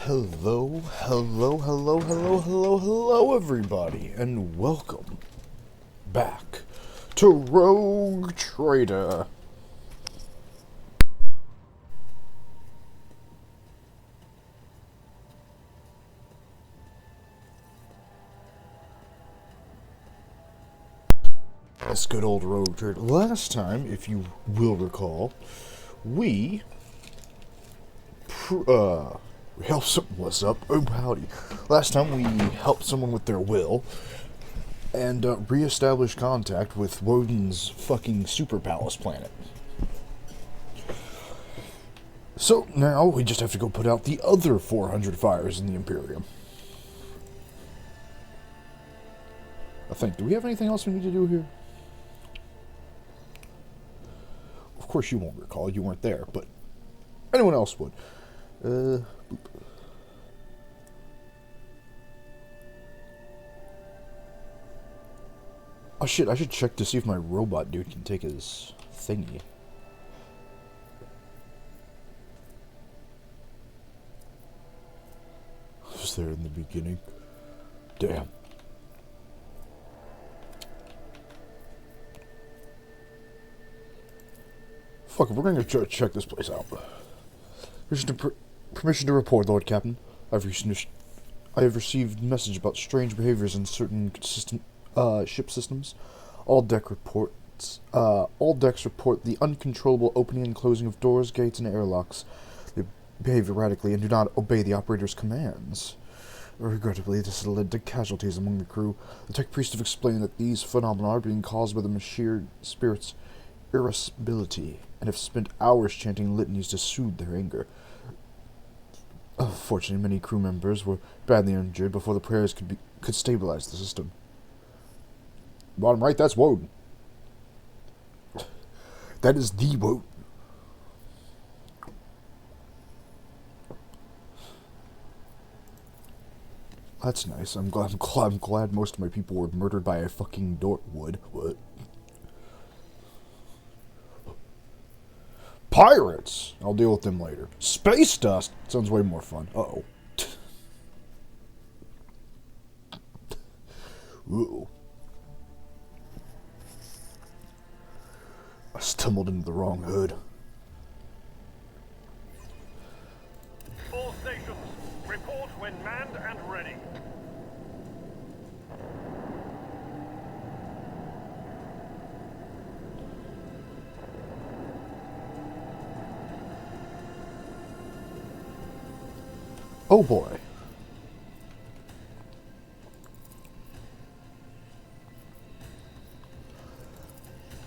Hello, everybody, and welcome back to Rogue Trader. That's good old Rogue Trader. Last time, if you will recall, we helped what's up? Oh, howdy. Last time we helped someone with their will and re-established contact with Woden's fucking super palace planet. So now we just have to go put out the other 400 fires in the Imperium. I think. Do we have anything else we need to do here? Of course you won't recall. You weren't there, but anyone else would. Boop. Oh shit, I should check to see if my robot dude can take his thingy. Was there in the beginning? Damn. Fuck it, we're gonna check this place out. Permission to report, Lord Captain. I have received message about strange behaviors in certain ship systems. All decks report the uncontrollable opening and closing of doors, gates, and airlocks. They behave erratically and do not obey the operator's commands. Regrettably, this has led to casualties among the crew. The tech priests have explained that these phenomena are being caused by the Mashir spirit's irascibility, and have spent hours chanting litanies to soothe their anger. Fortunately, many crew members were badly injured before the prayers could stabilize the system. Bottom right, that's Woden. That is the Woden. That's nice. I'm glad most of my people were murdered by a fucking Dortwood. What? Pirates! I'll deal with them later. Space dust! Sounds way more fun. Uh-oh. Ooh. I stumbled into the wrong hood. All stations, report when manned and ready. Oh boy.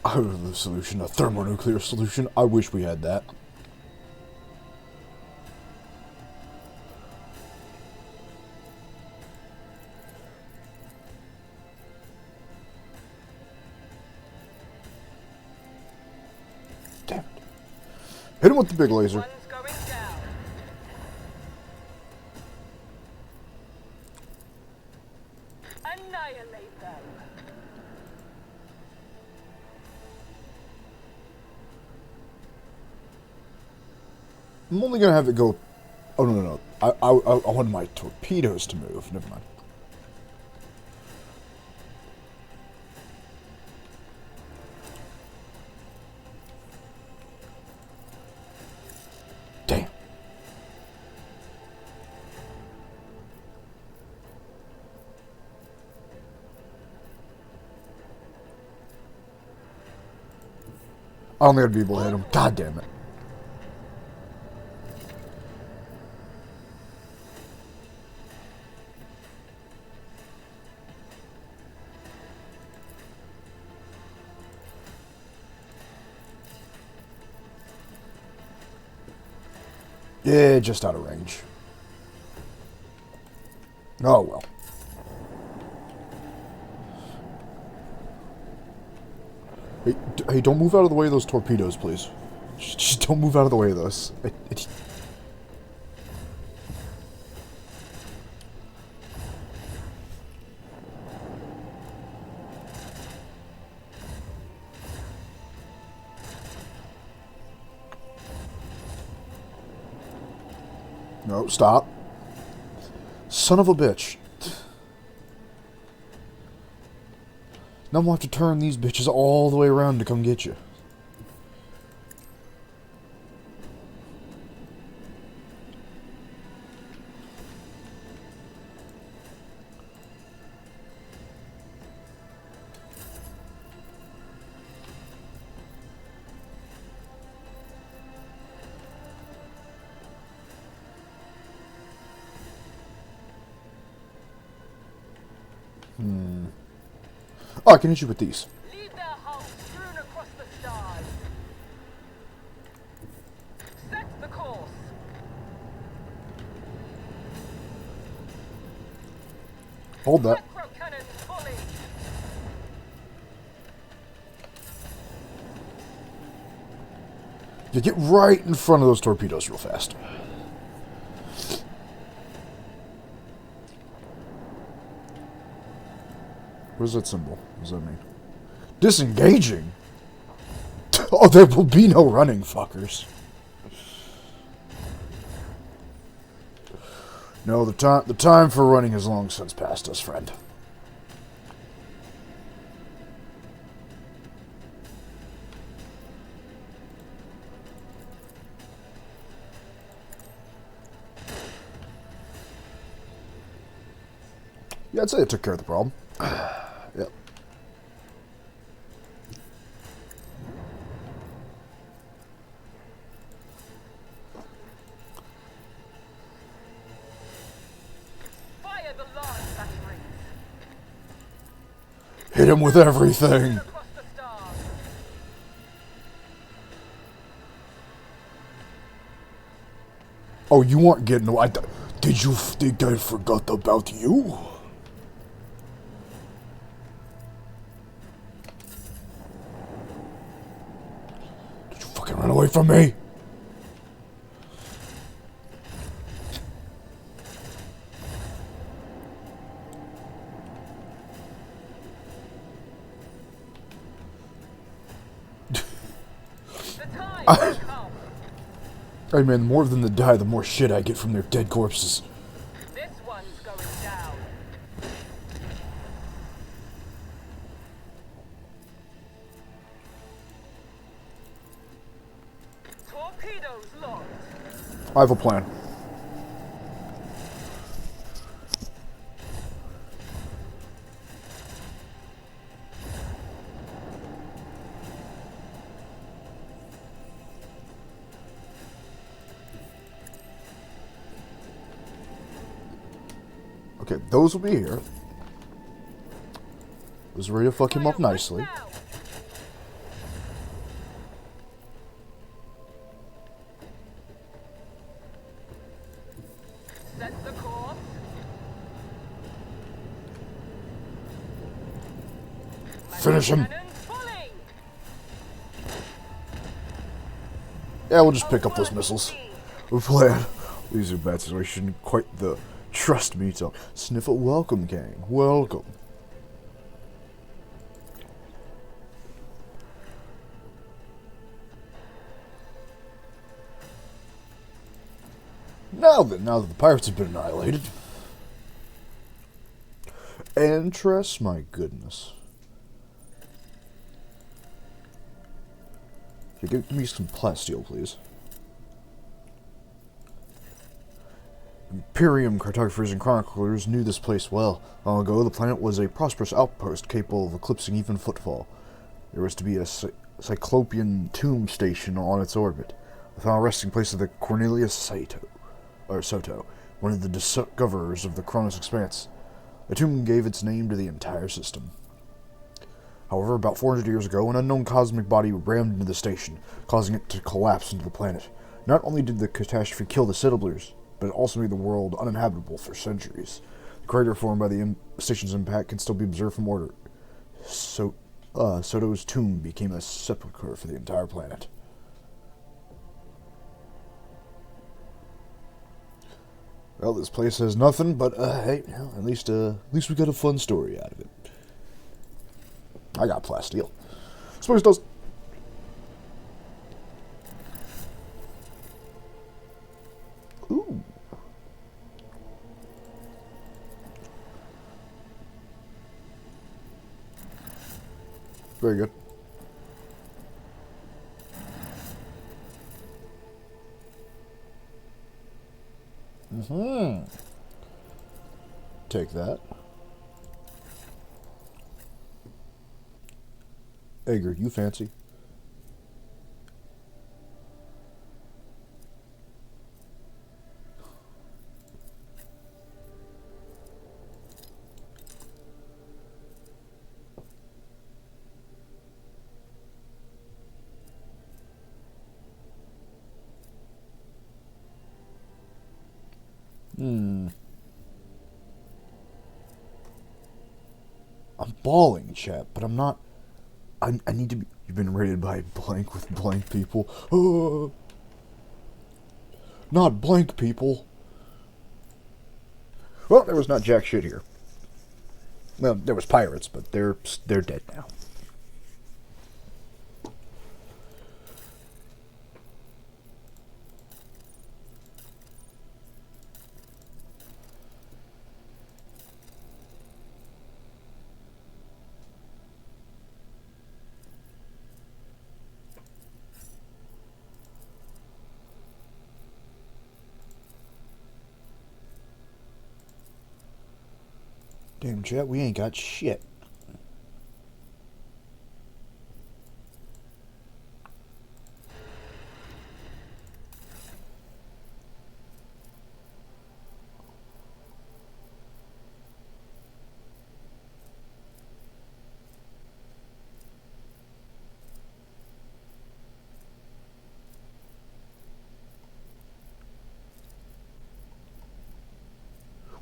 I have the solution, a thermonuclear solution. I wish we had that. Damn it. Hit him with the big laser. One's going down. Annihilate them. I'm only gonna have it go. Oh no. I wanted my torpedoes to move. Never mind. Damn. I only gotta be able to hit him. God damn it. Yeah, just out of range. Oh well. Hey, don't move out of the way of those torpedoes, please. Just don't move out of the way of those. No, stop. Son of a bitch. Now I'm gonna have to turn these bitches all the way around to come get you. Oh, I can hit you with these. Leave their hulls strewn across the stars. Set the course. Hold that. Micro cannons fully. You get right in front of those torpedoes real fast. What is that symbol? What does that mean? Disengaging? Oh, there will be no running, fuckers. No, the time for running has long since passed us, friend. Yeah, I'd say it took care of the problem. Yep. Fire the large batteries. Hit him with everything. Across the stars. Oh, you aren't getting away. Did you think I forgot about you? Did you fucking run away from me? The time has come. Hey man, the more of them that die, the more shit I get from their dead corpses. This one's going down. Torpedoes locked. I have a plan. Okay, those will be here. Was ready to fuck him up nicely. Now. Set the course. Finish him. Cannons fully. Yeah, we'll just pick up those missiles. We plan. These are bad situation. Quite the trust me to Sniffle. Welcome, gang. Welcome. Now that the pirates have been annihilated. Interest, my goodness. Okay, give me some plasteel, please. Imperium cartographers and chroniclers knew this place well. Long ago, the planet was a prosperous outpost capable of eclipsing even footfall. There was to be a Cyclopean tomb station on its orbit, the final resting place of the Cornelius Soto, one of the discoverers of the Kronos Expanse. The tomb gave its name to the entire system. However, about 400 years ago, an unknown cosmic body rammed into the station, causing it to collapse into the planet. Not only did the catastrophe kill the settlers, but it also made the world uninhabitable for centuries. The crater formed by the station's impact can still be observed from orbit. Soto's tomb became a sepulchre for the entire planet. Well, this place has nothing, but hey, at least we got a fun story out of it. I got plasteel. Suppose it does. Ooh. Very good. Mm-hmm. Take that. Edgar, you fancy? I'm bawling, chat, but I'm not. I need to be. You've been raided by blank with blank people. Not blank people. Well, there was not jack shit here. Well, there was pirates, but they're dead now. Damn, chat, we ain't got shit.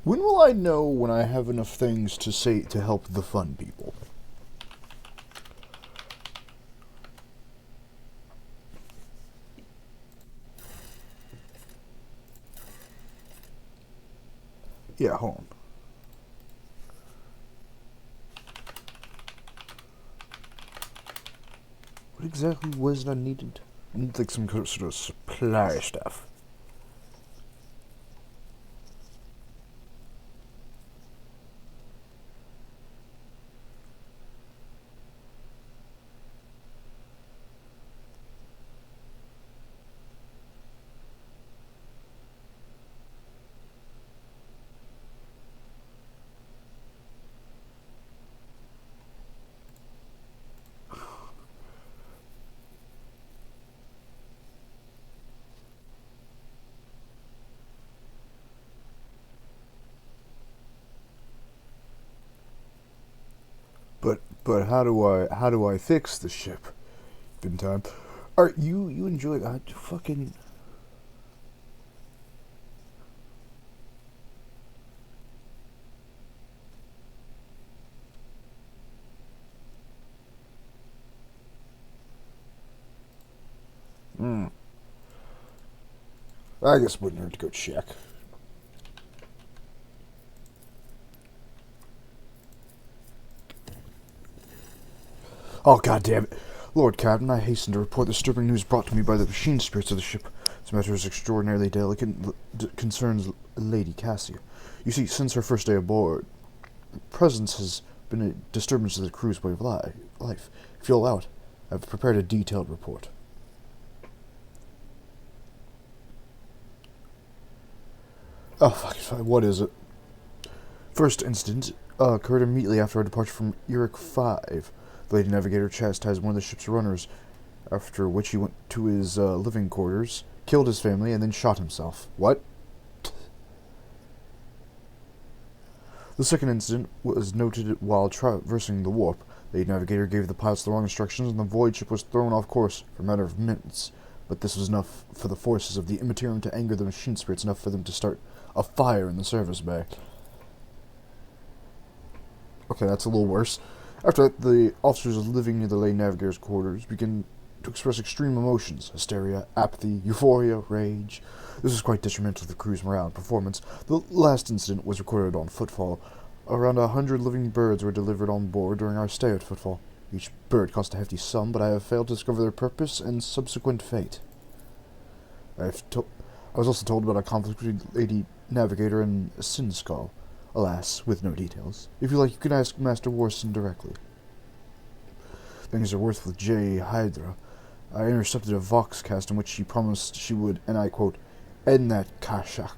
When will I know when I have enough things to say to help the fun people? Yeah, hold on. What exactly was it I needed? I need like some sort of supply stuff. But how do I fix the ship? In time. Alright, you enjoy fucking. I guess it wouldn't hurt to go check. Oh, god damn it. Lord Captain, I hasten to report the disturbing news brought to me by the machine spirits of the ship. This matter is extraordinarily delicate and concerns Lady Cassia. You see, since her first day aboard, presence has been a disturbance to the crew's way of life. If you'll allow it, I've prepared a detailed report. Oh, fuck, what is it? First incident occurred immediately after our departure from Eric 5. The Lady Navigator chastised one of the ship's runners, after which he went to his living quarters, killed his family, and then shot himself. What? The second incident was noted while traversing the warp. The Lady Navigator gave the pilots the wrong instructions, and the void ship was thrown off course for a matter of minutes. But this was enough for the forces of the Immaterium to anger the machine spirits enough for them to start a fire in the service bay. Okay, that's a little worse. After that, the officers living near the Lady Navigator's quarters began to express extreme emotions: hysteria, apathy, euphoria, rage. This was quite detrimental to the crew's morale and performance. The last incident was recorded on Footfall. Around 100 living birds were delivered on board during our stay at Footfall. Each bird cost a hefty sum, but I have failed to discover their purpose and subsequent fate. I was also told about a conflict between Lady Navigator and Sin Skull. Alas, with no details. If you like, you can ask Master Warson directly. things are worth with J. Hydra. I intercepted a Voxcast in which she promised she would, and I quote, end that Casca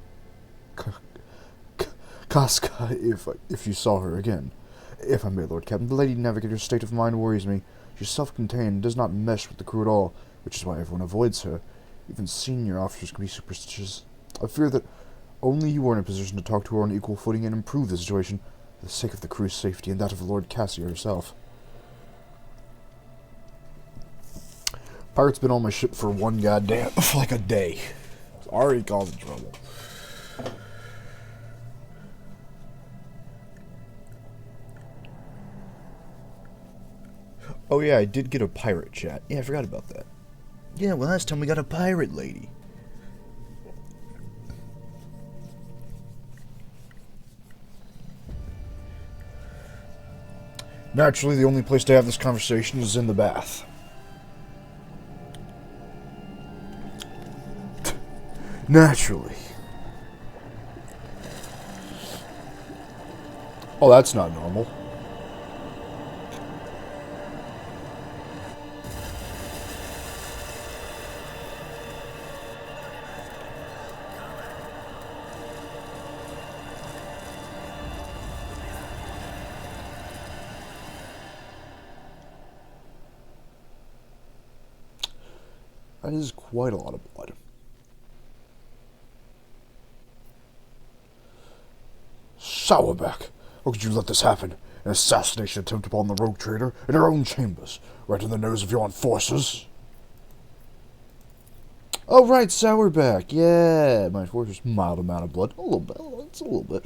if you saw her again. If I may, Lord Captain, the Lady Navigator's state of mind worries me. She's self-contained and does not mesh with the crew at all, which is why everyone avoids her. Even senior officers can be superstitious. I fear that only you are in a position to talk to her on equal footing and improve the situation for the sake of the crew's safety and that of Lord Cassia herself. Pirate's been on my ship for for like a day. It's already causing trouble. Oh yeah, I did get a pirate chat. Yeah, I forgot about that. Yeah, well last time we got a pirate lady. Naturally, the only place to have this conversation is in the bath. Naturally. Oh, that's not normal. That is quite a lot of blood. Sourback, how could you let this happen? An assassination attempt upon the rogue trader in her own chambers, right in the nose of your enforcers. Oh right, Sourback, yeah, my enforcer's mild amount of blood. A little bit, it's a little bit.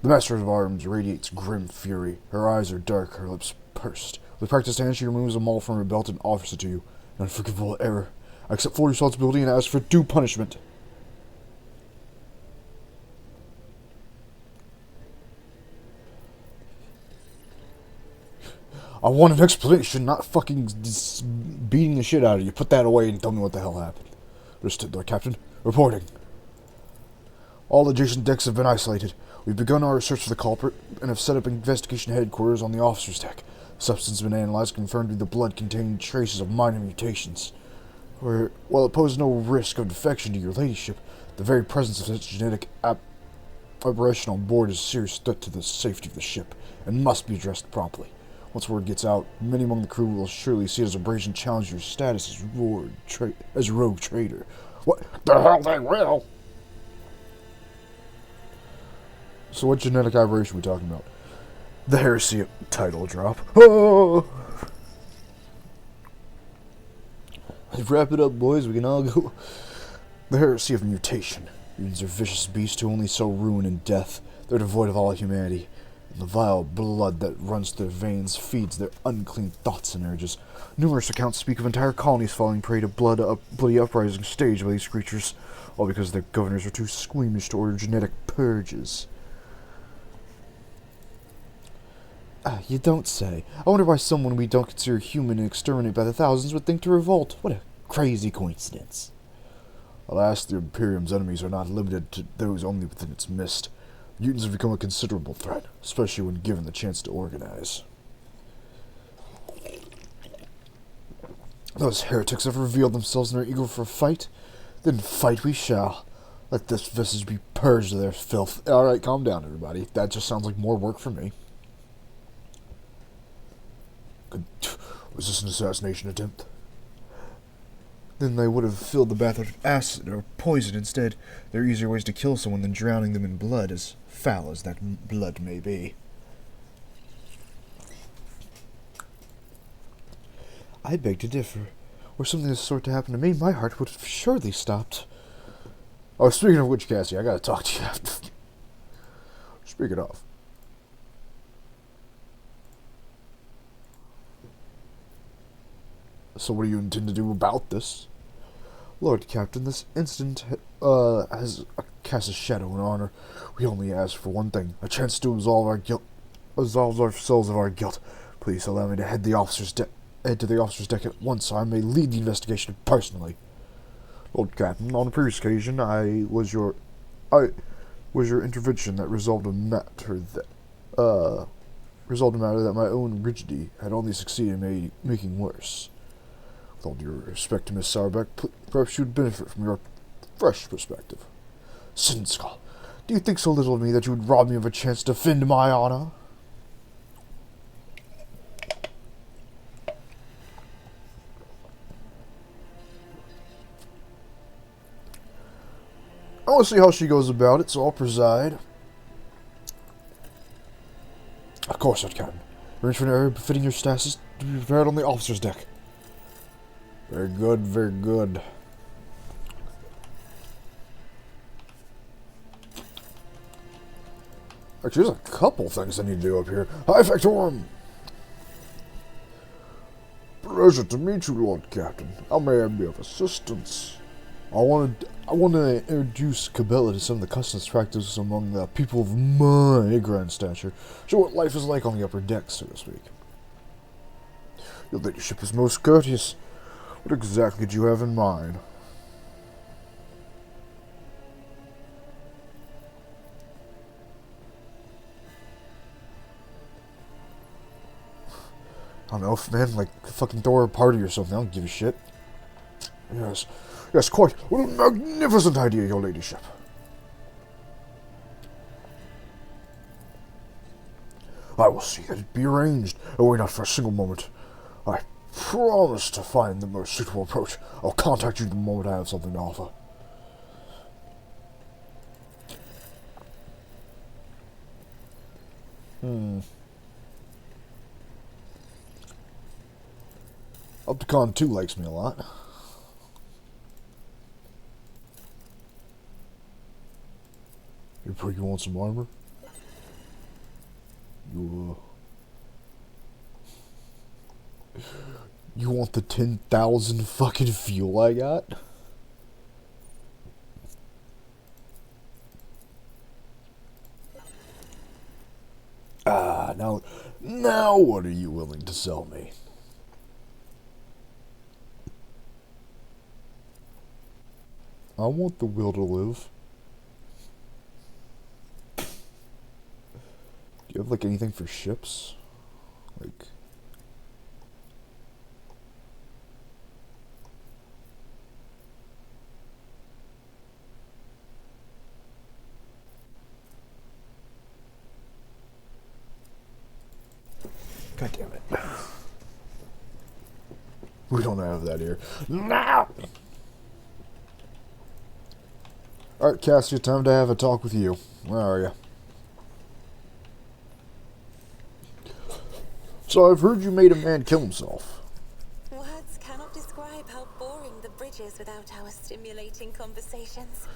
The Master of Arms radiates grim fury. Her eyes are dark, her lips pursed. With practiced hand, she removes a maul from her belt and offers it to you. An unforgivable error. I accept full responsibility and ask for due punishment. I want an explanation, not fucking beating the shit out of you. Put that away and tell me what the hell happened. Understood, Lord Captain. Reporting. All adjacent decks have been isolated. We've begun our search for the culprit and have set up investigation headquarters on the officer's deck. The substance has been analyzed and confirmed to be the blood containing traces of minor mutations. While it poses no risk of infection to your ladyship, the very presence of such genetic aberration on board is a serious threat to the safety of the ship and must be addressed promptly. Once word gets out, many among the crew will surely see it as a brazen challenge to your status as rogue trader. What the hell they will? So what genetic aberration are we talking about? The heresy title drop. Oh! Let's wrap it up, boys. We can all go. The heresy of mutation. Mutants are vicious beasts who only sow ruin and death. They're devoid of all humanity. And the vile blood that runs through their veins feeds their unclean thoughts and urges. Numerous accounts speak of entire colonies falling prey to bloody uprisings staged by these creatures, all because their governors are too squeamish to order genetic purges. Ah, you don't say. I wonder why someone we don't consider human and exterminate by the thousands would think to revolt. What a crazy coincidence. Alas, the Imperium's enemies are not limited to those only within its midst. Mutants have become a considerable threat, especially when given the chance to organize. Those heretics have revealed themselves and are eager for a fight. Then fight we shall. Let this visage be purged of their filth. Alright, calm down, everybody. That just sounds like more work for me. Was this an assassination attempt? Then they would have filled the bath with acid or poison instead. There are easier ways to kill someone than drowning them in blood, as foul as that blood may be. I beg to differ. Were something of this sort to happen to me, my heart would have surely stopped. Oh, speaking of which, Cassie, I gotta talk to you after. Speaking of. So what do you intend to do about this? Lord Captain, this incident has cast a shadow on honor. We only ask for one thing, a chance to absolve ourselves of our guilt. Please allow me to head to the officer's deck at once so I may lead the investigation personally. Lord Captain, on a previous occasion, I was your intervention that resolved a matter Result of the matter that my own rigidity had only succeeded in making worse. With all due respect to Miss Sauerbeck, perhaps you would benefit from your fresh perspective. Sinskull, do you think so little of me that you would rob me of a chance to defend my honor? I want to see how she goes about it, so I'll preside. Of course I can. Arrange for an area befitting your status to be prepared on the officer's deck. Very good, very good. Actually, there's a couple things I need to do up here. Hi, Factorum! Pleasure to meet you, Lord Captain. How may I be of assistance? I want to introduce Cabela to some of the customs practices among the people of my grand stature. Show what life is like on the upper deck, so to speak. Your ladyship is most courteous. What exactly do you have in mind? I don't know, man, like fucking throw a party or something. I don't give a shit. Yes. Yes, quite. What a magnificent idea, your ladyship. I will see that it be arranged. And wait not for a single moment. I promise to find the most suitable approach. I'll contact you the moment I have something to offer. Opticon 2 likes me a lot. You want some armor? You want the 10,000 fucking fuel I got? Now what are you willing to sell me? I want the will to live. Do you have, like, anything for ships? Like... God damn it. We don't have that here. No! Alright, Cassia, time to have a talk with you. Where are you? So I've heard you made a man kill himself. Words cannot describe how boring the bridge is without our stimulating conversations.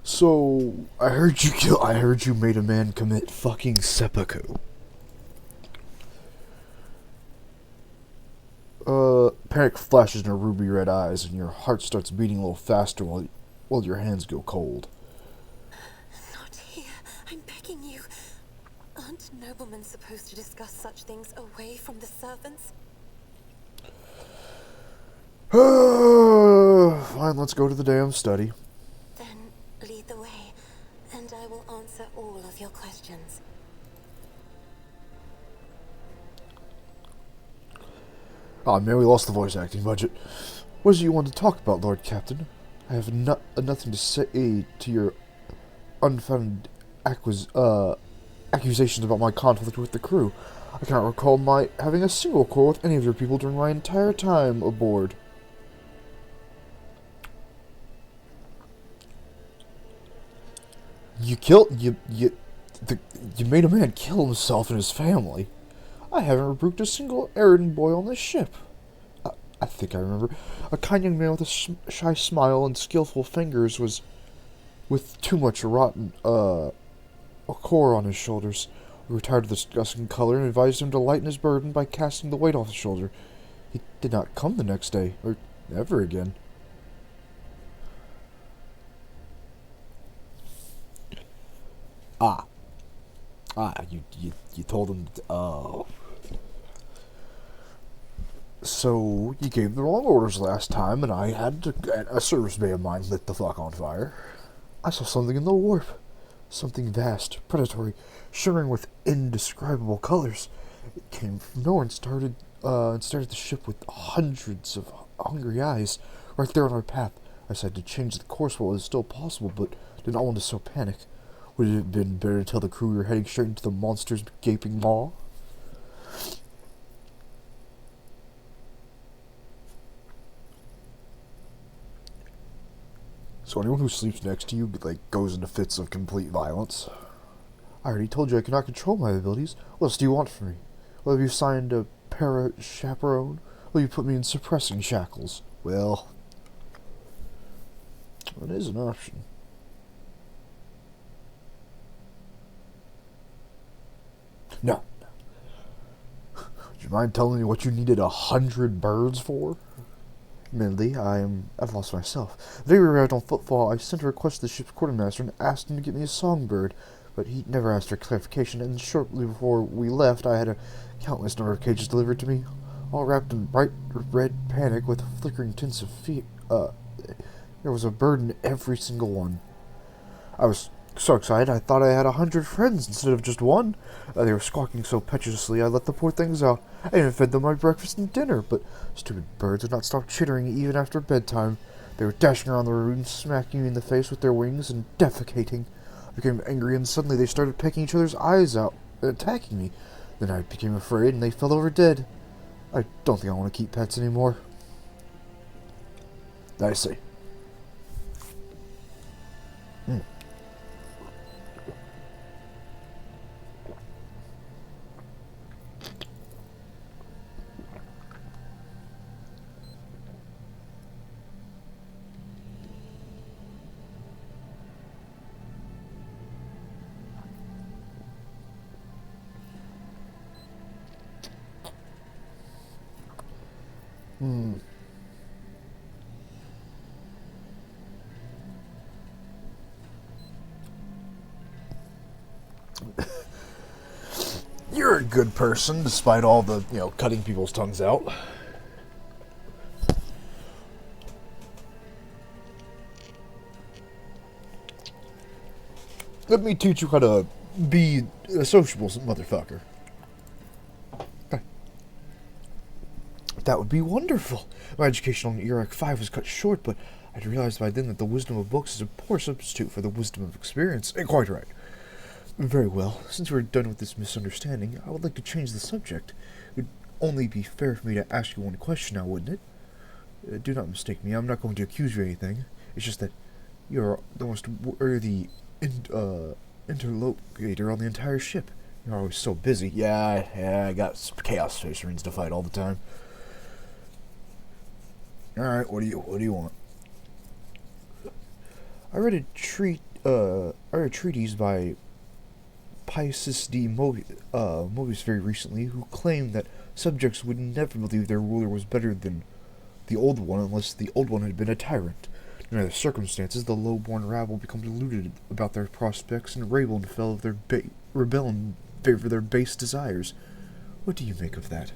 So I heard you made a man commit fucking seppuku. Panic flashes in her ruby red eyes, and your heart starts beating a little faster while your hands go cold. Not here. I'm begging you. Aren't noblemen supposed to discuss such things away from the servants? Fine, let's go to the damn study. Then lead the way, and I will answer all of your questions. Oh man, we lost the voice acting budget. What is it you want to talk about, Lord Captain? I have nothing to say to your unfounded accusations about my conflict with the crew. I cannot recall having a single quarrel with any of your people during my entire time aboard. You made a man kill himself and his family. I haven't rebuked a single errand boy on this ship. I think I remember. A kind young man with a shy smile and skillful fingers was with too much rotten, core on his shoulders. We retired to discussing color and advised him to lighten his burden by casting the weight off his shoulder. He did not come the next day, or ever again. You told him, oh. So, you gave the wrong orders last time, and a service bay of mine lit the fuck on fire. I saw something in the warp. Something vast, predatory, shimmering with indescribable colors. It came from nowhere and started the ship with hundreds of hungry eyes right there on our path. I decided to change the course while it was still possible, but did not want to sow panic. Would it have been better to tell the crew we were heading straight into the monster's gaping maw? So anyone who sleeps next to you, goes into fits of complete violence? I already told you I cannot control my abilities. What else do you want from me? Will you signed a para-chaperone? Will you put me in suppressing shackles? Well, that is an option. No. Would you mind telling me what you needed 100 birds for? Admittedly, I am at a loss myself. The day we arrived on Footfall, I sent a request to the ship's quartermaster and asked him to get me a songbird, but he never asked for clarification, and shortly before we left, I had a countless number of cages delivered to me, all wrapped in bright red panic with flickering tints of fear. There was a bird in every single one. I was so excited, I thought I had 100 friends instead of just one. They were squawking so petulously, I let the poor things out. I even fed them my breakfast and dinner, but stupid birds would not stop chittering even after bedtime. They were dashing around the room, smacking me in the face with their wings and defecating. I became angry, and suddenly they started pecking each other's eyes out, attacking me. Then I became afraid, and they fell over dead. I don't think I want to keep pets anymore. I see. You're a good person, despite all the, cutting people's tongues out. Let me teach you how to be a sociable motherfucker. That would be wonderful. My education on ERAC 5 was cut short, but I'd realized by then that the wisdom of books is a poor substitute for the wisdom of experience. Quite right. Very well. Since we're done with this misunderstanding, I would like to change the subject. It would only be fair for me to ask you one question now, wouldn't it? Do not mistake me. I'm not going to accuse you of anything. It's just that you're the most worthy interlocutor on the entire ship. You're always so busy. Yeah, I got Chaos Space Marines to fight all the time. All right, what do you want? I read a treatise by Piesus D. Mobius very recently, who claimed that subjects would never believe their ruler was better than the old one unless the old one had been a tyrant. In other circumstances, the low-born rabble become deluded about their prospects and rebel in favor of their base desires. What do you make of that?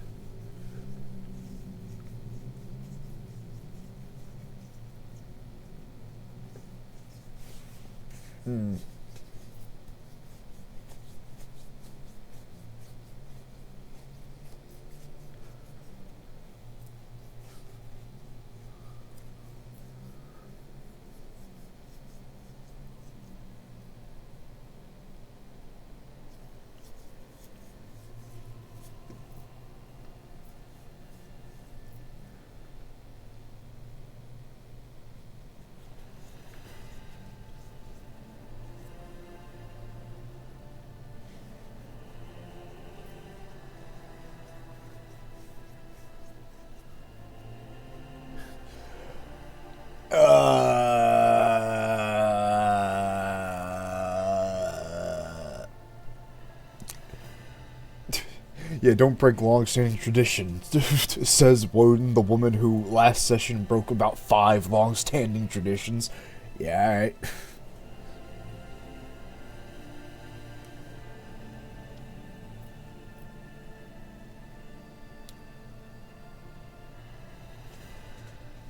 Yeah, don't break long-standing tradition, says Woden, the woman who last session broke about 5 long-standing traditions. Yeah, alright.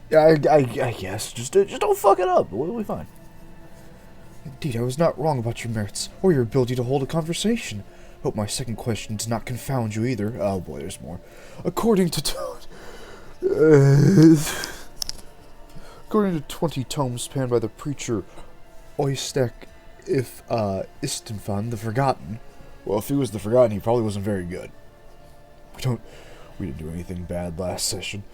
Yeah, I guess. Just don't fuck it up. We'll be fine. Indeed, I was not wrong about your merits, or your ability to hold a conversation. Hope my second question does not confound you either. Oh boy, there's more. According to according to 20 tomes penned by the preacher Oistek Istenfan the Forgotten. Well, if he was the Forgotten, he probably wasn't very good. We didn't do anything bad last session.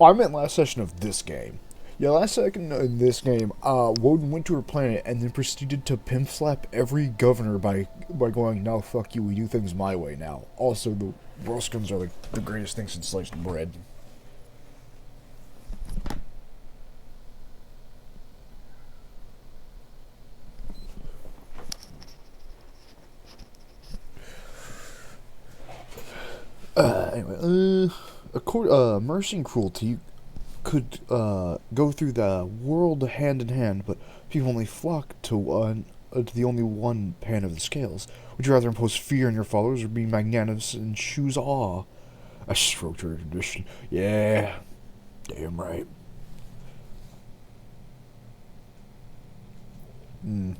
Oh, I meant last session of this game. Yeah, last second in this game, Woden went to her planet and then proceeded to pimp slap every governor by going, "No, fuck you, we do things my way now." Also, the Roskins are the greatest thing since sliced bread. Anyway, mercy and cruelty could go through the world hand in hand, but people only flock to the only one pan of the scales. Would you rather impose fear on your followers or be magnanimous and choose awe? A stroked your tradition. Yeah, damn right. Hmm.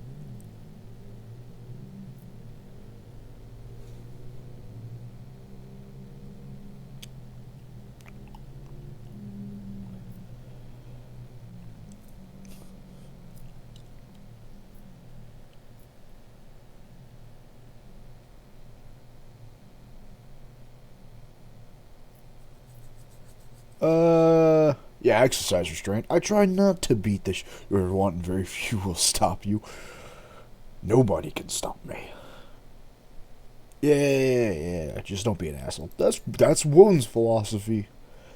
Yeah, exercise restraint. I try not to beat the you're wanting, very few will stop you. Nobody can stop me. Yeah, just don't be an asshole. That's Woden's philosophy.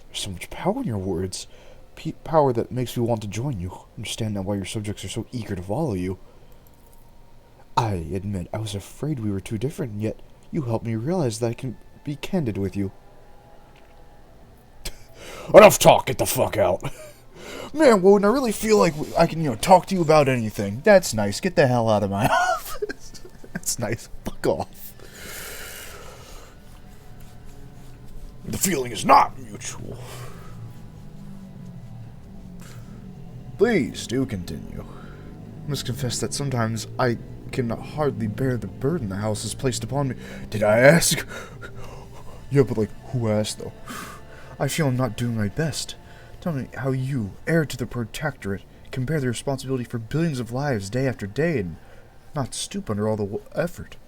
There's so much power in your words. Power that makes me want to join you. Understand now why your subjects are so eager to follow you. I admit I was afraid we were too different, and yet you helped me realize that I can be candid with you. Enough talk, get the fuck out. Man, Woden, I really feel like I can, talk to you about anything. That's nice. Get the hell out of my office. That's nice. Fuck off. The feeling is not mutual. Please do continue. I must confess that sometimes I can hardly bear the burden the house has placed upon me. Did I ask? Yeah, but who asked though? I feel I'm not doing my best. Tell me how you, heir to the Protectorate, can bear the responsibility for billions of lives day after day and not stoop under all the effort.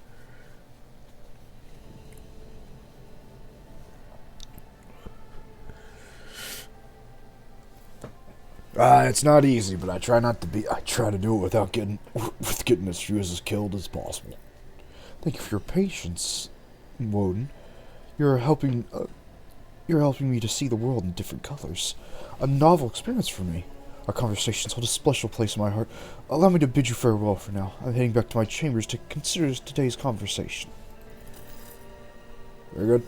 It's not easy, but I try to do it without getting as few as killed as possible. Thank you for your patience, Woden. You're helping me to see the world in different colors. A novel experience for me. Our conversations hold a special place in my heart. Allow me to bid you farewell for now. I'm heading back to my chambers to consider today's conversation. Very good.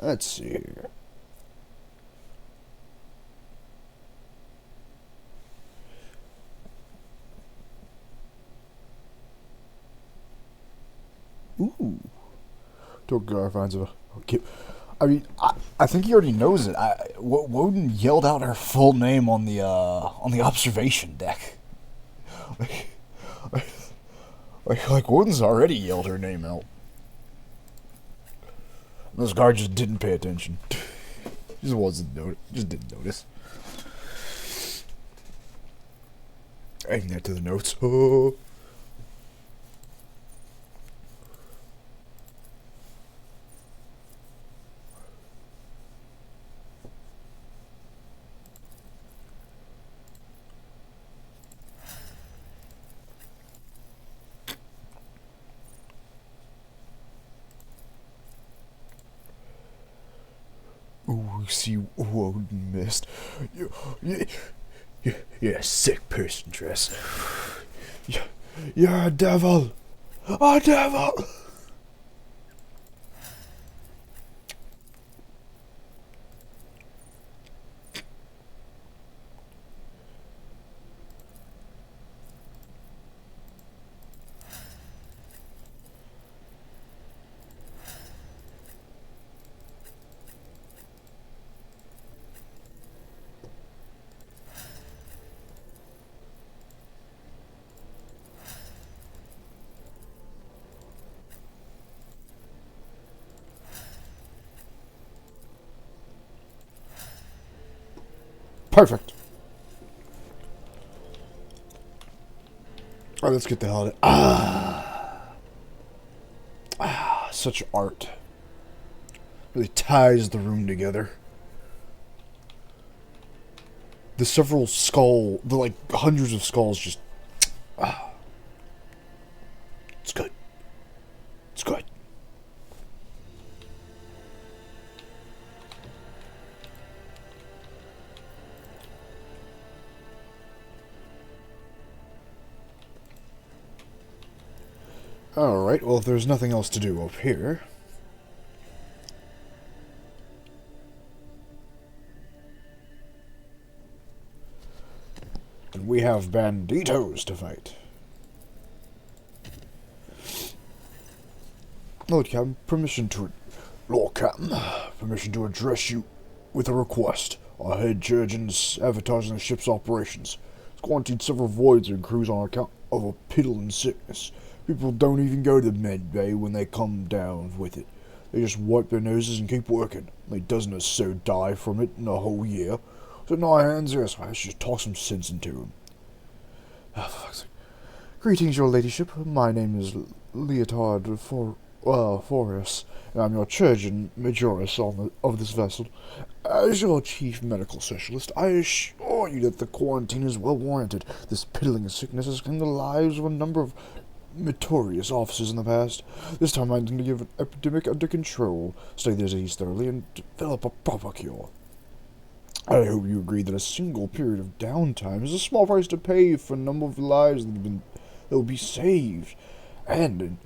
Let's see here. Ooh. Dorgar finds a... Okay. I mean, I think he already knows it. Woden yelled out her full name on the observation deck. Like Woden's already yelled her name out. This guard just didn't pay attention. Just didn't notice. Adding that to the notes. Oh. Ooh, see Woden missed. You're a sick person, Tress. You're a devil! A devil! Perfect. Alright, let's get the hell out of such art. Really ties the room together. The like hundreds of skulls just... It's good. It's good. Alright, well, if there's nothing else to do up here... and we have banditos to fight. Lord Captain, permission to address you with a request. Our head surgeon's advertising the ship's operations. It's quarantined several voids and crews on account of a piddling sickness. People don't even go to the med bay when they come down with it. They just wipe their noses and keep working. Like dozens or so die from it in a whole year. So no hands here, so I should talk some sense into him. Oh, for fuck's sake. Greetings, your ladyship. My name is Leotard Forrest, and I'm your Chirurgeon Majoris of this vessel. As your chief medical specialist, I assure you that the quarantine is well warranted. This piddling sickness has claimed the lives of a number of notorious officers in the past. This time I intend to give an epidemic under control, study the disease thoroughly, and develop a proper cure. I hope you agree that a single period of downtime is a small price to pay for a number of lives that will be saved, and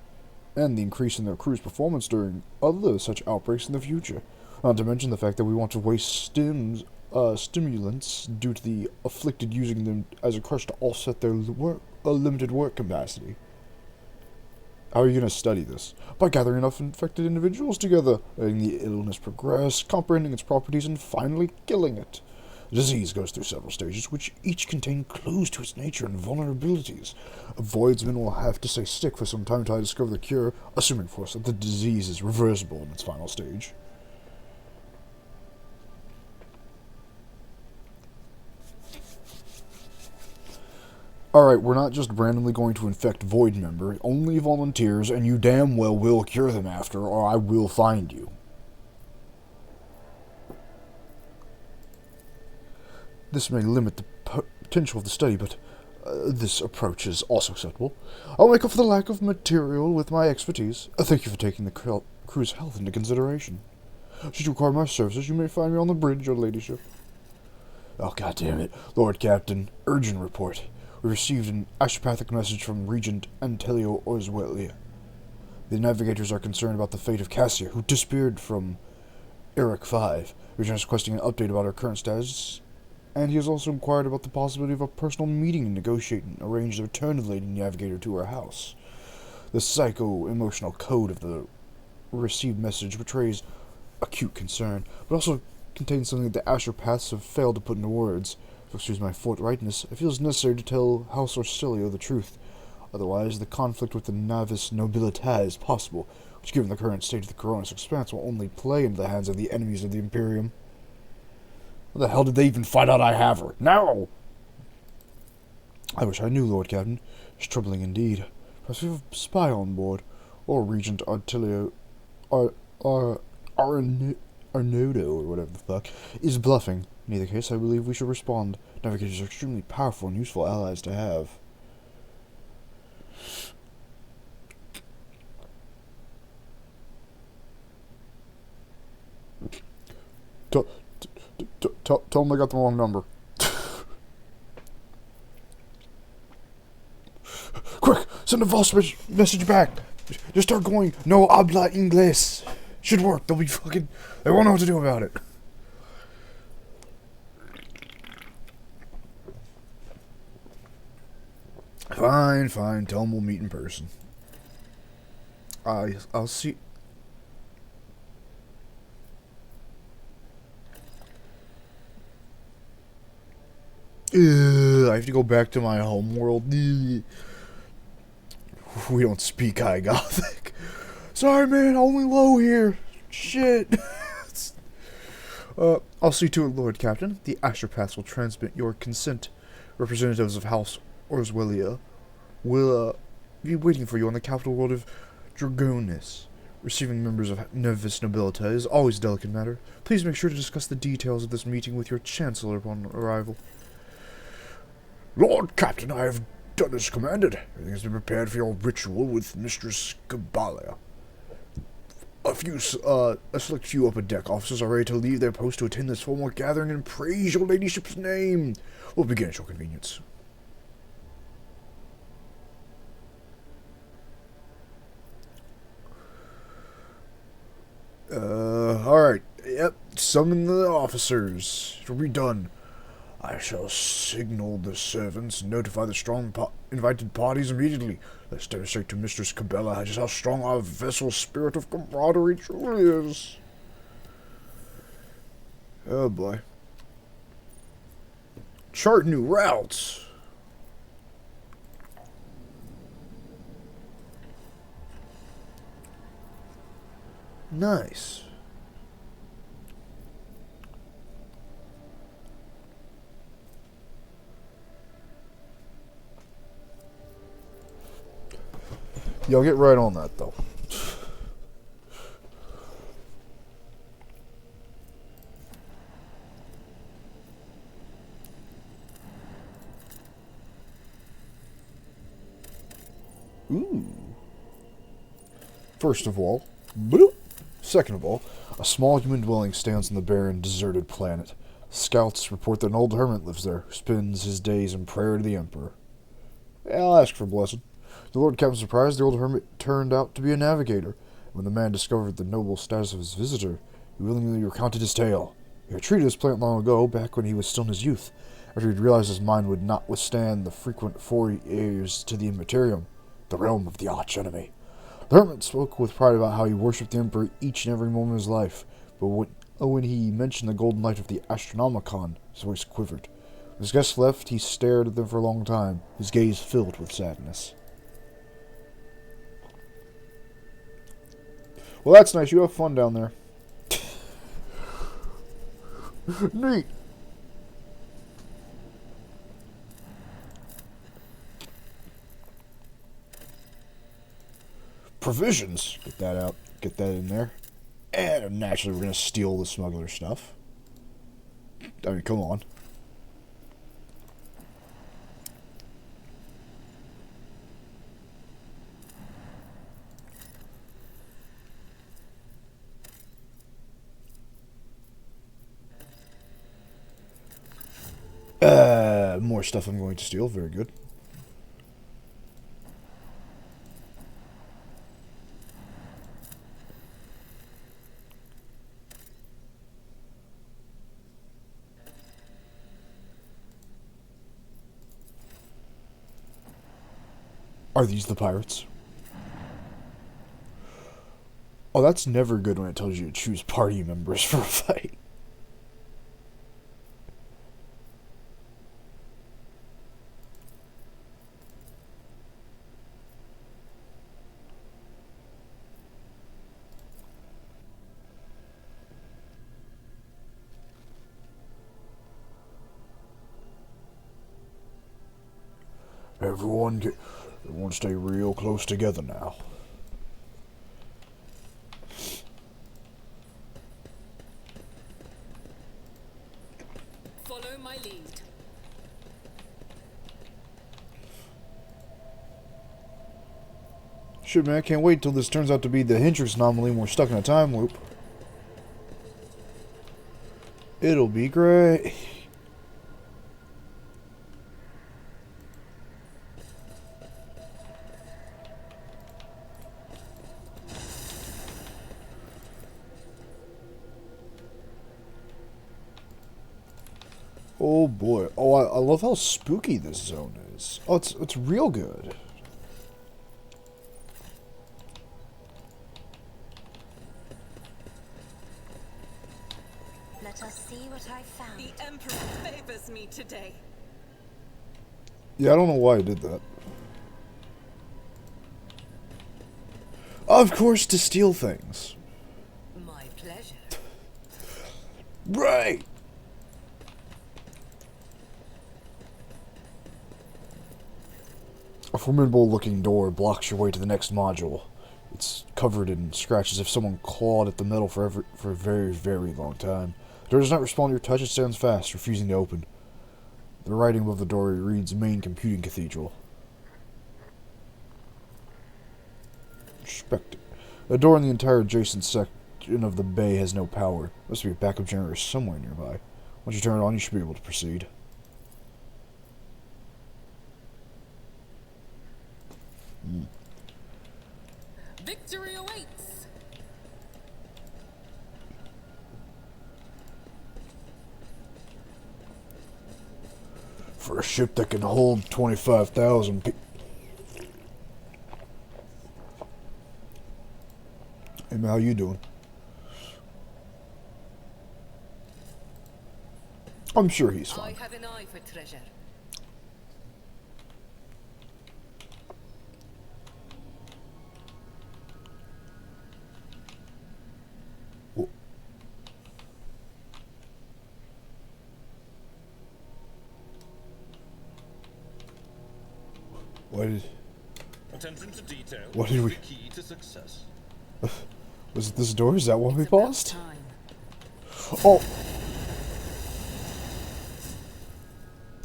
the increase in their crew's performance during other such outbreaks in the future. Not to mention the fact that we want to waste stimulants due to the afflicted using them as a crutch to offset their limited work capacity. How are you going to study this? By gathering enough infected individuals together, letting the illness progress, comprehending its properties, and finally killing it. The disease goes through several stages, which each contain clues to its nature and vulnerabilities. A voidsman will have to stay sick for some time until I discover the cure, assuming, of course, that the disease is reversible in its final stage. Alright, we're not just randomly going to infect Void member, only volunteers, and you damn well will cure them after, or I will find you. This may limit the potential of the study, but this approach is also acceptable. I'll make up for the lack of material with my expertise. Thank you for taking the crew's health into consideration. Should you require my services, you may find me on the bridge, your ladyship. Oh, goddammit. Lord Captain, urgent report. We received an astropathic message from Regent Antelio Orzwelia. The navigators are concerned about the fate of Cassia, who disappeared from Eric 5. Regent is requesting an update about her current status, and he has also inquired about the possibility of a personal meeting to negotiate and arrange the return of the Lady Navigator to her house. The psycho-emotional code of the received message betrays acute concern, but also contains something that the astropaths have failed to put into words. Excuse my forthrightness, it feels necessary to tell House Orsilio the truth. Otherwise, the conflict with the Navis Nobilitas is possible, which, given the current state of the Coronis Expanse, will only play into the hands of the enemies of the Imperium. How the hell did they even find out I have her? No! I wish I knew, Lord Captain. It's troubling indeed. Perhaps we have a spy on board, or Regent Artilio Arnaudo, or whatever the fuck, is bluffing. In either case, I believe we should respond. Navigators are extremely powerful and useful allies to have. Tell them I got the wrong number. Quick! Send a false message back! Just start going, no habla inglés. Should work. They'll be fucking... They won't know what to do about it. Fine, fine. Tell them we'll meet in person. I'll see... I have to go back to my home world. We don't speak High Gothic. Sorry, man. Only low here. Shit. I'll see to it, Lord Captain. The Astropaths will transmit your consent. Representatives of House Orzwelia will be waiting for you on the capital world of Dragonis. Receiving members of Nevis Nobilita is always a delicate matter. Please make sure to discuss the details of this meeting with your Chancellor upon arrival. Lord Captain, I have done as commanded. Everything has been prepared for your ritual with Mistress Cabala. A select few upper deck officers are ready to leave their post to attend this formal gathering and praise your ladyship's name. We'll begin at your convenience. Alright. Yep, summon the officers. It'll be done. I shall signal the servants and notify the strong invited parties immediately. Let's demonstrate to Mistress Cabela just how strong our vessel's spirit of camaraderie truly is. Oh boy. Chart new routes. Nice. Yeah, I'll get right on that, though. Ooh. First of all, bloop. Second of all, a small human dwelling stands on the barren, deserted planet. Scouts report that an old hermit lives there, who spends his days in prayer to the Emperor. I'll ask for a blessing. The Lord Captain surprised, the old hermit turned out to be a navigator. When the man discovered the noble status of his visitor, he willingly recounted his tale. He had treated this planet long ago, back when he was still in his youth, after he'd realized his mind would not withstand the frequent forays to the Immaterium, the realm of the arch-enemy. The hermit spoke with pride about how he worshipped the Emperor each and every moment of his life, but when he mentioned the golden light of the Astronomicon, his voice quivered. When his guests left, he stared at them for a long time, his gaze filled with sadness. Well, that's nice. You have fun down there. Neat. Provisions. Get that out. Get that in there. And naturally, we're going to steal the smuggler stuff. I mean, come on. More stuff I'm going to steal. Very good. Are these the pirates? Oh, that's never good when it tells you to choose party members for a fight. Everyone stay real close together now. Follow my lead. Shit, man, I can't wait till this turns out to be the Hendrix anomaly and we're stuck in a time loop. It'll be great. Oh boy. Oh, I love how spooky this zone is. Oh, it's real good. Let us see what I found. The Emperor favors me today. Yeah, I don't know why I did that. Of course, to steal things. My pleasure. Right! A formidable-looking door blocks your way to the next module. It's covered in scratches if someone clawed at the metal for a very, very long time. The door does not respond to your touch. It stands fast, refusing to open. The writing above the door reads Main Computing Cathedral. Inspect it. The door in the entire adjacent section of the bay has no power. There must be a backup generator somewhere nearby. Once you turn it on, you should be able to proceed. Victory awaits! For a ship that can hold 25,000 people. Hey man, how you doing? I'm sure he's fine. I have an eye for treasure. What did... Attention to detail. What did is we- the key to success. Was it this door? Is that what we About paused? time. Oh!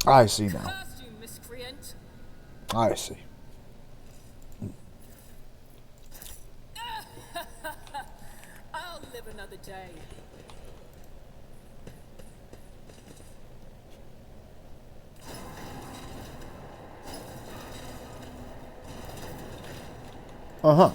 I see now. Curse you, miscreant! I see. I'll live another day. Uh-huh.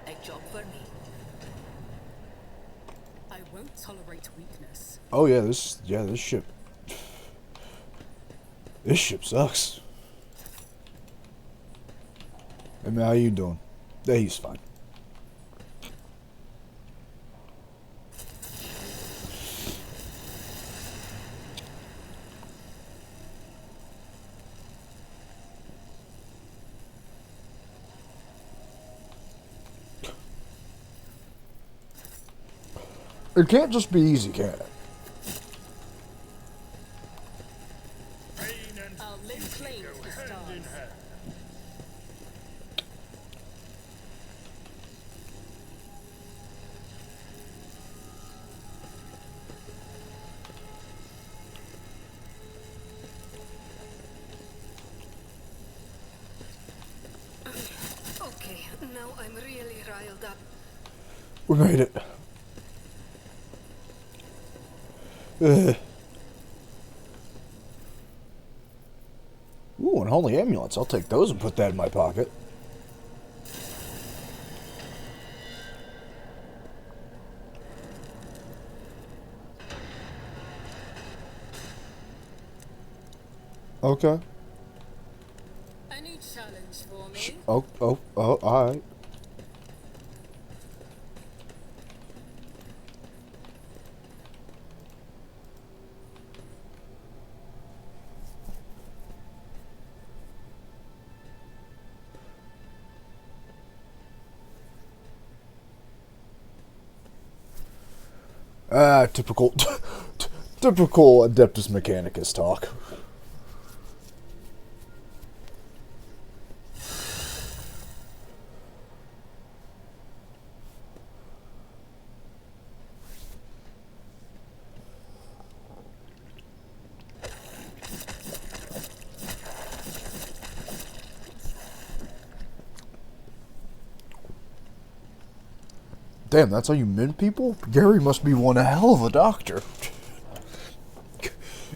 A job for me. I won't tolerate weakness. Oh yeah, this ship. This ship sucks. Hey man, how you doing? Yeah, he's fine. It can't just be easy, can it? Pain and I'll lay claim to the hand in stars. hand. Okay, now I'm really riled up. We made it. Ooh, unholy amulets. I'll take those and put that in my pocket. Okay. Any challenge for me? Oh, alright. Typical, typical Adeptus Mechanicus talk. Damn, that's how you mint people? Gary must be one hell of a doctor.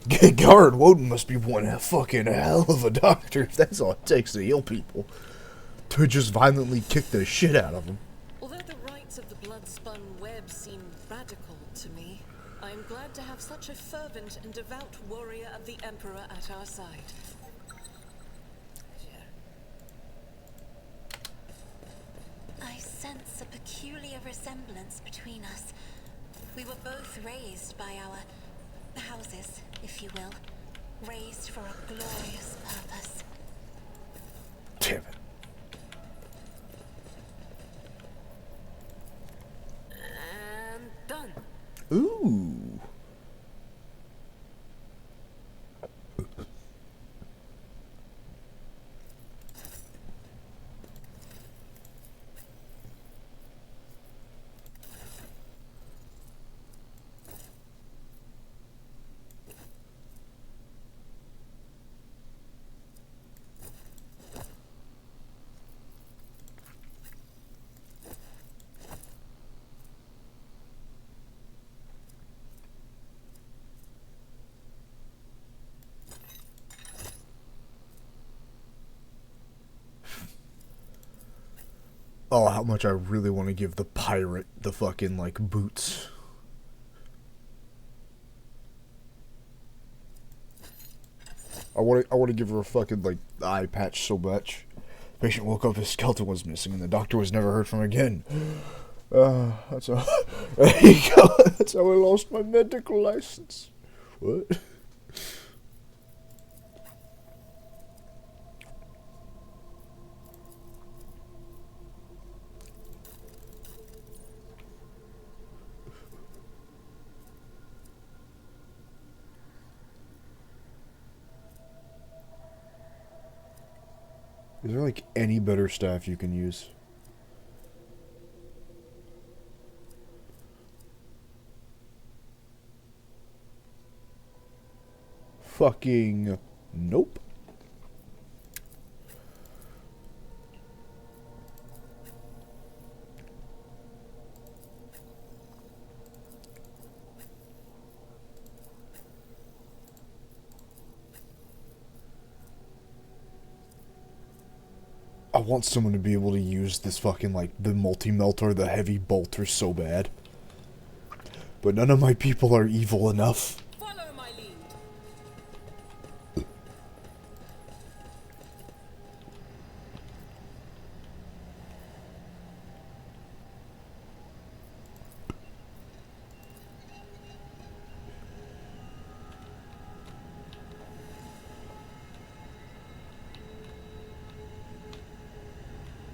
Garrett Woden must be one fucking hell of a doctor if that's all it takes to heal people. To just violently kick the shit out of them. Although the rites of the blood-spun web seem radical to me, I am glad to have such a fervent and devout warrior of the Emperor at our side. I sense a peculiar resemblance between us. We were both raised by our houses, if you will, raised for a glorious purpose. Damn it. And done. Ooh. Oh, how much I really want to give the pirate the fucking, like, boots. I want to give her a fucking, like, eye patch so much. Patient woke up, his skeleton was missing, and the doctor was never heard from again. That's how... There you go. That's how I lost my medical license. What? Is there, like, any better staff you can use? Fucking nope. I want someone to be able to use this fucking, like, the multi-melt or the heavy bolter so bad. But none of my people are evil enough. Follow my lead.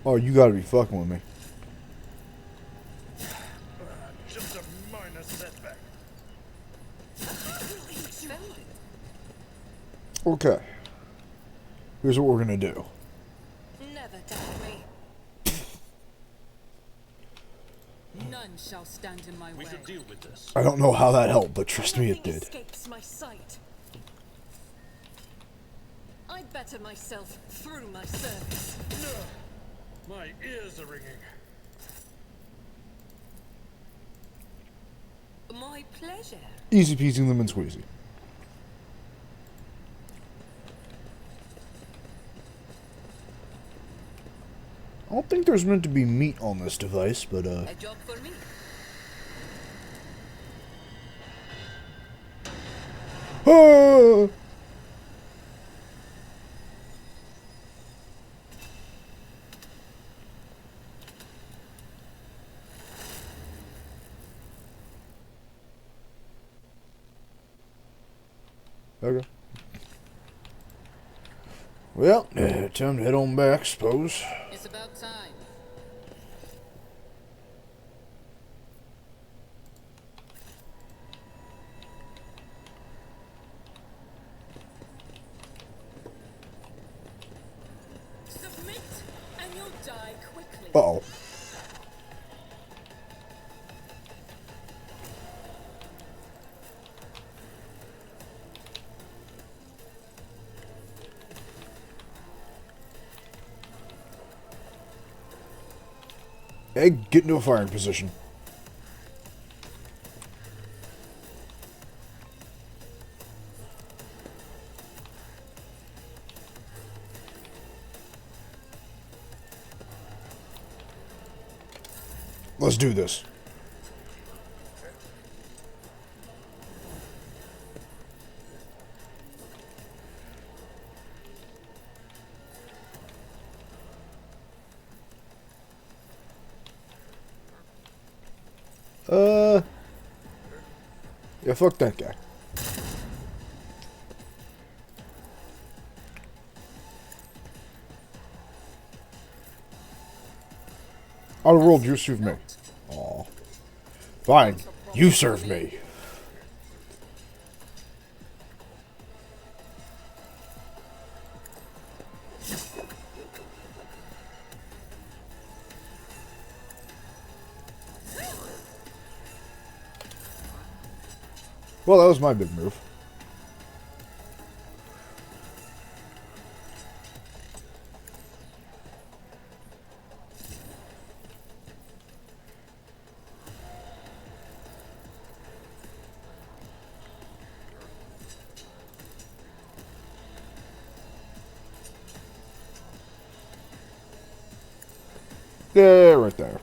Oh, you gotta be fucking with me. Just a minor setback. Okay. Here's what we're gonna do. Never doubt me. None shall stand in my way. We should deal with this. I don't know how that helped, but trust me, it Nothing did. escapes my sight. I better myself through my service. My ears are ringing. My pleasure. Easy peasy lemon squeezy. I don't think there's meant to be meat on this device, but A job for me. ah! Okay. Well, time to head on back, suppose. It's about time. Submit, and you'll die quickly. Uh-oh. Egg, get into a firing position. Let's do this. Yeah, fuck that guy. Outer world, you serve me. Aw. Fine. You serve me. Well, that was my big move. Yeah, right there.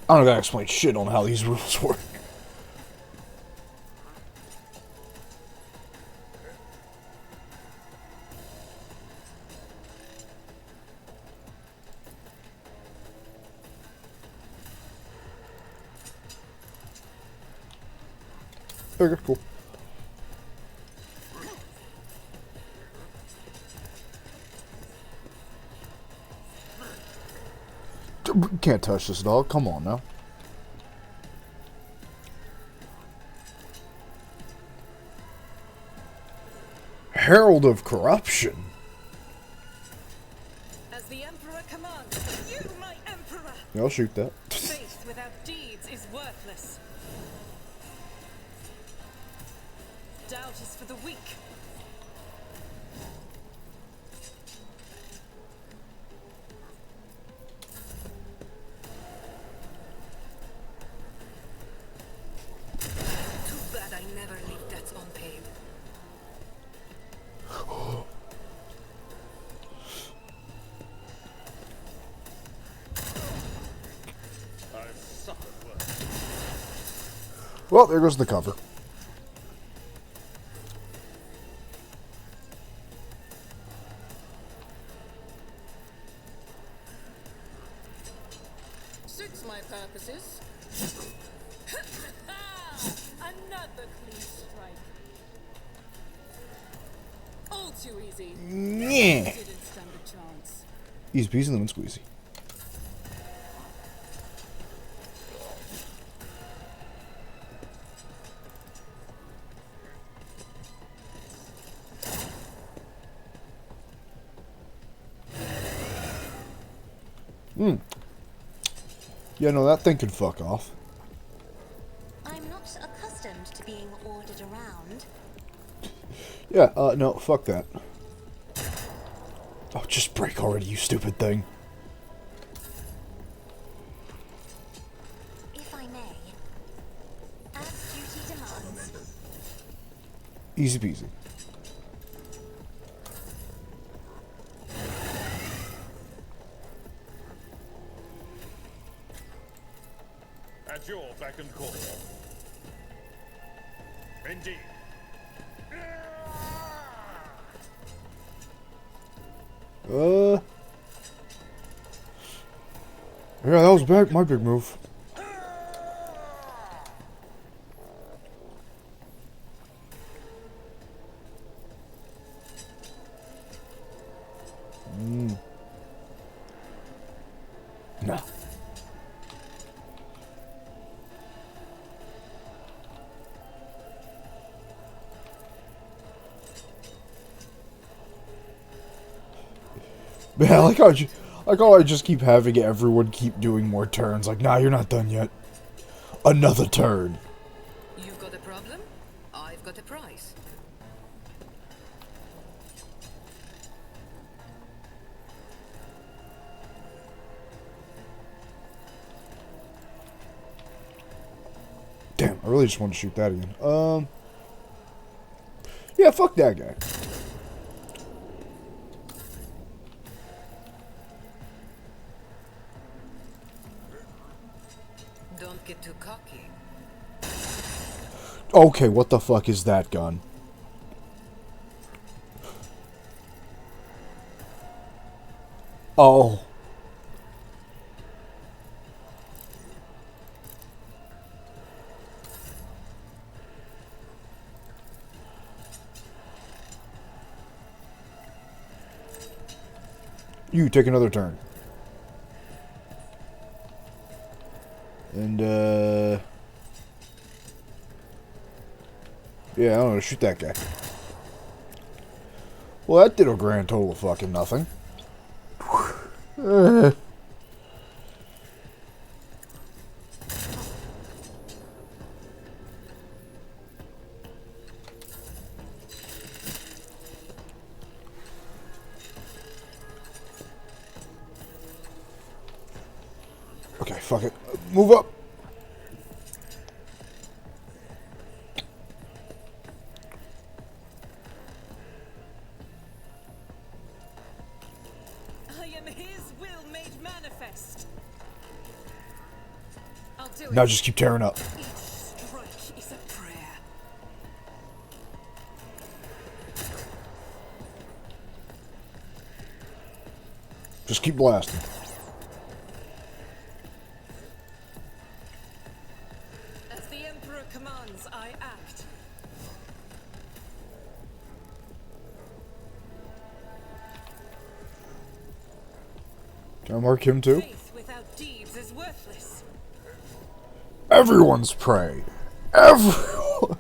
I don't gotta explain shit on how these rules work. Okay, cool. Can't touch this dog. Come on now. Herald of Corruption. As the Emperor commands, you, my Emperor! Yeah, I'll shoot that. Faith without deeds is worthless. Doubt is for the weak. Too bad I never leave debts unpaid. I've suffered worse. Well, there goes the cover. Suits my purposes. Another clean strike. All too easy. Yeah. Didn't stand a chance. Easy peasy lemon squeezy. Yeah, no, that thing can fuck off. I'm not accustomed to being ordered around. Yeah, no, fuck that. Oh, just break already, you stupid thing. If I may, as duty demands. Easy peasy. At your beck and call. Indeed. Yeah, that was my big move. Nah. Man, I like how I just keep having everyone keep doing more turns. Like, nah, you're not done yet. Another turn. You've got a problem? I've got a prize. Damn, I really just want to shoot that again. Yeah, fuck that guy. Don't get too cocky. Okay, what the fuck is that gun? Oh. You take another turn. And, yeah, I don't know, shoot that guy. Well, that did a grand total of fucking nothing. Okay, fuck it. Move up. I am his will made manifest. I'll do it. Now just keep tearing up. Each strike is a prayer. Just keep blasting. As the Emperor commands, I act. Can I mark him too? Faith without deeds is worthless. Everyone's prey. Everyone.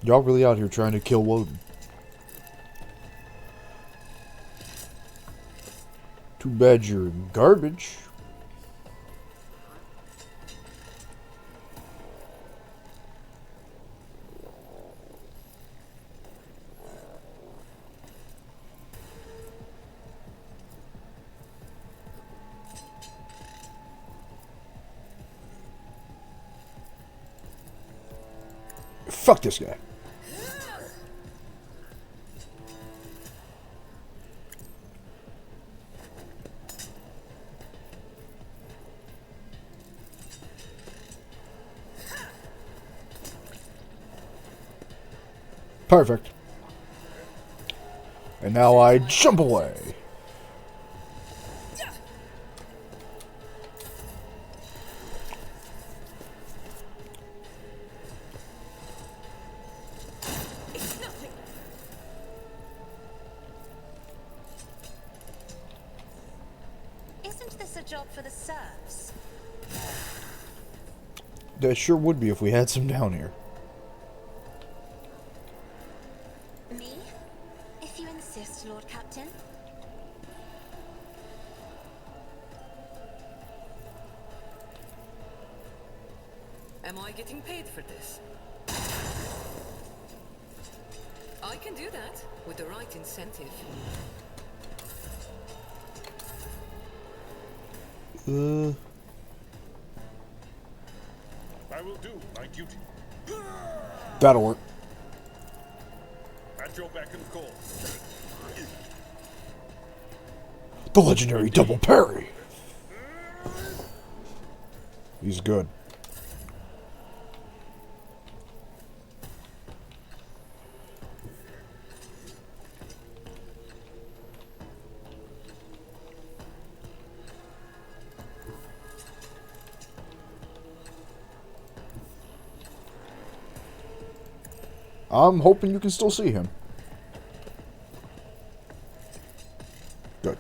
Y'all really out here trying to kill Woden. Too bad you're garbage. Fuck this guy. Perfect. And now I jump away. It's nothing. Isn't this a job for the serfs? That sure would be if we had some down here. Me? If you insist, Lord Captain. Am I getting paid for this? I can do that with the right incentive. I will do my duty. That'll work. At your beck and call. The legendary double parry. He's good. I'm hoping you can still see him. Good.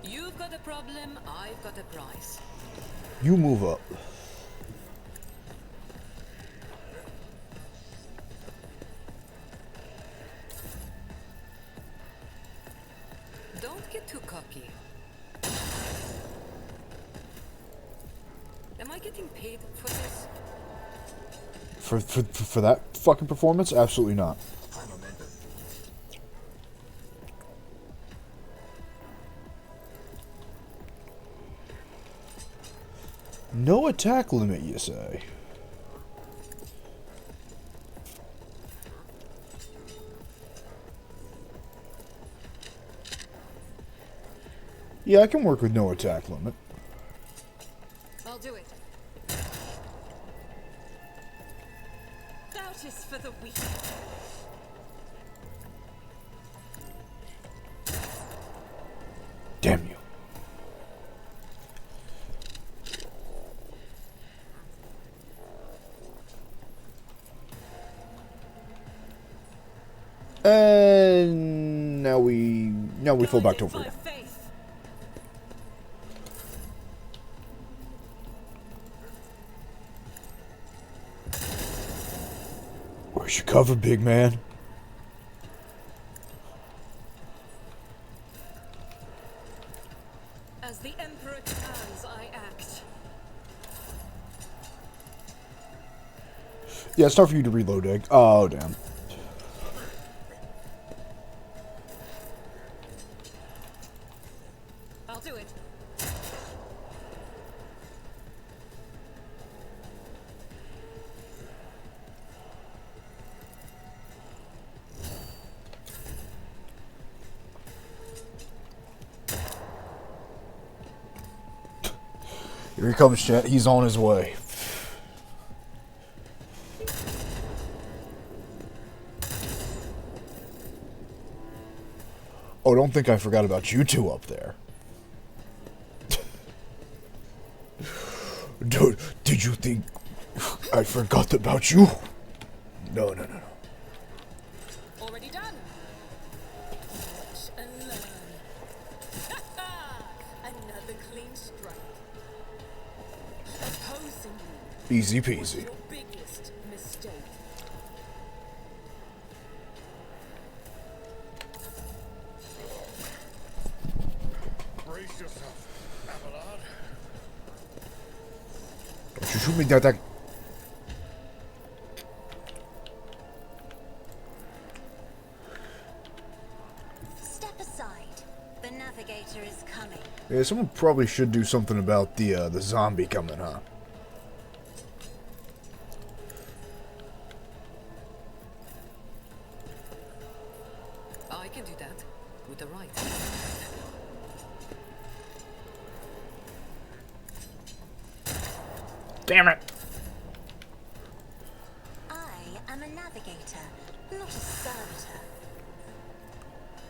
You've got a problem, I've got a price. You move up. Don't get too cocky. Am I getting paid for this? For that fucking performance? Absolutely not. No attack limit, you say? Yeah, I can work with no attack limit. justice for the weak. Damn you. And now we fall back to over My here. faith. Where's your cover, big man? As the Emperor commands, I act. Yeah, it's time for you to reload, Egg. Oh, damn. I'll do it. Here he comes, chat. He's on his way. Oh, don't think I forgot about you two up there. Dude, did you think I forgot about you? No, no, no, no. Already done. Watch and learn. Another clean strike. Opposing you Easy was peasy. your biggest mistake. Brace yourself, Abelard. Don't you shoot me that. Step aside. The navigator is coming. Yeah, someone probably should do something about the zombie coming, huh? I can do that with the right. Damn it! I am a navigator, not a servitor.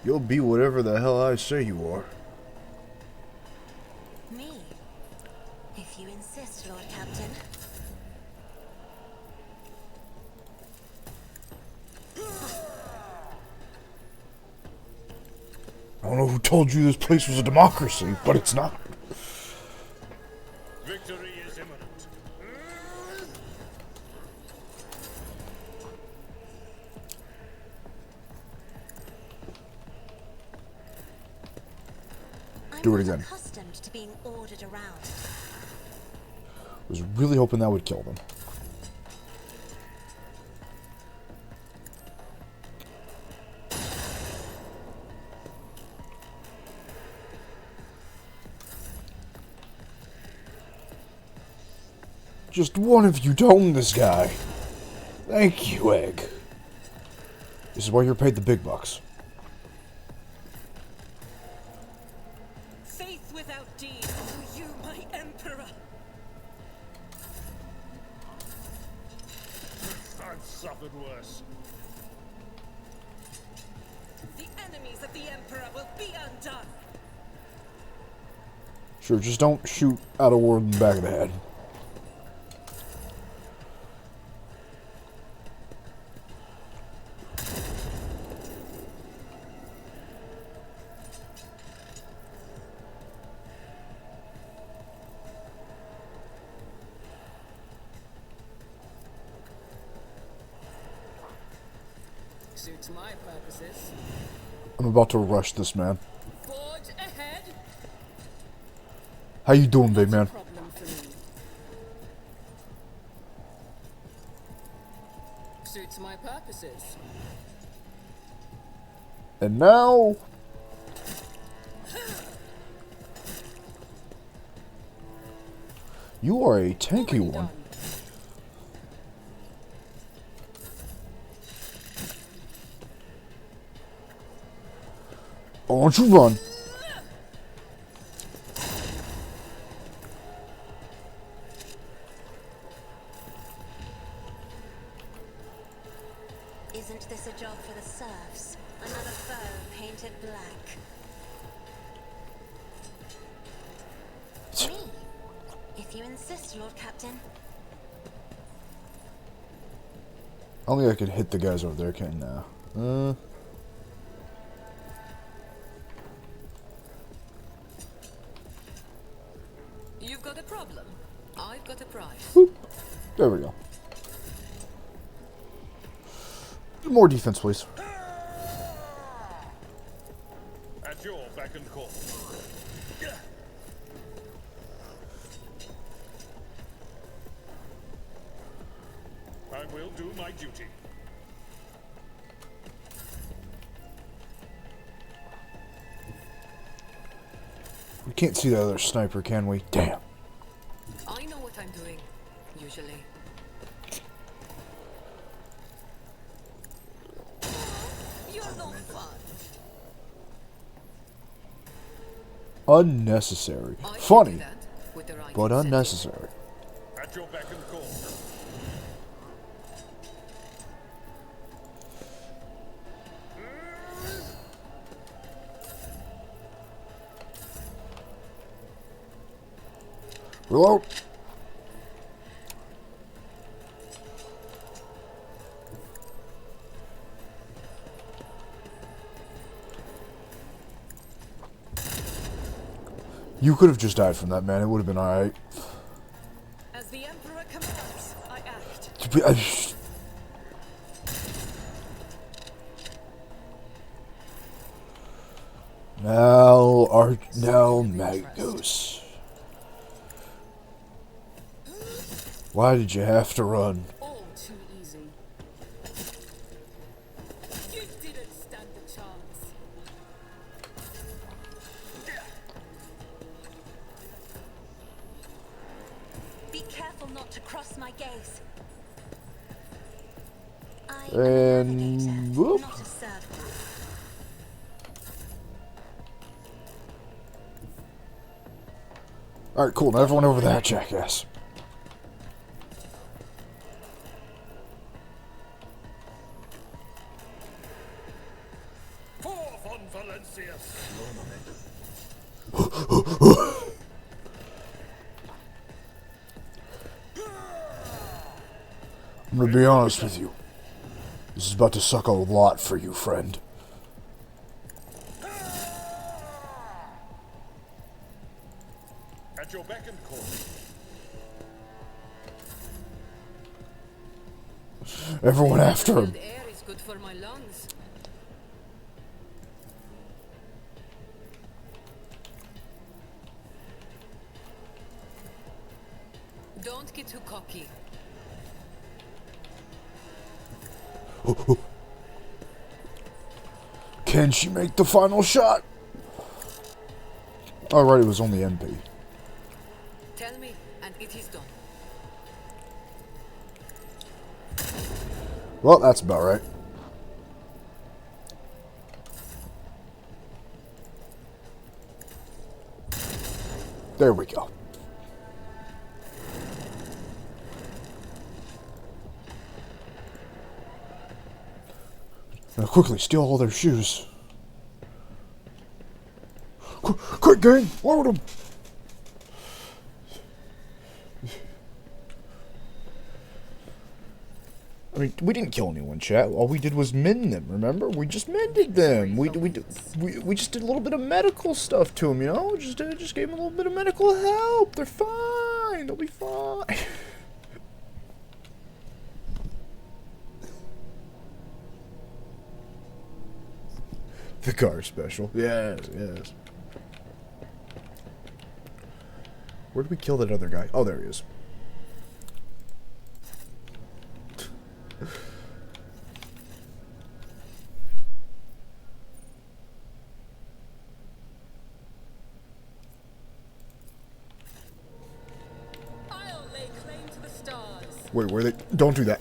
You'll be whatever the hell I say you are. Me? If you insist, Lord Captain. I don't know who told you this place was a democracy, but it's not. Victory is imminent. I'm Do it not again. accustomed to being ordered around. Was really hoping that would kill them. Just one of you own this guy. Thank you, Egg. This is why you're paid the big bucks. Faith without deed. Oh, you, my Emperor. I've suffered worse. The enemies of the Emperor will be undone. Sure, just don't shoot out of ward in the back of the head. Suits my purposes. I'm about to rush this man. Forge ahead. How you doing, big man? Problem for me. Suits my purposes. And now... You are a tanky Already one. done. Why don't you run? If you insist, Lord Captain. Only I could hit the guys over there, can now. You've got a problem. I've got a prize. Boop. There we go. More defense, please. At your beck and call. I will do my duty. We can't see the other sniper, can we? Damn. I know what I'm doing, usually. You're no fun. Unnecessary. I can do Funny, that with the right but incentive. unnecessary. At your beck and call. Reload. You could have just died from that, man. It would have been alright. As the Emperor commands, I act. Now Magnus. Why did you have to run? All too easy. You didn't stand a chance. Be careful not to cross my gaze. I am And a navigator, whoop. not a servant. Alright, cool. Now everyone over that jackass. Forth on Valencius. I'm gonna be honest with you. This is about to suck a lot for you, friend. At your beck and call. Everyone after him. Cold air is good for my lungs. Don't get too cocky. Can she make the final shot? Alright, it was only MP. Tell me, and it is done. Well, that's about right. There we go. Now quickly, steal all their shoes. Quick, gang! Load them! I mean, we didn't kill anyone, chat. All we did was mend them, remember? We just mended them. We just did a little bit of medical stuff to them, you know? Just gave them a little bit of medical help. They're fine. They'll be fine. The car special. Yes, yes. Where did we kill that other guy? Oh, there he is. I'll lay claim to the stars. Wait, where they? Don't do that.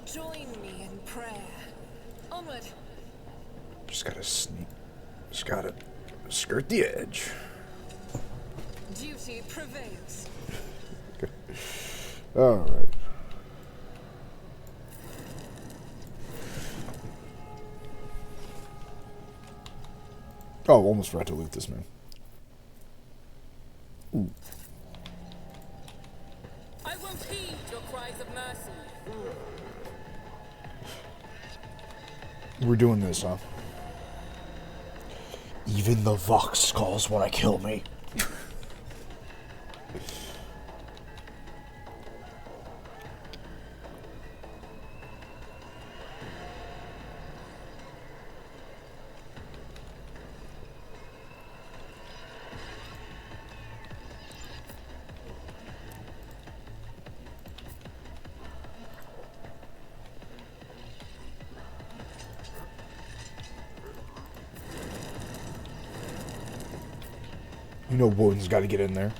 Join me in prayer. Onward. Just gotta sneak. Just gotta skirt the edge. Duty prevails. Alright. Oh, almost forgot to loot this, man. I won't heed your cries of mercy. We're doing this, huh? Even the Vox Skulls want to kill me. You know Woden's got to get in there.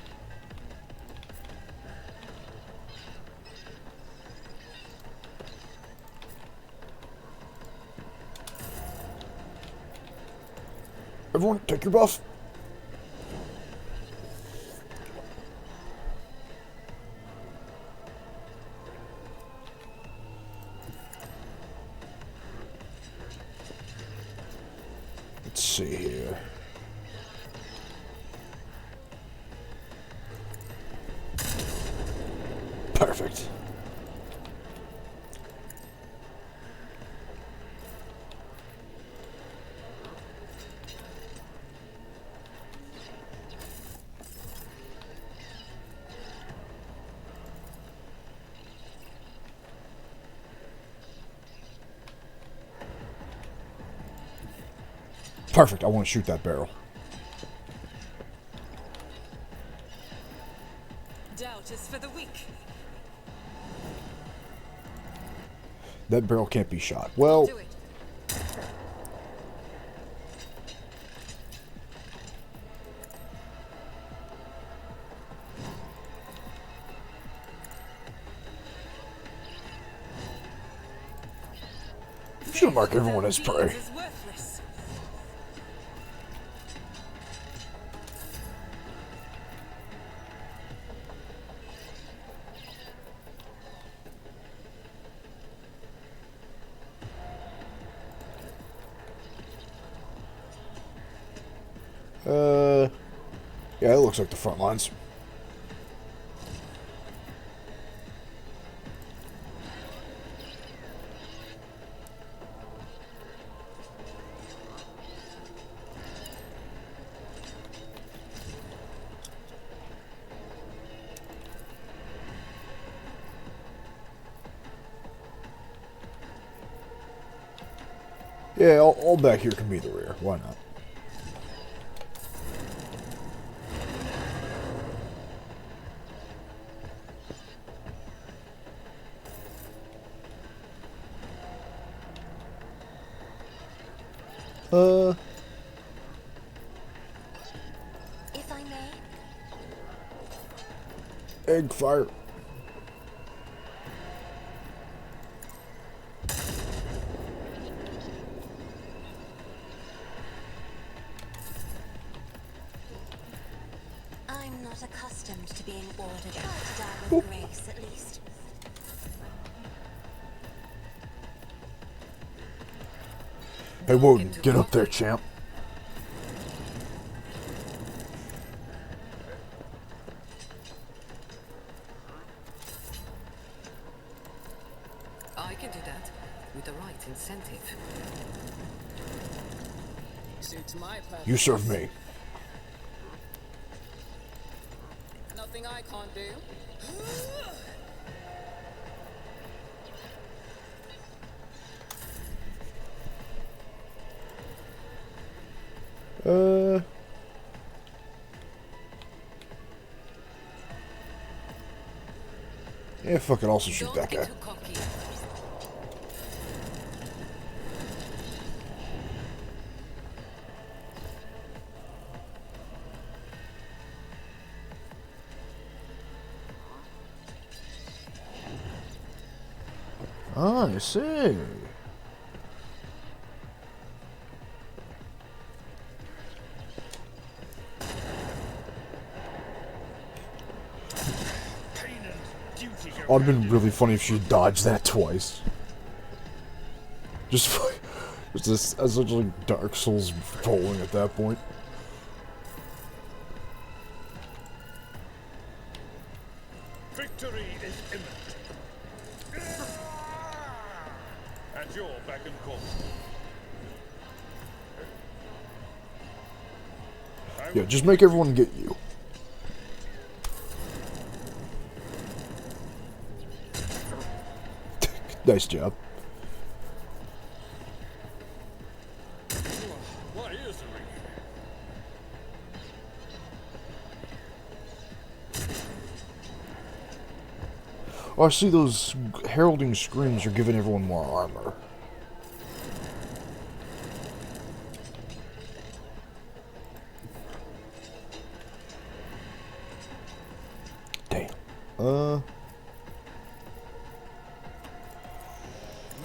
Everyone, take your buff. Let's see here. Perfect. Perfect. I want to shoot that barrel. Doubt is for the weak. That barrel can't be shot. Well, Do it. should mark everyone as prey. Is worthless. Yeah, it looks like the front lines. Yeah, all back here can be the rear. Why not? If I may, Egg fire. I'm not accustomed to being ordered. Try to die with grace, at least. Hey, Woden, get up there, champ. I can do that with the right incentive. Suits my purpose. You serve me. Nothing I can't do. Yeah, fuck it, also shoot Don't that get guy. too cocky. Ah, I see. It would have been really funny if she dodged that twice. Just this essentially Dark Souls trolling at that point. Victory is imminent. At your beck and call. Yeah, just make everyone get you. Nice job. What is the ring? Oh, I see those heralding screams are giving everyone more armor. Damn.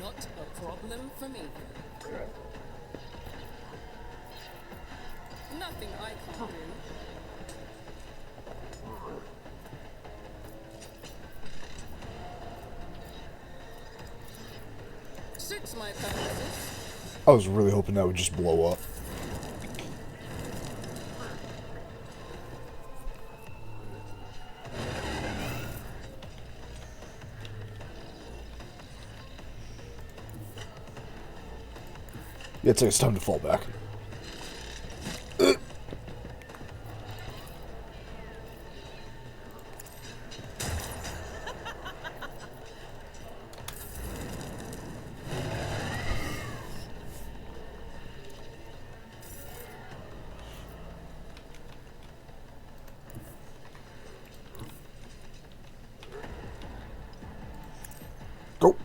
Not a problem for me. Nothing I can't do. Suits my purposes. I was really hoping that would just blow up. Yeah, it's time to fall back. Go.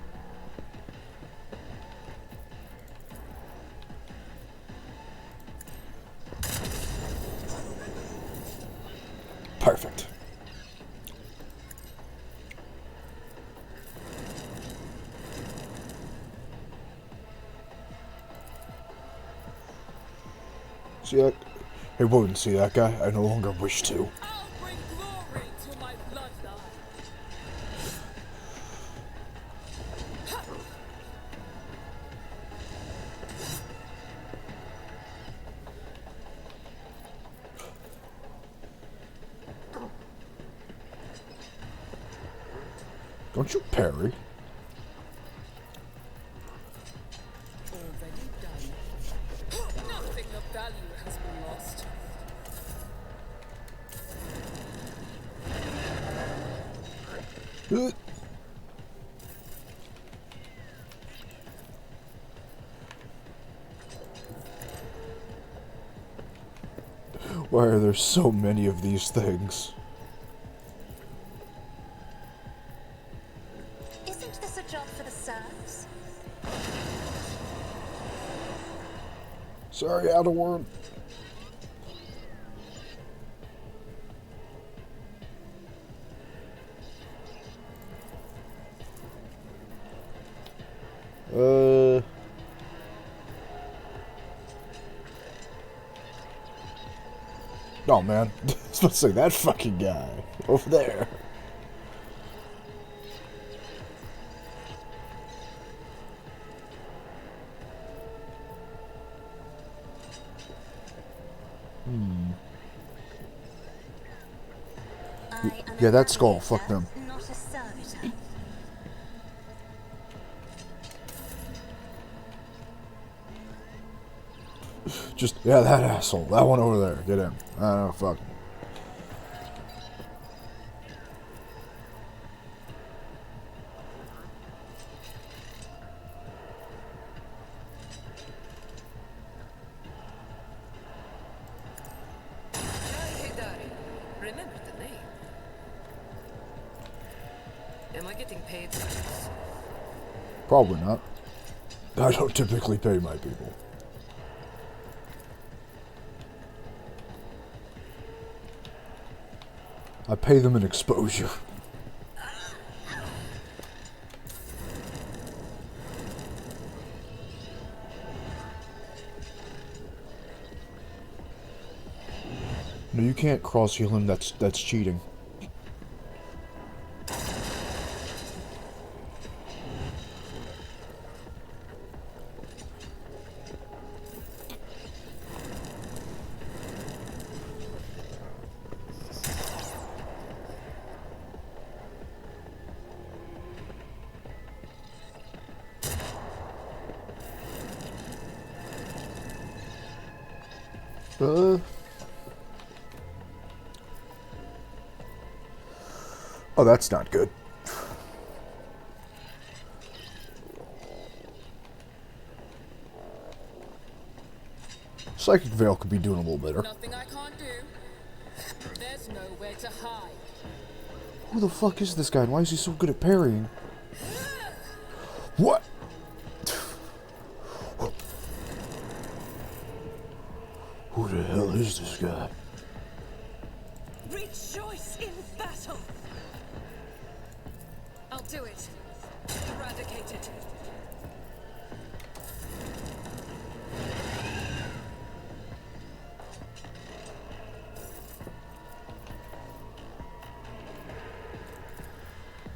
Perfect. See that? Hey, Woden, see that guy? I no longer wish to. I'll bring glory to my bloodline. Don't you parry? Already done. Nothing of value has been lost. Why are there so many of these things? Isn't this a job for the serfs? Sorry, out of word. Oh man, I was supposed to say that fucking guy over there. Yeah, that skull, fuck them. Not a servitor. Just, yeah, that asshole. That one over there. Get him. I don't know, fuck. Hidari. Remember the name. Am I getting paid for this? Probably not. I don't typically pay my people. I pay them in exposure. No, you can't cross heal him. That's cheating. Oh, that's not good. Psychic Veil could be doing a little better. Nothing I can't do. There's nowhere to hide. Who the fuck is this guy, and why is he so good at parrying? What? Who the hell is this guy? Rejoice in battle. I'll do it. Eradicate it.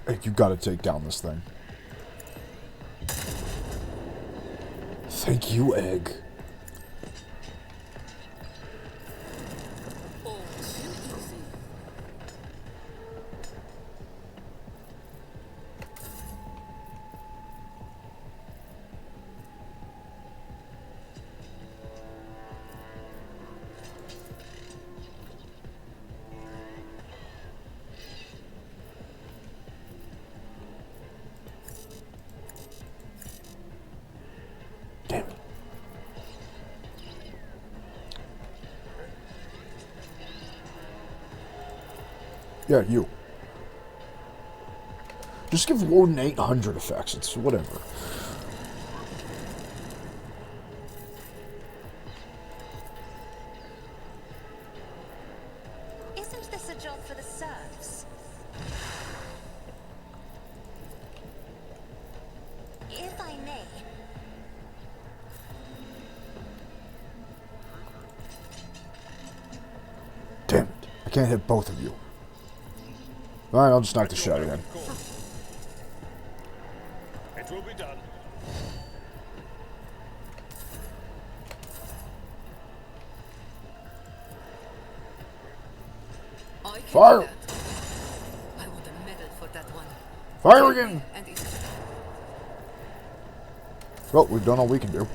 Hey, you gotta take down this thing. Thank you, Egg. All too easy. Damn it. Yeah, you. Just give Warden 800 effects. It's whatever. Isn't this a job for the serfs? If I may, Damn it. I can't hit both of you. Alright, I'll just knock the shot again. It will be done. I can Fire! do that. I want a medal for that one. Fire again! And it's Well, we've done all we can do.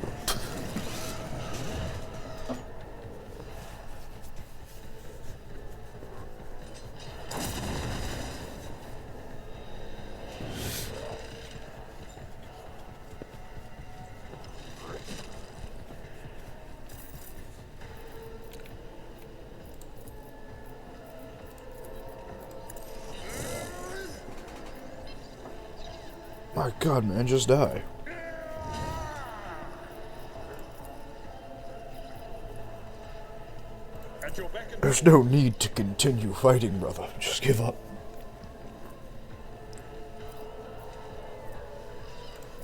My god, man, just die. At your beck and There's no need to continue fighting, brother. Just give up.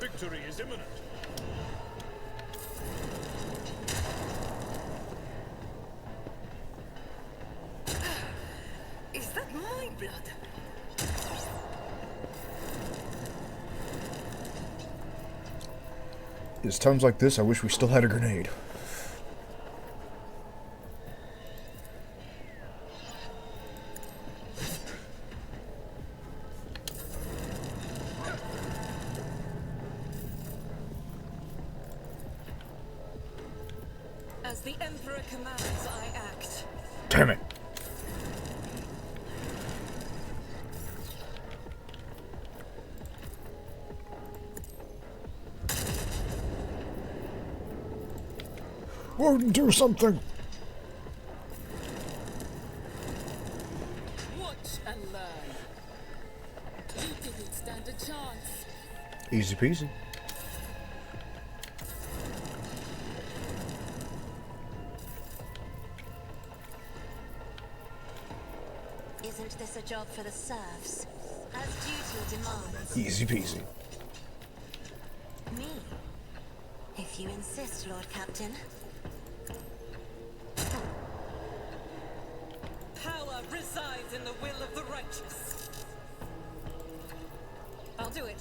victory is imminent. Is that my blood? It's times like this I wish we still had a grenade. As the Emperor commands, I act. Damn it. Warden, do something! Watch and learn. You didn't stand a chance. Easy peasy. isn't this a job for the serfs? As duty demands. Easy peasy. Me? If you insist, Lord Captain. Power resides in the will of the righteous. I'll do it.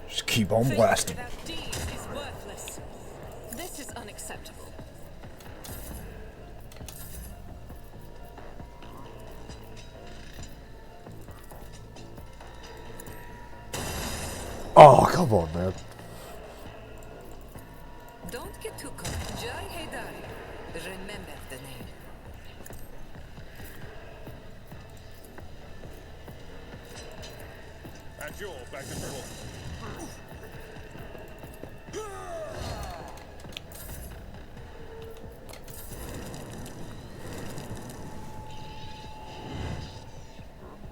Just keep on Faith blasting. without deeds is worthless. This is unacceptable. Oh, come on, man. Don't get too caught. Jai Haydari. Remember the name. At your back and forth.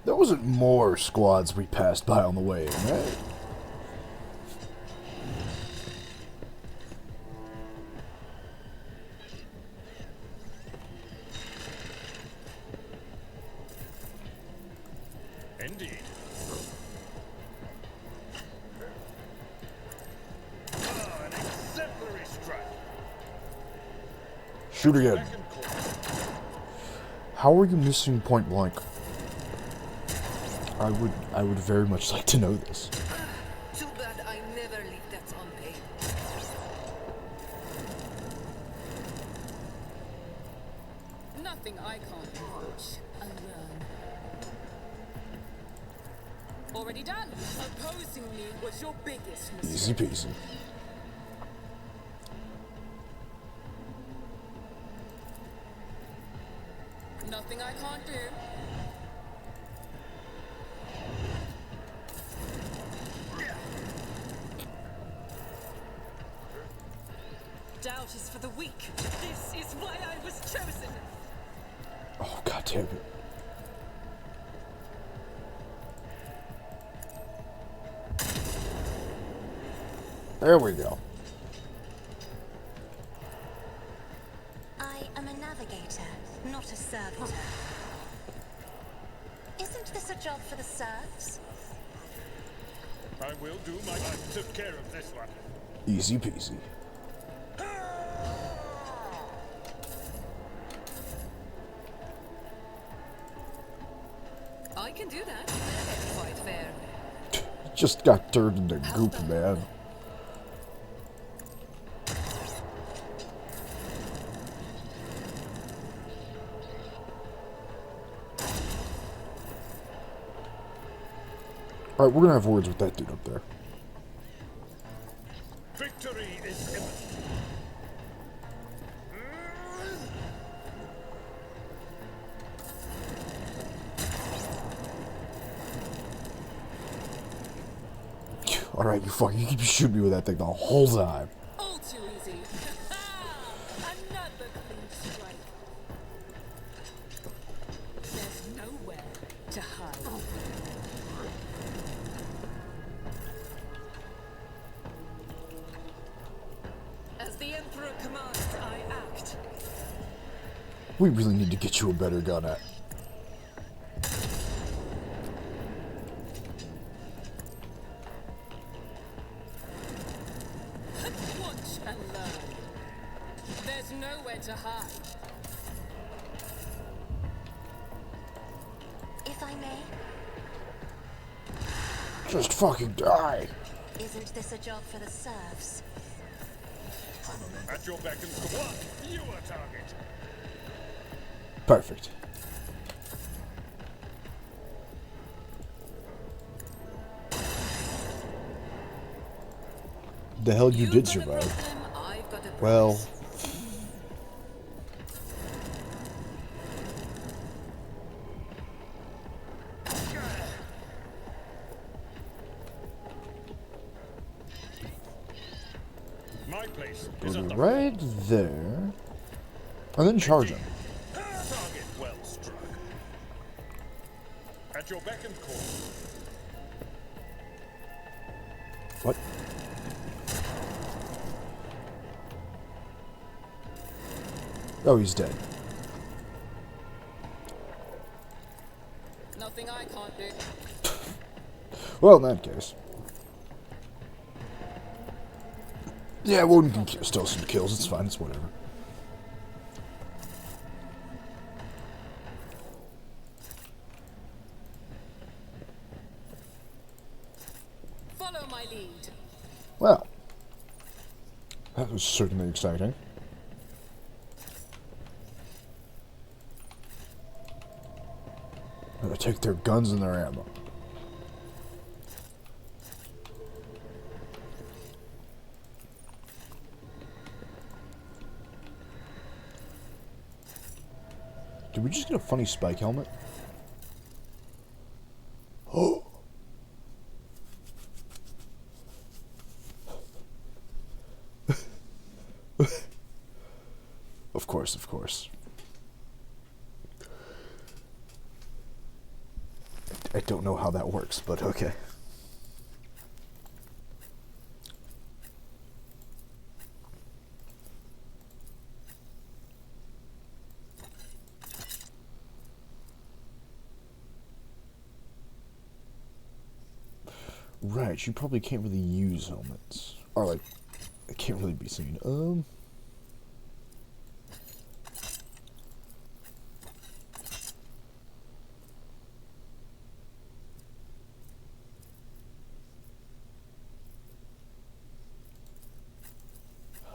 There wasn't more squads we passed by on the way, right? Indeed. An exemplary strike. Shoot again. Back and forth. How are you missing point blank? I would very much like to know this. Too bad I never leave that unpaid. Nothing I can't watch and learn. Already done. Opposing me was your biggest mistake. Easy peasy. Nothing I can't do. Doubt is for the weak. This is why I was chosen. Oh, god damn it. There we go. I am a navigator, not a servitor. Isn't this a job for the serfs? I will do my... I took care of this one. Easy peasy. I can do that. Quite fair. Just got turned into goop, man. Alright, we're gonna have words with that dude up there. Victory is imminent. Alright, you keep shooting me with that thing the whole time. All too easy. Another clean strike. There's nowhere to hide. As the Emperor commands, I act. We really need to get you a better gun at. Watch and learn. There's nowhere to hide. If I may, Just fucking die. isn't this a job for the serfs? At your beck and call. What? You are target. Perfect. The hell you did got a survive. problem, I've got a price. Well, My place go is to at the right there. And then charge him. target well struck. At your beck and call. What? Oh, he's dead. Nothing I can't do. Well, in that case. Yeah, Woden can steal some kills. It's fine. It's whatever. Follow my lead. Well, that was certainly exciting. Gotta take their guns and their ammo. Did we just get a funny spike helmet? Oh! Of course, of course. I don't know how that works, but okay. Right, you probably can't really use helmets. Or, like, it can't really be seen.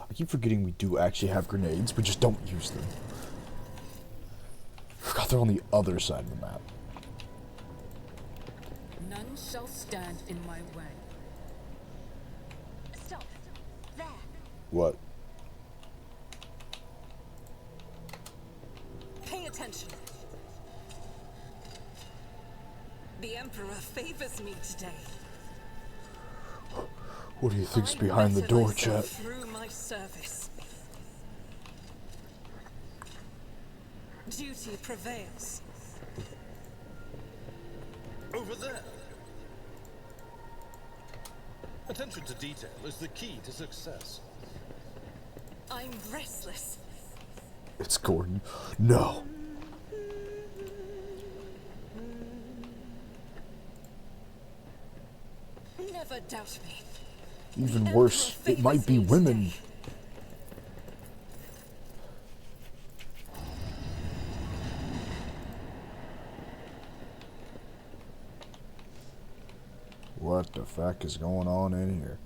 I keep forgetting we do actually have grenades, but just don't use them. I forgot they're on the other side of the map. None shall stand in my way. Stop. There. What? Pay attention. The Emperor favors me today. What do you think's I behind the better door, myself chat? through my service. Duty prevails. Over there. Attention to detail is the key to success. I'm restless. It's Gordon. No. Never doubt me. Even The worse, Emperor it might be favors me women. today. What the fuck is going on in here?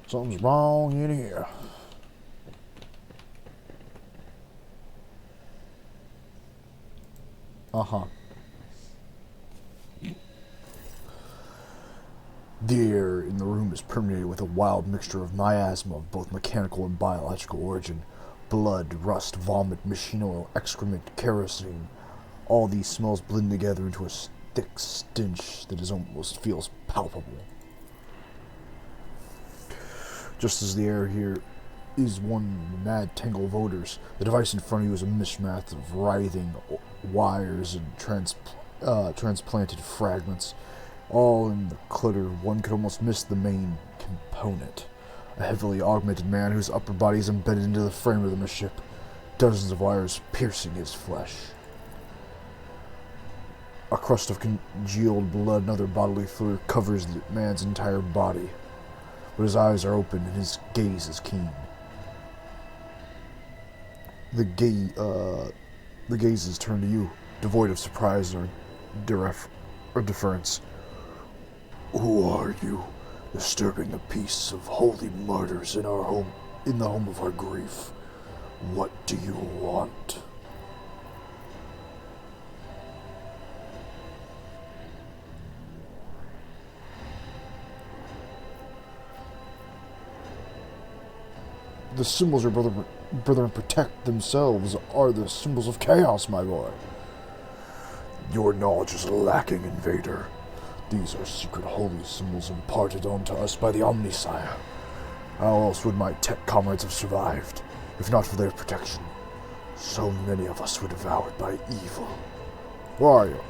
Something's wrong in here. Uh-huh. The air in the room is permeated with a wild mixture of miasma of both mechanical and biological origin. Blood, rust, vomit, machine oil, excrement, kerosene. All these smells blend together into a thick stench that almost feels palpable. Just as the air here is one mad tangle of odors, the device in front of you is a mishmash of writhing wires and transplanted fragments. All in the clutter, one could almost miss the main component. A heavily augmented man whose upper body is embedded into the frame of the ship, dozens of wires piercing his flesh. A crust of congealed blood and other bodily fluid covers the man's entire body, but his eyes are open and his gaze is keen. The gaze is turned to you, devoid of surprise or deference. Who are you, disturbing the peace of holy martyrs in our home, in the home of our grief? What do you want? The symbols your brethren protect themselves are the symbols of chaos, my boy. Your knowledge is lacking, invader. These are secret holy symbols imparted onto us by the Omnissiah. How else would my tech comrades have survived, if not for their protection? So many of us were devoured by evil. Who are you?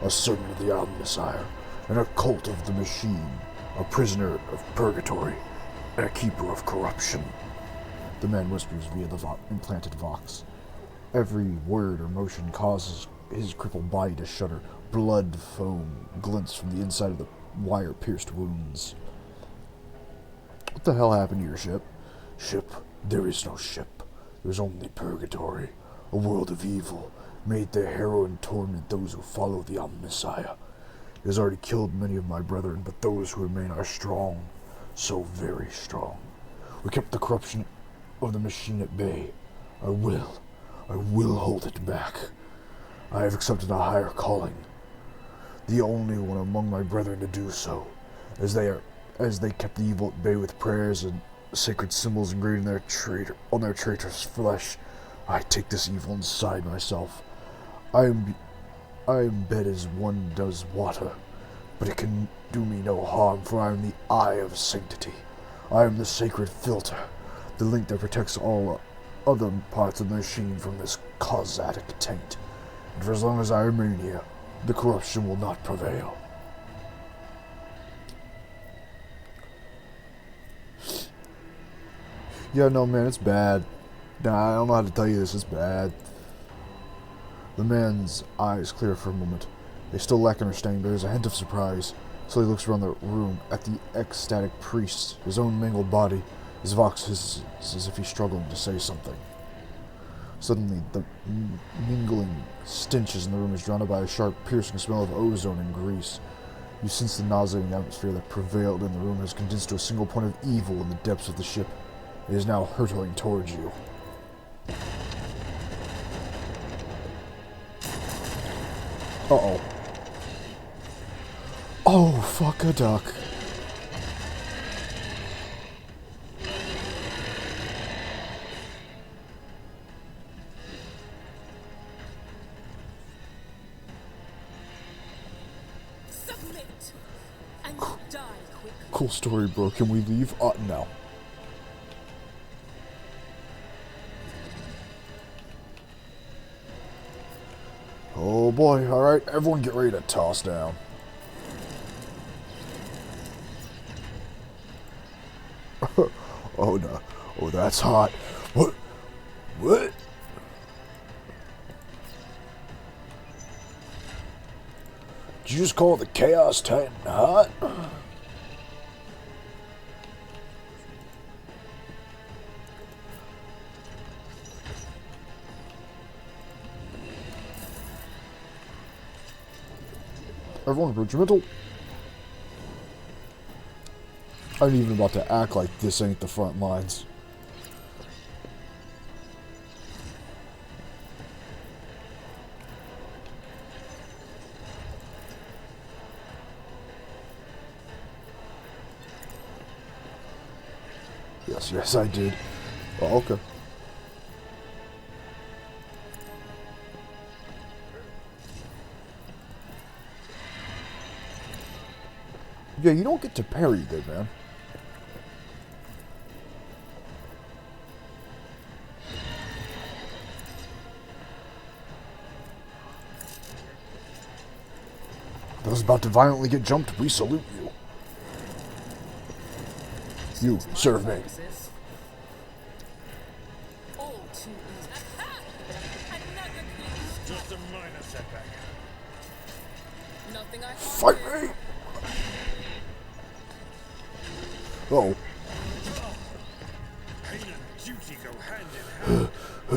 A servant of the Omnissiah, and a cult of the machine, a prisoner of purgatory, and a keeper of corruption. The man whispers via the implanted vox. Every word or motion causes his crippled body to shudder. Blood foam glints from the inside of the wire-pierced wounds. What the hell happened to your ship? Ship? There is no ship. There's only purgatory, a world of evil, made to harrow and torment those who follow the Omnissiah. It has already killed many of my brethren, but those who remain are strong, so very strong. We kept the corruption of the machine at bay. I will hold it back. I have accepted a higher calling, the only one among my brethren to do so, as they kept the evil at bay with prayers and sacred symbols engraved on their traitor's flesh. I take this evil inside myself. I am bed as one does water, but it can do me no harm, for I am the eye of sanctity. I am the sacred filter, the link that protects all other parts of the machine from this causatic taint. And for as long as I remain here, the corruption will not prevail. Yeah, no, man, it's bad. Nah, I don't know how to tell you this, it's bad. The man's eyes clear for a moment. They still lack understanding, but there's a hint of surprise. So he looks around the room at the ecstatic priest, his own mangled body. His voice hisses as if he's struggling to say something. Suddenly, the mingling stenches in the room is drowned by a sharp, piercing smell of ozone and grease. You sense the nauseating atmosphere that prevailed in the room has condensed to a single point of evil in the depths of the ship. It is now hurtling towards you. Uh-oh. Oh, fuck a duck. Submit and die quickly. Cool story, bro. Can we leave? No. Oh boy, alright, everyone get ready to toss down. Oh no. Oh, that's hot. What? What? Did you just call the Chaos Titan hot? Everyone regimental. I ain't even about to act like this ain't the front lines. Yes, I did. Oh, okay. Yeah, you don't get to parry good, man. Those about to violently get jumped, we salute you. You, serve me. All too easy. Aha! Another piece. Just a minor setback. Nothing I can't Fight do. me! Oh, Pain and duty go hand in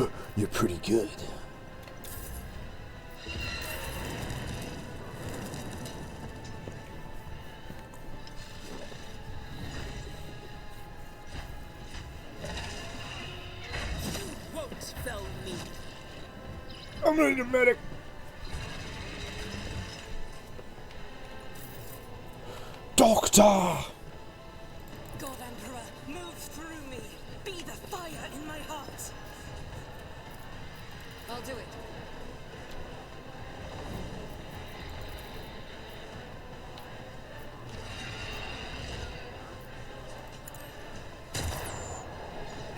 hand. you're pretty good. Won't fell me. I'm gonna need a medic. Doctor! God Emperor, move through me. Be the fire in my heart. I'll do it.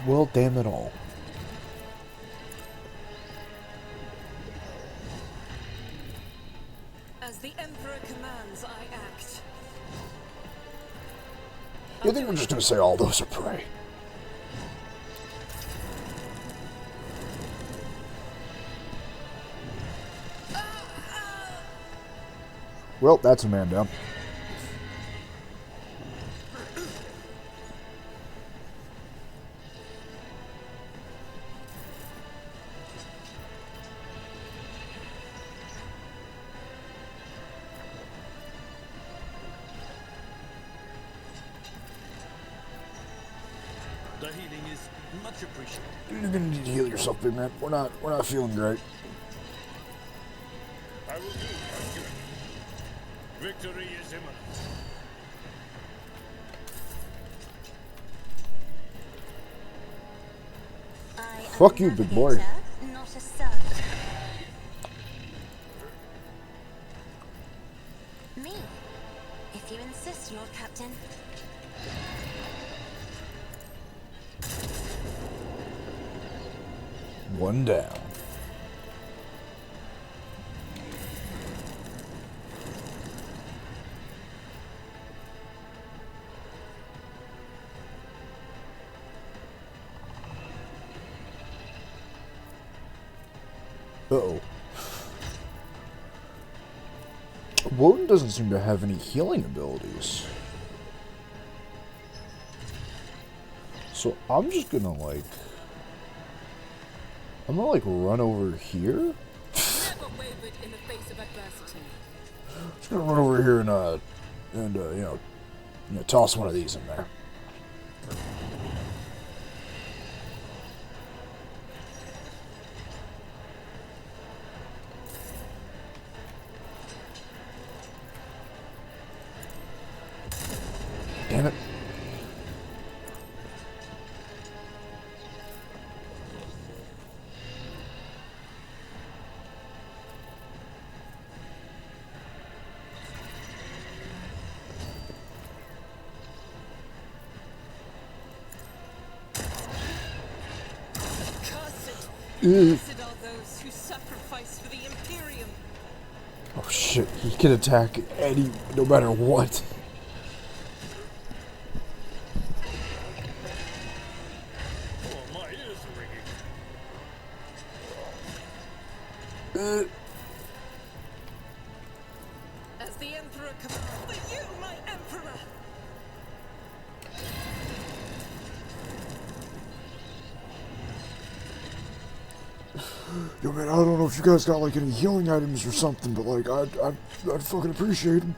Well, damn it all. As the Emperor commands, I act. You think we're just gonna say all those are prey? Well, that's a man down. The healing is much appreciated. You're gonna need to heal yourself, big man. We're not feeling great. I will do my duty. Victory is imminent. I am Fuck you, big boy. Navigator. Yes, Lord Captain. One down. Uh-oh. Woden doesn't seem to have any healing abilities. So I'm just gonna like... I'm gonna like run over here? Never wavered in the face of adversity. Just gonna run over here and you know, toss one of these in there. Damn it. Cursed are those who sacrifice for the Imperium. Oh shit, he can attack no matter what. Oh, my ears are ringing. As the Emperor commands. For you, my Emperor! Yo, man, I don't know if you guys got like any healing items or something, but like, I'd fucking appreciate them.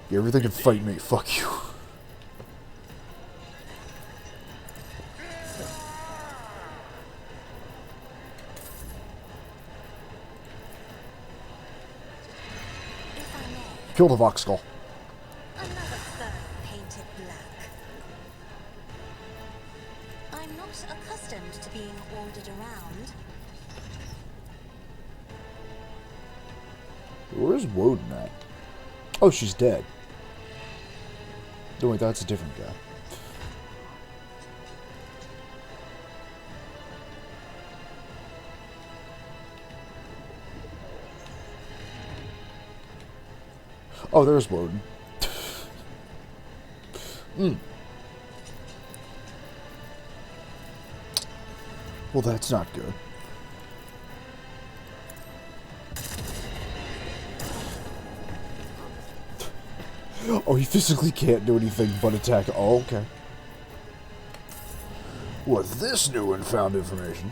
You ever think of fight me? Fuck you. If I may, Kill the Vox Skull. another fur painted black. I'm not accustomed to being ordered around. Where's Woden at? Oh, she's dead. No, wait, that's a different guy. Oh, there's Woden. Well, that's not good. Oh, he physically can't do anything but attack. Oh, okay. What's this new and found information?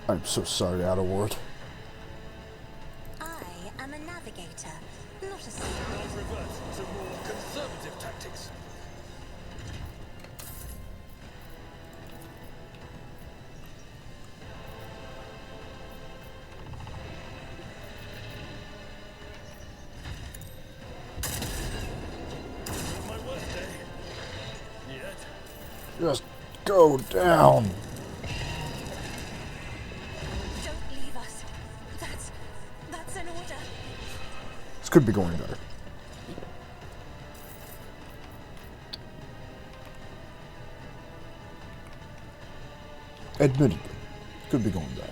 I'm so sorry, Outer Ward. I am a navigator, not a sailor. I'll revert to more conservative tactics. My worst day. Yet. Just go down. Don't leave us. That's an order. This could be going better. Admittedly, could be going better.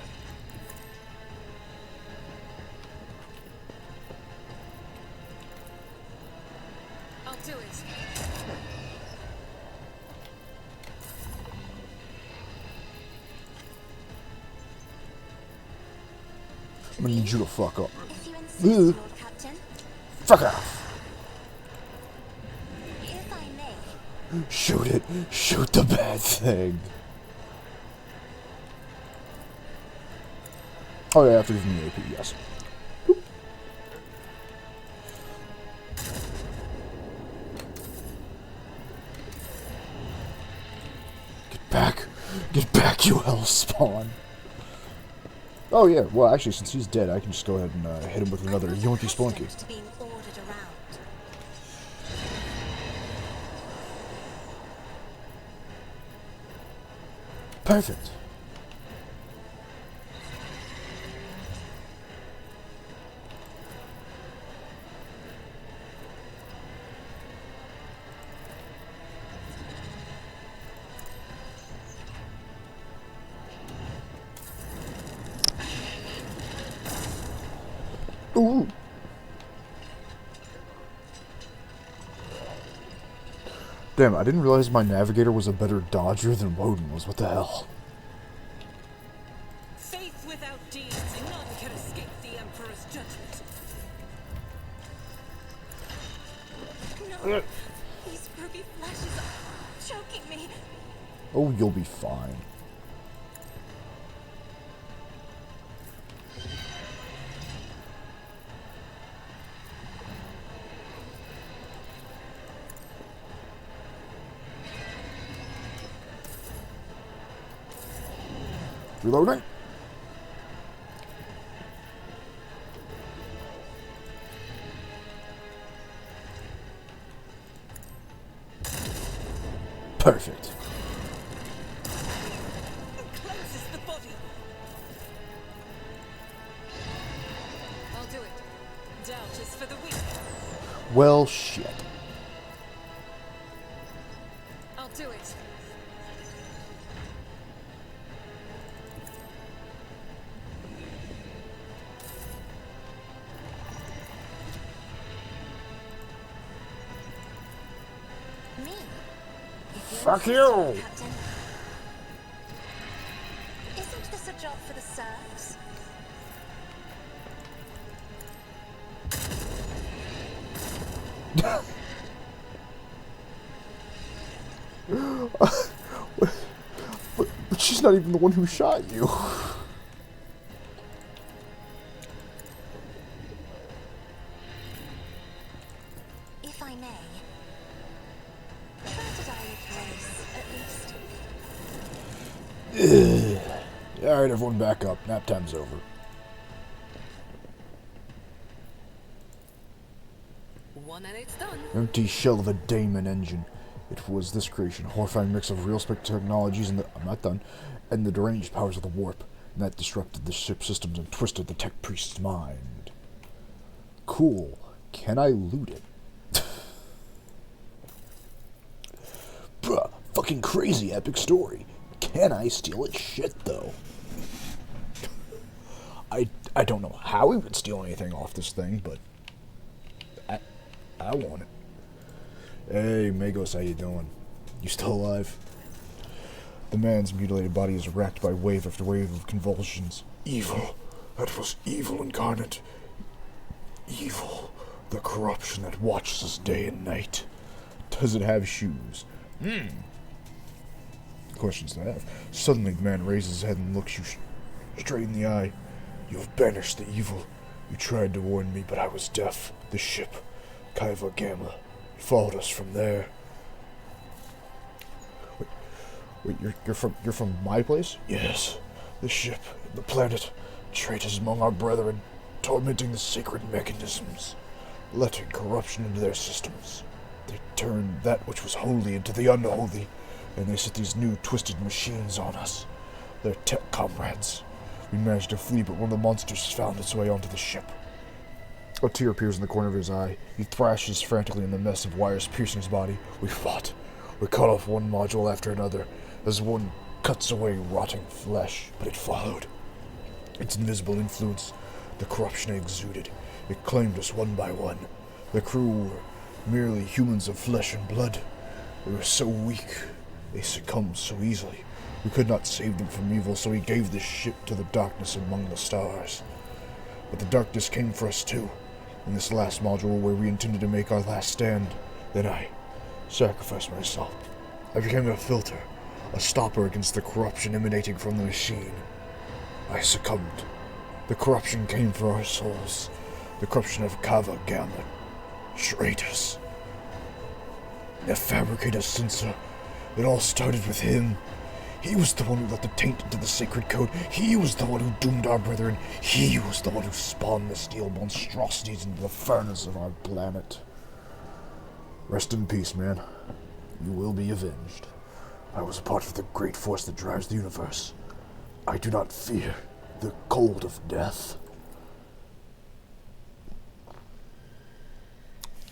I'll do it. I'm gonna need you to fuck up. If you insist, Ugh. Lord Captain. Fuck off. If I may, Shoot it. Shoot the bad thing. Oh yeah, I have to give him the AP, yes. Get back. Get back, you hellspawn. Oh yeah, well actually since he's dead, I can just go ahead and hit him with another I'm not Yoinky Spelunky. accustomed to being ordered Perfect. Ooh. Damn, I didn't realize my navigator was a better dodger than Woden was. What the hell? Faith without deeds, none can escape the Emperor's judgment. No, these ruby flashes are choking me. Oh, you'll be fine. Reloading. Perfect. Cleanses the body. I'll do it. Doubt is for the weak. Well, shit. I'll do it. Me? Fuck you! Captain. Isn't this a job for the serfs? But she's not even the one who shot you. If I may. Try to die with grace, at least. Alright, everyone back up. Nap time's over. One and it's done. Empty shell of a Daemon engine. It was this creation, a horrifying mix of real spec technologies and I'm not done, and the deranged powers of the warp, and that disrupted the ship systems and twisted the tech priest's mind. Cool. Can I loot it? Bruh, fucking crazy epic story. Can I steal its shit though? I don't know how we would steal anything off this thing, but I want it. Hey, Magos, how you doing? You still alive? The man's mutilated body is racked by wave after wave of convulsions. Evil. That was evil incarnate. Evil. The corruption that watches us day and night. Does it have shoes? Questions to have. Suddenly the man raises his head and looks you straight in the eye. You have banished the evil. You tried to warn me, but I was deaf. The ship, Kaiva Gamma, followed us from there. Wait, you're from my place? Yes, the ship, the planet, traitors among our brethren, tormenting the sacred mechanisms, letting corruption into their systems. They turned that which was holy into the unholy, and they set these new twisted machines on us. They're tech comrades. We managed to flee, but one of the monsters found its way onto the ship. A tear appears in the corner of his eye. He thrashes frantically in the mess of wires piercing his body. We fought. We cut off one module after another, as one cuts away rotting flesh, but it followed. Its invisible influence, the corruption it exuded, it claimed us one by one. The crew were merely humans of flesh and blood. They were so weak, they succumbed so easily. We could not save them from evil, so we gave this ship to the darkness among the stars. But the darkness came for us too, in this last module where we intended to make our last stand. Then I sacrificed myself. I became a filter, a stopper against the corruption emanating from the machine. I succumbed. The corruption came for our souls. The corruption of Kava Gamma. Traitors. They fabricated a censor. It all started with him. He was the one who let the taint into the sacred code. He was the one who doomed our brethren. He was the one who spawned the steel monstrosities into the furnace of our planet. Rest in peace, man. You will be avenged. I was a part of the great force that drives the universe. I do not fear the cold of death.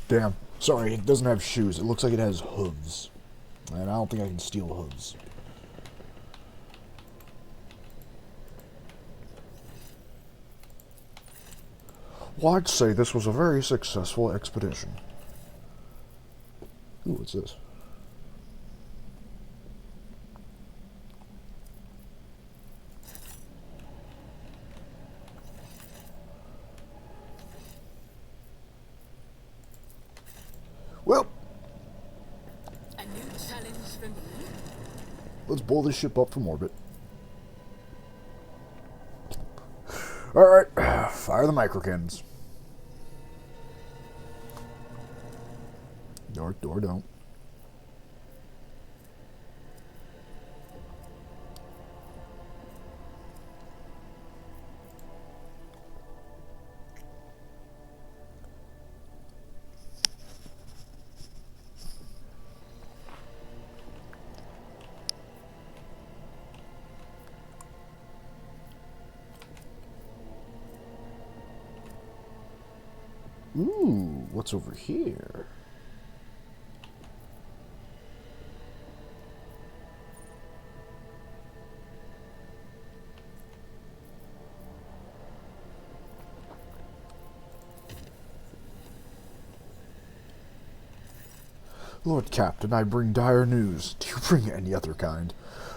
Damn. Sorry, it doesn't have shoes. It looks like it has hooves. And I don't think I can steal hooves. Well, I'd say this was a very successful expedition. Ooh, what's this? Well, A new challenge for me? let's blow this ship up from orbit. Alright, fire the microcannons. Door, don't. Ooh, what's over here? Lord Captain, I bring dire news. Do you bring any other kind?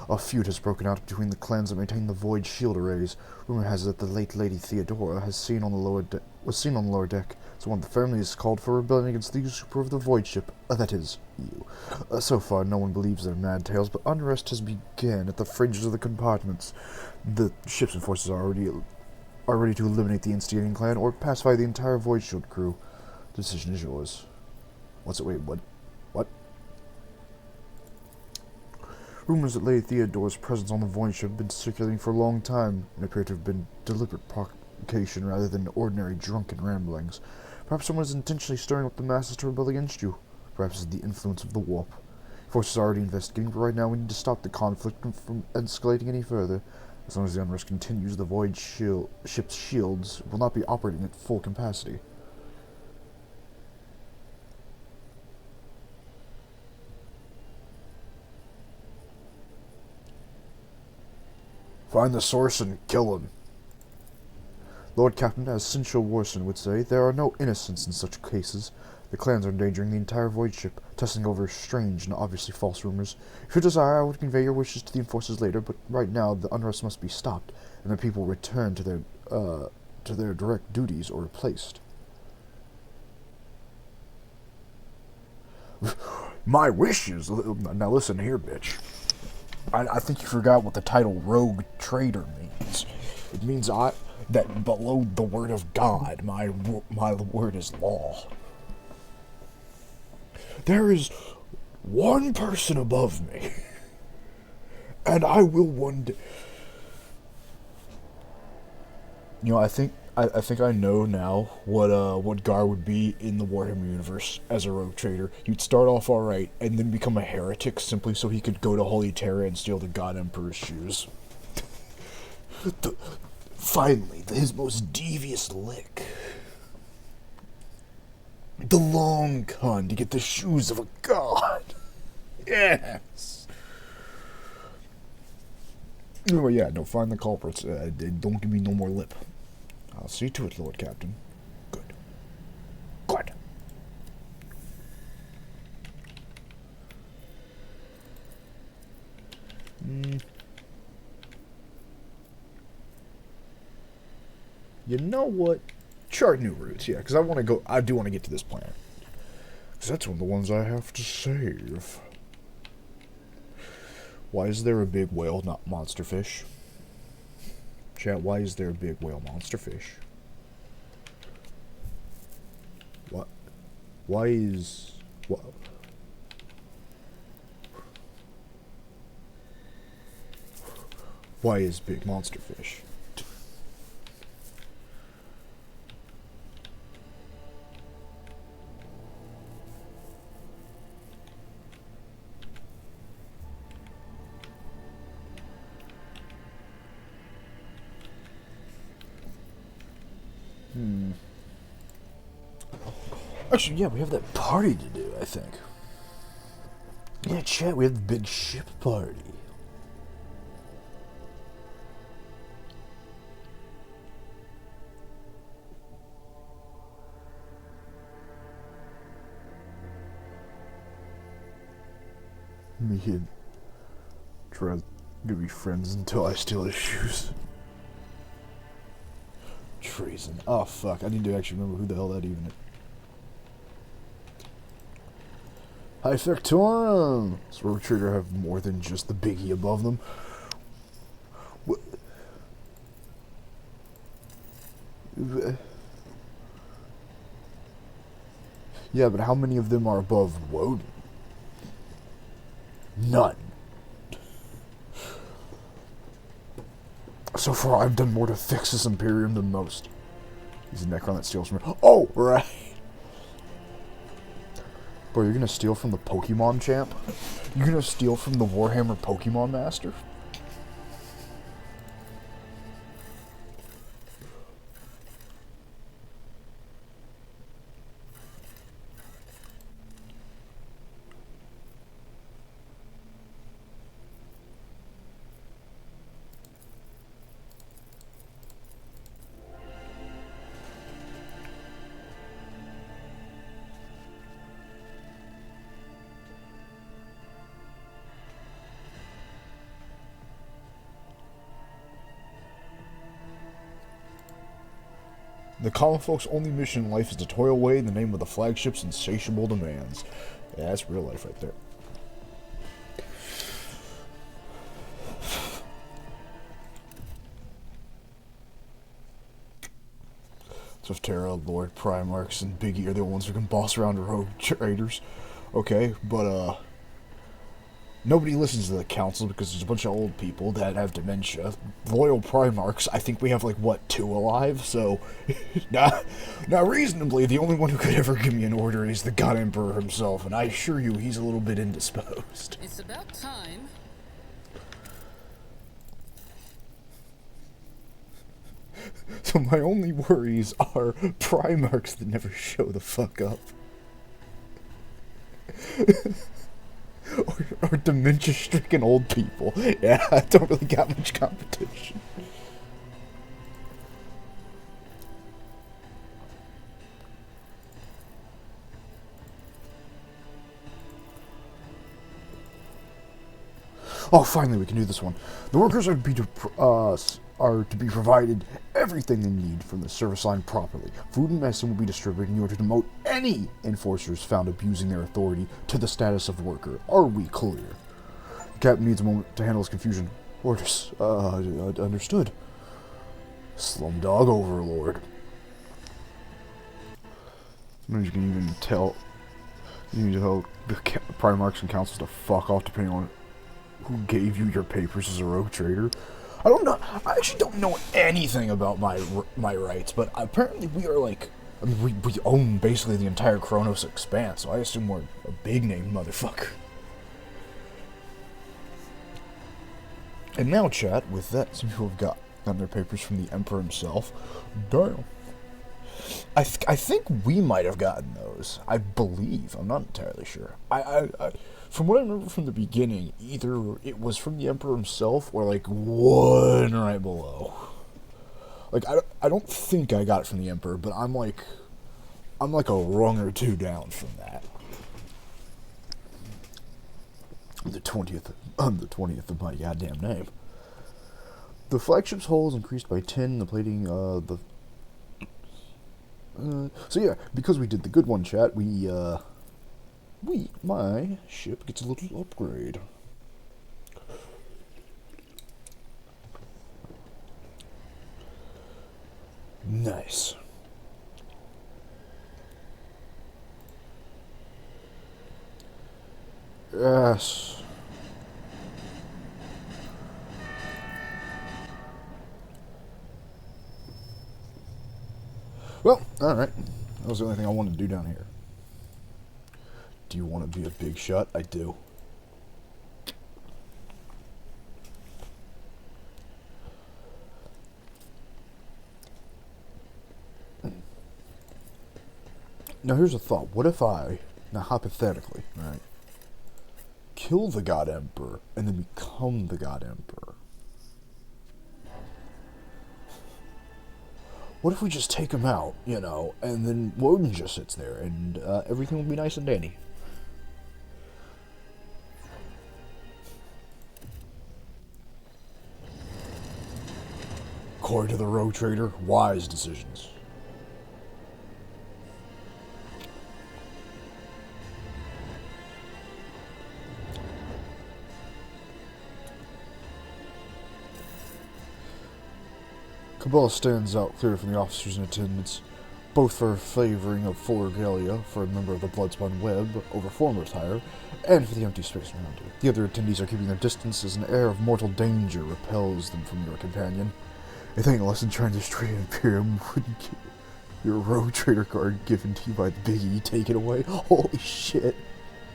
A feud has broken out between the clans that maintain the Void Shield arrays. Rumor has it that the late Lady Theodora was seen on the lower deck. So one of the families called for rebellion against the usurper of the Void ship. That is, you. So far, no one believes their mad tales, but unrest has begun at the fringes of the compartments. The ships and forces are ready to eliminate the instigating clan or pacify the entire Void Shield crew. The decision is yours. Wait, what? What? Rumors that Lady Theodora's presence on the Void ship have been circulating for a long time and appear to have been deliberate provocation rather than ordinary drunken ramblings. Perhaps someone is intentionally stirring up the masses to rebel against you. Perhaps it's the influence of the warp. Forces are already investigating, but right now we need to stop the conflict from escalating any further. As long as the unrest continues, the Void ship's shields will not be operating at full capacity. Find the source and kill him. Lord Captain, as Sincho Warson would say, there are no innocents in such cases. The clans are endangering the entire Void ship, testing over strange and obviously false rumors. If you desire, I would convey your wishes to the enforcers later, but right now the unrest must be stopped, and the people return to their direct duties or replaced. My wishes? Now listen here, bitch. I think you forgot what the title Rogue Trader means. It means that below the word of God, my word is law. There is one person above me, and I will one day. You know, I think I know now what Gar would be in the Warhammer universe as a rogue trader. He'd start off alright, and then become a heretic simply so he could go to Holy Terra and steal the God Emperor's shoes. Finally, his most devious lick. The long con to get the shoes of a god. Yes. Oh yeah, no, find the culprits. Don't give me no more lip. I'll see to it, Lord Captain. Good. Good. You know what? Chart new routes, yeah, because I do want to get to this planet. Because that's one of the ones I have to save. Why is there a big whale, not monster fish? Chat, why is there a big whale monster fish? What? Why is... What? Why is big monster fish? Actually, yeah, we have that party to do, I think. Yeah, chat, we have the big ship party. Me and Trez gonna be friends until I steal his shoes. Treason. Oh fuck, I need to actually remember who the hell that even is. Hi Factorum! Does Rogue Trader have more than just the biggie above them? What? Yeah, but how many of them are above Woden? None. So far, I've done more to fix this Imperium than most. He's a Necron that steals from it. Oh, right. Bro, you're gonna steal from the Pokemon champ? You're gonna steal from the Warhammer Pokemon Master? The common folks' only mission in life is to toil away in the name of the flagship's insatiable demands. Yeah, that's real life right there. So if Terra, Lord, Primarchs, and Biggie are the ones who can boss around rogue traders, okay, but nobody listens to the council because there's a bunch of old people that have dementia. Loyal Primarchs, I think we have like, what, 2 alive? So, now reasonably, the only one who could ever give me an order is the God Emperor himself, and I assure you he's a little bit indisposed. It's about time. So my only worries are Primarchs that never show the fuck up. or dementia-stricken old people. Yeah, I don't really got much competition. Oh, finally, we can do this one. The workers are to be provided everything they need from the service line properly. Food and medicine will be distributed in order to demote any enforcers found abusing their authority to the status of worker. Are we clear? The captain needs a moment to handle his confusion. Orders. Understood. Slumdog Overlord. Sometimes you can even tell. You need to tell the Primarchs and councils to fuck off depending on who gave you your papers as a rogue trader. I don't know. I actually don't know anything about my rights, but apparently we are like, I mean, we own basically the entire Kronos Expanse, so I assume we're a big name motherfucker. And now, chat, with that, some people have gotten their papers from the Emperor himself. Damn. I think we might have gotten those. I believe. I'm not entirely sure. From what I remember from the beginning, either it was from the Emperor himself or like one right below. Like I don't think I got it from the Emperor, but I'm like a rung or 2 down from that. The 20th of my goddamn name. The flagship's hull is increased by 10. The plating, so yeah, because we did the good one, chat, my ship gets a little upgrade. Nice. Yes. Well, alright. That was the only thing I wanted to do down here. Do you want to be a big shot? I do. Now here's a thought. What if I, now hypothetically, right, kill the God Emperor and then become the God Emperor? What if we just take him out, you know, and then Woden just sits there and everything will be nice and dandy? According to the Rogue Trader, wise decisions. Cabela stands out clear from the officers in attendance, both for favoring of full regalia for a member of the Bloodspun Web over former attire, and for the empty space around her. The other attendees are keeping their distance as an air of mortal danger repels them from your companion. It ain't less than trying to destroy Imperium wouldn't get your Rogue Trader card given to you by the Big E taken away. Holy shit.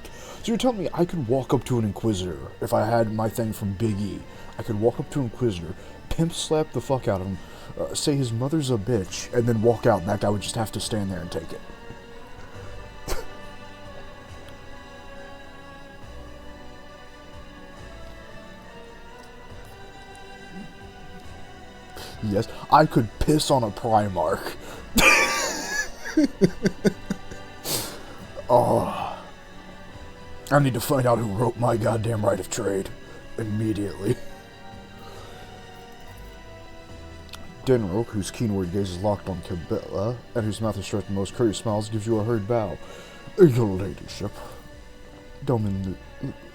So you're telling me I could walk up to an Inquisitor if I had my thing from Big E. I could walk up to an Inquisitor, pimp slap the fuck out of him, say his mother's a bitch, and then walk out, and that guy would just have to stand there and take it. Yes, I could piss on a Primarch. Oh. I need to find out who wrote my goddamn right of trade. Immediately. Denroke, whose keen-word gaze is locked on Cabela, and whose mouth is stretched in most courteous smiles, gives you a hurried bow. Your ladyship. Domin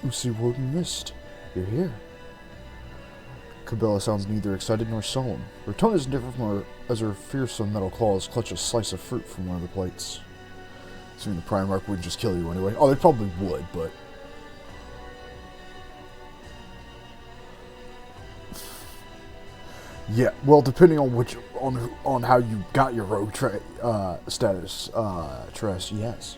Usi Woden missed. You're here. Cabela sounds neither excited nor sullen. Her tone is different from her, as her fearsome metal claws clutch a slice of fruit from one of the plates. Assuming the Primarch wouldn't just kill you anyway. Oh, they probably would, but... yeah, well, depending on which, on how you got your rogue status, Tress, yes.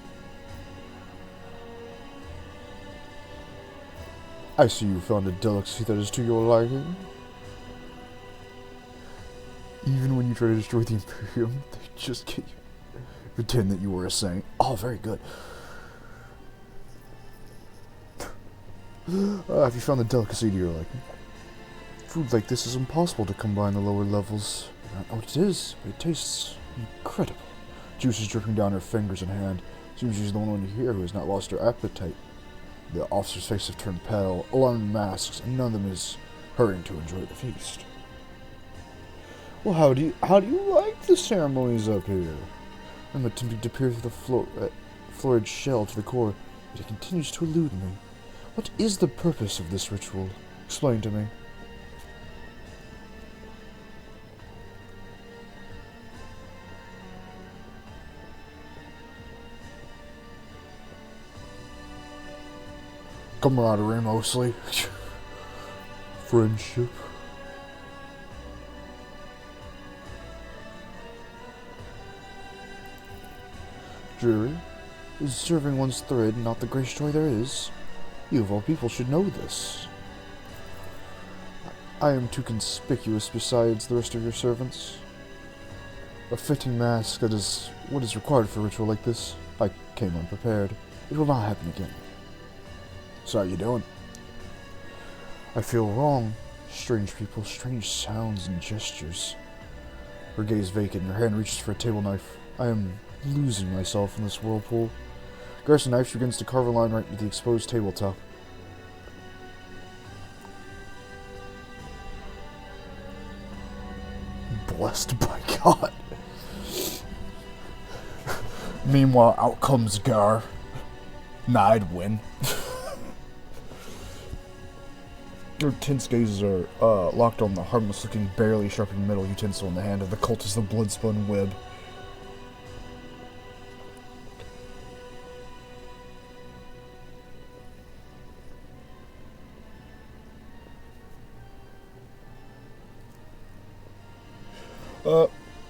I see you found a delicacy that is to your liking. Even when you try to destroy the Imperium, they just get you. Pretend that you were a saint. Oh, very good. Have you found the delicacy to your liking? Food like this is impossible to come by in the lower levels. I don't know what it is, but it tastes incredible. Juice is dripping down her fingers and hand. Seems she's the only one here who has not lost her appetite. The officers' faces have turned pale, alarmed masks, and none of them is hurrying to enjoy the feast. Well, how do you like the ceremonies up here? I'm attempting to peer through the florid shell to the core, but it continues to elude me. What is the purpose of this ritual? Explain to me. Camaraderie, mostly. Friendship. Drury, is serving one's thread not the greatest joy there is? You of all people should know this. I am too conspicuous besides the rest of your servants. A fitting mask that is what is required for a ritual like this. I came unprepared. It will not happen again. So how you doing? I feel wrong. Strange people, strange sounds and gestures. Her gaze vacant, and her hand reaches for a table knife. I am losing myself in this whirlpool. Grasps a knife, she begins to carve a line right into the exposed tabletop. Blessed by God. Meanwhile, out comes Gar. Nah, I'd win. Her tense gazes are locked on the harmless-looking, barely sharpened metal utensil in the hand of the cultist of Bloodspun Web.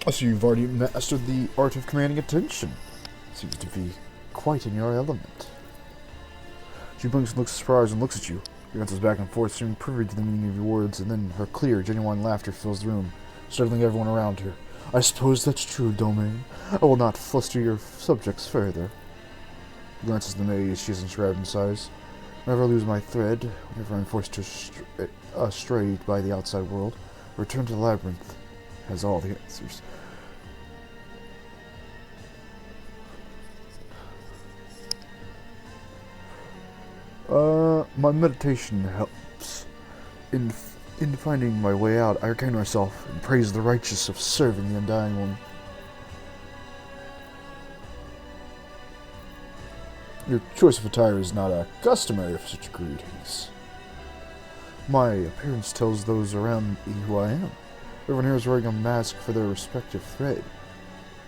I see you've already mastered the art of commanding attention. Seems to be quite in your element. She blinks and looks surprised and looks at you. She glances back and forth, seeming privy to the meaning of your words, and then her clear, genuine laughter fills the room, startling everyone around her. I suppose that's true, Domain. I will not fluster your subjects further. He glances at the maze she has enshrouded in size. Whenever I lose my thread, whenever I'm forced to stray by the outside world, return to the labyrinth has all the answers. My meditation helps. In finding my way out, I regain myself and praise the righteous of serving the undying one. Your choice of attire is not customary for such greetings. My appearance tells those around me who I am. Everyone here is wearing a mask for their respective thread.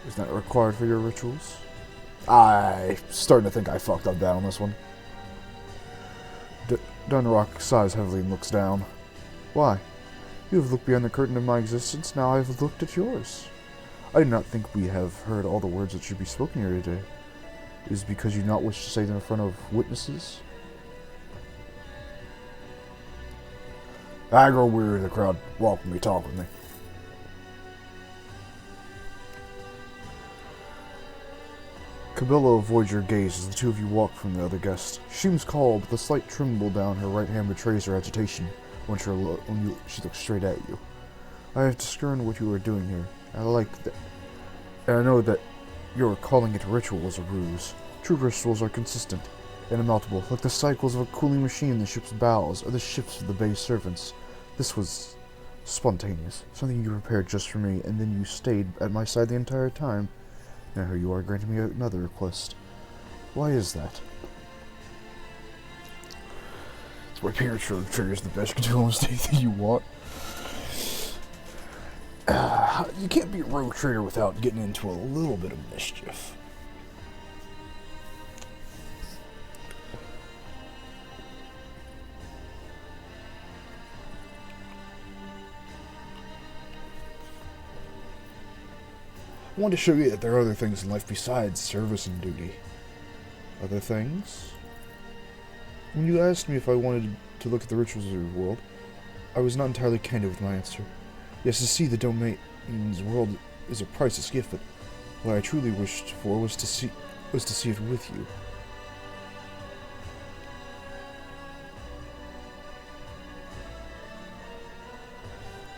Is that required for your rituals? I'm starting to think I fucked up bad on this one. Dunrock sighs heavily and looks down. Why? You have looked beyond the curtain of my existence, now I have looked at yours. I do not think we have heard all the words that should be spoken here today. Is it because you do not wish to say them in front of witnesses? I grow weary of the crowd. Walk with me, talk with me. Cabello avoids your gaze as the two of you walk from the other guest. She seems calm, but the slight tremble down her right hand betrays her agitation when she looks straight at you. I have discerned what you are doing here. I like that. And I know that your calling it ritual is a ruse. True rituals are consistent and immutable, like the cycles of a cooling machine in the ship's bows or the shifts of the bay's servants. This was spontaneous, something you prepared just for me, and then you stayed at my side the entire time. Now here you are granting me another request. Why is that? It's why parent triggers the best. You can do almost anything you want. You can't be a rogue trader without getting into a little bit of mischief. I want to show you that there are other things in life besides service and duty. Other things? When you asked me if I wanted to look at the rituals of your world, I was not entirely candid with my answer. Yes, to see the Domain's world is a priceless gift, but what I truly wished for was to see it with you.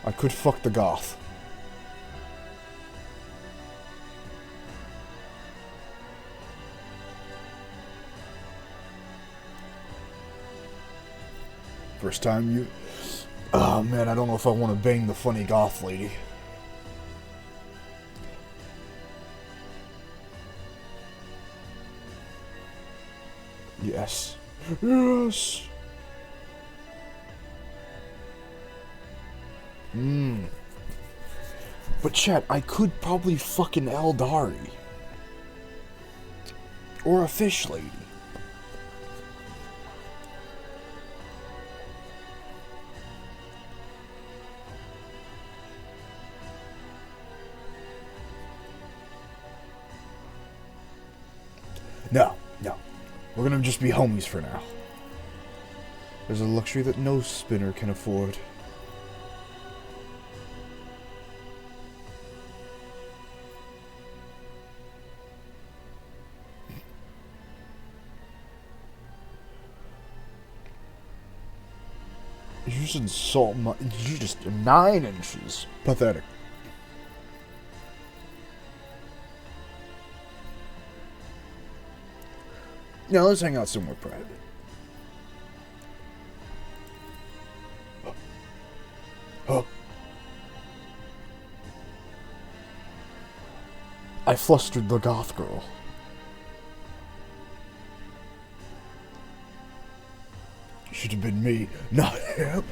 I could fuck the goth. First time you... Oh man, I don't know if I want to bang the funny goth lady. Yes. Yes! But chat, I could probably fuck an Eldari. Or a fish lady. No. We're gonna just be homies for now. There's a luxury that no spinner can afford. You just insult my... You just... 9 inches. Pathetic. Now let's hang out somewhere private. Huh? I flustered the goth girl. It should have been me, not him.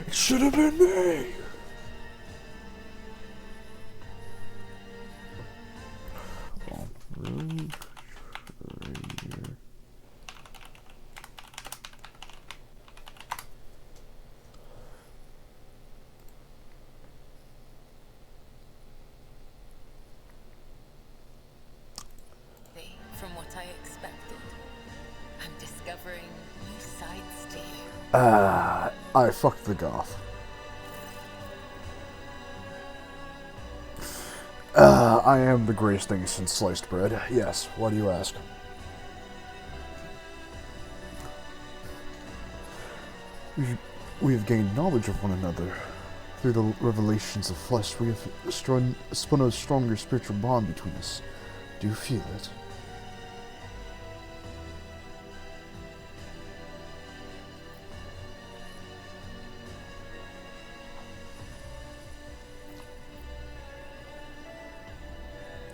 It should have been me. From what I expected, I'm discovering new sides to you. I fucked the goth. I am the greatest thing since sliced bread. Yes, why do you ask? We have gained knowledge of one another. Through the revelations of flesh, we have spun a stronger spiritual bond between us. Do you feel it?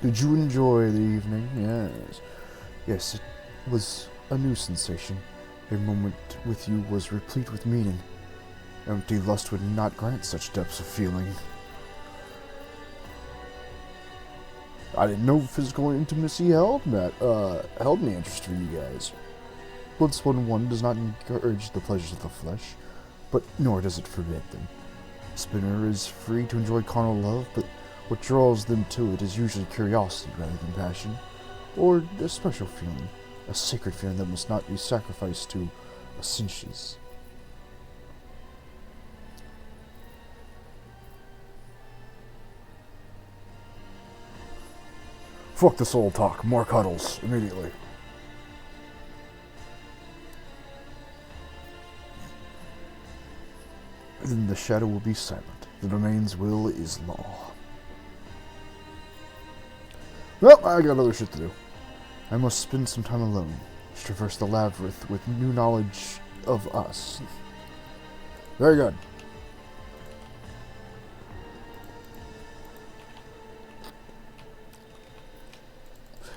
Did you enjoy the evening? Yes. Yes, it was a new sensation. Your moment with you was replete with meaning. Empty lust would not grant such depths of feeling. I didn't know physical intimacy held any interest for you guys. Bloodspun 1 does not encourage the pleasures of the flesh, but nor does it forbid them. Spinner is free to enjoy carnal love, but what draws them to it is usually curiosity rather than passion, or a special feeling, a sacred feeling that must not be sacrificed to cinches. Fuck the soul talk, more cuddles, immediately. Then the shadow will be silent. The domain's will is law. Well, I got other shit to do. I must spend some time alone, traverse the labyrinth with new knowledge of us. Very good.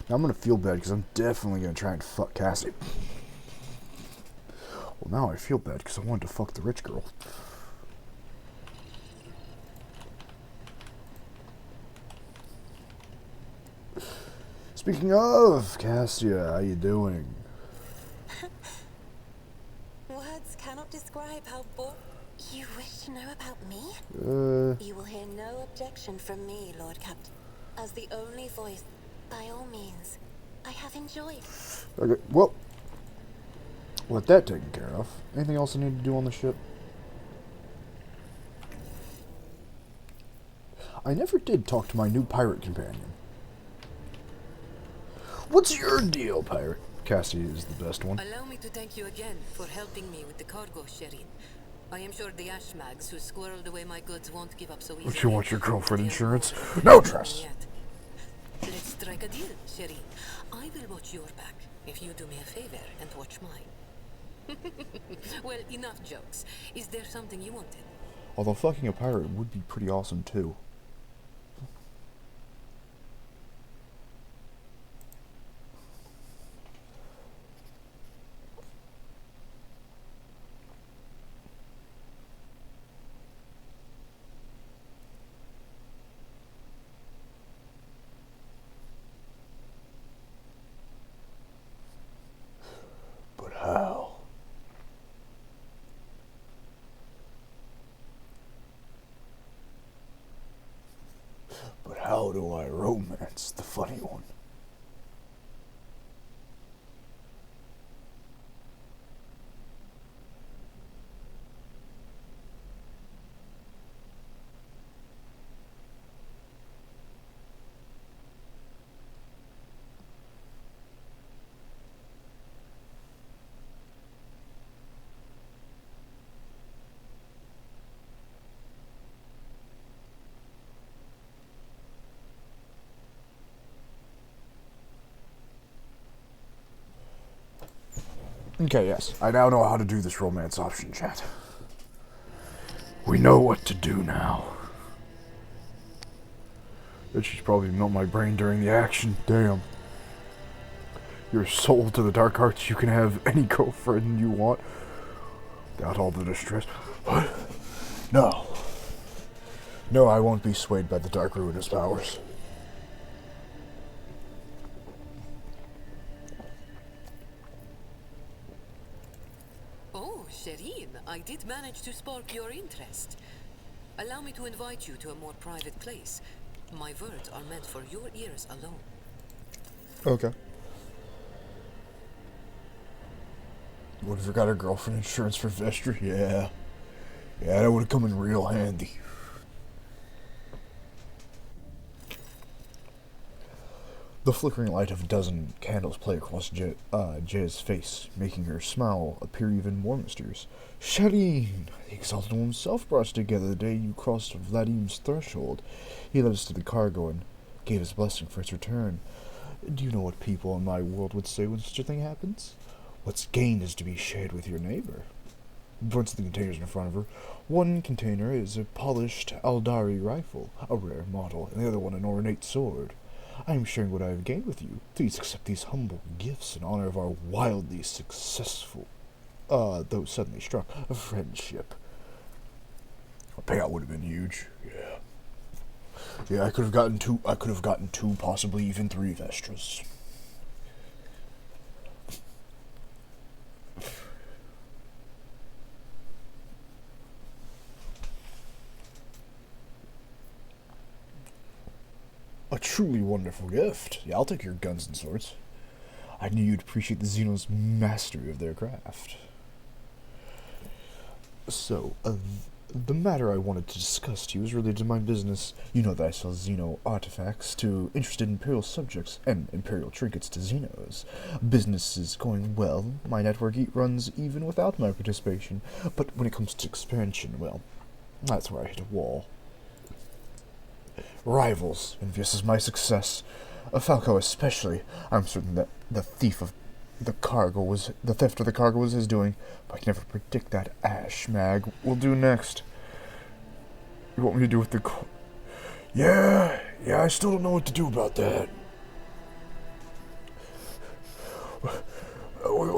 Now I'm gonna feel bad because I'm definitely gonna try and fuck Cassie. Well, now I feel bad because I wanted to fuck the rich girl. Speaking of, Cassia, how you doing? Words cannot describe how You wish to know about me? You will hear no objection from me, Lord Captain. As the only voice, by all means, I have enjoyed. Okay, well, with that taken care of, anything else I need to do on the ship? I never did talk to my new pirate companion. What's your deal, pirate? Cassie is the best one. Allow me to thank you again for helping me with the cargo, Sherin. I am sure the Ashmags who squirreled away my goods won't give up so easily. Don't you want your girlfriend insurance? No trust! Let's strike a deal, Sherin. I will watch your back if you do me a favor and watch mine. Well, enough jokes. Is there something you wanted? Although fucking a pirate would be pretty awesome too. But how? But how do I romance the funny one? Okay, yes. I now know how to do this romance option, chat. We know what to do now. That she's probably melt my brain during the action. Damn. You're sold to the dark arts. You can have any girlfriend you want. Without all the distress. What? No. No, I won't be swayed by the dark ruinous powers. Sherin, I did manage to spark your interest. Allow me to invite you to a more private place. My words are meant for your ears alone. Okay. Would have forgot her girlfriend insurance for Vestra? Yeah. Yeah, that would have come in real handy. The flickering light of a dozen candles play across Jay's face, making her smile appear even more mysterious. Shireen! The Exalted One himself brought us together the day you crossed Vladim's threshold. He led us to the cargo and gave his blessing for its return. Do you know what people in my world would say when such a thing happens? What's gained is to be shared with your neighbor. Points to the containers in front of her. One container is a polished Aldari rifle, a rare model, and the other one an ornate sword. I am sharing what I have gained with you. Please accept these humble gifts in honor of our wildly successful, though suddenly struck, a friendship. A payout would have been huge. Yeah. Yeah, I could have gotten two, possibly even 3 Vestras. A truly wonderful gift. Yeah, I'll take your guns and swords. I knew you'd appreciate the Xeno's mastery of their craft. So, the matter I wanted to discuss to you is related to my business. You know that I sell Xeno artifacts to interested Imperial subjects and Imperial trinkets to Xenos. Business is going well. My network runs even without my participation. But when it comes to expansion, well, that's where I hit a wall. Rivals, envious of my success. Falco especially. I'm certain that the theft of the cargo was his doing, but I can never predict that Ashmag will do next. You want me to do with the Yeah, I still don't know what to do about that. We're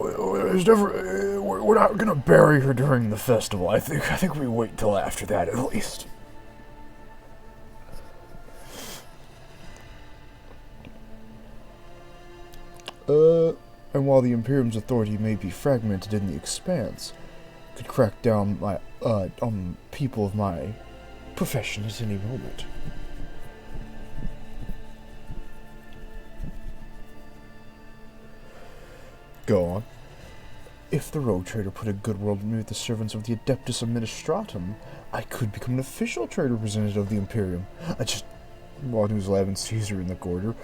not gonna bury her during the festival. I think we wait till after that at least. And while the Imperium's authority may be fragmented in the expanse, could crack down on people of my profession at any moment. Go on. If the rogue trader put a good world with me with the servants of the Adeptus Administratum, I could become an official trade representative of the Imperium. I just bought News Lab and Caesar in the corridor.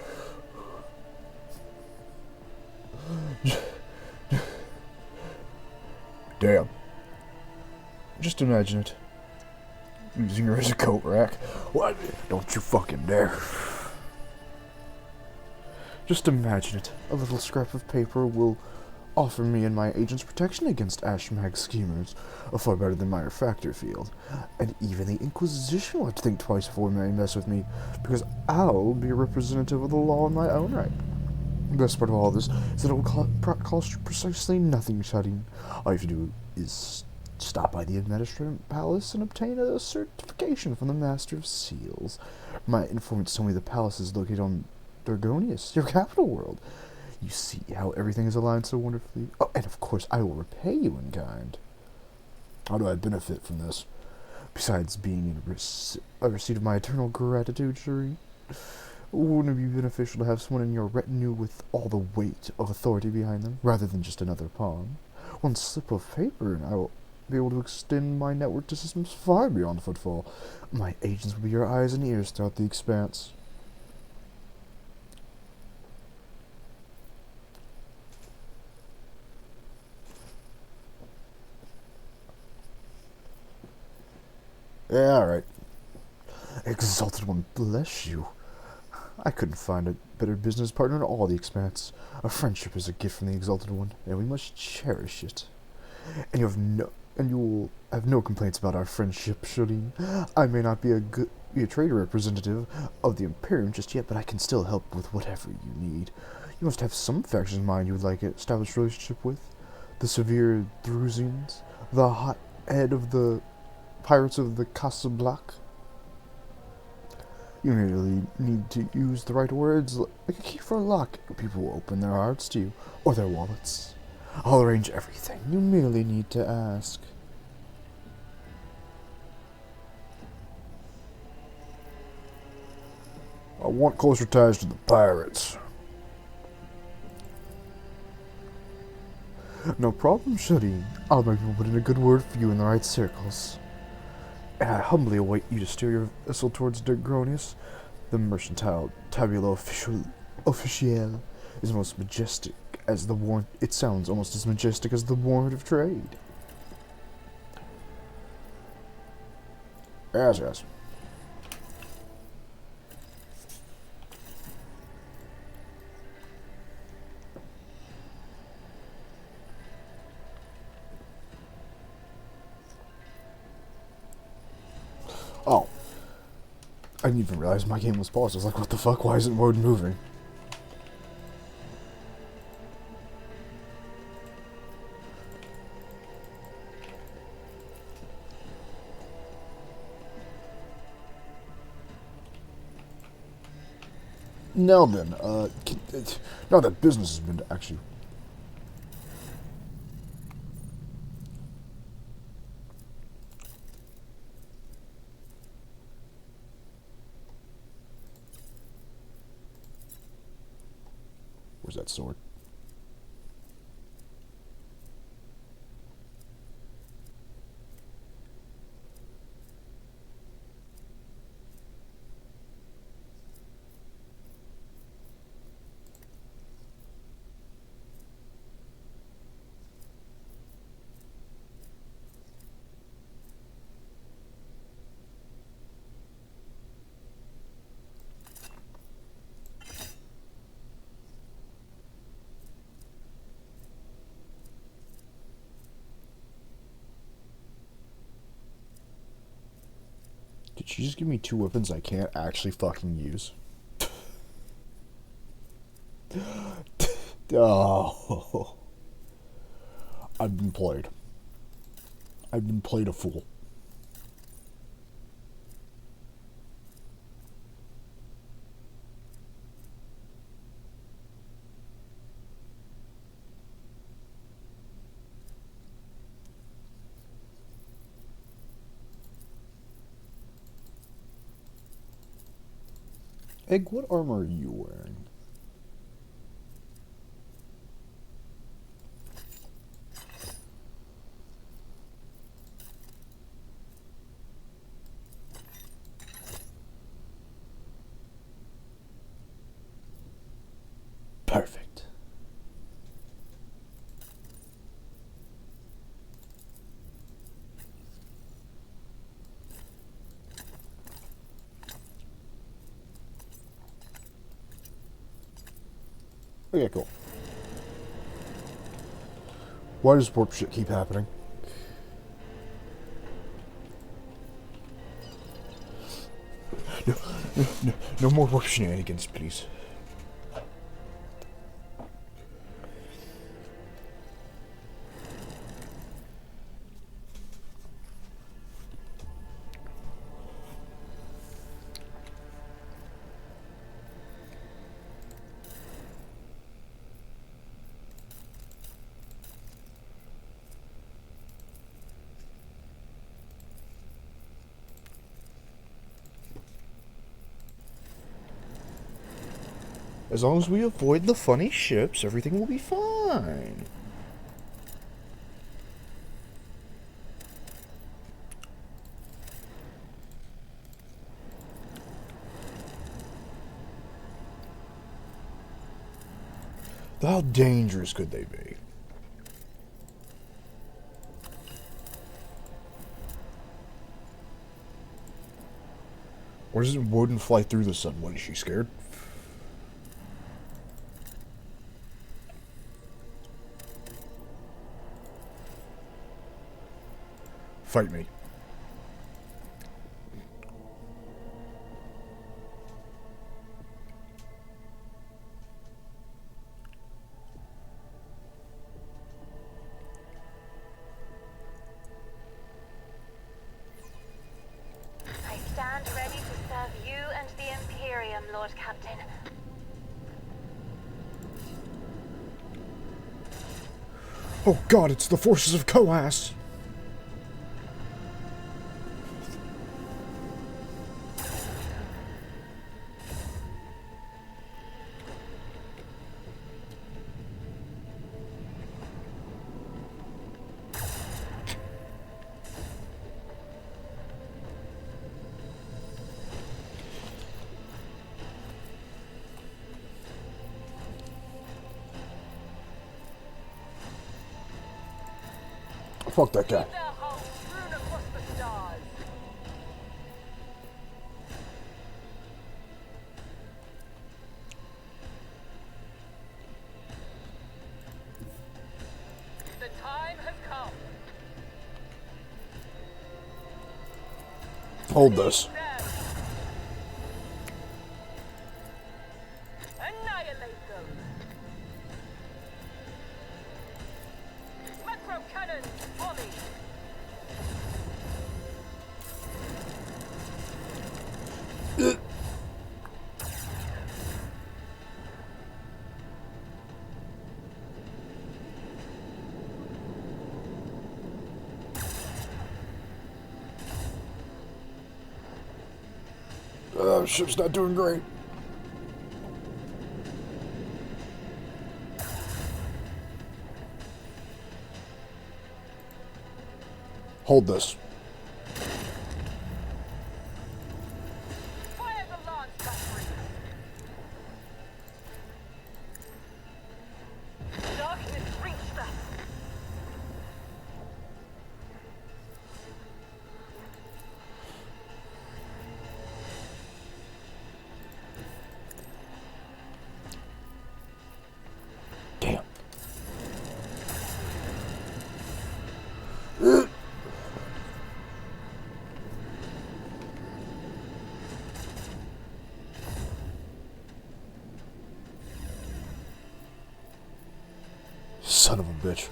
Damn. Just imagine it. Using her as a coat rack. What? Don't you fucking dare. Just imagine it. A little scrap of paper will offer me and my agents protection against Ashmag schemers, far better than my refractor field. And even the Inquisition will have to think twice before they mess with me, because I'll be a representative of the law in my own right. The best part of all this is that it will cost precisely nothing, Shadeen. All you have to do is stop by the Administrative Palace and obtain a certification from the Master of Seals. My informants tell me the palace is located on Dargonius, your capital world. You see how everything is aligned so wonderfully. Oh, and of course I will repay you in kind. How do I benefit from this? Besides being a receipt of my eternal gratitude, Shuri. Wouldn't it be beneficial to have someone in your retinue with all the weight of authority behind them, rather than just another pawn? One slip of paper, and I will be able to extend my network to systems far beyond Footfall. My agents will be your eyes and ears throughout the expanse. Yeah, alright. Exalted One, bless you. I couldn't find a better business partner in all the expanse. A friendship is a gift from the Exalted One, and we must cherish it. And you will have no complaints about our friendship, Shireen. I may not be a trade representative of the Imperium just yet, but I can still help with whatever you need. You must have some factions in mind you would like to establish a relationship with. The severe Drusians, the hot head of the pirates of the Casablanca. You merely need to use the right words, like a key for a lock. People will open their hearts to you, or their wallets. I'll arrange everything. You merely need to ask. I want closer ties to the pirates. No problem, Shireen. I'll make people put in a good word for you in the right circles. And I humbly await you to steer your vessel towards Dargonius, the mercantile tabula officiel is most majestic as the warrant. It sounds almost as majestic as the warrant of trade. Yes, yes. Oh. I didn't even realize my game was paused. I was like, what the fuck? Why isn't Woden moving? Now then, now that business has been actually... Where's that sword? Did she just give me 2 weapons I can't actually fucking use? Oh. I've been played. I've been played a fool. Egg, what armor are you wearing? Perfect. Okay, cool. Why does warp shit keep happening? No more warp shenanigans, please. As long as we avoid the funny ships, everything will be fine. How dangerous could they be? Or doesn't Woden fly through the sun? What, is she scared? Fight me. I stand ready to serve you and the Imperium, Lord Captain. Oh god, it's the forces of Coas! Fuck that guy. Their hulls strewn across the stars. The time has come. Hold this. Them. Annihilate them. Macro cannons, volley. Ship's not doing great. Hold this. Fire the lance batteries. Darkness reached us. Damn. Son of a bitch.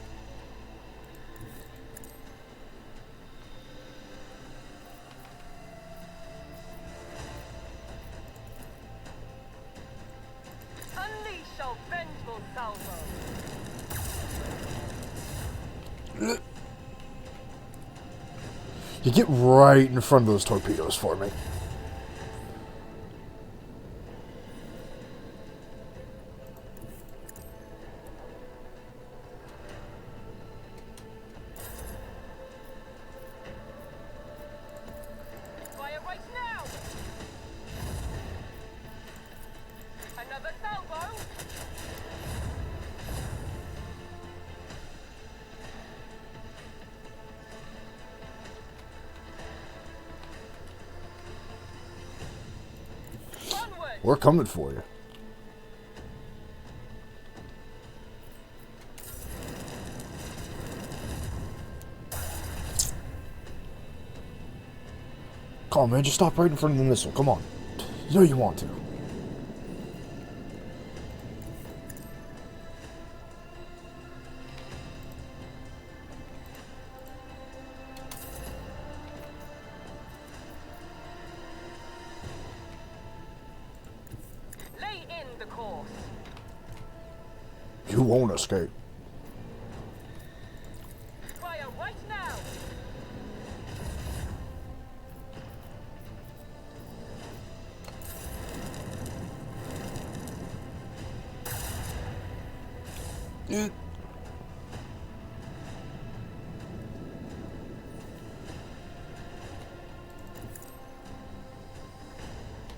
Unleash our vengeful salvo. You get right in front of those torpedoes for me. Fire right now. Another salvo. Onward. We're coming for you. Come on, man. Just stop right in front of the missile. Come on. You know you want to. Lay in the course. You won't escape. Fire right now.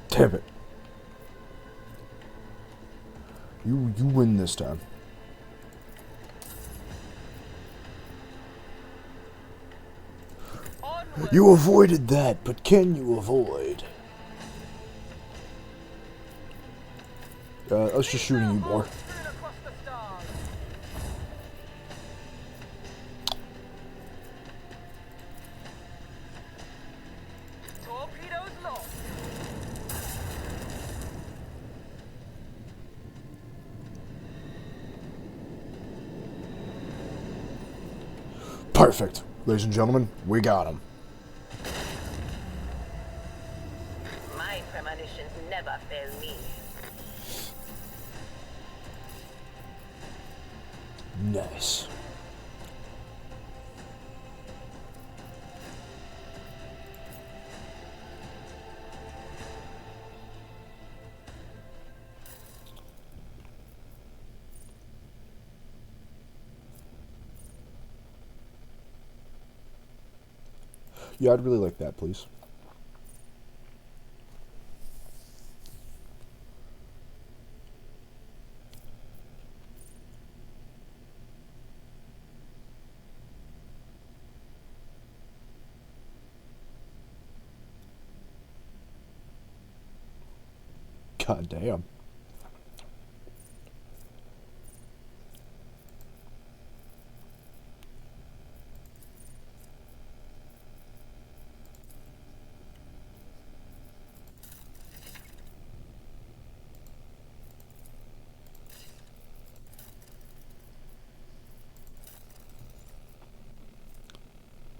Damn it. You win this time. Onward. You avoided that, but can you avoid? Us just shooting you more. Strewn across the stars. Torpedoes lost. Perfect. Ladies and gentlemen, we got him. My premonitions never fail me. Nice. Yeah, I'd really like that, please. God damn.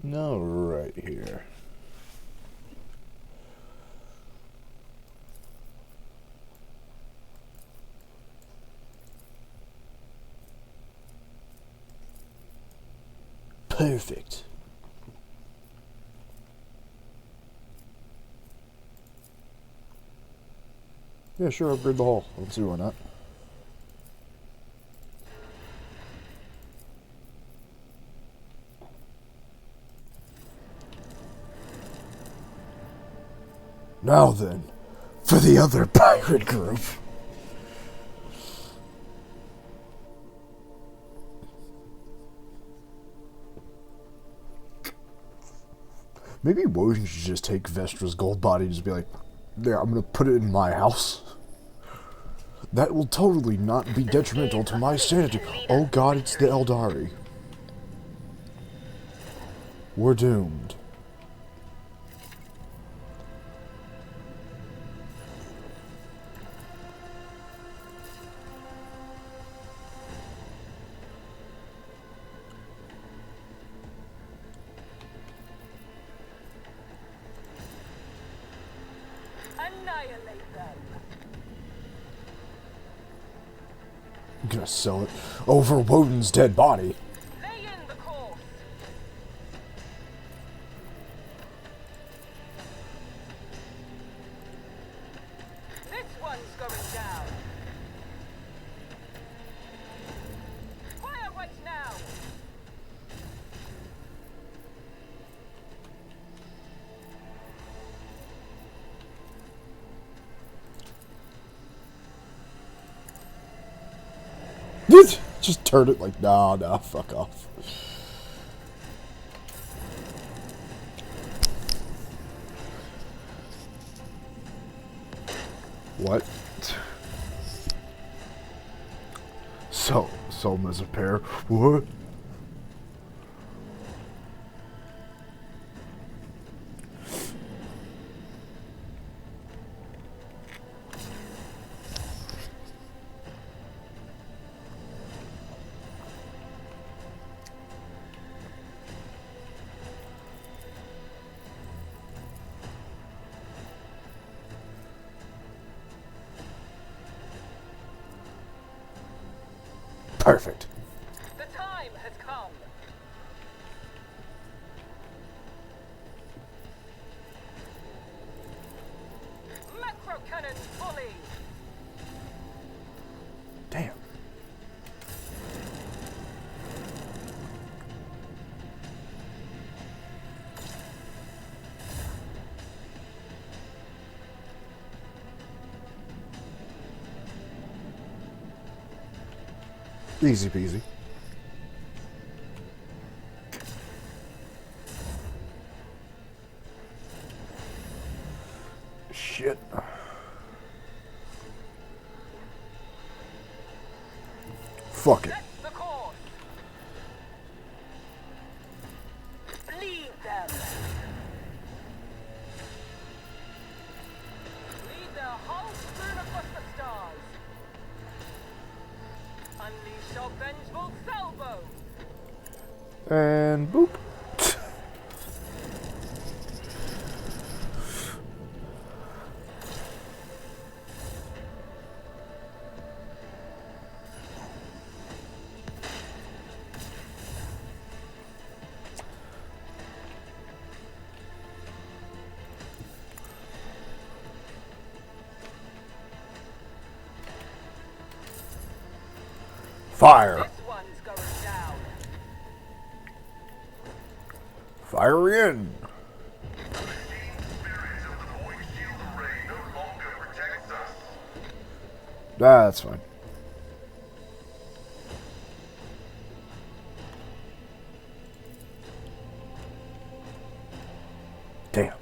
Now, right here. Perfect. Yeah, sure, upgrade the hull. Let's see why not. Now then, for the other pirate group. Maybe Woden should just take Vestra's gold body and just be like, there, I'm gonna put it in my house. That will totally not be detrimental to my sanity. Oh god, it's the Eldari. We're doomed. Annihilate them. I'm gonna sell it over Woden's dead body. Lay in the course. This one's going down. Fire right now. Just turn it like, nah, fuck off. What? Sell them as a pair. What? Perfect. The time has come. Macro cannons fully. Damn. Easy peasy. Shit. Fuck it. Set the course. Bleed them. Lead their whole strewn across the stars. Unleash your vengeful salvo. And boop. Fire. This one's going down. Fire in. That's fine. Damn.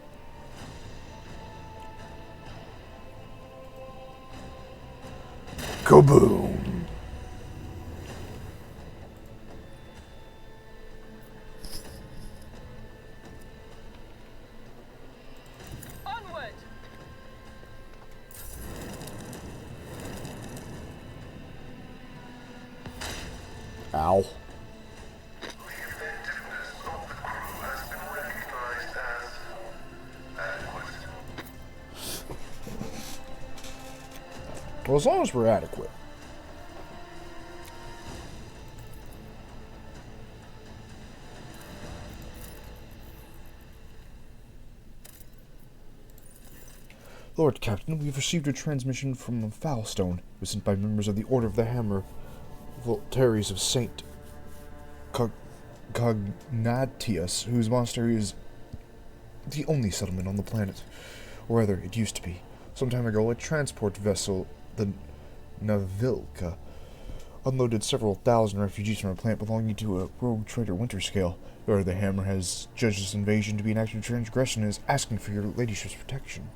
Kaboom! Onward! Ow. Well, as long as we're adequate. Lord Captain, we've received a transmission from Foulstone. It was sent by members of the Order of the Hammer, Voltaries of Saint Cognatius, whose monastery is the only settlement on the planet. Or rather, it used to be. Some time ago, a transport vessel, the Navilka, unloaded several thousand refugees from a plant belonging to a rogue trader Winterscale. The Order of the Hammer has judged this invasion to be an act of transgression and is asking for your ladyship's protection.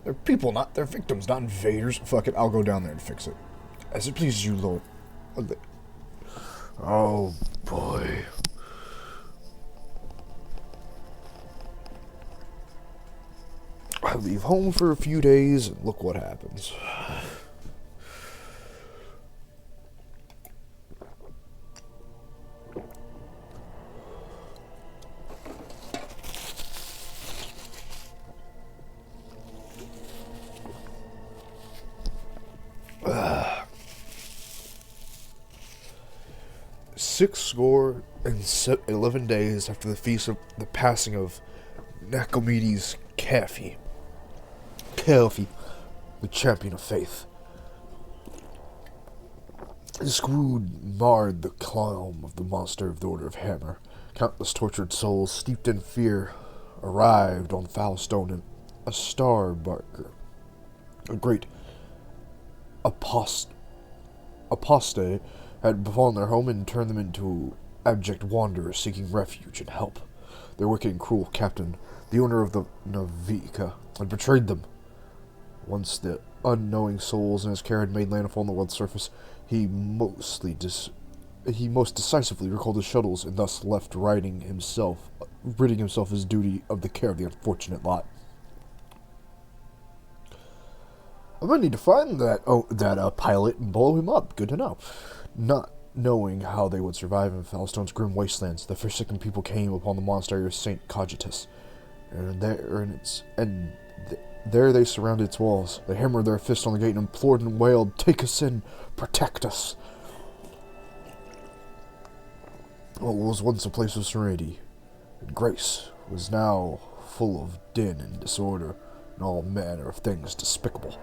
They're people, they're victims, not invaders. Fuck it, I'll go down there and fix it. As it pleases you, Lord. Oh, boy. I leave home for a few days, and look what happens. 11 days after the feast of the passing of Nicomedes Caffey, the champion of faith. This wound marred the calm of the monster of the Order of Hammer. Countless tortured souls, steeped in fear, arrived on Foulstone in a star barker. A great apostate had befallen their home and turned them into abject wanderers seeking refuge and help. Their wicked and cruel captain, the owner of the Navika, had betrayed them. Once the unknowing souls in his care had made landfall on the world's surface, he most decisively recalled his shuttles and thus left ridding himself his duty of the care of the unfortunate lot. I might need to find that pilot and blow him up. Good to know. Not knowing how they would survive in Foulstone's grim wastelands, the forsaken people came upon the monastery of Saint Cogitus, and there they surrounded its walls. They hammered their fists on the gate and implored and wailed, "Take us in, protect us." What was once a place of serenity and grace was now full of din and disorder and all manner of things despicable.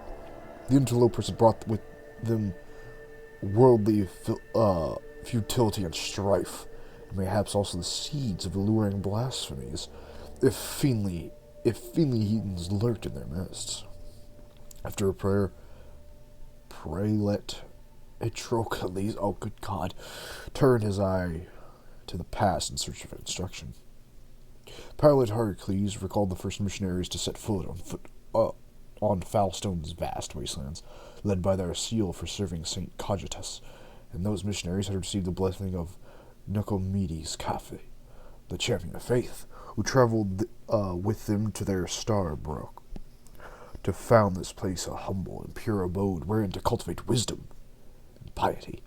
The interlopers had brought with them worldly futility and strife, and mayhaps also the seeds of alluring blasphemies, if fiendly heathens lurked in their midst. After a prayer, Prelate Etrocles, oh good God, turned his eye to the past in search of instruction. Prelate Heracles recalled the first missionaries to set foot on Foulstone's vast wastelands, led by their seal for serving Saint Cogitus, and those missionaries had received the blessing of Nicomedes Caffey, the champion of faith, who traveled with them to their star brook, to found this place a humble and pure abode wherein to cultivate wisdom and piety.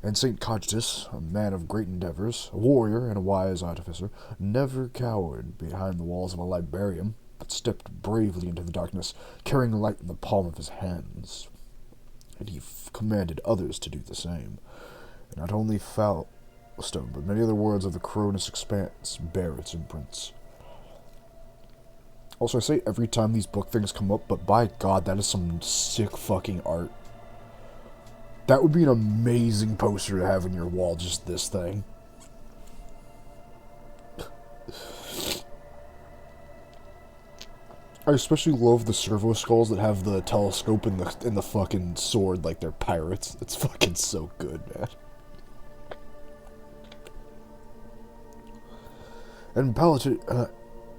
And Saint Cogitus, a man of great endeavors, a warrior and a wise artificer, never cowered behind the walls of a librarium, but stepped bravely into the darkness, carrying light in the palm of his hands. And he commanded others to do the same. And not only Foulstone, but many other worlds of the Cronus expanse bear its imprints. Also, I say every time these book things come up, but by God, that is some sick fucking art. That would be an amazing poster to have on your wall, just this thing. I especially love the servo skulls that have the telescope and the fucking sword like they're pirates. It's fucking so good, man. And Prelate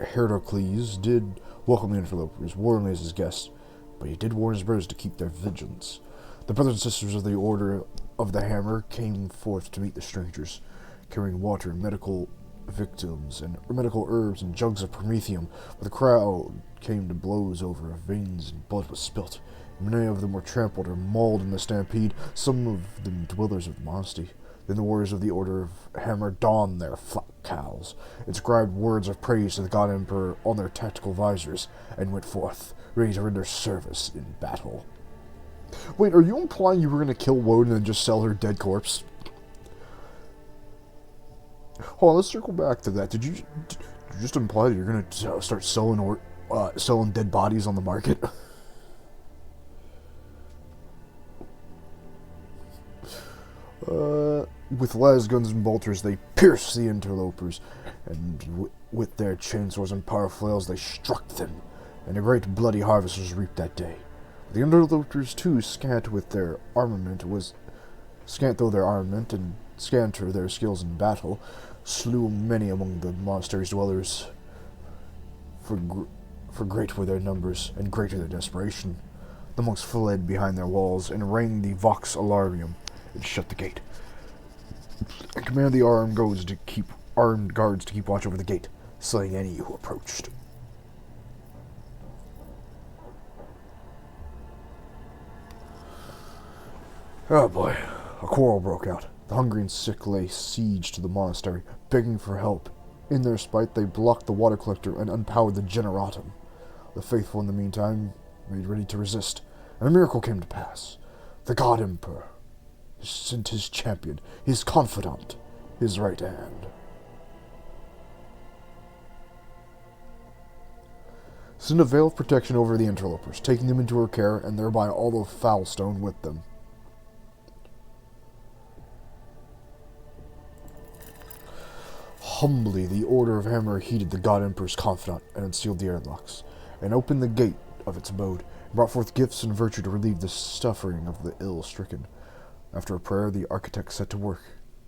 Heracles did welcome the interlopers, warmly as his guests, but he did warn his brothers to keep their vigilance. The brothers and sisters of the Order of the Hammer came forth to meet the strangers, carrying water and medical victims and medical herbs and jugs of promethium, but the crowd came to blows over veins and blood was spilt. Many of them were trampled or mauled in the stampede, some of them dwellers of the monastery. Then the warriors of the Order of Hammer donned their flat cowls, inscribed words of praise to the God Emperor on their tactical visors, and went forth, ready to render service in battle. Wait, are you implying you were going to kill Woden and just sell her dead corpse? Hold on, let's circle back to that. Did you just imply that you're going to start selling dead bodies on the market? With las guns and bolters, they pierced the interlopers, and with their chainsaws and power flails, they struck them, and a great bloody harvest was reaped that day. The interlopers, too, scant though their armament and scanter their skills in battle, slew many among the monastery's dwellers. For great were their numbers, and greater their desperation. The monks fled behind their walls, and rang the vox alarmium, and shut the gate, and commanded the armed guards to keep watch over the gate, slaying any who approached. Oh boy, a quarrel broke out. The hungry and sick lay siege to the monastery, begging for help. In their spite, they blocked the water collector and unpowered the generatum. The faithful, in the meantime, made ready to resist, and a miracle came to pass. The God Emperor sent his champion, his confidant, his right hand. Sent a veil of protection over the interlopers, taking them into her care, and thereby all of Foulstone with them. Humbly, the Order of Hammer heeded the God Emperor's confidant, and unsealed the airlocks, and opened the gate of its abode, and brought forth gifts and virtue to relieve the suffering of the ill-stricken. After a prayer, the architects set to work,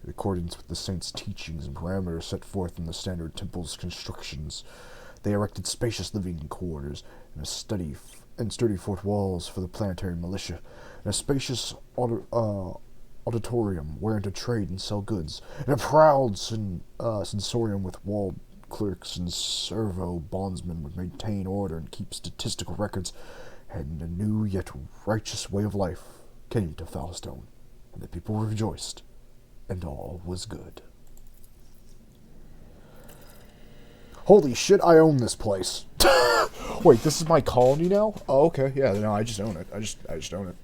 in accordance with the saints' teachings and parameters set forth in the standard temple's constructions. They erected spacious living quarters, and sturdy fort walls for the planetary militia, and a spacious auditorium wherein to trade and sell goods, and a proud sensorium with walled clerks and servo bondsmen would maintain order and keep statistical records, and a new yet righteous way of life came to Foulstone, and the people rejoiced, and all was good. Holy shit, I own this place. Wait, this is my colony now? Oh, okay, yeah, no, I just own it. I just own it.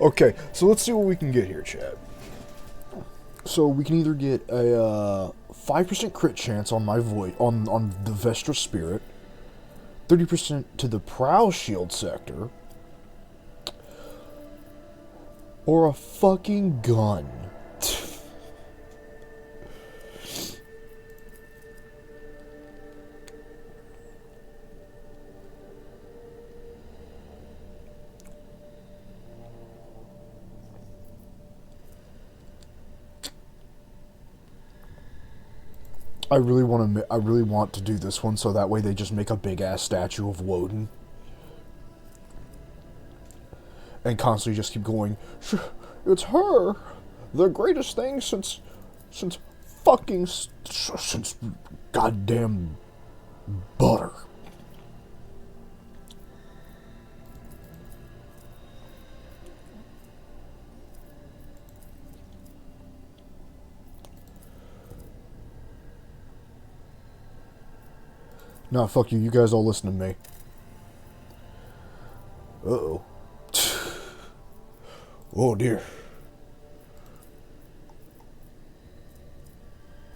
Okay, so let's see what we can get here, Chad. So we can either get a 5% crit chance on my on the Vestra Spirit, 30% to the Prow Shield sector, or a fucking gun. I really want to do this one so that way they just make a big ass statue of Woden. And constantly just keep going, it's her, the greatest thing since goddamn butter. Nah, fuck you. You guys all listen to me. Uh-oh. Oh, dear.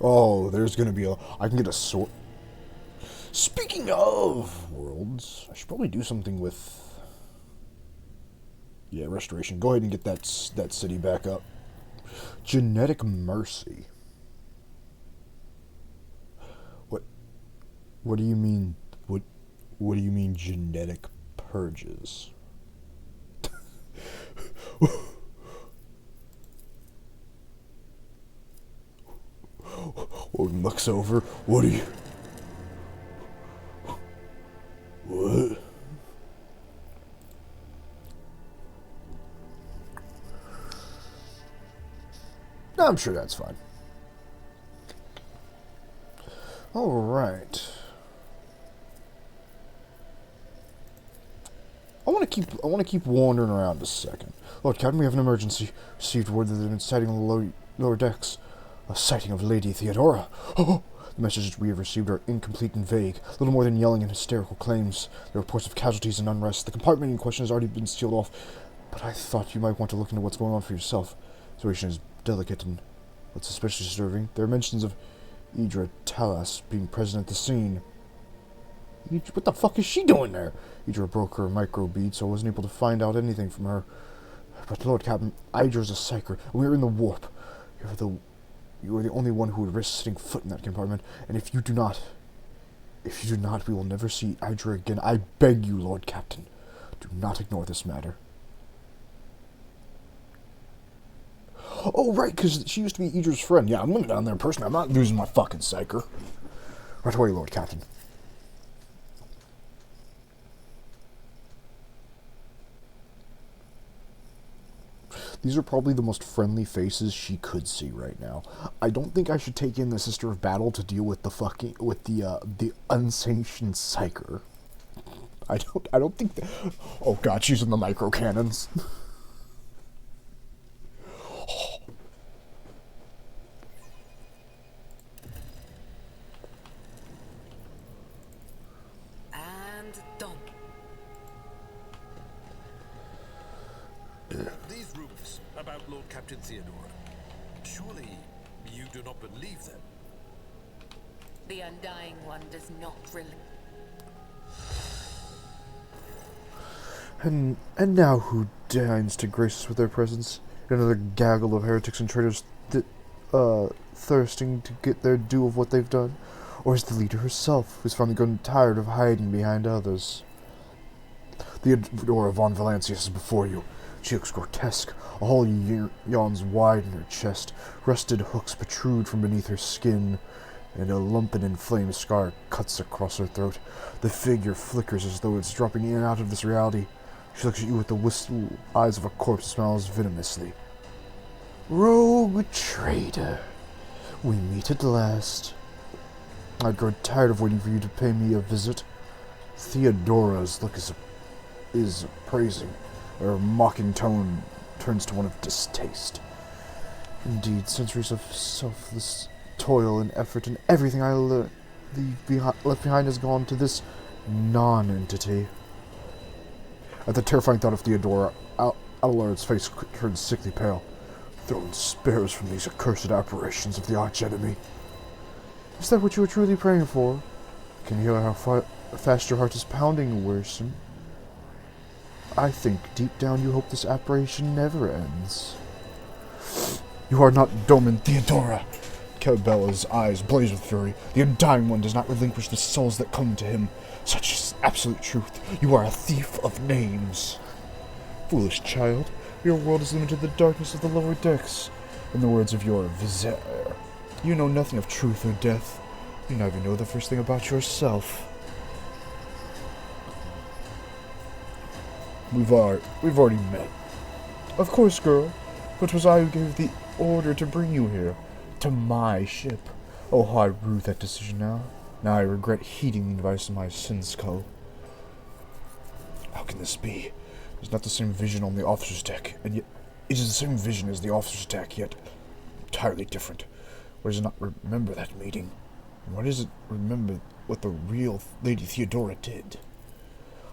Oh, there's gonna be I can get a sword. Speaking of worlds, I should probably do something with Yeah, restoration. Go ahead and get that city back up. Genetic mercy. What do you mean? What do you mean genetic purges? Odin looks over. What are you? What? I'm sure that's fine. All right. I want to keep wandering around a second. Lord Captain, we have an emergency. Received word that there's been sighting on the lower decks. A sighting of Lady Theodora. Oh! The messages we have received are incomplete and vague, little more than yelling and hysterical claims. There are reports of casualties and unrest. The compartment in question has already been sealed off, but I thought you might want to look into what's going on for yourself. The situation is delicate and what's especially disturbing. There are mentions of Idra Talas being present at the scene. What the fuck is she doing there? Idra broke her microbead, so I wasn't able to find out anything from her. But Lord Captain, Idra's a psyker, and we're in the warp. You are the only one who would risk setting foot in that compartment, and if you do not, we will never see Idra again. I beg you, Lord Captain, do not ignore this matter. Oh, right, because she used to be Idra's friend. Yeah, I'm going down there personally. I'm not losing my fucking psyker. Right away, Lord Captain. These are probably the most friendly faces she could see right now. I don't think I should take in the Sister of Battle to deal with the unsanctioned psyker. I don't think that. Oh god, she's in the micro cannons. And done. These rumors about Lord Captain Theodora, surely you do not believe them? The Undying One does not really. And now who deigns to grace us with their presence? Another gaggle of heretics and traitors thirsting to get their due of what they've done? Or is the leader herself, who's finally grown tired of hiding behind others? Theodora von Valancius is before you. She looks grotesque. A hole yawns wide in her chest. Rusted hooks protrude from beneath her skin, and a lump and inflamed scar cuts across her throat. The figure flickers as though it's dropping in and out of this reality. She looks at you with the wistful eyes of a corpse and smiles venomously. Rogue traitor, we meet at last. I'd grown tired of waiting for you to pay me a visit. Theodora's look is praising. Her mocking tone turns to one of distaste. Indeed, centuries of selfless toil and effort and everything I left behind has gone to this non-entity. At the terrifying thought of Theodora, Adelard's face turned sickly pale. Throne spares from these accursed apparitions of the archenemy. Is that what you were truly praying for? Can you hear how fast your heart is pounding, Werson? I think deep down you hope this apparition never ends. You are not Domin Theodora! Cabella's eyes blaze with fury. The Undying One does not relinquish the souls that come to him. Such is absolute truth. You are a thief of names. Foolish child, your world is limited to the darkness of the lower decks. In the words of your vizier, you know nothing of truth or death. You not even know the first thing about yourself. We've already met. Of course, girl. But it was I who gave the order to bring you here. To my ship. Oh, how I rue that decision now. Now I regret heeding the advice of my Sinskull. How can this be? There's not the same vision on the officer's deck, and yet it is the same vision as the officer's deck, yet entirely different. Why does it not remember that meeting? And why does it remember what the real Lady Theodora did?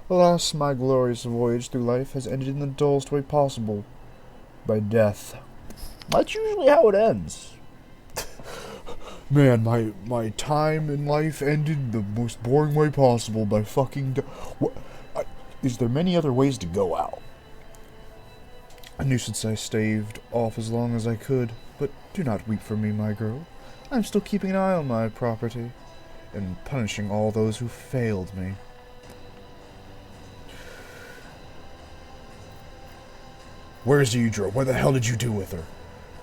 Alas, my glorious voyage through life has ended in the dullest way possible. By death. That's usually how it ends. Man, my time in life ended the most boring way possible by fucking... Is there many other ways to go out? A nuisance I staved off as long as I could, but do not weep for me, my girl. I am still keeping an eye on my property, and punishing all those who failed me. Where's Idra? What the hell did you do with her?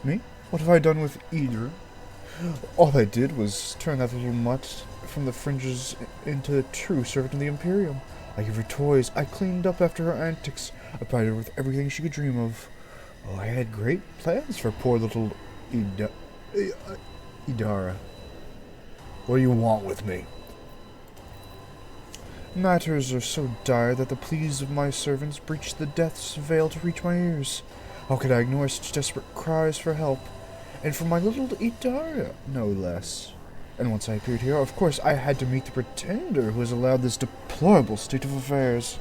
Me? What have I done with Idra? All I did was turn that little mutt from the fringes into a true servant of the Imperium. I gave her toys, I cleaned up after her antics, I provided her with everything she could dream of. Oh, I had great plans for poor little Idara. What do you want with me? Matters are so dire that the pleas of my servants breach the death's veil to reach my ears. How could I ignore such desperate cries for help? And for my little Idara, no less. And once I appeared here, of course, I had to meet the pretender who has allowed this deplorable state of affairs.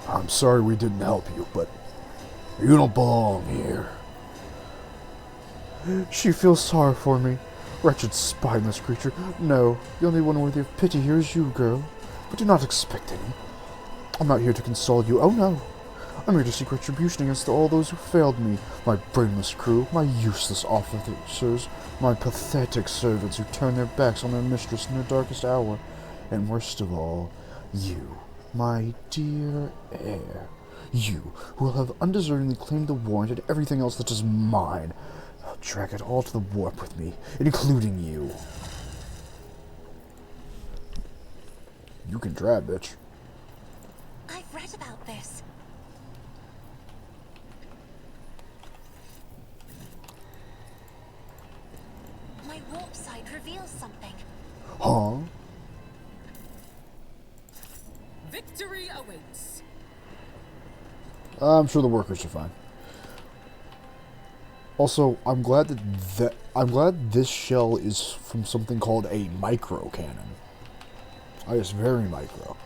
I'm sorry we didn't help you, but you don't belong here. She feels sorry for me. Wretched, spineless creature. No, the only one worthy of pity here is you, girl. But do not expect any. I'm not here to console you. Oh, no. I'm here to seek retribution against all those who failed me. My brainless crew, my useless officers, my pathetic servants who turned their backs on their mistress in their darkest hour. And worst of all, you, my dear heir. You, who will have undeservingly claimed the warrant and everything else that is mine. I'll drag it all to the warp with me, including you. You can try, bitch. I've read about this. My warp site reveals something. Huh? Victory awaits. I'm sure the workers are fine. Also, I'm glad this shell is from something called a micro cannon. Oh, it's very micro.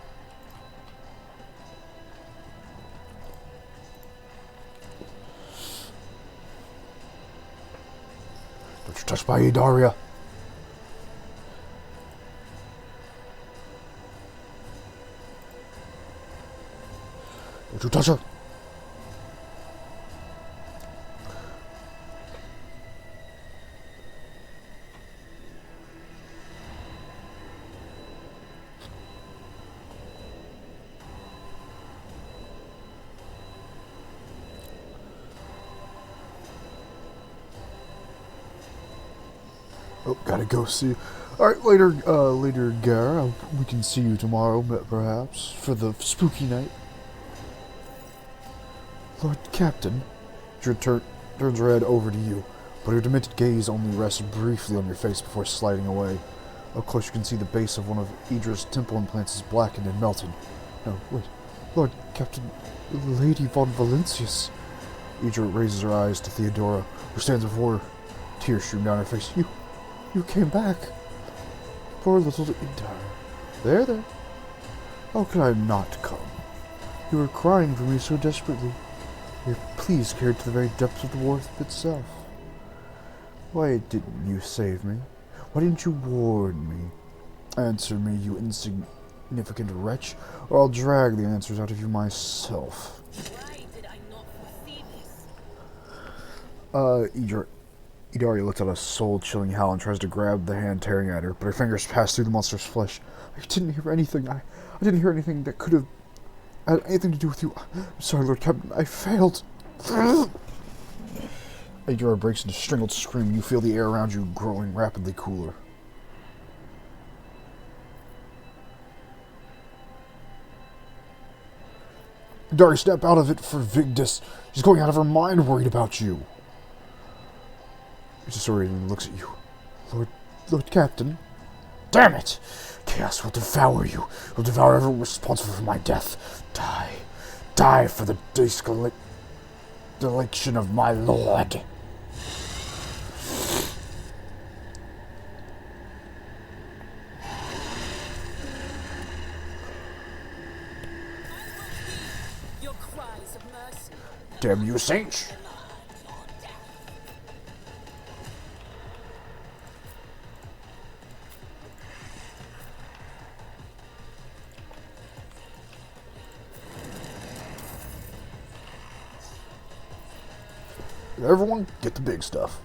Don't you touch my Idaria. Don't you touch her. Oh, gotta go see. Alright, later, Gara. We can see you tomorrow, perhaps, for the spooky night. Lord Captain. Turns her head over to you, but her demented gaze only rests briefly on your face before sliding away. Up close you can see the base of one of Idra's temple implants is blackened and melted. No, wait. Lord Captain... Lady von Valencius. Idra raises her eyes to Theodora, who stands before her, tears stream down her face. You came back. Poor little Idara. There. How could I not come? You were crying for me so desperately. Your pleas carried to the very depths of the warp itself. Why didn't you save me? Why didn't you warn me? Answer me, you insignificant wretch, or I'll drag the answers out of you myself. Why did I not foresee this? Idaria lets out a soul-chilling howl and tries to grab the hand tearing at her, but her fingers pass through the monster's flesh. I didn't hear anything. I didn't hear anything that could have had anything to do with you. I'm sorry, Lord Captain. I failed. Idara breaks into a strangled scream. You feel the air around you growing rapidly cooler. Idara, snap out of it for Vigdis. She's going out of her mind worried about you. Isorian looks at you. Lord Captain? Damn it! Chaos will devour you. Will devour everyone responsible for my death. Die. Die for the delection of my lord. Your cries of mercy. Damn you, Saint! Everyone, get the big stuff.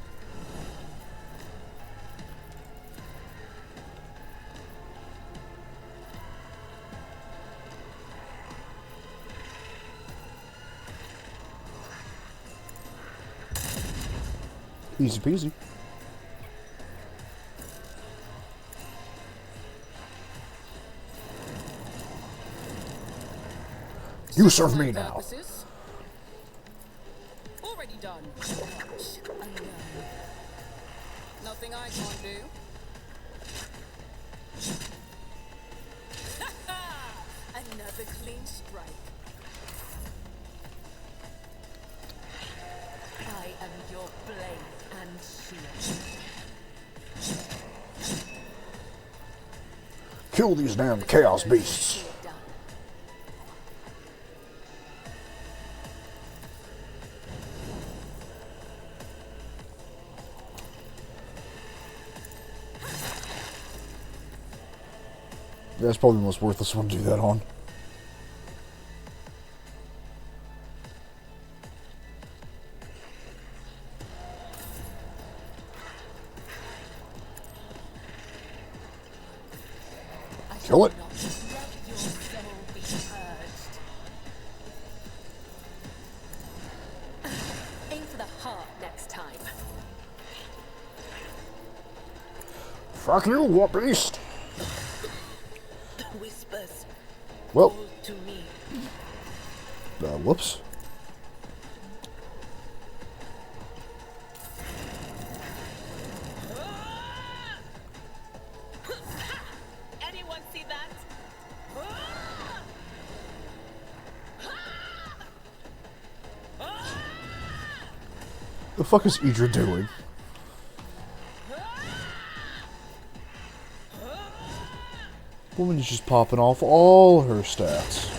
Easy peasy. You serve me now. Purposes. Already done. Nothing I can't do. Another clean strike. I am your blade and shield. Kill these damn chaos beasts. Done. That's probably the most worthless one to do that on. Kill it. Not just let your soul be purged. Aim for the heart next time. Fuck you, what beast? Whispers Well, all to me. whoops. Anyone see that? The fuck is Idra doing? Woman is just popping off all her stats.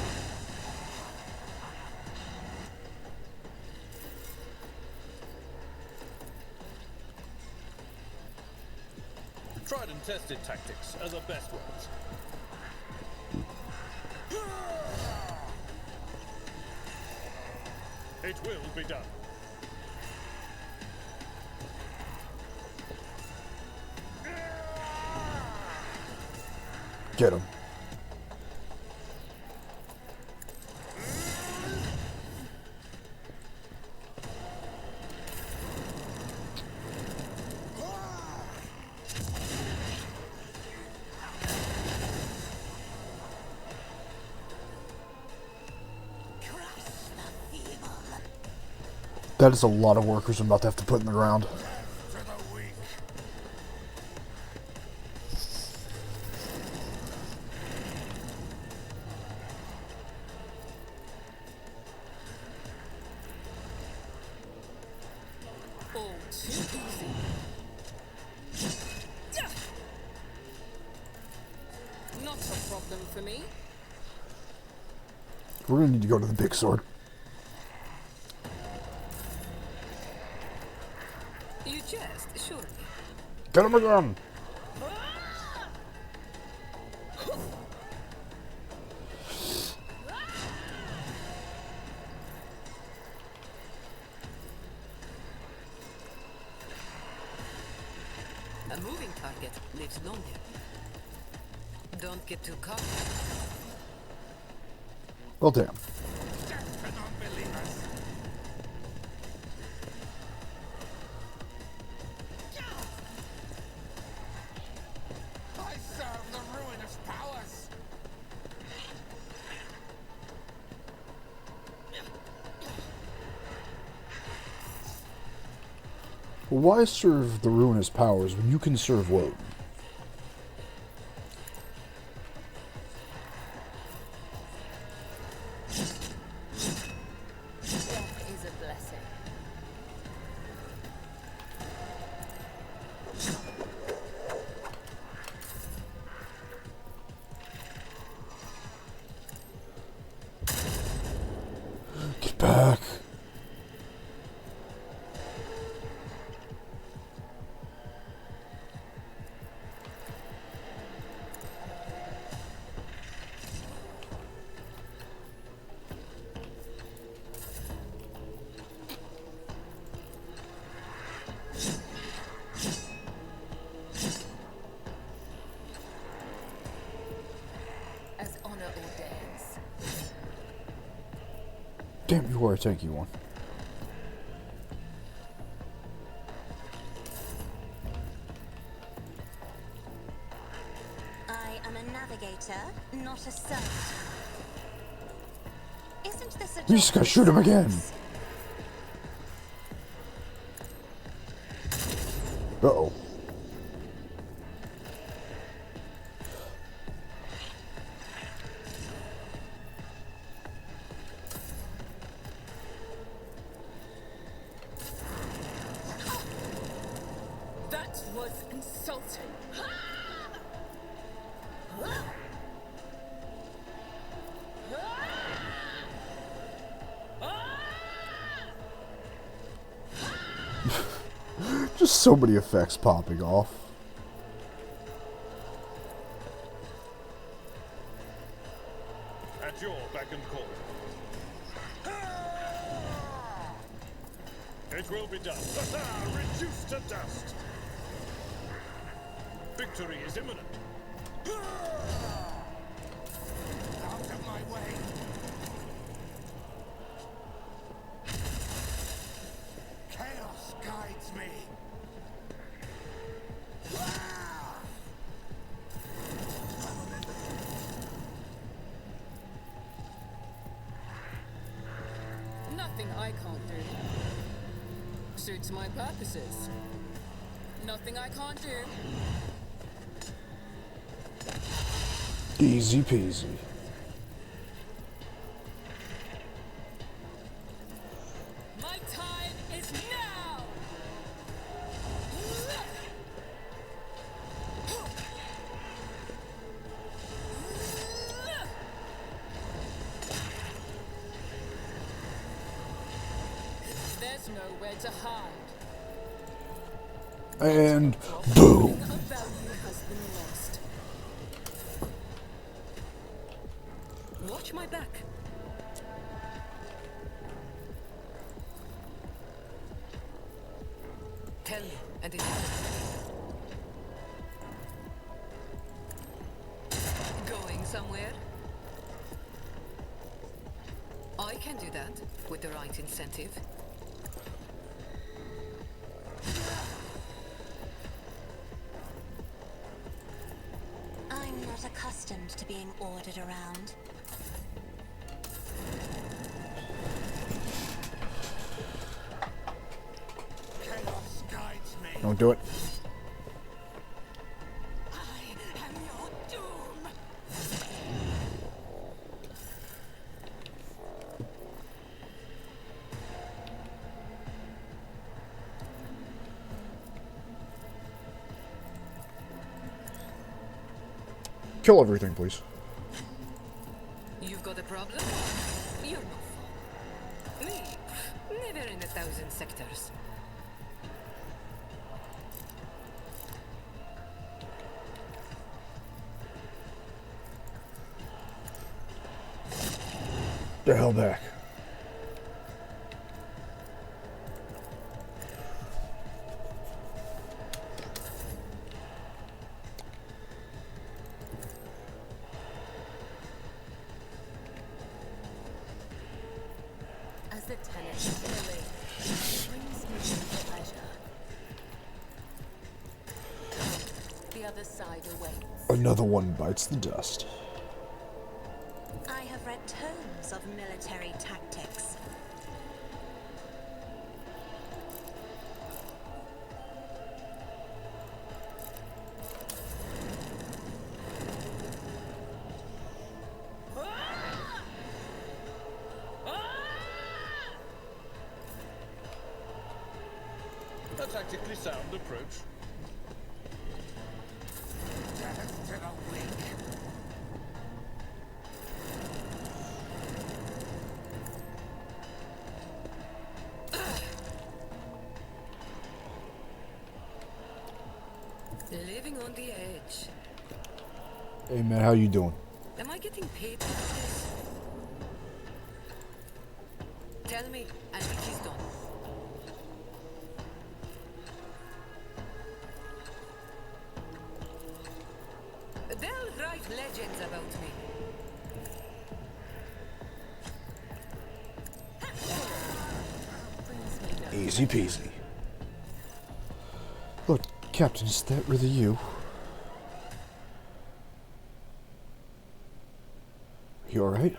Tried and tested tactics are the best ones. It will be done. Get him. That is a lot of workers I'm about to have to put in the ground. All too easy. Not a problem for me. We're gonna need to go to the big sword. You jest, surely. Get him again. A moving target lives longer. Don't get too cocky. Well, damn. I serve the ruinous powers. Why serve the ruinous powers when you can serve Woden? Death is a blessing. Get back. Damn, you are a tanky one. I am a navigator, not a servant. Isn't this a We just gotta shoot him again. Uh-oh. That was insulting. Just so many effects popping off. At your beck and call. It will be done. Reduced to dust. Victory is imminent. Out of my way! Chaos guides me! Nothing I can't do. Suits my purposes. Nothing I can't do. Easy peasy. My time is now! There's nowhere to hide. And boom. Nothing of value has been lost. Watch my back. Tell me, and it going somewhere? I can do that with the right incentive. I'm not accustomed to being ordered around. Chaos guides me! Don't do it. I am your doom! Kill everything, please. You've got a problem? You're no fool. Me? Never in 1,000 sectors. The hell back. As the tenants relate, brings me pleasure. The other side awaits. Another one bites the dust. I have read tomes of military tactics. A tactically sound approach. Death to the weak! Living on the edge. Hey man, how you doing? Am I getting paid for this? Tell me, and it is done. They'll write legends about me. Easy peasy. Lord Captain, is that really you? You alright?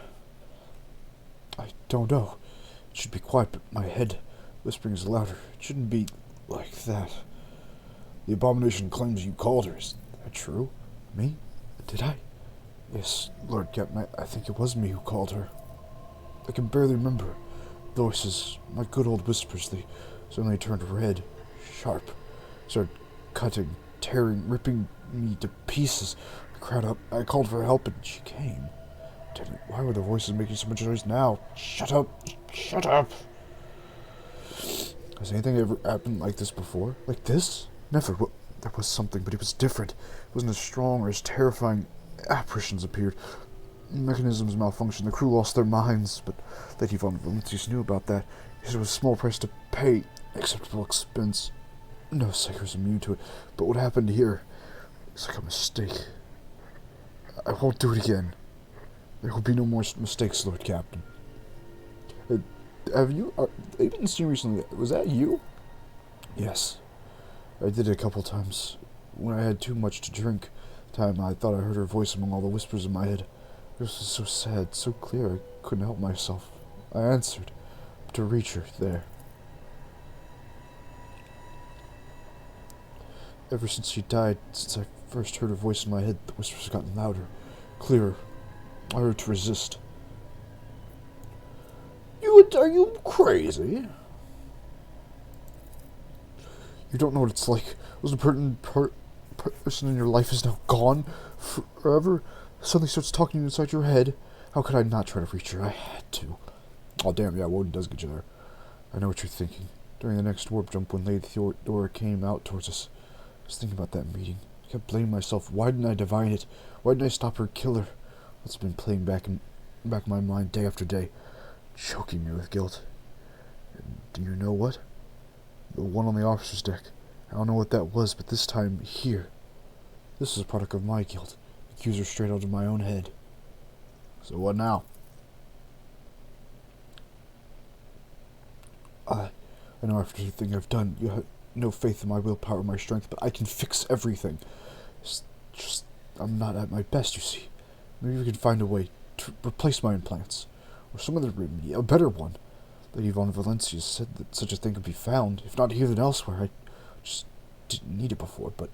I don't know. It should be quiet, but my head whispering is louder. It shouldn't be like that. The abomination claims you called her. Is that true? Me? Did I? Yes, Lord Captain, I think it was me who called her. I can barely remember. Voices, my good old whispers, they suddenly turned red, sharp, started cutting, tearing, ripping me to pieces. I cried out, I called for help, and she came. Damn it, why were the voices making so much noise now? Shut up! Shut up! Has anything ever happened like this before? Like this? Never. Well, there was something, but it was different. It wasn't as strong or as terrifying. Apparitions appeared. Mechanisms malfunctioned. The crew lost their minds, but Lady Von Valentius knew about that. He said it was a small price to pay, acceptable expense. No psycho is immune to it, but what happened here is like a mistake. I won't do it again. There will be no more mistakes, Lord Captain. Have you been seen recently? Was that you? Yes. I did it a couple times. When I had too much to drink, time I thought I heard her voice among all the whispers in my head. It was so sad, so clear, I couldn't help myself. I answered, to reach her there. Ever since she died, since I first heard her voice in my head, the whispers have gotten louder, clearer. I heard to resist. Are you crazy? You don't know what it's like. Was a person in your life is now gone forever. Suddenly starts talking to you inside your head. How could I not try to reach her? I had to. Oh damn, yeah, Woden does get you there. I know what you're thinking. During the next warp jump when Lady Theodora came out towards us, I was thinking about that meeting. I kept blaming myself. Why didn't I divine it? Why didn't I stop her, kill her? It's been playing back in my mind day after day, choking me with guilt. And do you know what? The one on the officer's deck. I don't know what that was, but this time, here. This is a product of my guilt. Accuser straight out of my own head. So what now? I know after everything I've done, you have no faith in my willpower or my strength, but I can fix everything. It's just, I'm not at my best, you see. Maybe we can find a way to replace my implants. Or some other remedy, a better one. Lady Von Valencia said that such a thing could be found, if not here then elsewhere. I just didn't need it before, but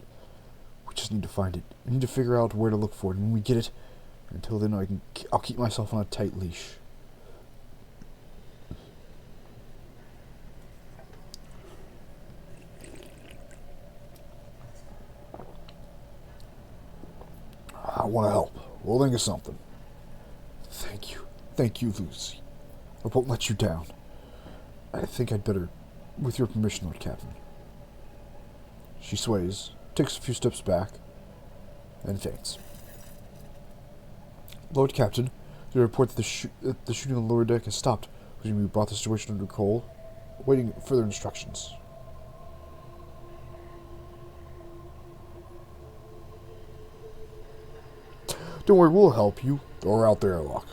we just need to find it. We need to figure out where to look for it, and when we get it, until then I'll keep myself on a tight leash. I want to help. We'll think of something. Thank you. Thank you, Lucy. I won't let you down. I think I'd better, with your permission, Lord Captain. She sways, takes a few steps back, and faints. Lord Captain, you report that the shooting on the lower deck has stopped. We brought the situation under control, waiting further instructions. Don't worry, we'll help you. Throw her out the airlock.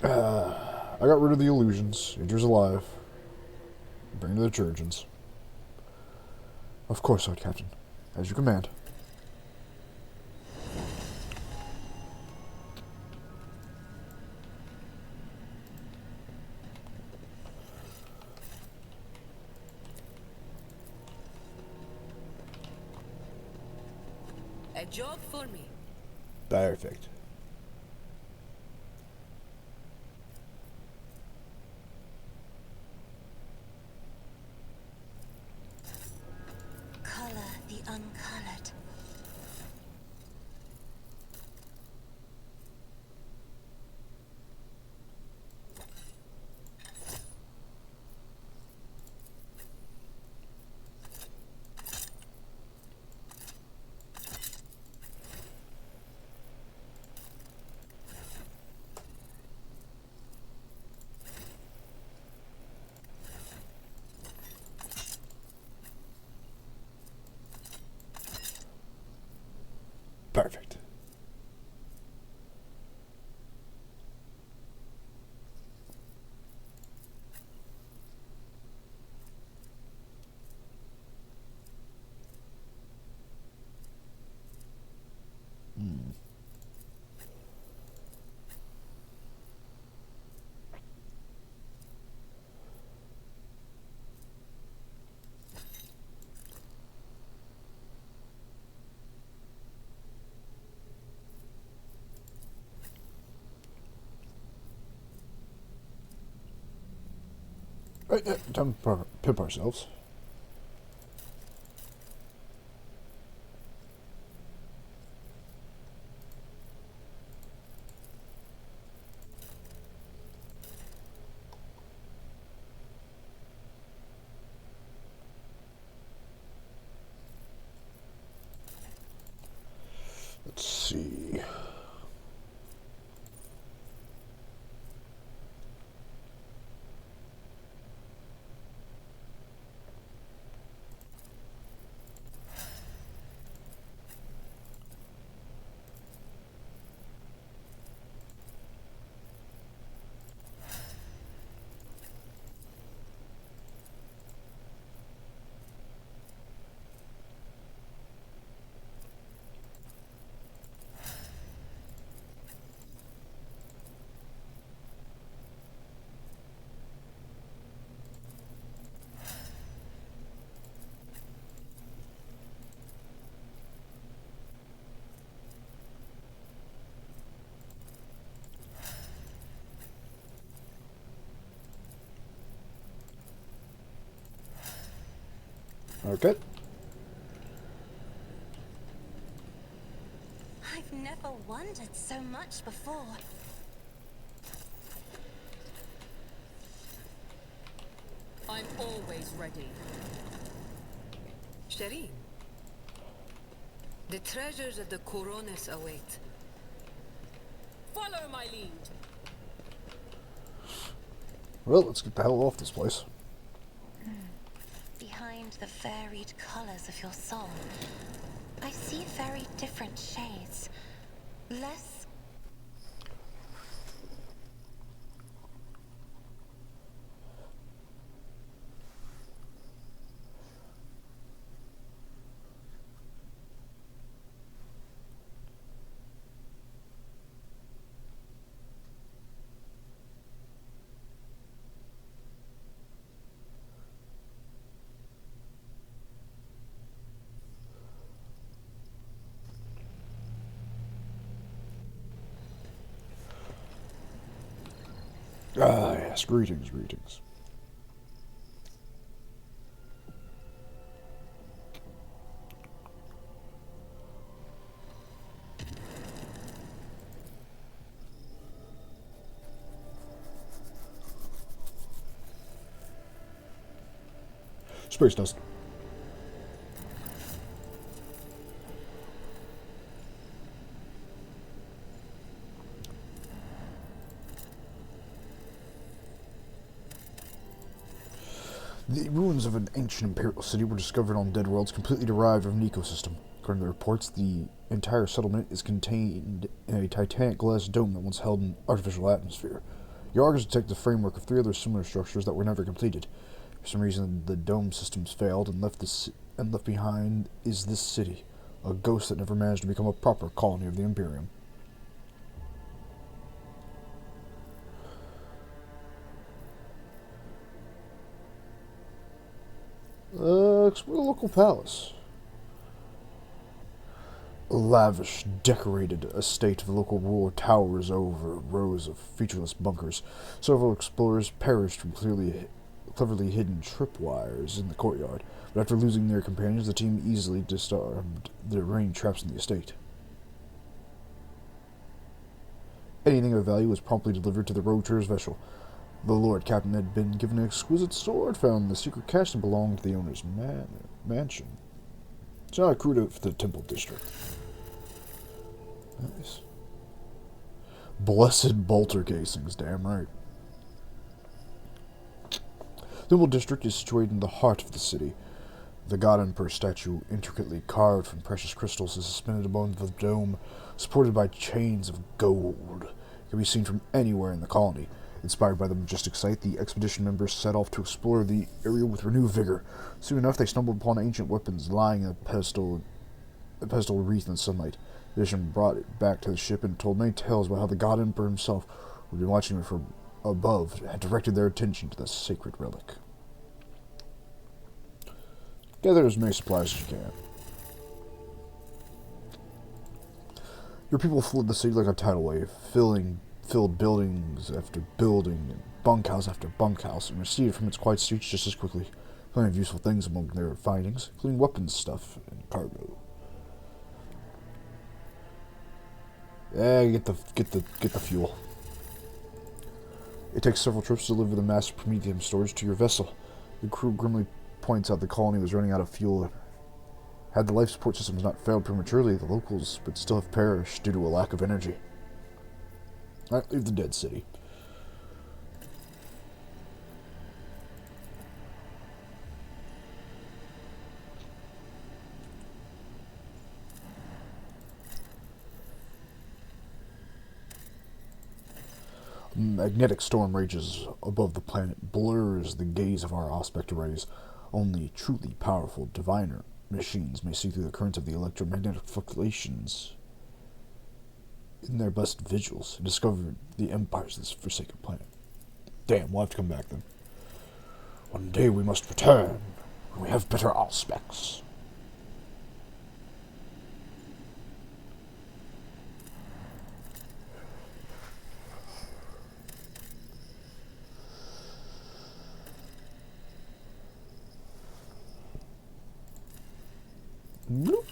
I got rid of the illusions. Idris alive. Bring to the Trojans. Of course, Lord Captain. As you command. A job for me. Perfect. Color the uncolored. Perfect. Right, time to pimp ourselves. Let's see. Okay. I've never wondered so much before. I'm always ready. Shireen, the treasures of the Coronis await. Follow my lead. Well, let's get the hell off this place. Behind the varied colors of your soul, I see very different shades. Less Ah, yes. Greetings, greetings. Space dust. The ruins of an ancient imperial city were discovered on Dead Worlds, completely derived from an ecosystem. According to the reports, the entire settlement is contained in a titanic glass dome that once held an artificial atmosphere. Your augurs detect the framework of 3 other similar structures that were never completed. For some reason, the dome systems failed, and left behind is this city, a ghost that never managed to become a proper colony of the Imperium. Explore the local palace. A lavish, decorated estate of the local ruler towers over rows of featureless bunkers. Several explorers perished from cleverly hidden tripwires in the courtyard, but after losing their companions, the team easily disarmed the remaining traps in the estate. Anything of value was promptly delivered to the Rocher's vessel. The Lord Captain had been given an exquisite sword found in the secret cache that belonged to the owner's mansion. It's not a crew for the Temple District. Nice. Blessed bolter casings, damn right. The Temple District is situated in the heart of the city. The God Emperor statue, intricately carved from precious crystals, is suspended above the dome, supported by chains of gold. It can be seen from anywhere in the colony. Inspired by the majestic sight, the expedition members set off to explore the area with renewed vigor. Soon enough, they stumbled upon ancient weapons lying in a pedestal wreathed in sunlight. The Vision brought it back to the ship and told many tales about how the God Emperor himself, who had been watching them from above, had directed their attention to the sacred relic. Gather as many supplies as you can. Your people flood the city like a tidal wave, filled buildings after building and bunkhouse after bunkhouse and receded from its quiet streets just as quickly. Plenty of useful things among their findings, including weapons, stuff, and cargo. Yeah, get the fuel. It takes several trips to deliver the massive Prometheum storage to your vessel. The crew grimly points out the colony was running out of fuel. Had the life support systems not failed prematurely, the locals would still have perished due to a lack of energy. Alright, leave the dead city. A magnetic storm rages above the planet, blurs the gaze of our Auspex arrays. Only truly powerful diviner machines may see through the currents of the electromagnetic fluctuations. In their blessed vigils, and discover the empires of this forsaken planet. Damn, we'll have to come back then. One day we must return, when we have better Auspex. Bloop.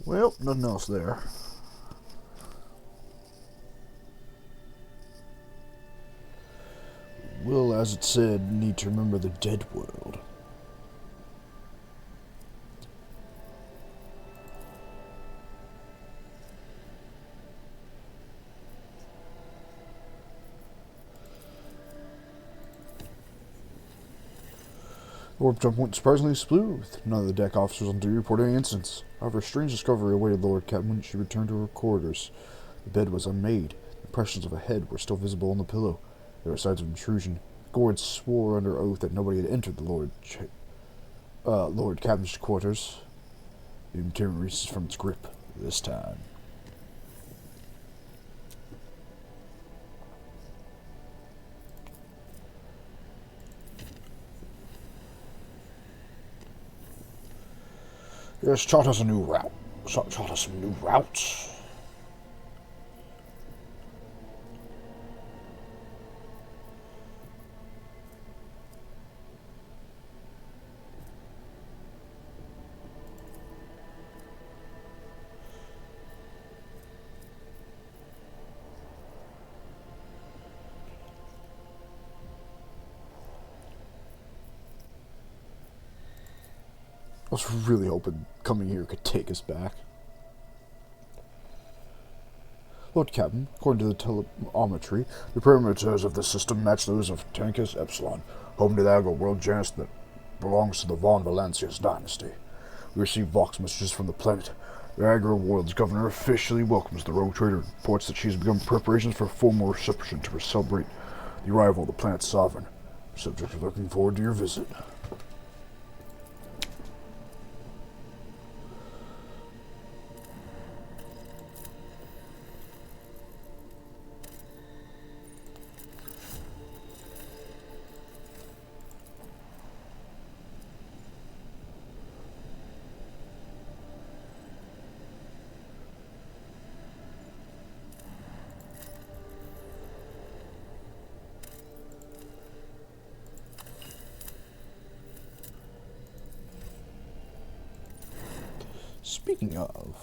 Well, nothing else there. Will, as it said, need to remember the dead world. The warp jump went surprisingly smooth. None of the deck officers on duty reported any incidents. However, a strange discovery awaited Lord Captain when she returned to her quarters. The bed was unmade. Impressions of a head were still visible on the pillow. There were signs of intrusion. Gord swore under oath that nobody had entered the Lord Captain's quarters. The material releases from its grip this time. Yes, chart us a new route. Chart us some new routes. I was really hoping coming here could take us back. Lord Captain, according to the telemetry, the parameters of the system match those of Tankus Epsilon, home to the Agro world Janus that belongs to the Von Valancius dynasty. We receive Vox messages from the planet. The Agro world's governor officially welcomes the rogue trader and reports that she has begun preparations for a formal reception to celebrate the arrival of the planet's sovereign. Subject are looking forward to your visit. Speaking of...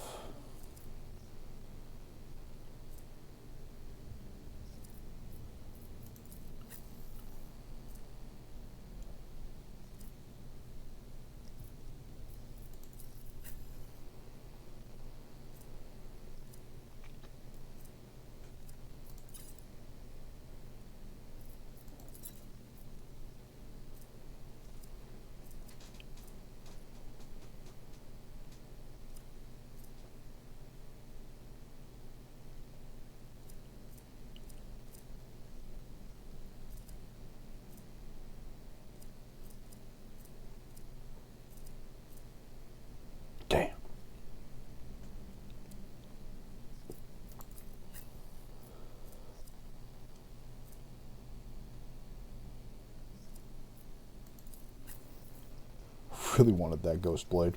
really wanted that Ghost Blade.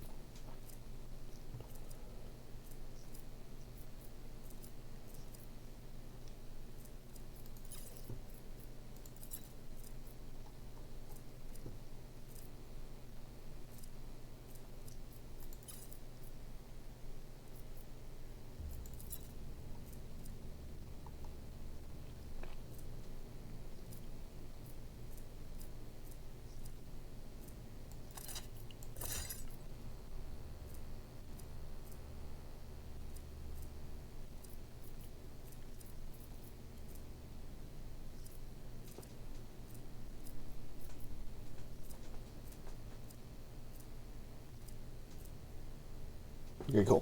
Okay, cool.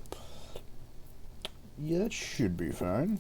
Yeah, that should be fine.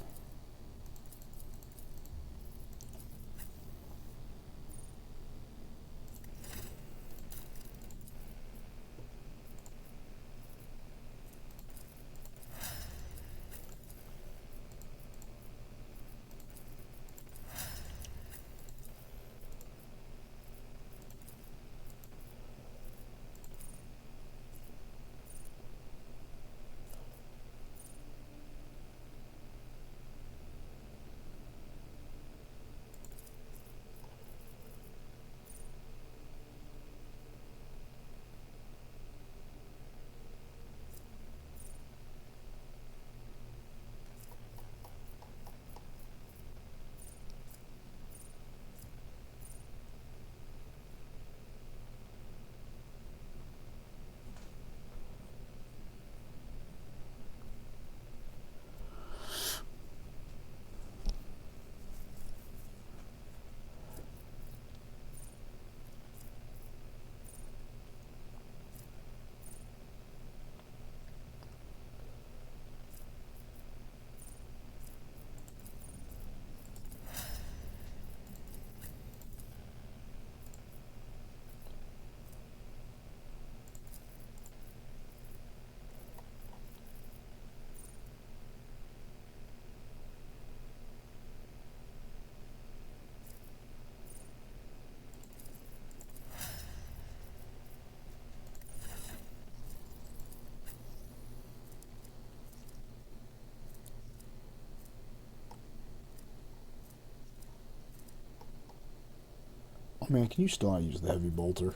Oh man, can you still not use the heavy bolter?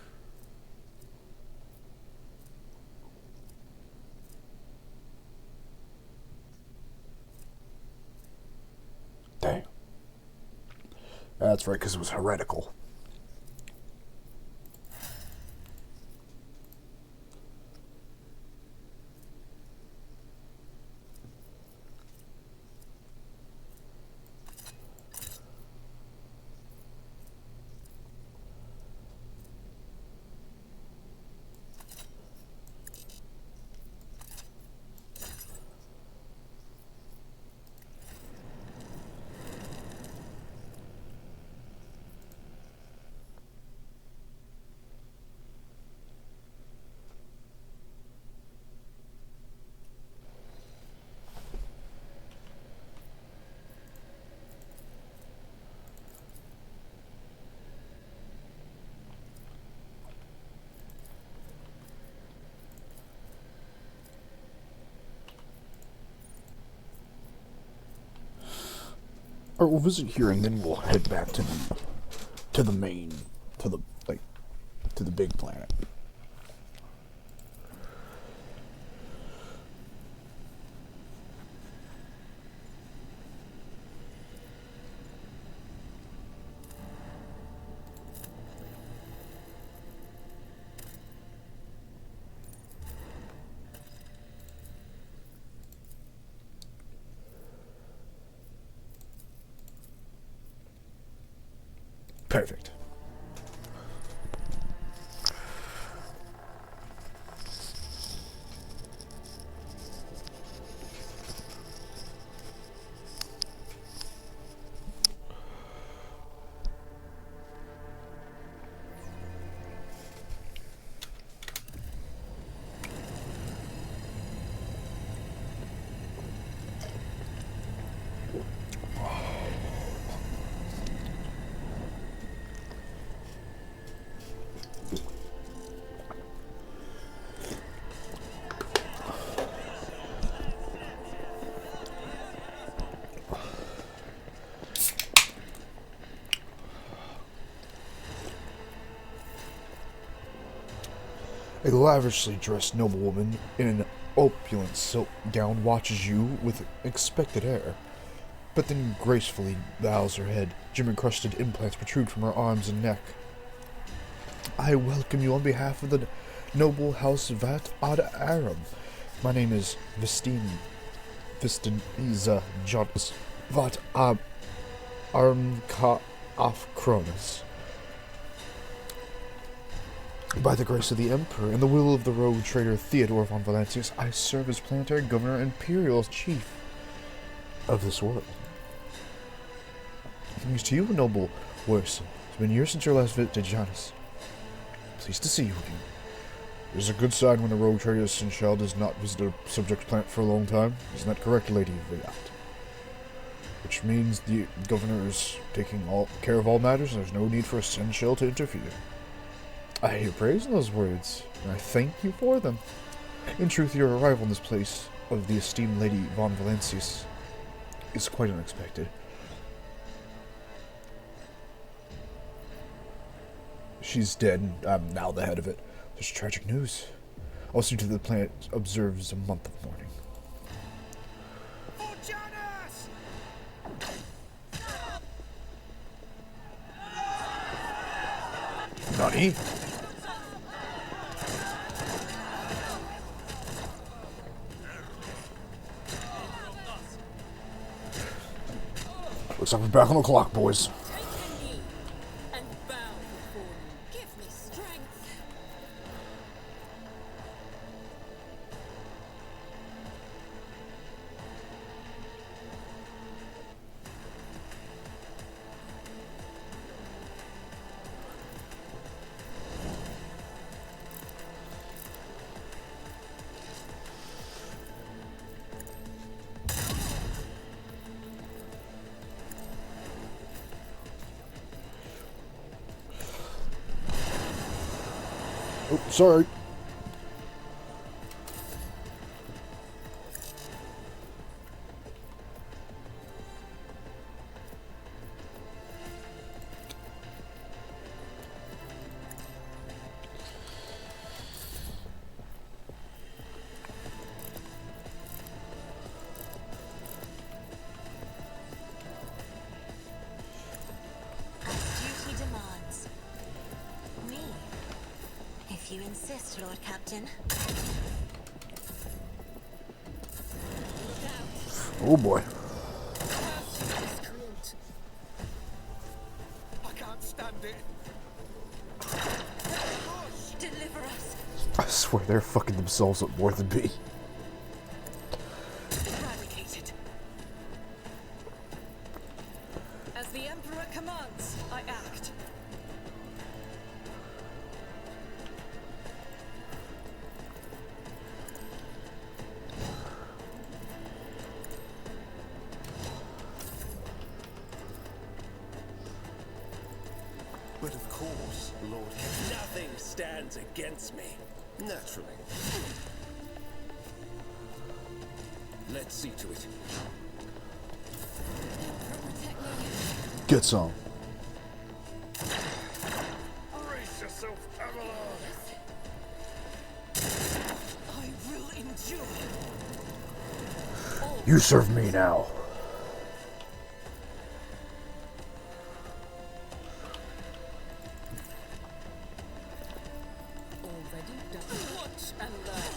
Damn. That's right, because it was heretical. Alright, we'll visit here and then we'll head back to the main, to the big planet. Perfect. A lavishly dressed noblewoman in an opulent silk gown watches you with expected air, but then gracefully bows her head. Gem-encrusted implants protrude from her arms and neck. I welcome you on behalf of the noble house Vat Ad Aram. My name is Vistiniza Jonas Vat Aram Ka Afronis. By the grace of the Emperor and the will of the rogue trader Theodore von Valancius, I serve as planetary governor and imperial chief of this world. Thanks to you, noble Werson. It's been years since your last visit to Janus. Pleased to see you again. It is a good sign when a rogue trader Sinshal does not visit a subject planet for a long time. Isn't that correct, Lady Viat? Which means the governor is taking care of all matters and there's no need for a Sinshal to interfere. I hear praise in those words, and I thank you for them. In truth, your arrival in this place of the esteemed Lady von Valancius is quite unexpected. She's dead, and I'm now the head of it. Such tragic news. I'll see to the planet observes a month of mourning. For Janus! Nani? Looks like we're back on the clock, boys. Take a knee and bow before me. Give me strength. Oh, sorry. As duty demands. Me? If you insist, Lord Captain. Oh boy. Miscreant. I can't stand it. Deliver us. I swear they're fucking themselves up more than me. Eradicated. As the Emperor commands, I act. But of course, Lord, nothing stands against me. Naturally. Let's see to it. Get some. Brace yourself, Avalon. I will endure. You serve me now. Already done. Watch and learn.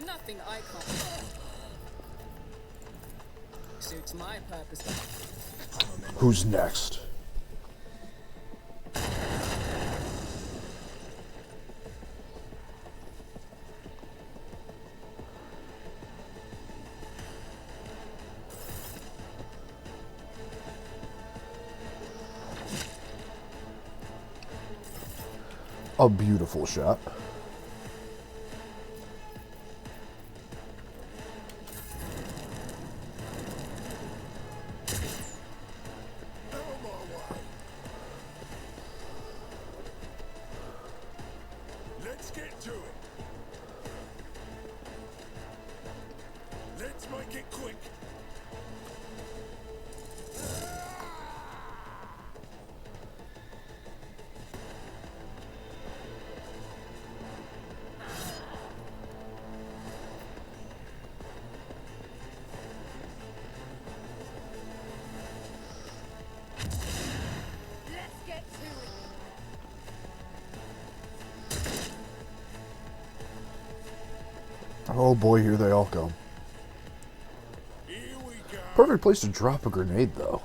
Nothing I can't. Suits my purpose. Who's next? A beautiful shot. Let's get to it. Let's make it quick. Oh boy, here they all come. Here we go. Perfect place to drop a grenade, though.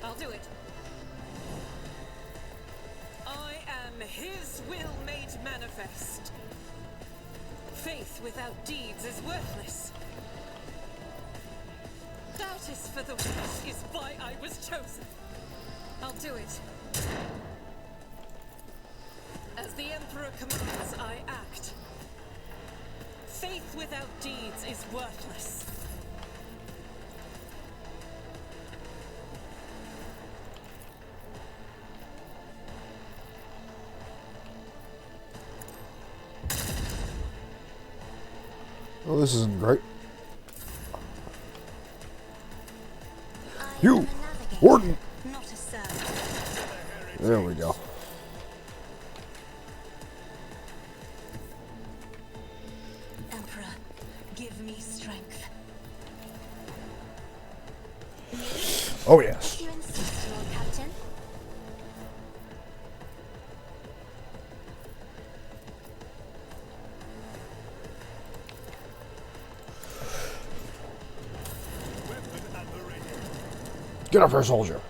I'll do it. I am his will made manifest. Faith without deeds is worthless. Doubt is for the weak is why I was chosen. I'll do it. As the Emperor commands, I act. Faith without deeds is worthless. Oh, this isn't great. I You, am a navigator, Warden! not a servant. There we go. Emperor, give me strength. Oh, yes. You insist, Lord Captain. Weapon at the ready. Get up here, soldier.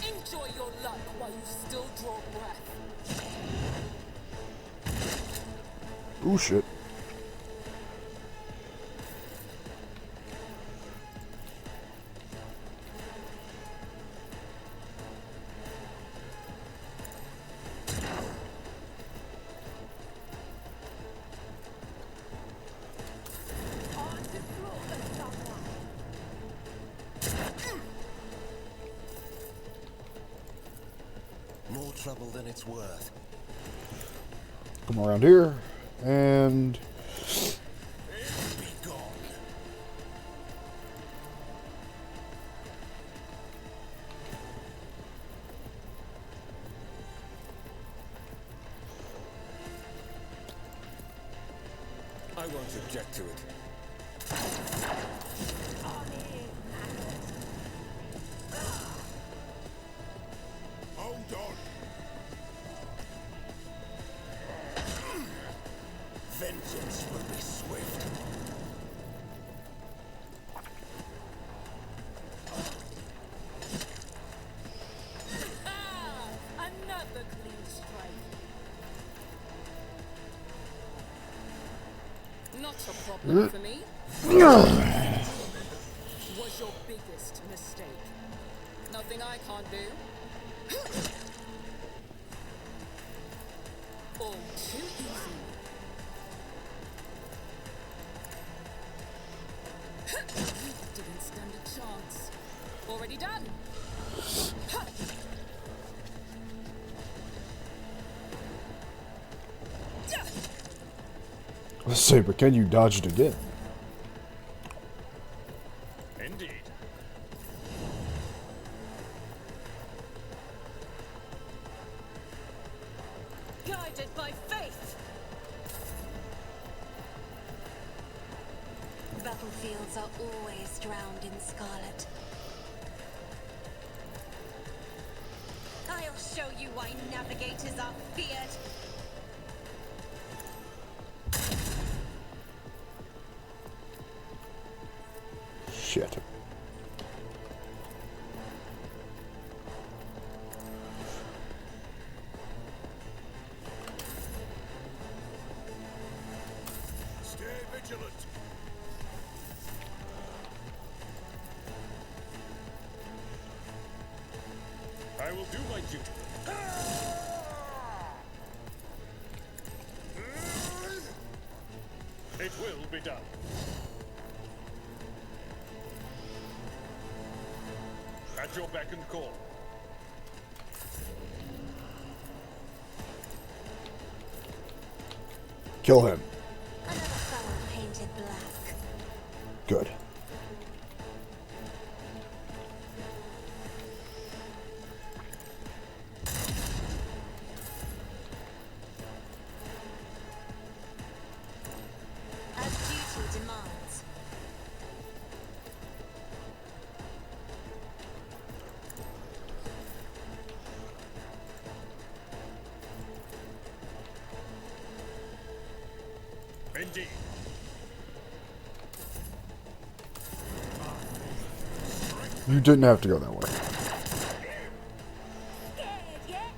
Enjoy your luck while you still draw breath. Ooh, shit. More trouble than it's worth. Come around here, and Be gone. I won't object to it. Hold on. Vengeance will be swift. Ah! Another clean strike. Not a problem for me. Was your biggest mistake. Nothing I can't do. All too easy. You didn't stand a chance. Already done. let's say, but can you dodge it again? Indeed. Guided by faith. Battlefields are always drowned in scarlet. I'll show you why navigators are feared. Shit. Stay vigilant. I will do my duty. It will be done. At your beck and call. Kill him. Another foul painted black. Good. As duty demands. Indeed. You didn't have to go that way. Scared yet?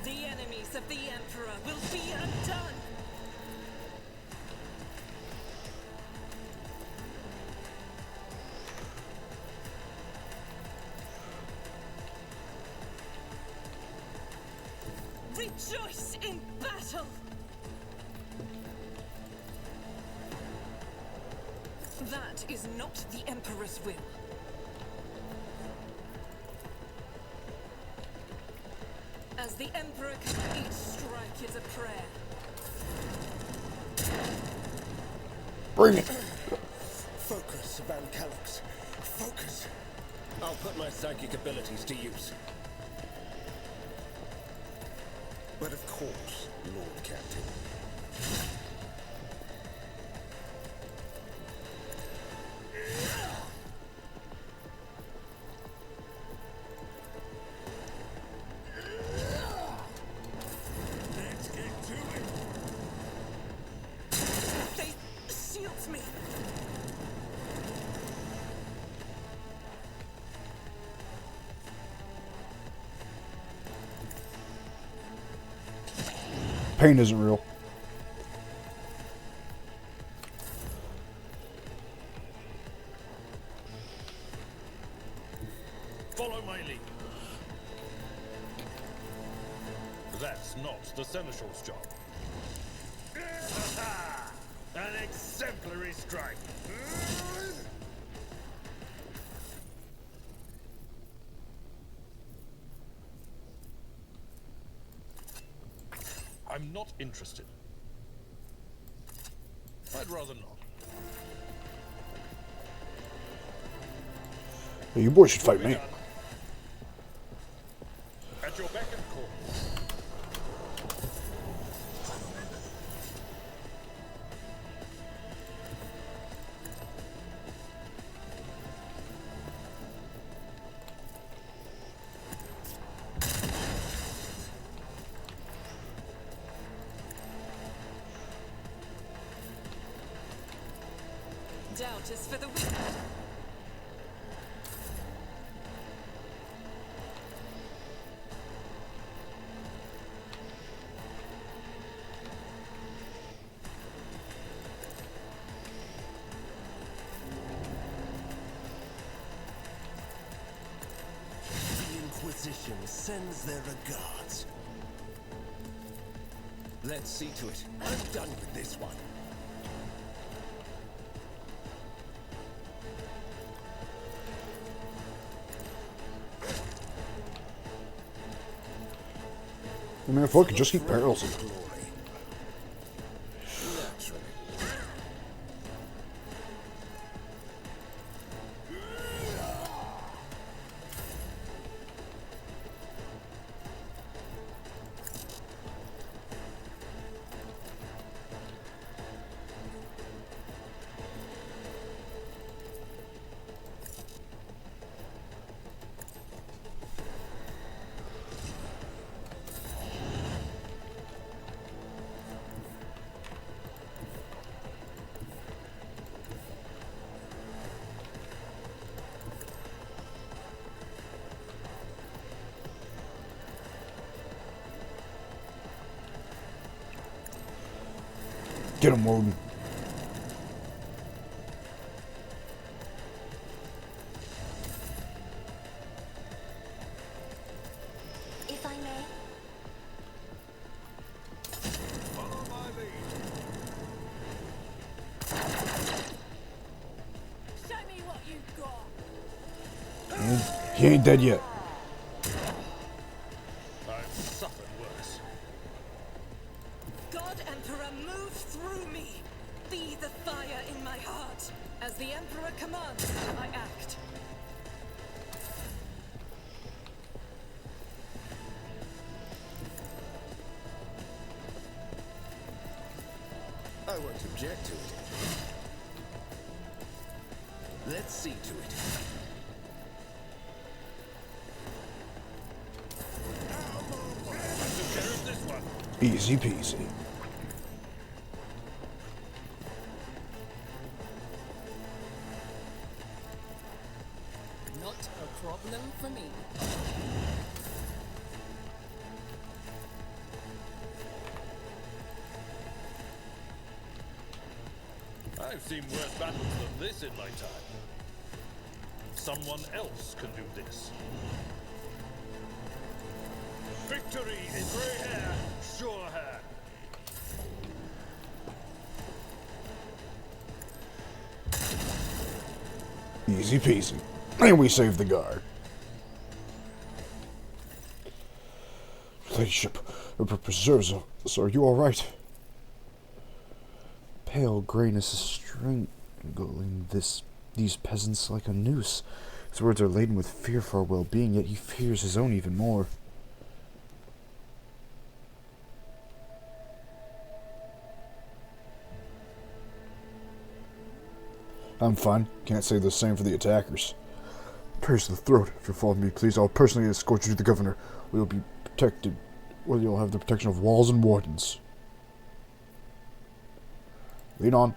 The enemies of the Emperor will be undone! Rejoice in battle! That is not the Emperor's will. As the Emperor can, each strike is a prayer. Bring it. Focus, Van Calix. Focus. I'll put my psychic abilities to use. But of course, Lord Captain. Let's get to it. They shield me. Pain isn't real. Follow my lead. That's not the Seneschal's job. An exemplary strike. I'm not interested. I'd rather not. Hey, you boys should fight me. At your beck and call. Doubt is for the weak. The Inquisition sends their regards. Let's see to it. I'm done with this one. I mean, if I could just keep barrels. Glory. Naturally. Get him, Woden. He ain't dead yet. I've suffered worse. God Emperor, move through me. Be the fire in my heart. As the Emperor commands, I act. I won't object to it. Let's see to it. I took care of this one. Easy peasy. Not a problem for me. I've seen worse battles than this in my time. Someone else can do this. Victory in grey hair, sure hand. Easy peasy. And we save the guard. Ladyship, Emperor preserves us. Are you alright? Pale grayness is strangling these peasants like a noose. His words are laden with fear for our well-being, yet he fears his own even more. I'm fine. Can't say the same for the attackers. Pierce the throat. If you'll follow me, please, I'll personally escort you to the governor. We'll be protected. Well, you'll have the protection of walls and wardens. Lean on.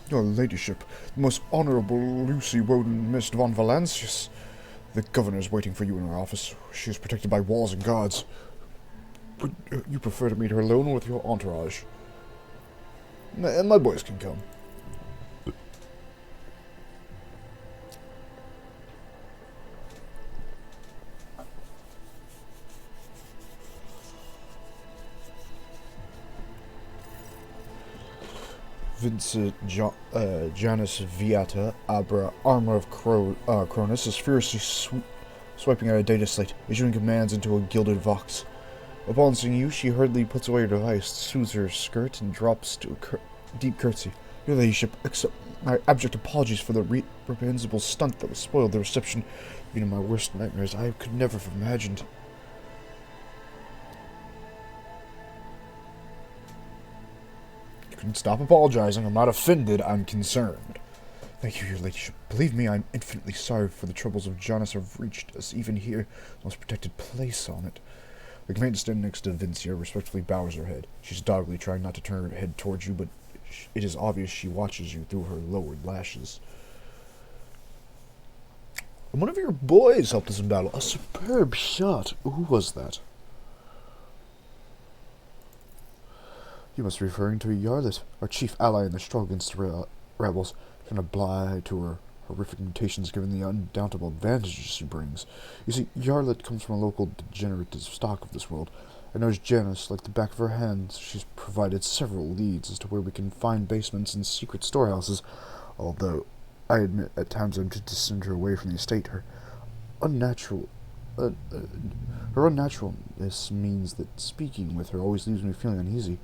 Your ladyship, the most honorable Lucy Woden Mist von Valancius. The governor's waiting for you in her office. She is protected by walls and guards. Would you prefer to meet her alone or with your entourage? My boys can come. Vincent Janus Viata, Abra, Armor of Cronus, is furiously swiping out a data slate, issuing commands into a gilded vox. Upon seeing you, she hurriedly puts away her device, smooths her skirt, and drops to a deep curtsy. Your ladyship, accept my abject apologies for the reprehensible stunt that was spoiled the reception. Even in my worst nightmares, I could never have imagined. You can stop apologizing. I'm not offended. I'm concerned. Thank you, your ladyship. Believe me, I'm infinitely sorry for the troubles of Janus have reached us, even here, the most protected place on it. The commander standing next to Vincia respectfully bows her head. She's doggedly trying not to turn her head towards you, but it is obvious she watches you through her lowered lashes. And one of your boys helped us in battle. A superb shot. Who was that? You must be referring to Yarlet, our chief ally in the struggle against the rebels. Can oblige to her horrific mutations given the undountable advantages she brings. You see, Yarlet comes from a local degenerative stock of this world, and knows Janus like the back of her hand. She's provided several leads as to where we can find basements and secret storehouses, although I admit at times I'm tempted to send her away from the estate. Her unnaturalness means that speaking with her always leaves me feeling uneasy.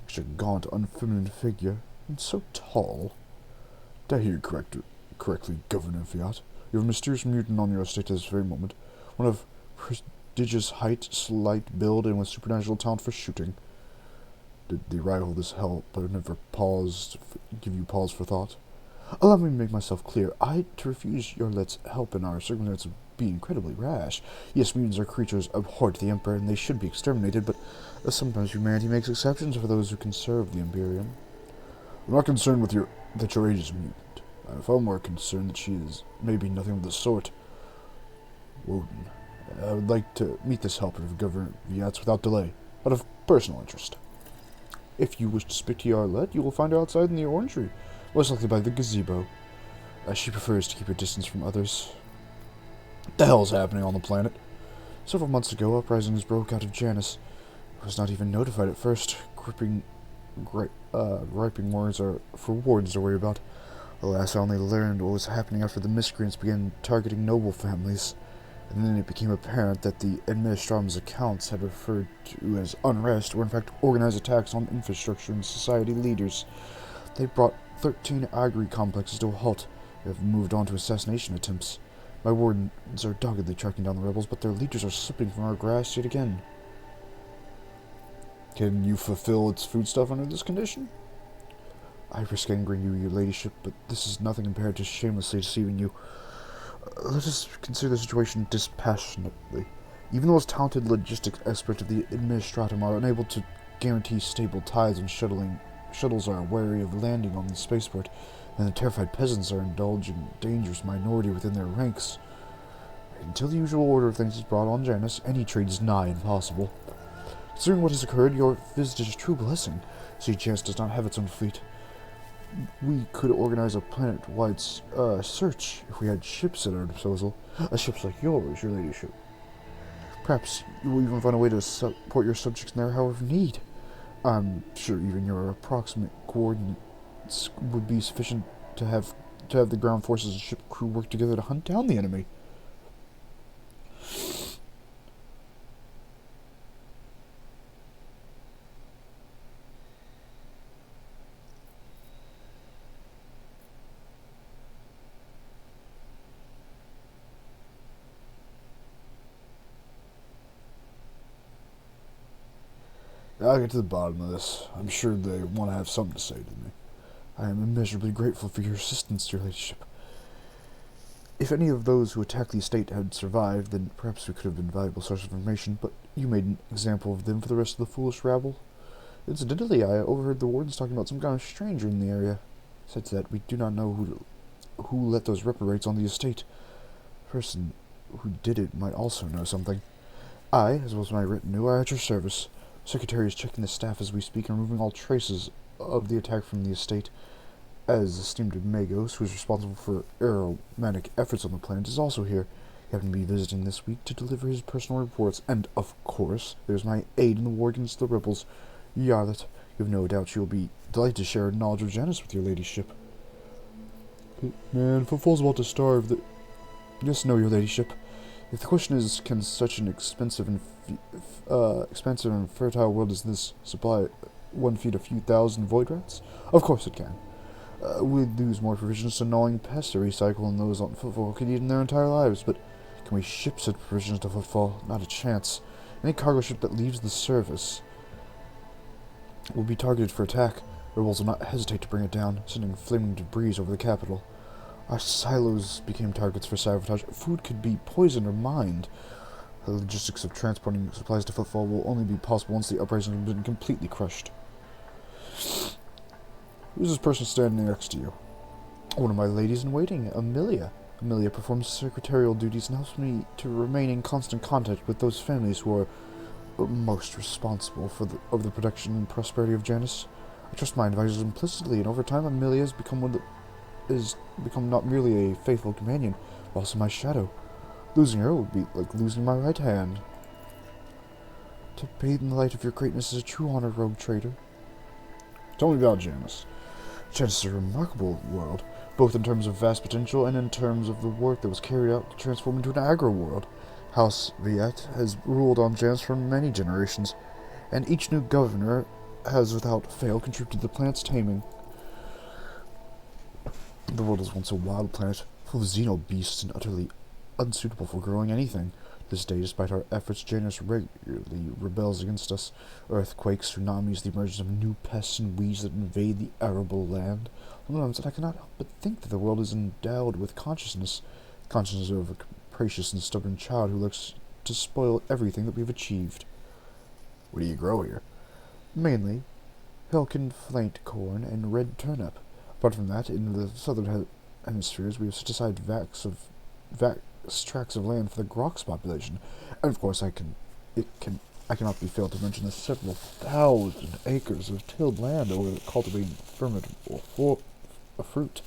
Such a gaunt, unfeminine figure, and so tall. Did I hear you correctly, Governor Fiat? You have a mysterious mutant on your estate at this very moment. One of prodigious height, slight build, and with supernatural talent for shooting. Did the arrival of this helper never give you pause for thought? Allow me to make myself clear. To refuse your let's help in our circumstances would be incredibly rash. Yes, mutants are creatures abhorrent to the Emperor, and they should be exterminated, but sometimes humanity makes exceptions for those who can serve the Imperium. I'm not concerned with that your age is mutant. I'm far more concerned that she is maybe nothing of the sort. Woden, I would like to meet this helper of Governor Viat's without delay, out of personal interest. If you wish to speak to Yarlet, you will find her outside in the orangery, most likely by the gazebo. She prefers to keep her distance from others. What the hell's happening on the planet? Several months ago, uprisings broke out of Janus. I was not even notified at first. Griping words are for wards to worry about. Alas, I only learned what was happening after the miscreants began targeting noble families. And then it became apparent that the Administratum's accounts had referred to as unrest were in fact organized attacks on infrastructure and society leaders. They brought 13 agri complexes to a halt and have moved on to assassination attempts. My wardens are doggedly tracking down the rebels, but their leaders are slipping from our grasp yet again. Can you fulfill its foodstuff under this condition? I risk angering you, your ladyship, but this is nothing compared to shamelessly deceiving you. Let us consider the situation dispassionately. Even the most talented logistics experts of the Administratum are unable to guarantee stable tides when shuttles are wary of landing on the spaceport, and the terrified peasants are indulging dangerous minority within their ranks. Until the usual order of things is brought on Janus, any trade is nigh impossible. Considering what has occurred, your visit is a true blessing. See, Janus does not have its own fleet. We could organize a planet-wide search if we had ships at our disposal. Ships like yours, your ladyship. Perhaps you will even find a way to support your subjects in their hour of need. I'm sure even your approximate coordinates would be sufficient to have the ground forces and ship crew work together to hunt down the enemy. I'll get to the bottom of this. I'm sure they want to have something to say to me. I am immeasurably grateful for your assistance, your ladyship. If any of those who attacked the estate had survived, then perhaps we could have been a valuable source of information, but you made an example of them for the rest of the foolish rabble. Incidentally, I overheard the wardens talking about some kind of stranger in the area. Besides that, we do not know who let those reprobates on the estate. The person who did it might also know something. I, as well as my retinue, are at your service. Secretary is checking the staff as we speak and removing all traces of the attack from the estate. As esteemed Magos, who is responsible for aeromantic efforts on the planet, is also here. He happened to be visiting this week to deliver his personal reports, and, of course, there's my aide in the war against the rebels, Yarlet. You have no doubt she will be delighted to share her knowledge of Janus with your ladyship. Man, footfall's about to starve. Yes, no, your ladyship. If the question is, can such an expensive and fertile world as this supply one feed a few thousand void rats? Of course it can. We'd lose more provisions to gnawing pests to recycle, and those on footfall could eat in their entire lives, but can we ship such provisions to footfall? Not a chance. Any cargo ship that leaves the service will be targeted for attack. Rebels will not hesitate to bring it down, sending flaming debris over the capital. Our silos became targets for sabotage. Food could be poisoned or mined. The logistics of transporting supplies to footfall will only be possible once the uprising has been completely crushed. Who's this person standing next to you? One of my ladies-in-waiting, Amelia. Amelia performs secretarial duties and helps me to remain in constant contact with those families who are most responsible for the protection and prosperity of Janus. I trust my advisors implicitly, and over time Amelia has become not merely a faithful companion, but also my shadow. Losing her would be like losing my right hand. To bathe in the light of your greatness is a true honor, rogue trader. Tell me about Janus. Janus is a remarkable world, both in terms of vast potential and in terms of the work that was carried out to transform into an agro-world. House Viet has ruled on Janus for many generations, and each new governor has without fail contributed to the planet's taming. The world was once a wild planet, full of xenobeasts and utterly unsuitable for growing anything. This day, despite our efforts, Janus regularly rebels against us. Earthquakes, tsunamis, the emergence of new pests and weeds that invade the arable land. Sometimes I cannot help but think that the world is endowed with consciousness of a capricious and stubborn child who looks to spoil everything that we've achieved. What do you grow here? Mainly Helkin flanked corn and red turnip. Apart from that, in the southern hemispheres, we have set aside vast tracts of land for the Grox population, and of course I cannot be failed to mention the several thousand acres of tilled land over cultivating fermentable fruit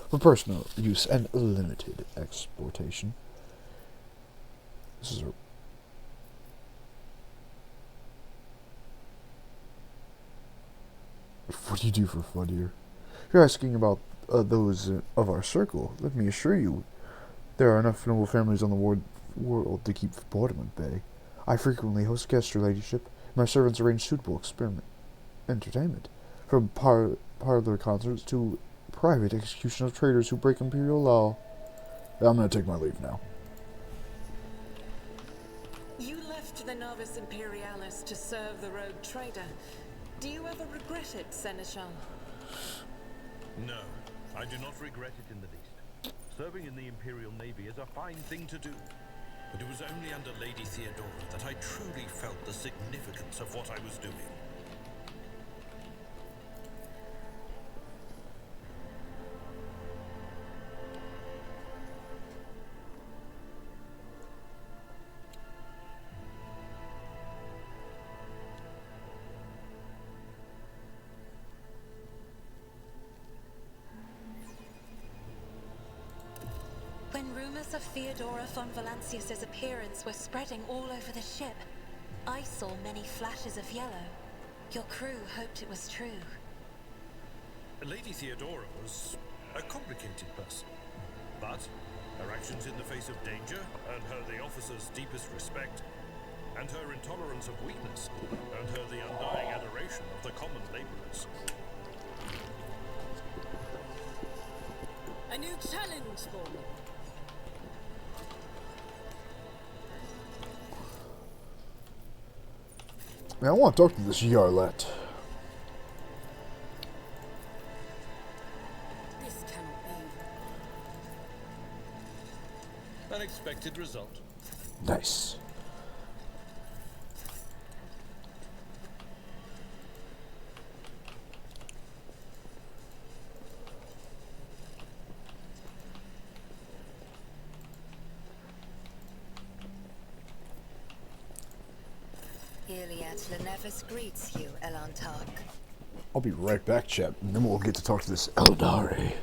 for personal use and limited exportation. This is a... What do you do for fun here? You're asking about those of our circle. Let me assure you, there are enough noble families on the world to keep boredom at bay. I frequently host guests, your ladyship. My servants arrange suitable entertainment, from parlor concerts to private execution of traitors who break imperial law. I'm gonna take my leave now. You left the Novus Imperialis to serve the rogue trader. Do you ever regret it, Seneschal? No, I do not regret it in the least. Serving in the Imperial Navy is a fine thing to do. But it was only under Lady Theodora that I truly felt the significance of what I was doing. When rumors of Theodora von Valancius's appearance were spreading all over the ship, I saw many flashes of yellow. Your crew hoped it was true. Lady Theodora was a complicated person. But her actions in the face of danger earned her the officer's deepest respect, and her intolerance of weakness earned her the undying adoration of the common laborers. A new challenge for me. Man, I want to talk to this Yarlet. This cannot be. Unexpected result. Nice. Iliad Lenevus greets you, Elantark. I'll be right back, chat, and then we'll get to talk to this Eldari.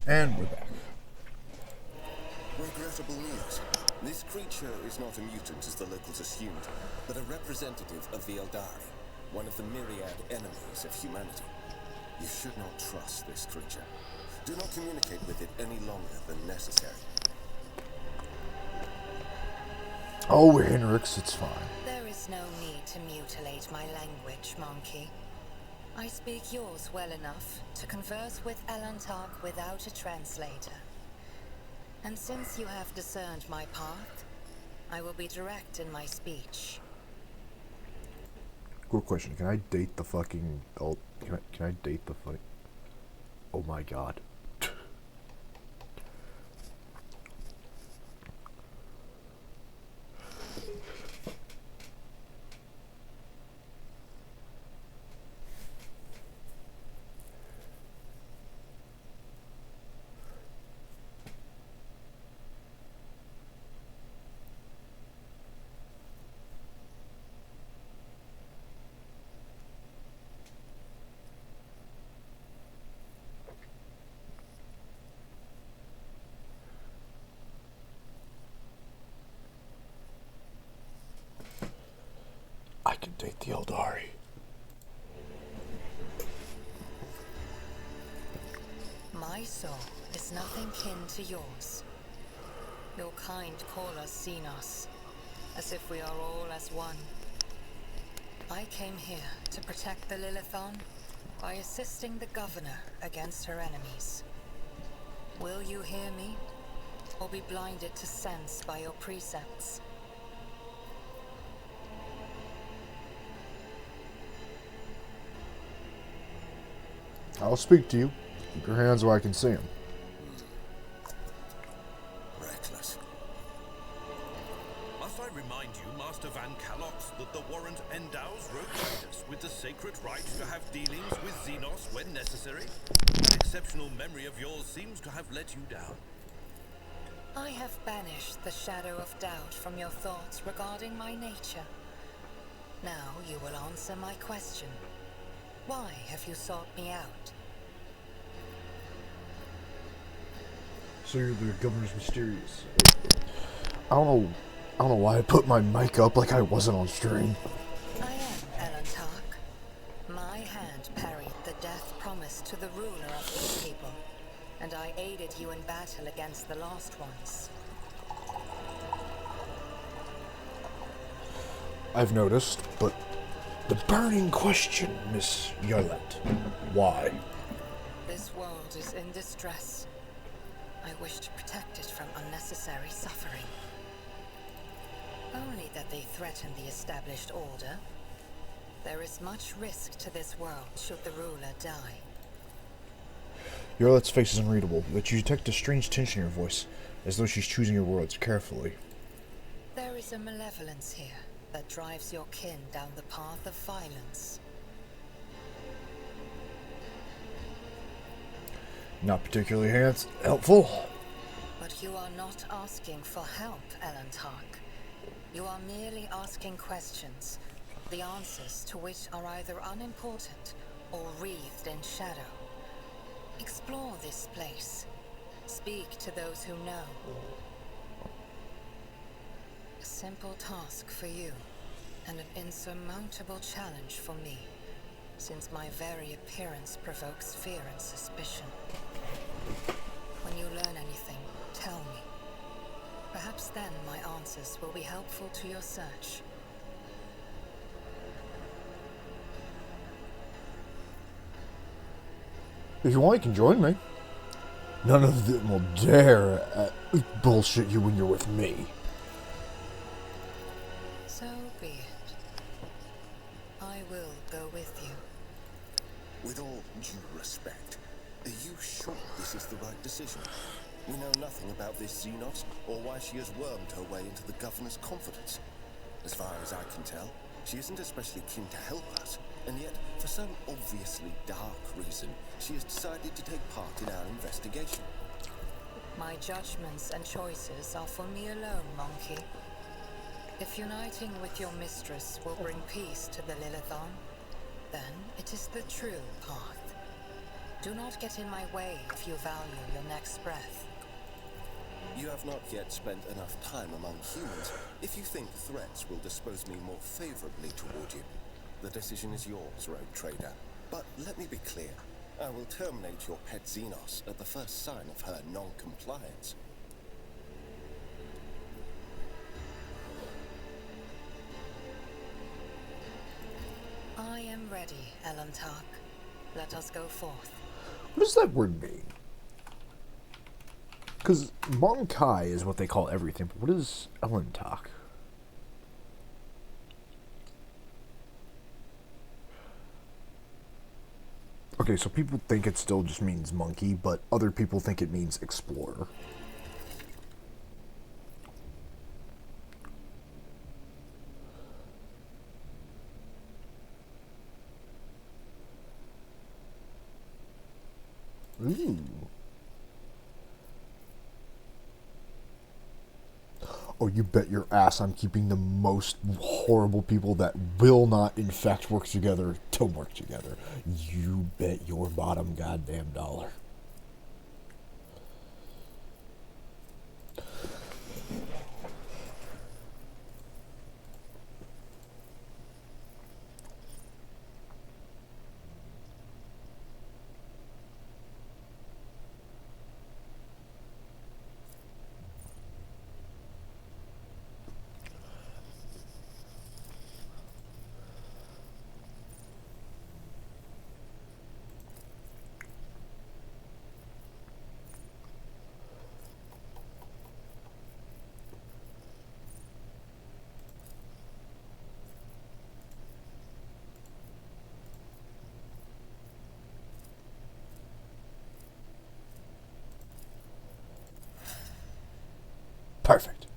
And we're back. Regrettable news. This creature is not a mutant as the locals assumed, but a representative of the Eldari, one of the myriad enemies of humanity. You should not trust this creature. Do not communicate with it any longer than necessary. Oh, Henrix, it's fine. There is no need to mutilate my language, monkey. I speak yours well enough to converse with Elantark without a translator. And since you have discerned my path, I will be direct in my speech. Quick question, can I date the fucking... Oh, can I date the fuck... Oh my god. I can date the Eldari. My soul is nothing kin to yours. Your kind call us Xenos, as if we are all as one. I came here to protect the Lilithon by assisting the Governor against her enemies. Will you hear me, or be blinded to sense by your precepts? I'll speak to you. Keep your hands where I can see them. Reckless. Must I remind you, Master Van Calox, that the warrant endows Rogue Titus with the sacred right to have dealings with Xenos when necessary? An exceptional memory of yours seems to have let you down. I have banished the shadow of doubt from your thoughts regarding my nature. Now you will answer my question. Why have you sought me out? So you're the Governor's Mysterious. I don't know why I put my mic up like I wasn't on stream. I am Elantark. My hand parried the death promised to the ruler of these people, and I aided you in battle against the Lost Ones. I've noticed, but the burning question, Miss Yarlet. Why? This world is in distress. I wish to protect it from unnecessary suffering. Only that they threaten the established order. There is much risk to this world should the ruler die. Yarlet's face is unreadable, but you detect a strange tension in her voice, as though she's choosing her words carefully. There is a malevolence here that drives your kin down the path of violence. Not particularly helpful. But you are not asking for help, Elantark. You are merely asking questions, the answers to which are either unimportant or wreathed in shadow. Explore this place. Speak to those who know. A simple task for you, and an insurmountable challenge for me, since my very appearance provokes fear and suspicion. When you learn anything, tell me. Perhaps then my answers will be helpful to your search. If you want, you can join me. None of them will dare bullshit you when you're with me. So be it. I will go with you. With all due respect, are you sure this is the right decision? We know nothing about this Xenos, or why she has wormed her way into the Governor's confidence. As far as I can tell, she isn't especially keen to help us, and yet, for some obviously dark reason, she has decided to take part in our investigation. My judgments and choices are for me alone, monkey. If uniting with your mistress will bring peace to the Lilithon, then it is the true path. Do not get in my way if you value your next breath. You have not yet spent enough time among humans. If you think threats will dispose me more favorably toward you, the decision is yours, rogue trader. But let me be clear. I will terminate your pet Xenos at the first sign of her non-compliance. I am ready, Elantark. Let us go forth. What does that word mean? Because Monkai is what they call everything, but what is Elantark? Okay, so people think it still just means monkey, but other people think it means explorer. Ooh. Oh, you bet your ass I'm keeping the most horrible people that will not, in fact, work together to work together. You bet your bottom goddamn dollar. Perfect.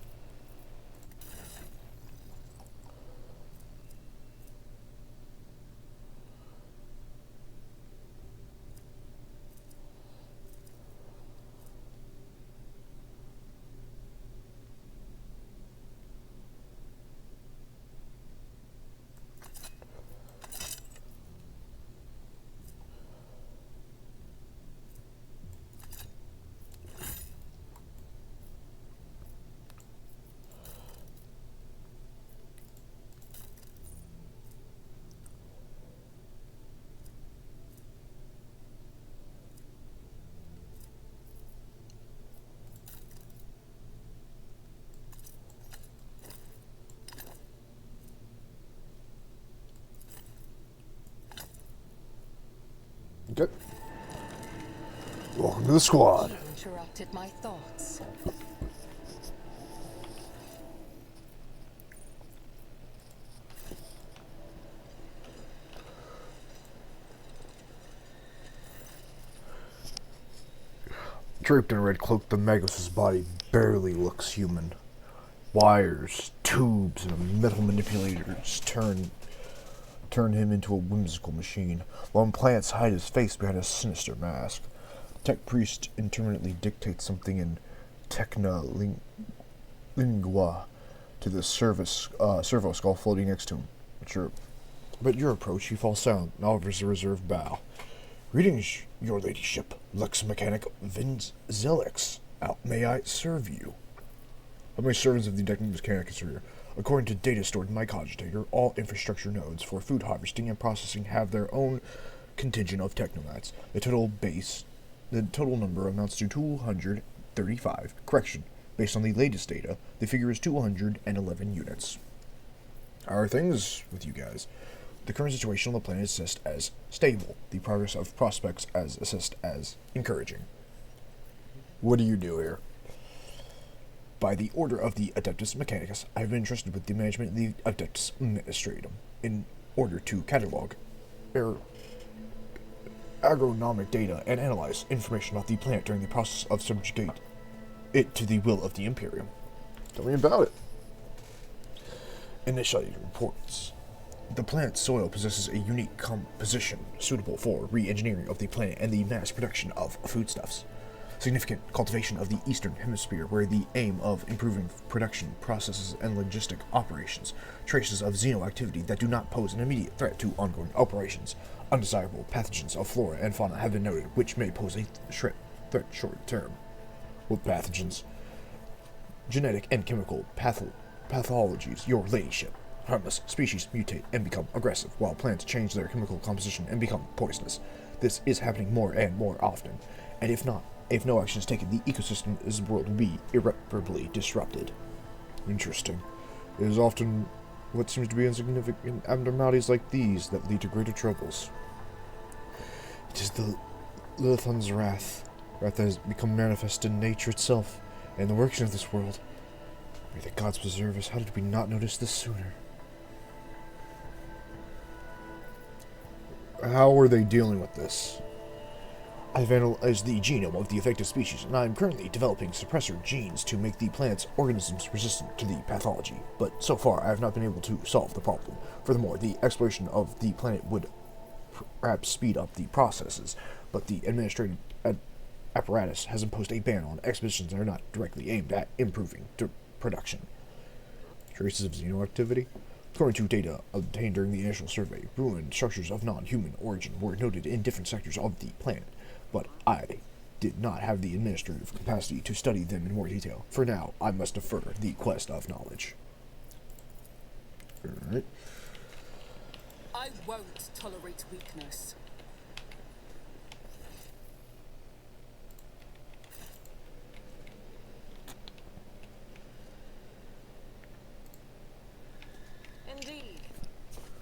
Okay. Welcome to the squad. You interrupted my thoughts. Draped in a red cloak, the Magos' body barely looks human. Wires, tubes, and metal manipulators turn him into a whimsical machine, while implants hide his face behind a sinister mask. Tech Priest intermittently dictates something in Techna-lingua to the servo skull floating next to him. But your approach, he falls silent and offers a reserved bow. Greetings, your ladyship, Lex Mechanic Vinz Zelix. How may I serve you? How many servants of the Technic Mechanicus are here? According to data stored in my cogitator, all infrastructure nodes for food harvesting and processing have their own contingent of technomats. The total number amounts to 235. Correction, based on the latest data, the figure is 211 units. How are things with you guys? The current situation on the planet is assessed as stable. The progress of prospects as assessed as encouraging. What do you do here? By the order of the Adeptus Mechanicus, I have been entrusted with the management of the Adeptus Administratum in order to catalog agronomic data and analyze information about the planet during the process of subjugate it to the will of the Imperium. Tell me about it. Initiated reports. The planet's soil possesses a unique composition suitable for re-engineering of the planet and the mass production of foodstuffs. Significant cultivation of the Eastern Hemisphere, where the aim of improving production processes and logistic operations, traces of xeno activity that do not pose an immediate threat to ongoing operations, undesirable pathogens of flora and fauna have been noted, which may pose a threat short term. What pathogens? Genetic and chemical pathologies, your ladyship. Harmless species mutate and become aggressive, while plants change their chemical composition and become poisonous. This is happening more and more often, and if no action is taken, the ecosystem of this world will be irreparably disrupted. Interesting. It is often what seems to be insignificant abnormalities like these that lead to greater troubles. It is the Lilithun's wrath that has become manifest in nature itself, and the workings of this world. May the gods preserve us. How did we not notice this sooner? How are they dealing with this? I've analyzed the genome of the affected species, and I'm currently developing suppressor genes to make the planet's organisms resistant to the pathology. But so far, I have not been able to solve the problem. Furthermore, the exploration of the planet would perhaps speed up the processes, but the administrative apparatus has imposed a ban on expeditions that are not directly aimed at improving production. Traces of xenoactivity? According to data obtained during the initial survey, ruined structures of non-human origin were noted in different sectors of the planet, but I did not have the administrative capacity to study them in more detail. For now, I must defer the quest of knowledge. Alright. I won't tolerate weakness. Indeed.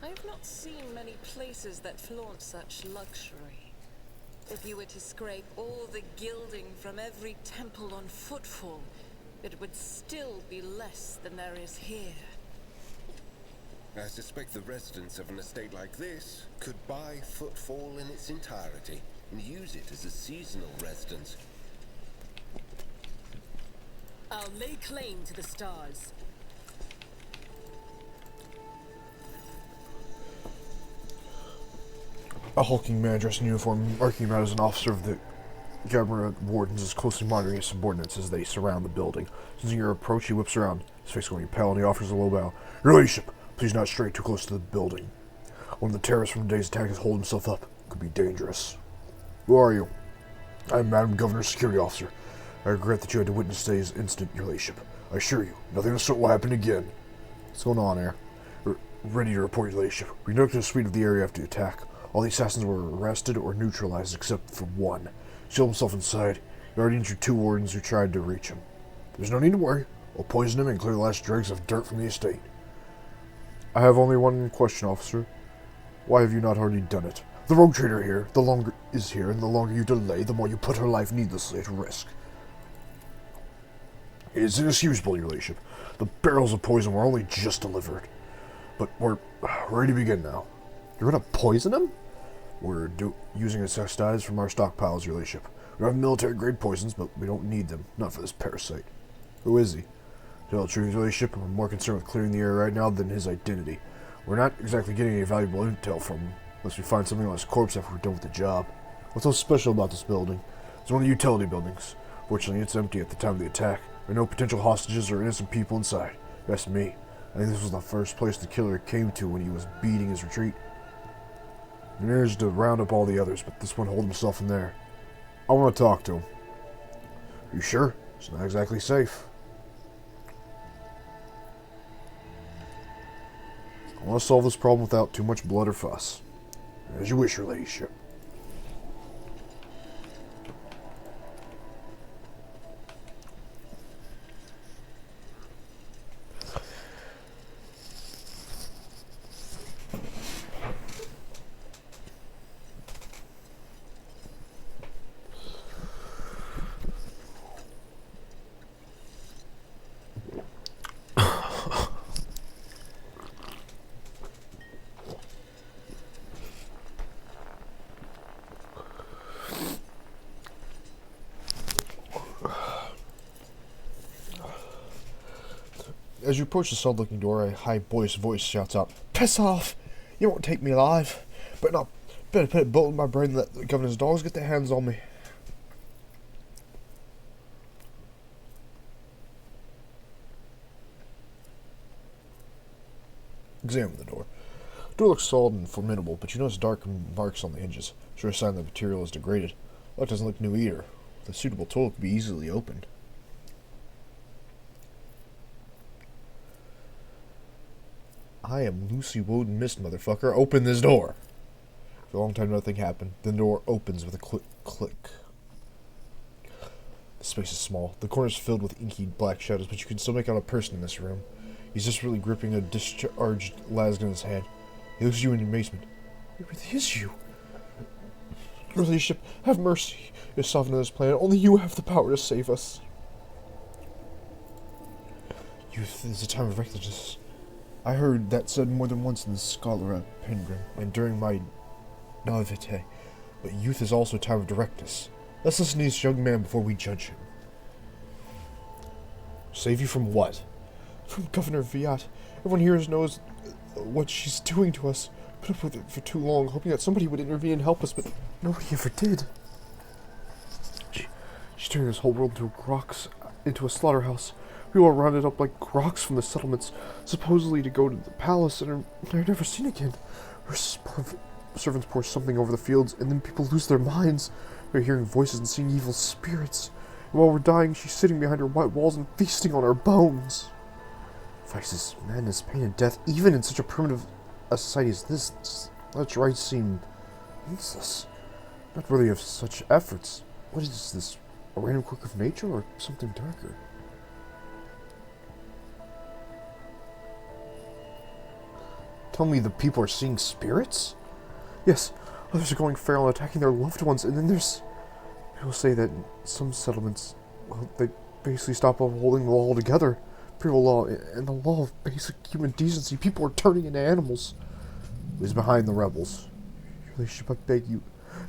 I have not seen many places that flaunt such luxury. If you were to scrape all the gilding from every temple on Footfall, it would still be less than there is here. I suspect the residents of an estate like this could buy Footfall in its entirety and use it as a seasonal residence. I'll lay claim to the stars. A hulking man dressed in uniform, marking him out as an officer of the Gabbra Wardens, is closely monitoring his subordinates as they surround the building. Sensing your approach, he whips around, his face going pale, and he offers a low bow. Your ladyship, please not stray too close to the building. One of the terrorists from today's attack has holed himself up. It could be dangerous. Who are you? I am Madam Governor's security officer. I regret that you had to witness today's incident, your ladyship. I assure you, nothing of the sort will happen again. What's going on here? We're ready to report, your ladyship. We conducted a sweep of the area after the attack. All the assassins were arrested or neutralized except for one. He sealed himself inside. He already injured 2 wardens who tried to reach him. There's no need to worry. I'll poison him and clear the last dregs of dirt from the estate. I have only one question, officer. Why have you not already done it? The rogue trader here, the longer you delay, the more you put her life needlessly at risk. It is inexcusable, your ladyship. The barrels of poison were only just delivered. But we're ready to begin now. You're gonna poison him? We're using a disguise from our stockpiles, your ladyship. We have military-grade poisons, but we don't need them. Not for this parasite. Who is he? To tell the truth, your ladyship, we're more concerned with clearing the air right now than his identity. We're not exactly getting any valuable intel from him, unless we find something on his corpse after we're done with the job. What's so special about this building? It's one of the utility buildings. Fortunately, it's empty at the time of the attack. There are no potential hostages or innocent people inside. That's me. I think this was the first place the killer came to when he was beating his retreat. He managed to round up all the others, but this one holed himself in there. I want to talk to him. Are you sure? It's not exactly safe. I want to solve this problem without too much blood or fuss. As you wish, your ladyship. As you approach the solid-looking door, a high-voiced voice shouts out, "Piss off! You won't take me alive. Better put a bullet in my brain and let the governor's dogs get their hands on me." Examine the door. The door looks solid and formidable, but you notice dark marks on the hinges. Sure sign the material is degraded. Lock doesn't look new either. With a suitable tool, it could be easily opened. I am Lucy Woden Mist, motherfucker. Open this door! For a long time, nothing happened. Then the door opens with a click. The space is small. The corner is filled with inky black shadows, but you can still make out a person in this room. He's just really gripping a discharged lasgun in his hand. He looks at you in amazement. It really is you. Your ladyship, have mercy. You're sovereign on this planet. Only you have the power to save us. Youth is a time of recklessness. I heard that said more than once in the Scholar Penguin and during my naivete. But youth is also a time of directness. Let's listen to this young man before we judge him. Save you from what? From Governor Viat. Everyone here knows what she's doing to us. Put up with it for too long, hoping that somebody would intervene and help us, but nobody ever did. She turned this whole world into a slaughterhouse. We were rounded up like rocks from the settlements, supposedly to go to the palace, and are never seen again. Her servants pour something over the fields, and then people lose their minds. They're hearing voices and seeing evil spirits. And while we're dying, she's sitting behind her white walls and feasting on our bones. Vices, madness, pain, and death, even in such a primitive a society as this, let rights seem useless. Not worthy of such efforts. What is this? A random quirk of nature, or something darker? Tell me the people are seeing spirits? Yes, others are going feral and attacking their loved ones, and then there's... People say that in some settlements, well, they basically stop upholding the law altogether. Imperial law and the law of basic human decency. People are turning into animals. Who's behind the rebels? Your ladyship, I beg you,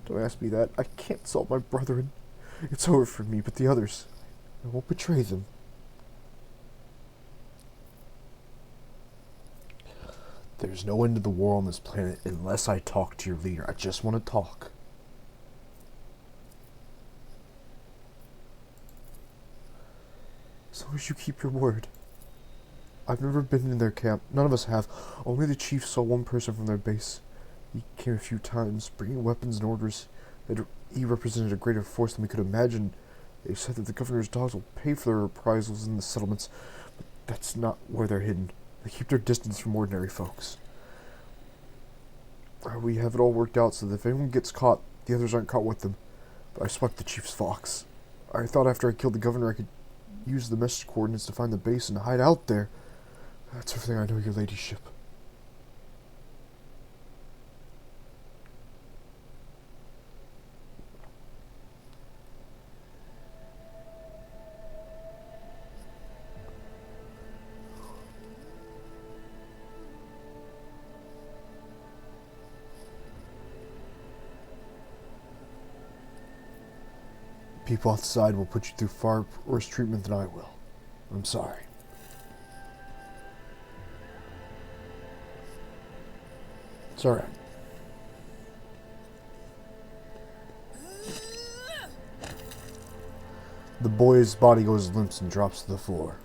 don't ask me that. I can't solve my brethren. It's over for me, but the others, I won't betray them. There's no end to the war on this planet unless I talk to your leader. I just want to talk. As long as you keep your word. I've never been in their camp. None of us have. Only the chief saw one person from their base. He came a few times, bringing weapons and orders. He represented a greater force than we could imagine. They said that the governor's dogs will pay for their reprisals in the settlements, but that's not where they're hidden. They keep their distance from ordinary folks. We have it all worked out so that if anyone gets caught, the others aren't caught with them. But I swept the chief's fox. I thought after I killed the governor I could use the message coordinates to find the base and hide out there. That's everything I know, your ladyship. People outside will put you through far worse treatment than I will. I'm sorry. It's alright. The boy's body goes limp and drops to the floor.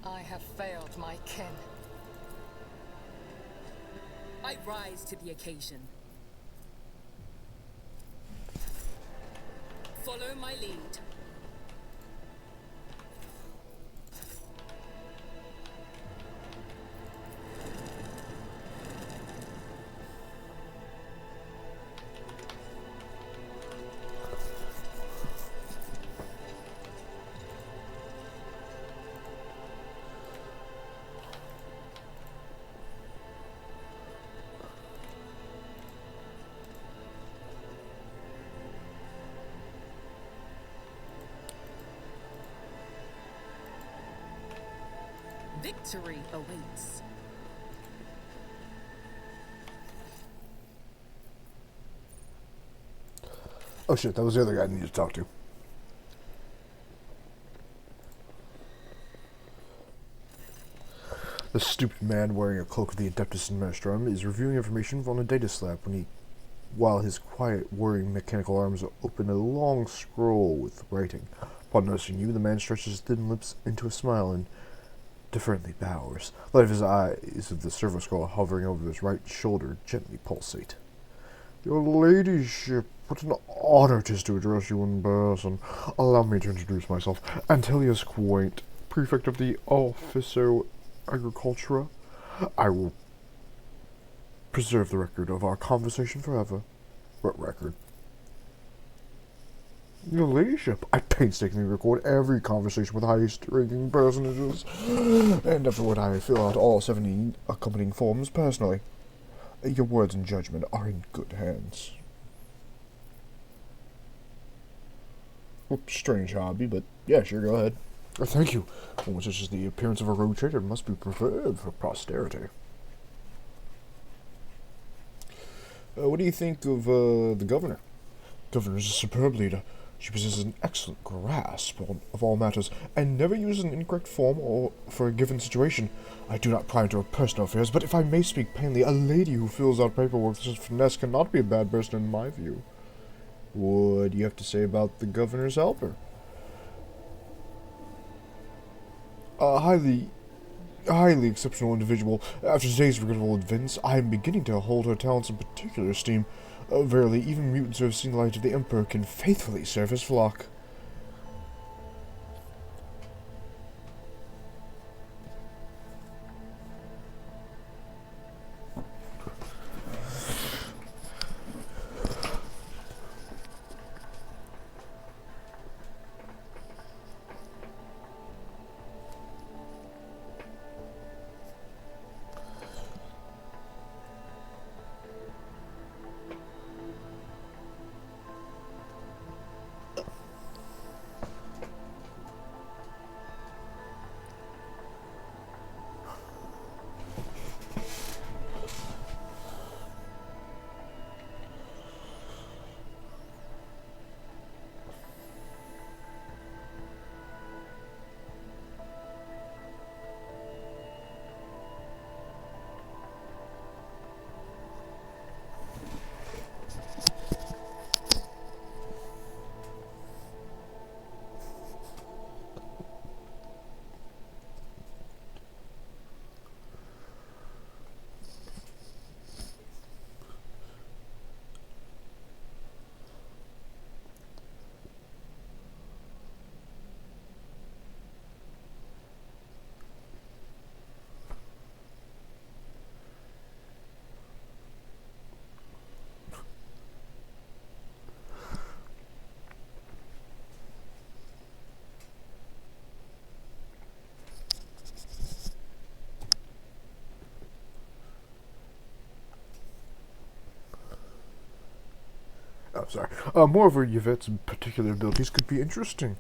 I have failed my kin. I rise to the occasion. Follow my lead. Victory awaits. Oh shit, that was the other guy I needed to talk to. The stupid man wearing a cloak of the Adeptus Nostrum is reviewing information on a data slab when he while his quiet, whirring mechanical arms open a long scroll with writing. Upon noticing you, the man stretches his thin lips into a smile and deferently bows. The light of his eyes of the servo scroll hovering over his right shoulder gently pulsate. Your ladyship, what an honor 'tis to address you in person. Allow me to introduce myself. Antelius Quaint, prefect of the Officio Agricultura. I will preserve the record of our conversation forever. What record? Your ladyship, I painstakingly record every conversation with highest-ranking personages, and afterward I fill out all 70 accompanying forms personally. Your words and judgment are in good hands. Well, strange hobby, but yeah, sure, go ahead. Thank you. One such as the appearance of a road trader must be preserved for posterity. What do you think of the governor? Governor is a superb leader. She possesses an excellent grasp of all matters, and never uses an incorrect form or for a given situation. I do not pry into her personal affairs, but if I may speak plainly, a lady who fills out paperwork with such finesse cannot be a bad person in my view. What do you have to say about the governor's helper? A highly exceptional individual. After today's regrettable events, I am beginning to hold her talents in particular esteem. Verily, even mutants who have seen the light of the Emperor can faithfully serve his flock. I'm sorry. Moreover, Yvette's particular abilities could be interesting.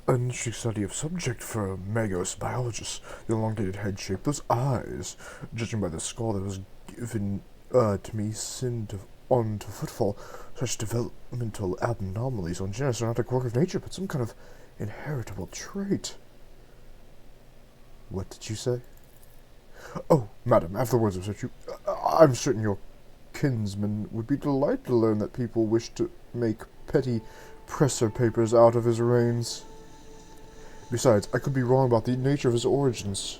An interesting study of subject for a Magos biologist. The elongated head shape, those eyes. Judging by the skull that was given to me, on to footfall, such developmental abnormalities on genus are not a quirk of nature, but some kind of inheritable trait. What did you say? Oh, madam, after the words of such you, I'm certain your kinsman would be delighted to learn that people wish to make petty presser papers out of his reigns. Besides, I could be wrong about the nature of his origins.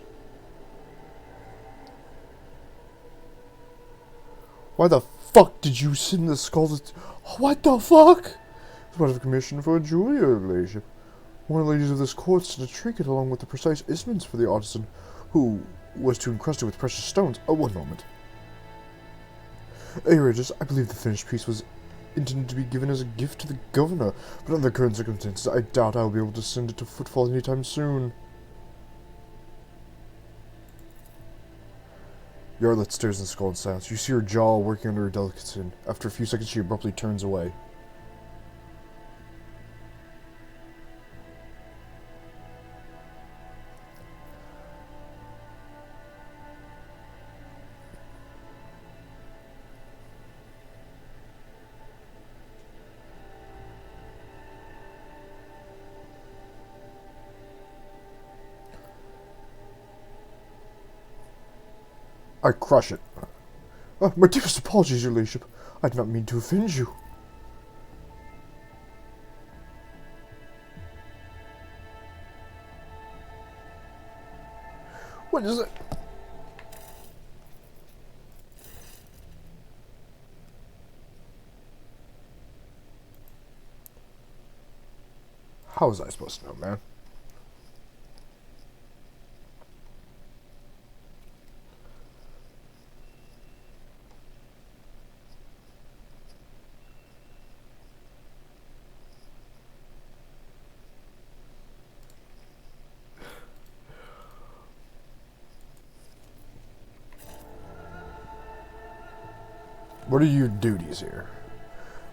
Why the fuck did you send the skull to... What the fuck? It's part of a commission for a jeweler, your ladyship. One of the ladies of this court sent a trinket along with the precise instruments for the artisan, who was to encrust it with precious stones. Oh, one moment. Regis, I believe the finished piece was intended to be given as a gift to the governor, but under the current circumstances, I doubt I will be able to send it to Footfall anytime soon. Yarlet stares in skull in silence. You see her jaw working under her delicacy. After a few seconds, she abruptly turns away. I crush it. My deepest apologies, your ladyship. I did not mean to offend you. What is it? How was I supposed to know, man? What are your duties here?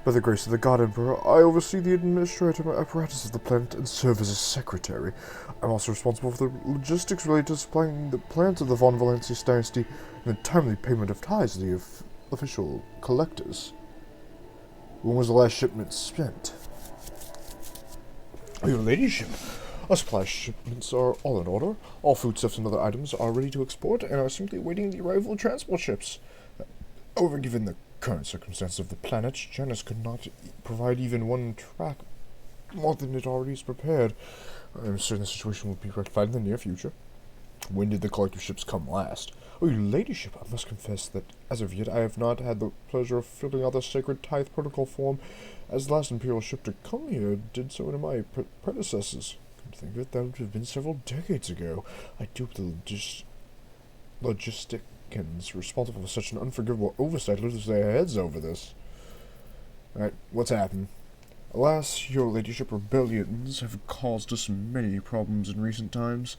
By the grace of the God Emperor, I oversee the administrative apparatus of the planet and serve as a secretary. I'm also responsible for the logistics related to supplying the plans of the Von Valancius dynasty and the timely payment of tithes to the official collectors. When was the last shipment spent? Your ladyship, our supply shipments are all in order. All foodstuffs and other items are ready to export and are simply awaiting the arrival of transport ships. However, given the current circumstances of the planet, Janus could not provide even one track more than it already is prepared. I'm certain the situation will be rectified in the near future. When did the collector ships come last? Oh, your ladyship, I must confess that as of yet I have not had the pleasure of filling out the sacred tithe protocol form, as the last Imperial ship to come here did so in my predecessors. Come to think of it, that would have been several decades ago. I do hope the logistic responsible for such an unforgivable oversight lose their heads over this. Alright, what's happened? Alas, your ladyship, rebellions have caused us many problems in recent times.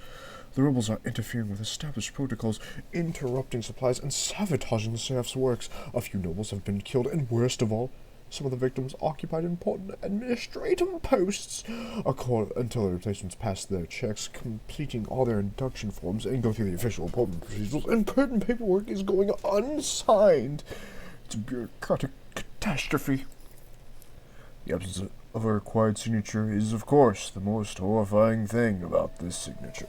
The rebels are interfering with established protocols, interrupting supplies, and sabotaging the staff's works. A few nobles have been killed, and worst of all, some of the victims occupied important administrative posts until their replacements pass their checks, completing all their induction forms, and go through the official appointment procedures, and pertinent paperwork is going unsigned. It's a bureaucratic catastrophe. The absence of a required signature is, of course, the most horrifying thing about this signature.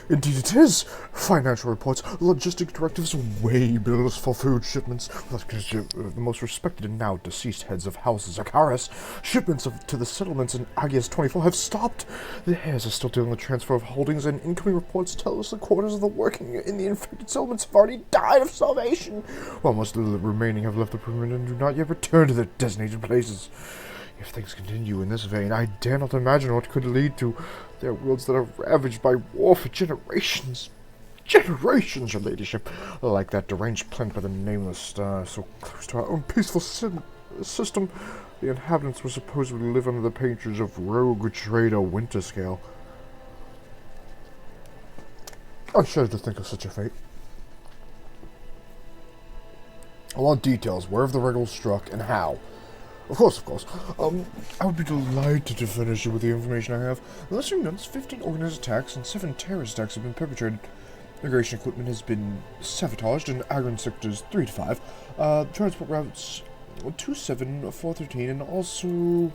Indeed it is. Financial reports, logistic directives way below us for food shipments. The most respected and now deceased heads of houses, Akaris, shipments to the settlements in Agias 24 have stopped. The heirs are still dealing with transfer of holdings, and incoming reports tell us the quarters of the working in the infected settlements have already died of starvation, while most of the remaining have left the perimeter and do not yet return to their designated places. If things continue in this vein, I dare not imagine what could lead to. There are worlds that are ravaged by war for generations. Generations, your ladyship. Like that deranged planet by the nameless star, so close to our own peaceful system. The inhabitants were supposedly live under the patronage of rogue trader Winterscale. I shudder to think of such a fate. I want details. Where have the rebels struck and how? Of course, of course. I would be delighted to furnish you with the information I have. In the last few months, 15 organized attacks and 7 terrorist attacks have been perpetrated. Immigration equipment has been sabotaged in Agron sectors 3 to 5. Transport routes 27, 413, and also...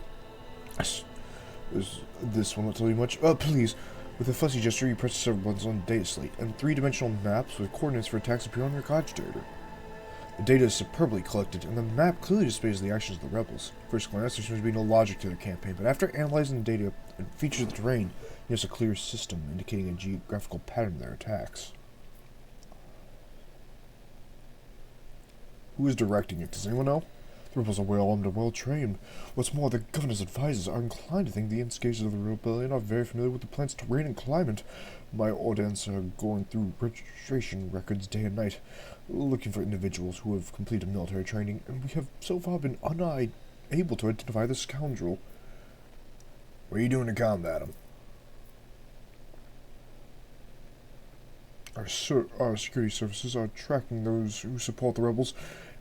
This will not tell you much. Please. With a fussy gesture, you press several buttons on the data slate, and 3-dimensional maps with coordinates for attacks appear on your cogitator. The data is superbly collected, and the map clearly displays the actions of the rebels. First glance, there seems to be no logic to their campaign, but after analyzing the data and features of the terrain, you notice a clear system indicating a geographical pattern of their attacks. Who is directing it? Does anyone know? The rebels are well armed and well trained. What's more, the governor's advisors are inclined to think the instigators of the rebellion are very familiar with the planet's terrain and climate. My audience are going through registration records day and night, looking for individuals who have completed military training, and we have so far been unable to identify the scoundrel. What are you doing to combat him? Our security services are tracking those who support the rebels,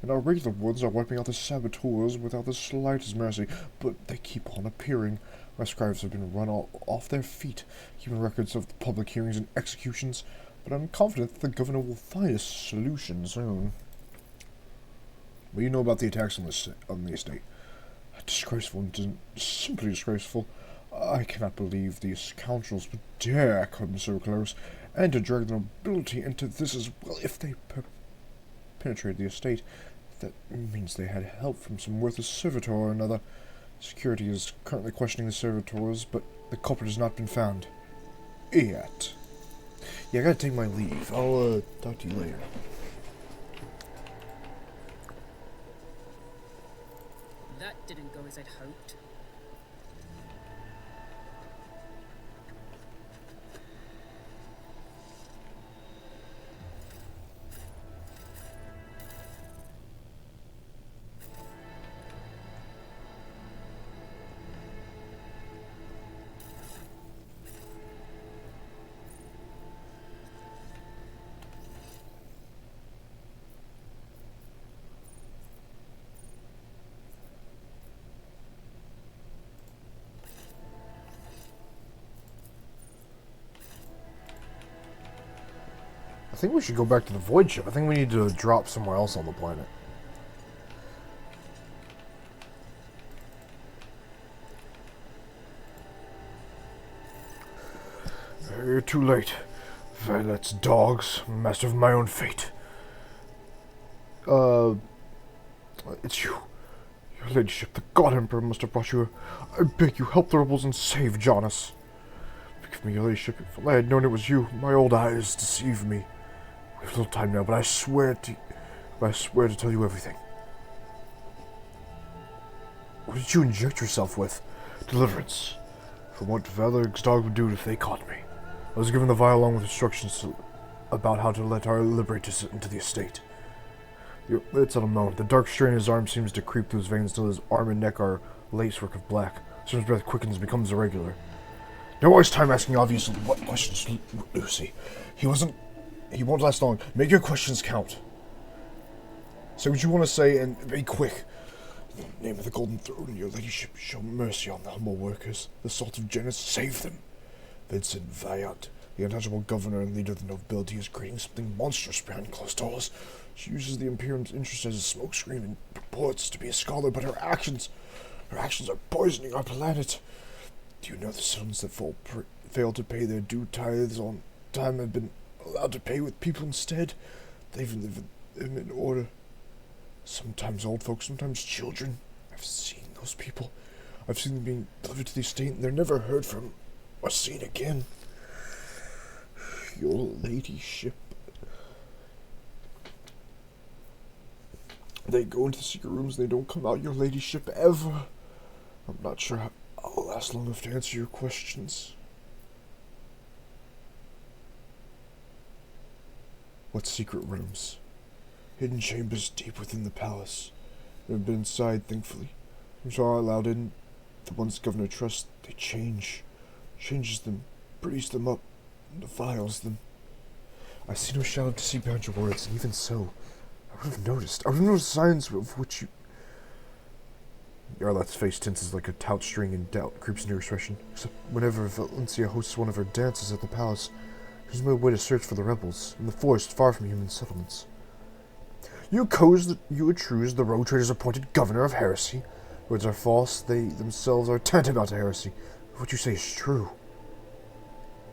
and our regular ones are wiping out the saboteurs without the slightest mercy, but they keep on appearing. My scribes have been run off their feet, keeping records of the public hearings and executions, but I'm confident that the governor will find a solution soon. What do you know about the attacks on the estate? Disgraceful, simply disgraceful. I cannot believe these scoundrels would dare come so close, and to drag the nobility into this as well. If they penetrated the estate, that means they had help from some worthless servitor or another. Security is currently questioning the servitors, but the culprit has not been found. Yet. Yeah, I gotta take my leave. I'll, talk to you later. That didn't go as I'd hoped. I think we should go back to the void ship. I think we need to drop somewhere else on the planet. You're too late. Violet's dogs, master of my own fate. It's you. Your ladyship, the God Emperor must have brought you here. I beg you, help the rebels and save Jonas. Forgive me, your ladyship. If I had known it was you, my old eyes deceived me. We have little time now, but I swear to tell you everything. What did you inject yourself with? Deliverance. From what Valor's dog would do if they caught me. I was given the vial along with instructions about how to let our liberators into the estate. It's unknown. The dark strain in his arm seems to creep through his veins till his arm and neck are lacework of black. Soon his breath quickens and becomes irregular. Don't waste time asking obviously what questions, Lucy. He won't last long. Make your questions count. Say what you want to say and be quick. In the name of the Golden Throne, your ladyship, show mercy on the humble workers. The salt of Janus, save them. Vincent Vayat, the untouchable governor and leader of the nobility, is creating something monstrous behind closed doors. She uses the Imperium's interest as a smokescreen and purports to be a scholar, but her actions are poisoning our planet. Do you know the sons that fail to pay their due tithes on time have been allowed to pay with people instead? They even live in order. Sometimes old folks, sometimes children. I've seen those people. I've seen them being delivered to the estate, and they're never heard from or seen again. Your ladyship. They go into the secret rooms and they don't come out, your ladyship, ever. I'm not sure how I'll last long enough to answer your questions. What secret rooms? Hidden chambers deep within the palace. Never been inside, thankfully. I'm sure I allowed in. The ones the governor trusts, they change. Changes them, pretties them up, defiles them. I see no shadow to see behind your words, and even so, I would have noticed signs of which you... Yarlat's face tenses like a taut string and doubt creeps into her expression. Except whenever Valencia hosts one of her dances at the palace, she's made way to search for the rebels in the forest far from human settlements. You accuse the road traders appointed governor of heresy. Words are false, they themselves are tantamount to heresy. What you say is true.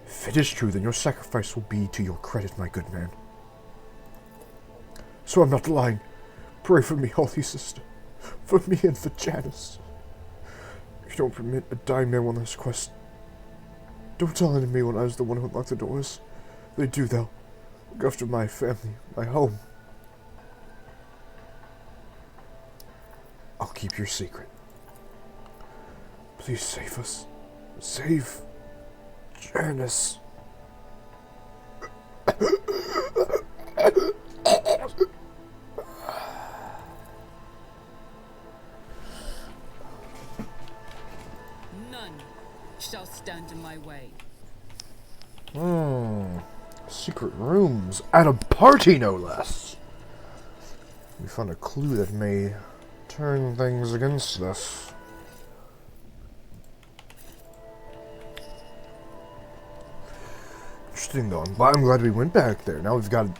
If it is true, then your sacrifice will be to your credit, my good man. So I'm not lying. Pray for me, Holy Sister. For me and for Janus. If you don't permit a dying man on this quest, don't tell anyone I was the one who unlocked the doors. They do, they'll look after my family, my home. I'll keep your secret. Please save us. Save Janus. None shall stand in my way. Secret rooms at a party, no less. We found a clue that may turn things against us. Interesting, though. I'm glad we went back there. Now we've gotten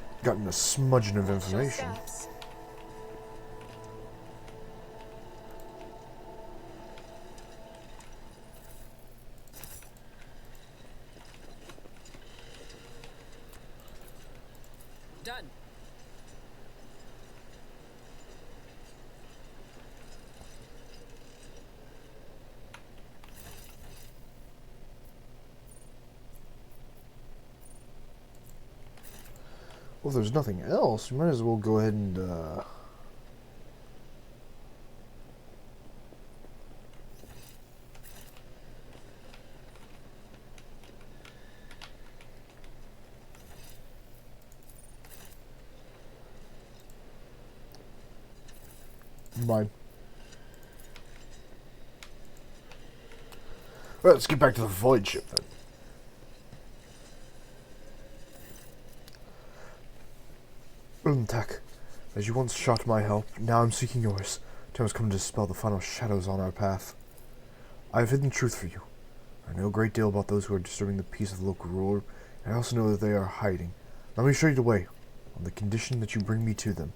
a smudging of information. Done. Well, if there's nothing else, we might as well go ahead and, Mine. Well, let's get back to the void ship then. Untak, as you once shot my help, now I'm seeking yours. Time has come to dispel the final shadows on our path. I have hidden truth for you. I know a great deal about those who are disturbing the peace of the local ruler, and I also know that they are hiding. Let me show you the way, on the condition that you bring me to them.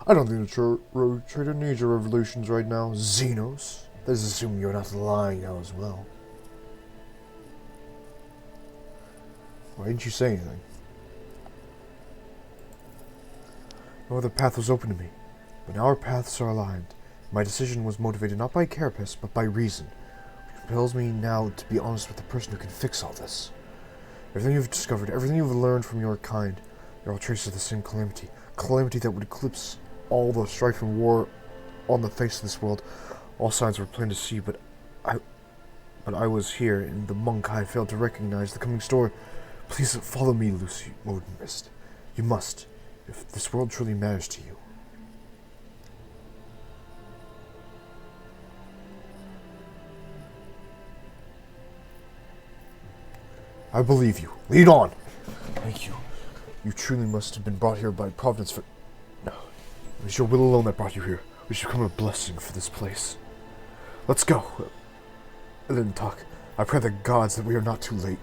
I don't think the road trader needs your revolutions right now, Xenos. That is assuming you're not lying now as well. Why didn't you say anything? No other path was open to me, but now our paths are aligned. My decision was motivated not by carapace, but by reason, which compels me now to be honest with the person who can fix all this. Everything you've discovered, everything you've learned from your kind, they're all traces of the same calamity. Calamity that would eclipse all the strife and war on the face of this world. All signs were plain to see, but I was here, and the monk I failed to recognize the coming storm. Please follow me, Lucy Wodenmist. You must, if this world truly matters to you. I believe you. Lead on! Thank you. You truly must have been brought here by Providence for... No. It was your will alone that brought you here. We should become a blessing for this place. Let's go. Then talk. I pray the gods that we are not too late.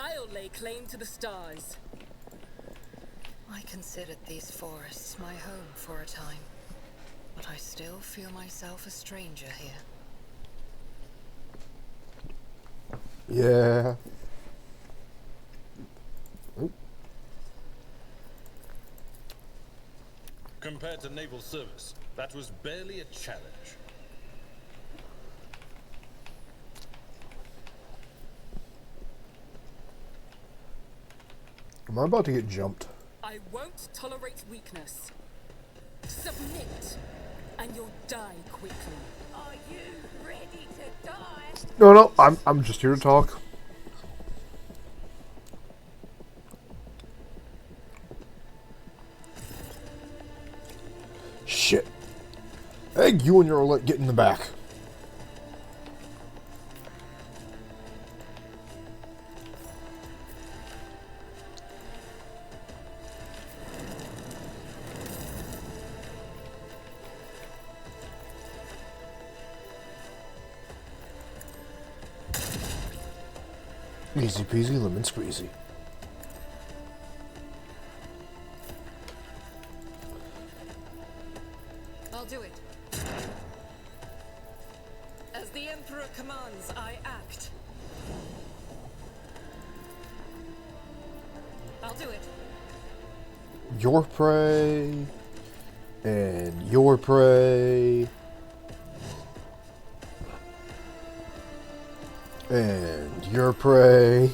I'll lay claim to the stars. I considered these forests my home for a time, but I still feel myself a stranger here. Yeah. Compared to naval service, that was barely a challenge. Am I about to get jumped? I won't tolerate weakness. Submit. and you'll die quickly. Are you ready to die? No, I'm just here to talk. Shit. Hey, you and your Orlette, get in the back. Easy peasy lemon squeezy. I'll do it. As the Emperor commands, I act. I'll do it. Your prey. And your prey. And your prey.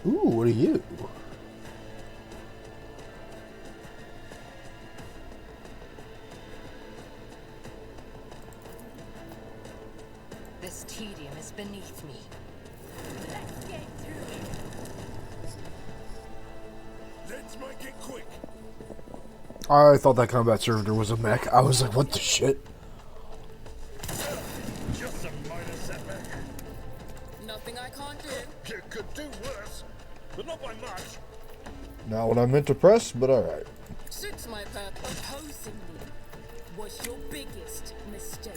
Ooh, what are you? This tedium is beneath me. Let's get to it. Let's make it quick. I thought that combat servitor was a mech. I was like, what the shit? Just a minor setback. Nothing I can't do. You could do worse, but not by much. Not what I meant to press, but alright. Suits my purpose. Opposing me was your biggest mistake.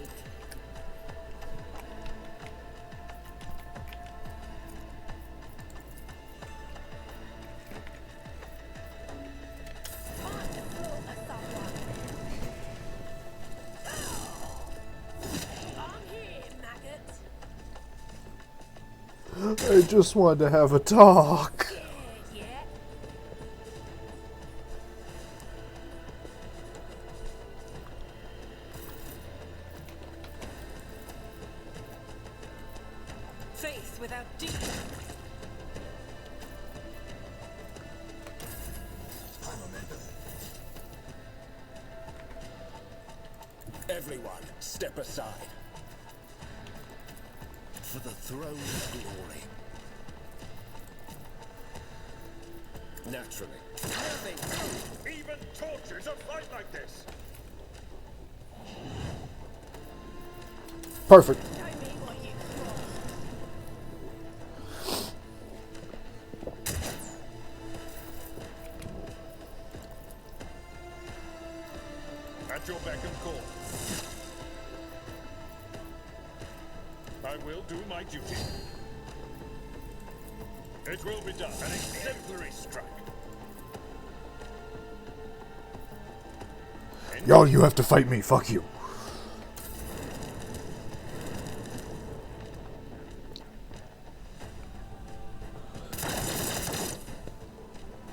Time to slaughter someone. I'm here, maggot. I just wanted to have a talk. Yeah, yeah. Faith without deed. Everyone, step aside. For the throne of glory. Naturally. Even tortures a fight like this. Perfect. Show me what you want. At your beck and call. I will do my duty. It will be done. An exemplary strike. Yo, you have to fight me. Fuck you.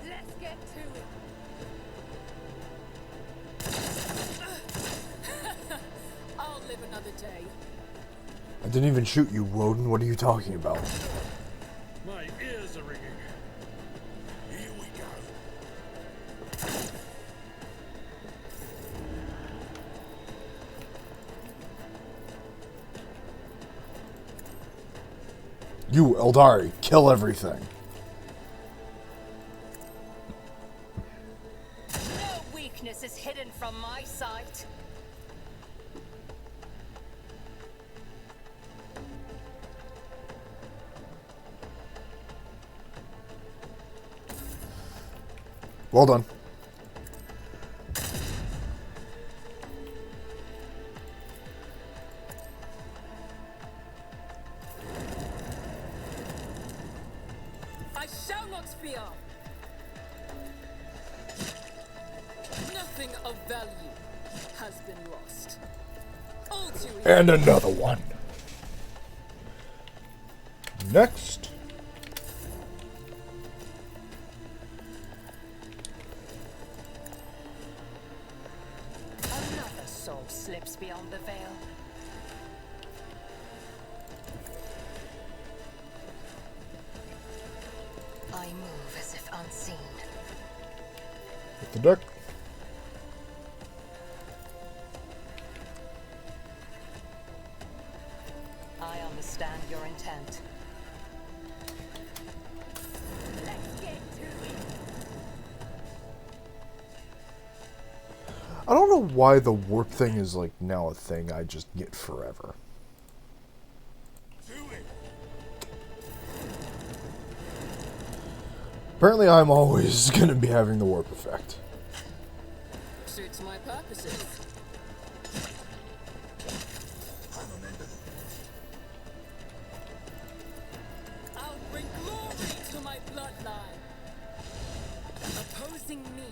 Let's get to it. I'll live another day. I didn't even shoot you, Woden. What are you talking about? My ears are ringing. Here we go. You, Eldari, kill everything. No weakness is hidden from my sight. Well done. I shall not fear. value has been lost. All too easy. And another one. Next. Another soul slips beyond the veil. I move as if unseen. Hit the deck. I understand your intent. Let's get to it. I don't know why the warp thing is like now a thing I just get forever. Apparently I'm always gonna be having the warp effect. Suits my purposes. I'll bring glory to my bloodline. Opposing me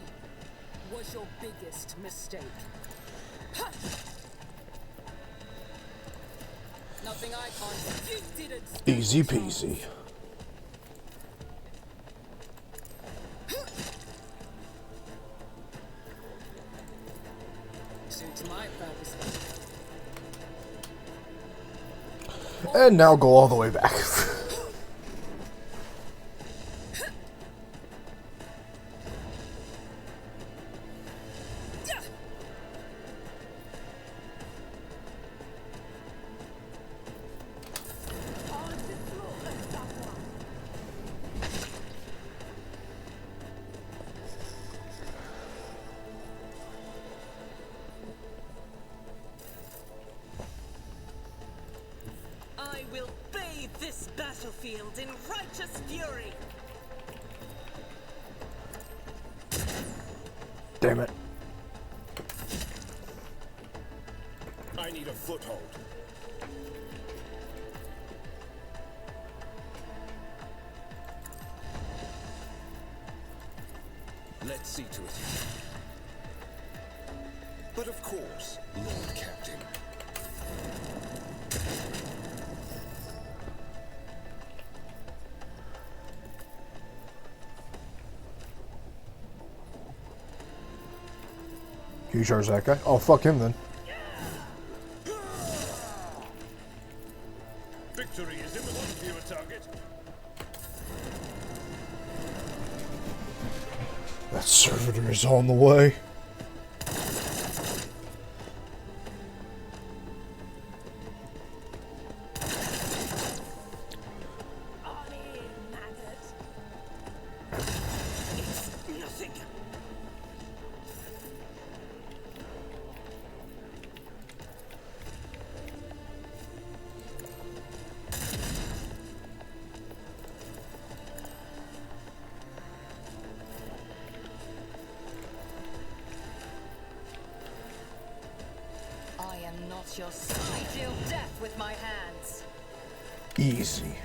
was your biggest mistake. Ha! Nothing I can't. You didn't. Easy peasy. Suits my purposes. And now go all the way back. I will bathe this battlefield in righteous fury. Damn it. I need a foothold. Let's see to it. But of course, Lord Captain. Can you charge that guy? Oh, fuck him then. Victory is in the one fewer target. That servitor is on the way. It's nothing. I am not your son. I deal death with my hands. Easy.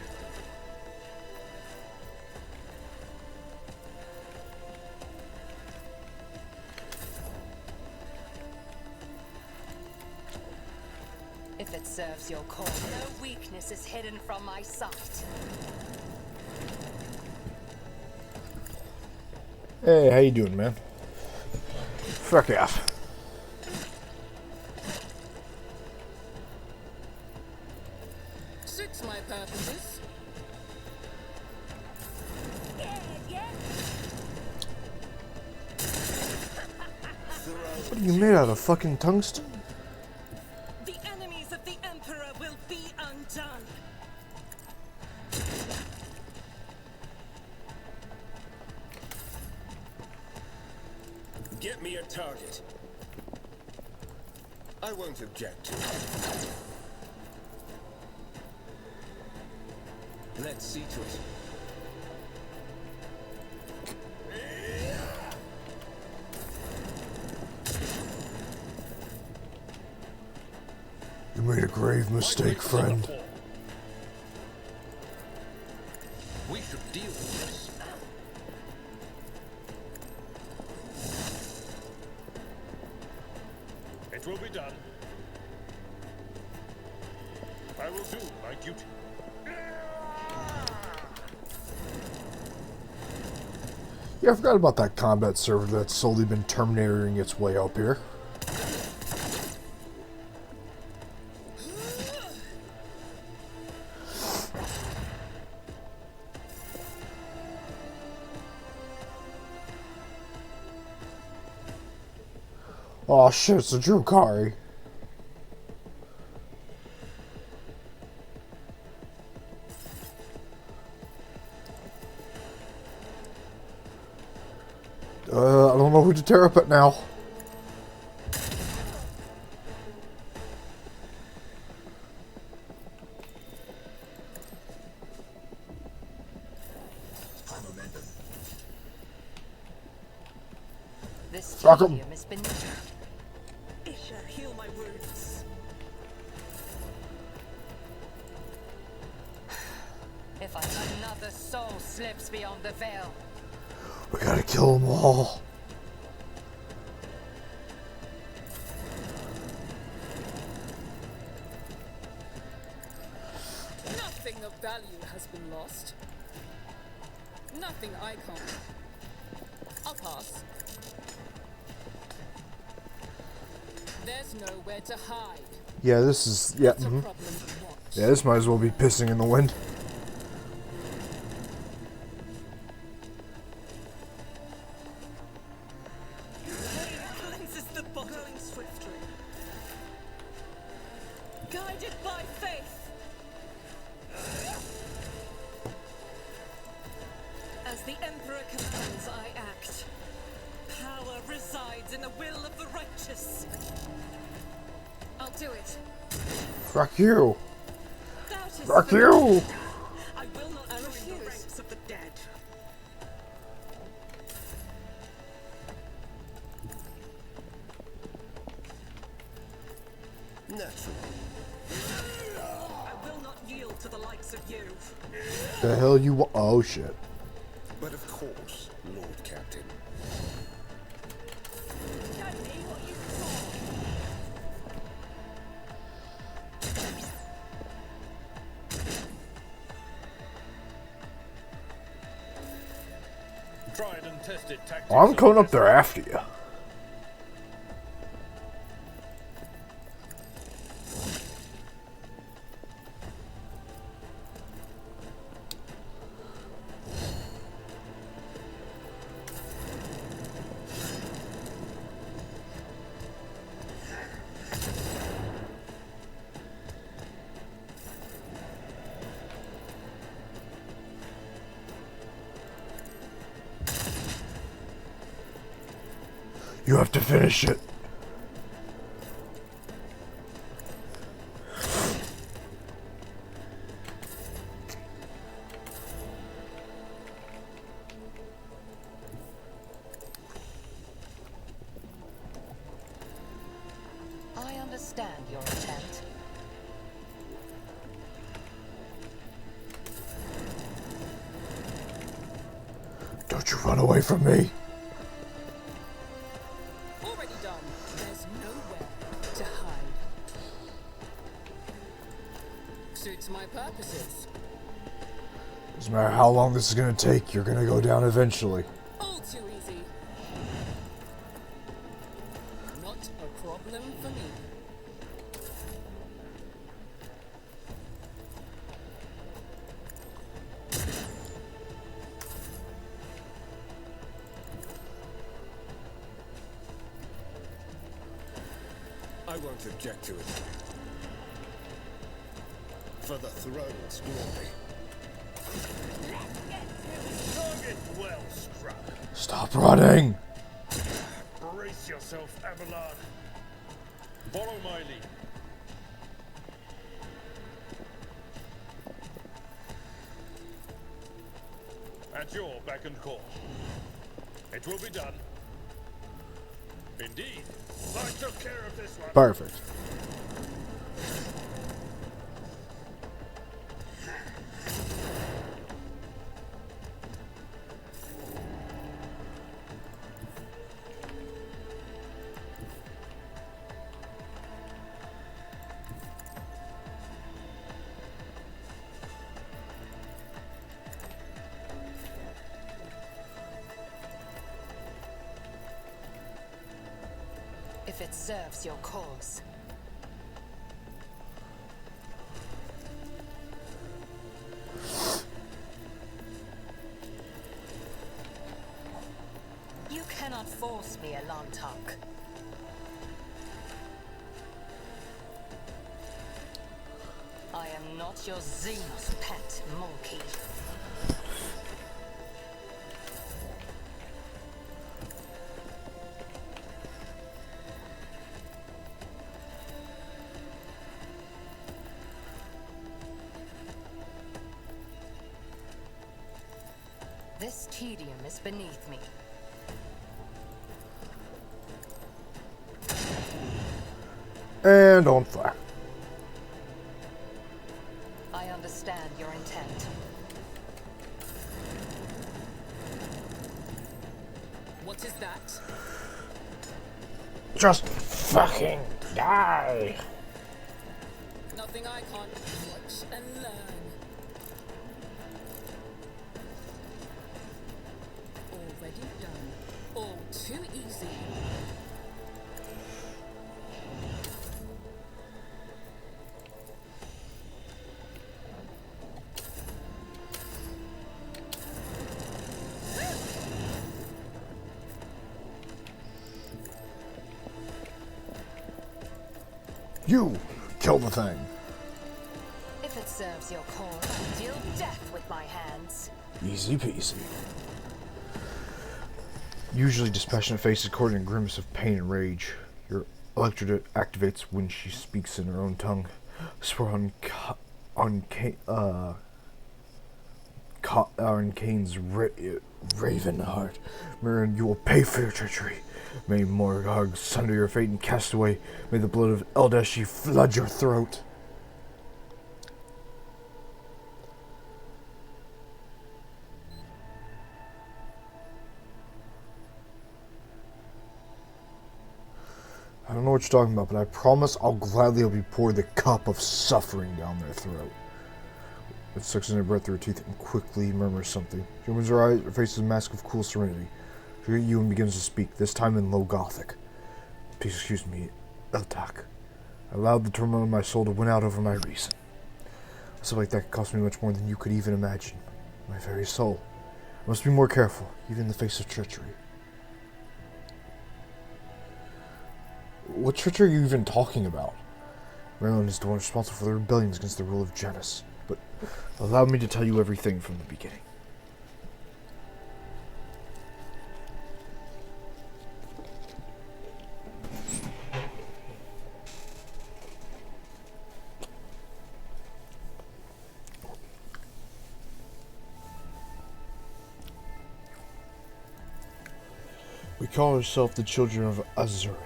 If it serves your cause, no weakness is hidden from my sight. Hey, how you doing, man? Fuck off. Suits my purposes. What are you made out of? Fucking tungsten? The enemies of the Emperor will be undone. Get me a target. I won't object to it. Let's see to it. You made a grave mistake, friend. We should deal with this. It will be done. I will do my duty. Yeah, I forgot about that combat server that's slowly been terminating its way up here. Oh shit, it's a Drukhari. I don't know who to tear up at now. This Rock 'em. stadium has been. Isha, heal my wounds. If another soul slips beyond the veil, We gotta kill them all. Nothing of value has been lost. Nothing I can't. I'll pass. There's nowhere to hide. Yeah, this is yeah. It's a problem of what? Yeah, this might as well be pissing in the wind. Cleanses the body. Going swiftly. Guided by faith. As the Emperor commands, I act. Power resides in the will of the righteous. I'll do it. Fuck you. Thou is Fuck the- you. I will not join the ranks of the dead. Naturally. I will not yield to the likes of you. The hell you want? Oh shit. But of course, Lord Captain. Show me what you saw. Tried and tested tactics. I'm coming up there after you. You have to finish it. I understand your intent. Don't you run away from me. Already done. There's nowhere to hide. Suits my purposes. Doesn't matter how long this is gonna take, you're gonna go down eventually. All too easy. Not a problem for me. I won't object to it. For the throne's glory. Target well struck. Stop running. Brace yourself, Abelard. Follow my lead. At your beck and call. It will be done. Indeed. I took care of this one. Perfect. if it serves your cause. You cannot force me, Elantok. I am not your Xenos pet, monkey. This tedium is beneath me. And on fire. I understand your intent. What is that? Just fucking die. Nothing I can't watch and learn. Already done. All too easy. You kill the thing. If it serves your cause, I deal death with my hands. Easy peasy. Usually dispassionate faces courting a grimace of pain and rage. Your electrode activates when she speaks in her own tongue. Swear on Kane's raven heart. Mirren, you will pay for your treachery. May Morgog sunder your fate and cast away. May the blood of Eldeshi flood your throat. I don't know what you're talking about, but I promise I'll gladly help you pour the cup of suffering down their throat. It sucks in her breath through her teeth and quickly murmurs something. She opens her eyes, her face is a mask of cool serenity. She looks at you and begins to speak, this time in low Gothic. Please excuse me, Eltak. I allowed the turmoil in my soul to win out over my reason. Something like that could cost me much more than you could even imagine. My very soul. I must be more careful, even in the face of treachery. What treachery are you even talking about? Merlin is the one responsible for the rebellions against the rule of Janus. But allow me to tell you everything from the beginning. We call ourselves the children of Azurin.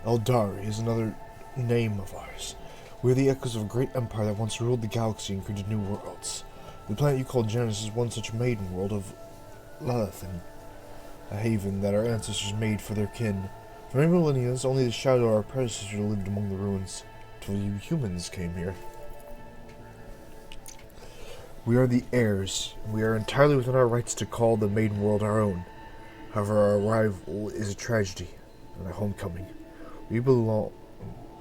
Eldari is another name of ours. We are the echoes of a great empire that once ruled the galaxy and created new worlds. The planet you call Janus is one such maiden world of Lelethan, a haven that our ancestors made for their kin. For many millennia, only the shadow of our predecessors lived among the ruins, till you humans came here. We are the heirs, and we are entirely within our rights to call the maiden world our own. However, our arrival is a tragedy and a homecoming. We belong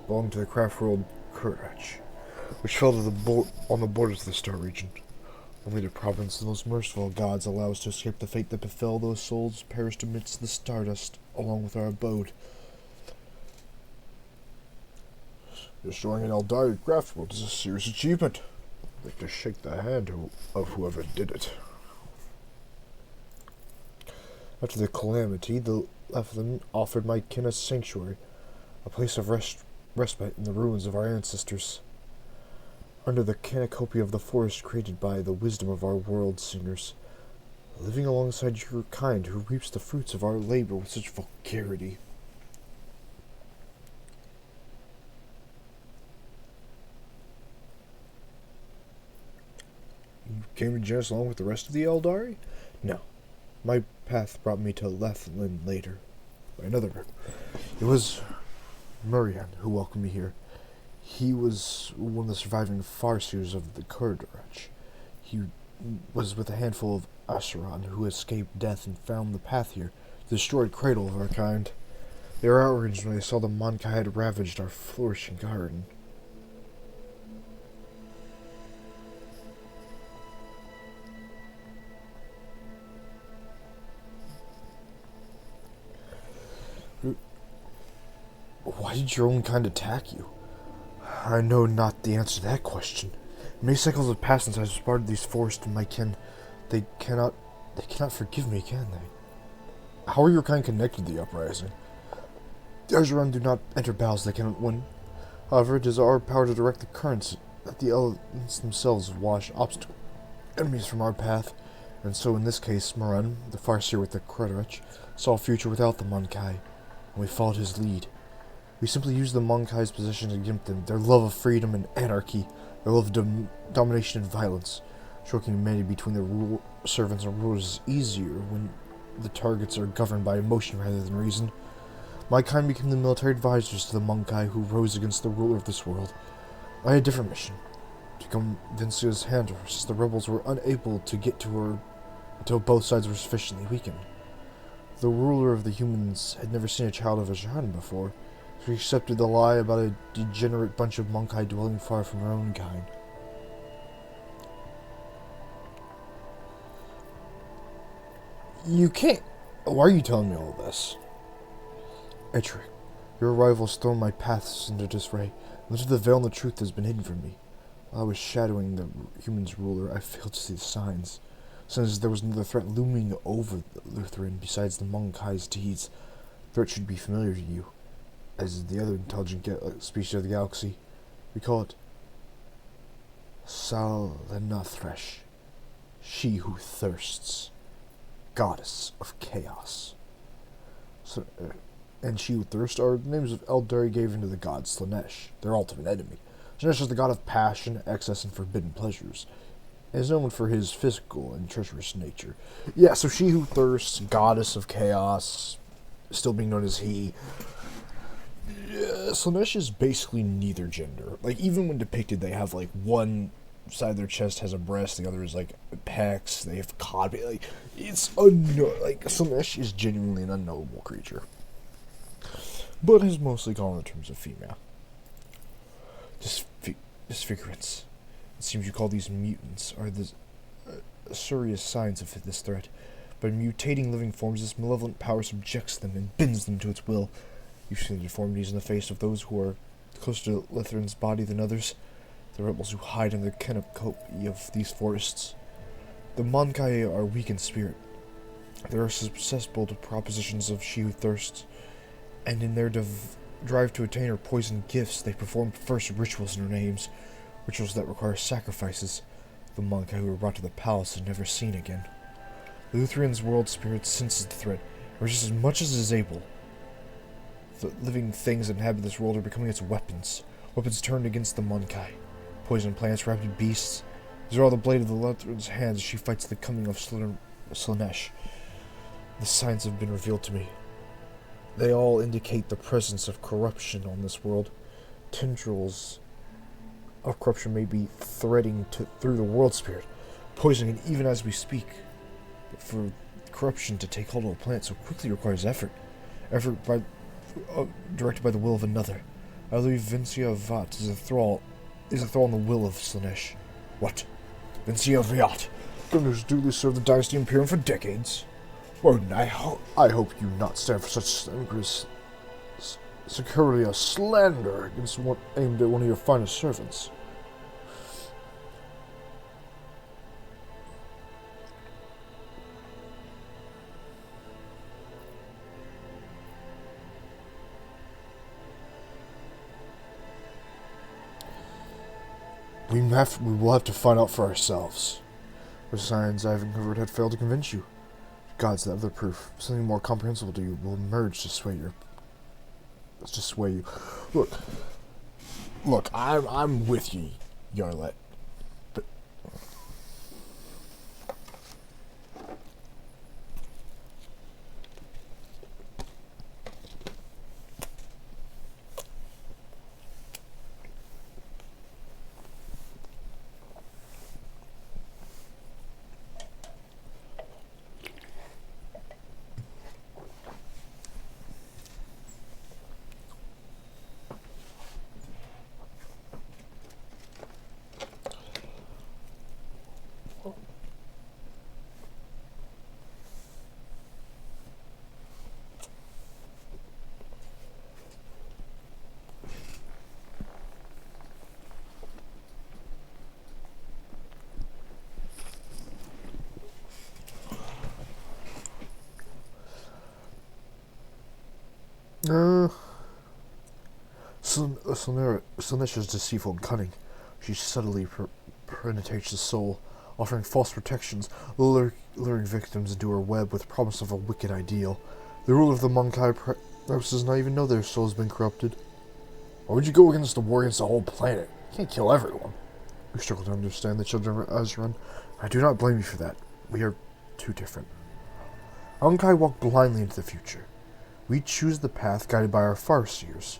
to the craft world Kurach, which fell to on the borders of the Star region. Only the providence of the most merciful gods allow us to escape the fate that befell those souls perished amidst the stardust, along with our abode. Destroying an Eldari craft world is a serious achievement. I'd like to shake the hand of whoever did it. After the calamity, the Lelethan offered my kin a sanctuary, a place of respite in the ruins of our ancestors. Under the cornucopia of the forest created by the wisdom of our world singers, living alongside your kind who reaps the fruits of our labor with such vulgarity. You came to Janus along with the rest of the Eldari? No. My path brought me to Lelethan later, by another route. It was Murian who welcomed me here. He was one of the surviving farseers of the Kurach. He was with a handful of Asuran who escaped death and found the path here, the destroyed cradle of our kind. They were outraged when they saw the Monkai had ravaged our flourishing garden. Why did your own kind attack you? I know not the answer to that question. Many cycles have passed since I spotted these forests in my kin. They cannot forgive me, can they? How are your kind connected to the uprising? The Argeron do not enter battles they cannot win. However, it is our power to direct the currents that the elements themselves wash obstacle enemies from our path. And so in this case, Moran, the Farseer with the Kredarach, saw a future without the Monkai, and we followed his lead. We simply used the Monkai's position against them, their love of freedom and anarchy, their love of domination and violence. Stroking humanity between the servants and rulers is easier when the targets are governed by emotion rather than reason. My kind became the military advisors to the Monkai who rose against the ruler of this world. I had a different mission, to become Vincia's handler, since the rebels were unable to get to her until both sides were sufficiently weakened. The ruler of the humans had never seen a child of Ajan before, so he accepted the lie about a degenerate bunch of Monkai dwelling far from her own kind. You can't... Why are you telling me all this? Eitrigg, your arrival has thrown my paths into disarray. Much of the veil and the truth has been hidden from me. While I was shadowing the humans' ruler, I failed to see the signs. Since there was another threat looming over the Lutheran besides the Monkai's deeds, the threat should be familiar to you, as the other intelligent species of the galaxy. We call it Salanathresh, she who thirsts, goddess of chaos. So, and she who thirsts are the names of Eldari gave into the god Slaanesh, their ultimate enemy. Slaanesh is the god of passion, excess, and forbidden pleasures, and is known for his physical and treacherous nature. Yeah, so she who thirsts, goddess of chaos, still being known as he. Yeah, Slaanesh is basically neither gender. Like, even when depicted, they have, like, one side of their chest has a breast, the other is, like, pecs, they have cod, like, it's like, Slaanesh is genuinely an unknowable creature. But has mostly gone in terms of female. Disfigurants. It seems you call these mutants, are the serious signs of this threat. By mutating living forms, this malevolent power subjects them and bends them to its will. You see the deformities in the face of those who are closer to Lutheran's body than others, the rebels who hide under the canopy of these forests. The Monkai are weak in spirit. They are susceptible to propositions of she who thirsts, and in their drive to attain her poisoned gifts, they perform first rituals in her names, rituals that require sacrifices. The Monkai who were brought to the palace are never seen again. The Lutheran's world spirit senses the threat, and resists as much as it is able. The living things that inhabit this world are becoming its weapons, weapons turned against the Monkai. Poison plants, rabid beasts. These are all the blade of the Lutheran's hands as she fights the coming of Slaanesh. The signs have been revealed to me. They all indicate the presence of corruption on this world. Tendrils of corruption may be threading through the world spirit, poisoning it even as we speak. But for corruption to take hold of a plant so quickly requires effort. Effort directed by the will of another. I believe Vincia Vat is a thrall in the will of Slaanesh. What? Vincia Vat? Goodness duly served the Dynasty Imperium for decades. Odin, I hope you not stand for such slanderous, securely a slander against one aimed at one of your finest servants. We will have to find out for ourselves. The signs I've uncovered had failed to convince you. Gods, that other proof, something more comprehensible to you, will emerge to sway you. Look, I'm with you, Yarlet. But Slaanesh is deceitful and cunning. She subtly penetrates the soul, offering false protections, luring victims into her web with promise of a wicked ideal. The ruler of the Monkai perhaps does not even know their soul has been corrupted. Why would you go against the war against the whole planet? You can't kill everyone. We struggle to understand the children of Azran. I do not blame you for that. We are too different. Monkai walk blindly into the future. We choose the path guided by our Farseers.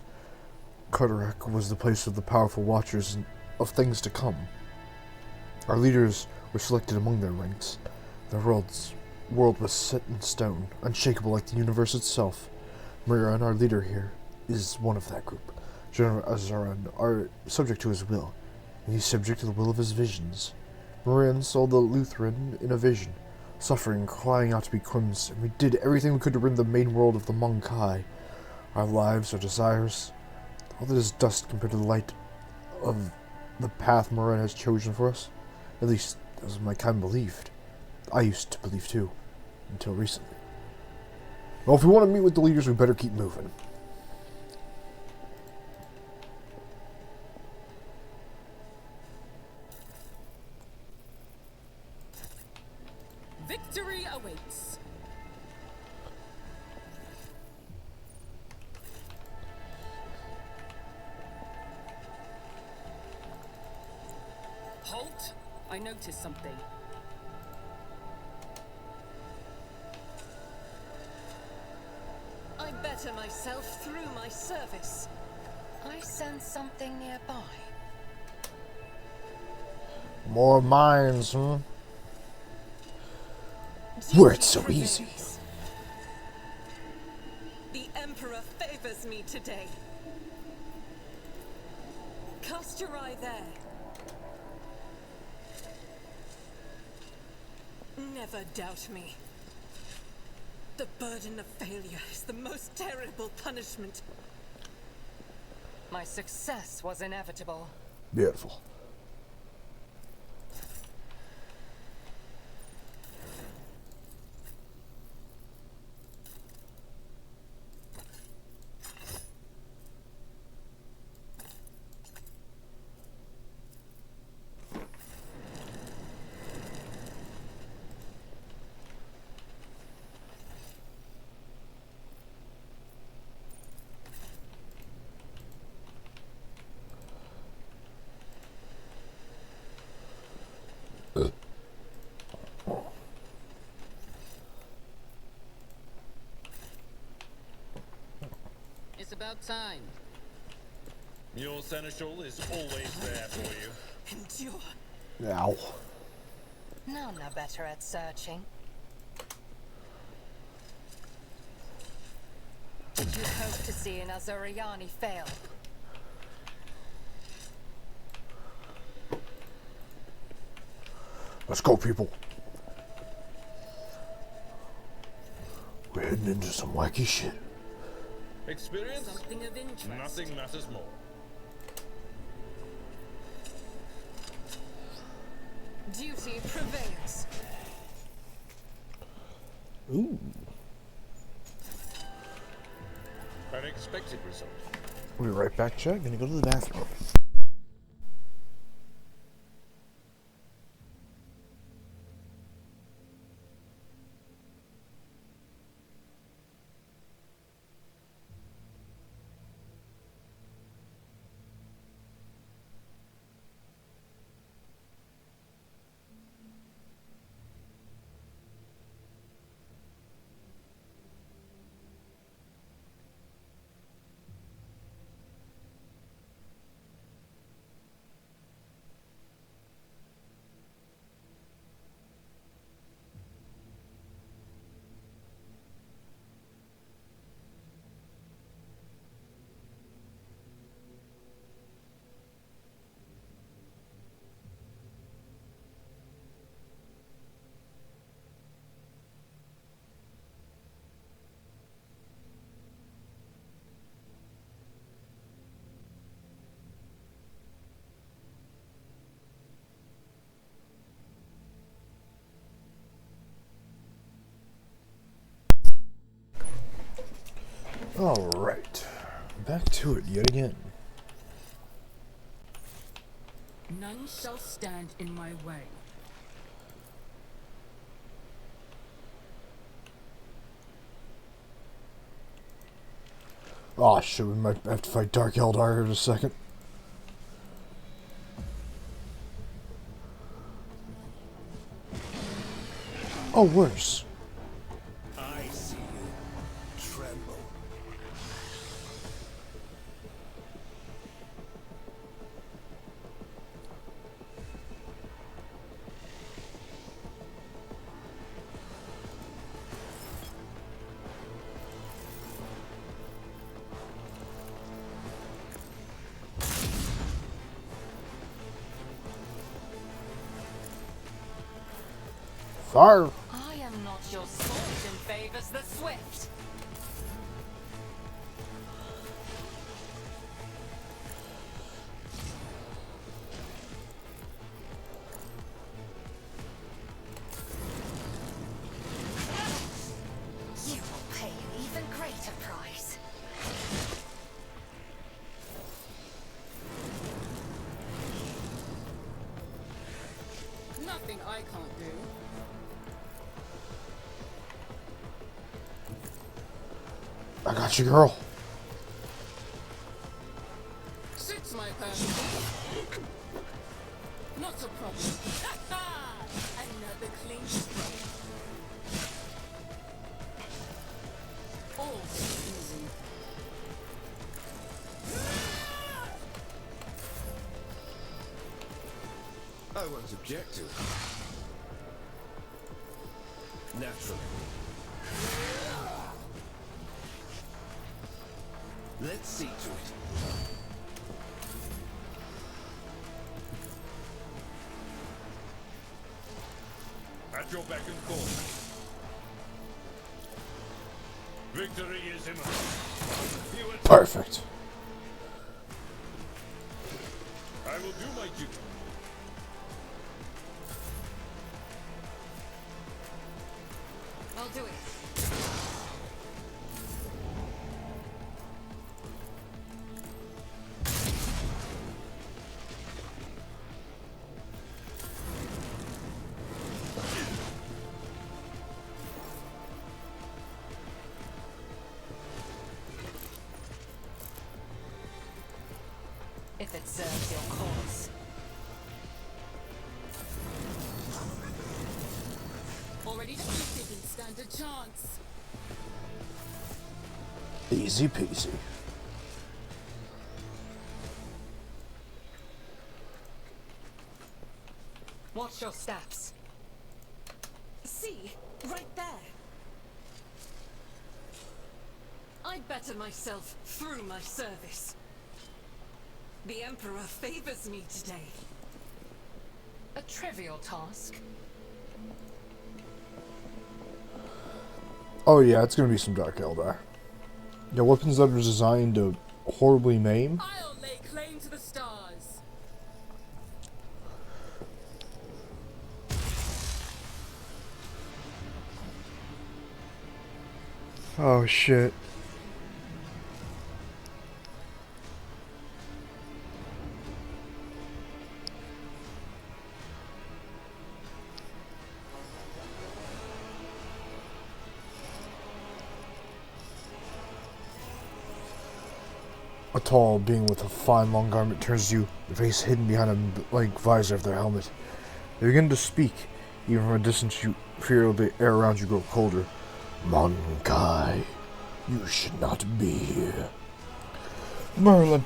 Carterac was the place of the powerful watchers of things to come. Our leaders were selected among their ranks. The world was set in stone, unshakable like the universe itself. Mirian, our leader here, is one of that group. General Azaran are subject to his will, and he's subject to the will of his visions. Mirian saw the Lutheran in a vision, suffering, crying out to be cleansed, and we did everything we could to rid the main world of the Monkai. Our lives, our desires, all that is dust compared to the light of the path Mirian has chosen for us. At least, as my kind believed. I used to believe too, until recently. Well, if we want to meet with the leaders, we better keep moving. Victory awaits. Halt! I noticed something. I better myself through my service. I sense something nearby. More mines, huh? Where it's so easy. The Emperor favors me today. Cast your eye there. Never doubt me. The burden of failure is the most terrible punishment. My success was inevitable. Beautiful. It's about time. Your seneschal is always there for you. Endure. Ow. None are better at searching. Did you hope to see an Azuriani fail? Let's go, people. We're heading into some wacky shit. Experience? Something of interest. Nothing matters more. Duty prevails. Ooh. An expected result. We'll be right back, Chad. Gonna go to the bathroom. Alright. Back to it yet again. None shall stand in my way. Oh shit, we might have to fight Dark Eldar here in a second. Oh, worse. I see you tremble. Fire! I am not your sword in favors the swift. You will pay an even greater price. Nothing I can't do. I got you, girl. Suits my purpose. Not a problem. Another clean stroke. All too easy. I won't object to it. Naturally. Let's see to it. At your beck and call. Victory is imminent. You will- Perfect. I will do my duty. I'll do it. If it serves your cause. Already defeated and stand a chance. Easy peasy. Watch your steps. See, right there. I'd better myself through my service. The Emperor favors me today. A trivial task. Oh yeah, it's gonna be some Dark Eldar. Yeah, weapons that are designed to horribly maim. I'll lay claim to the stars. Oh shit. A tall being with a fine long garment turns to you, the face hidden behind a blank visor of their helmet. They begin to speak. Even from a distance, you feel the air around you grow colder. Monkai, you should not be here. Merlin,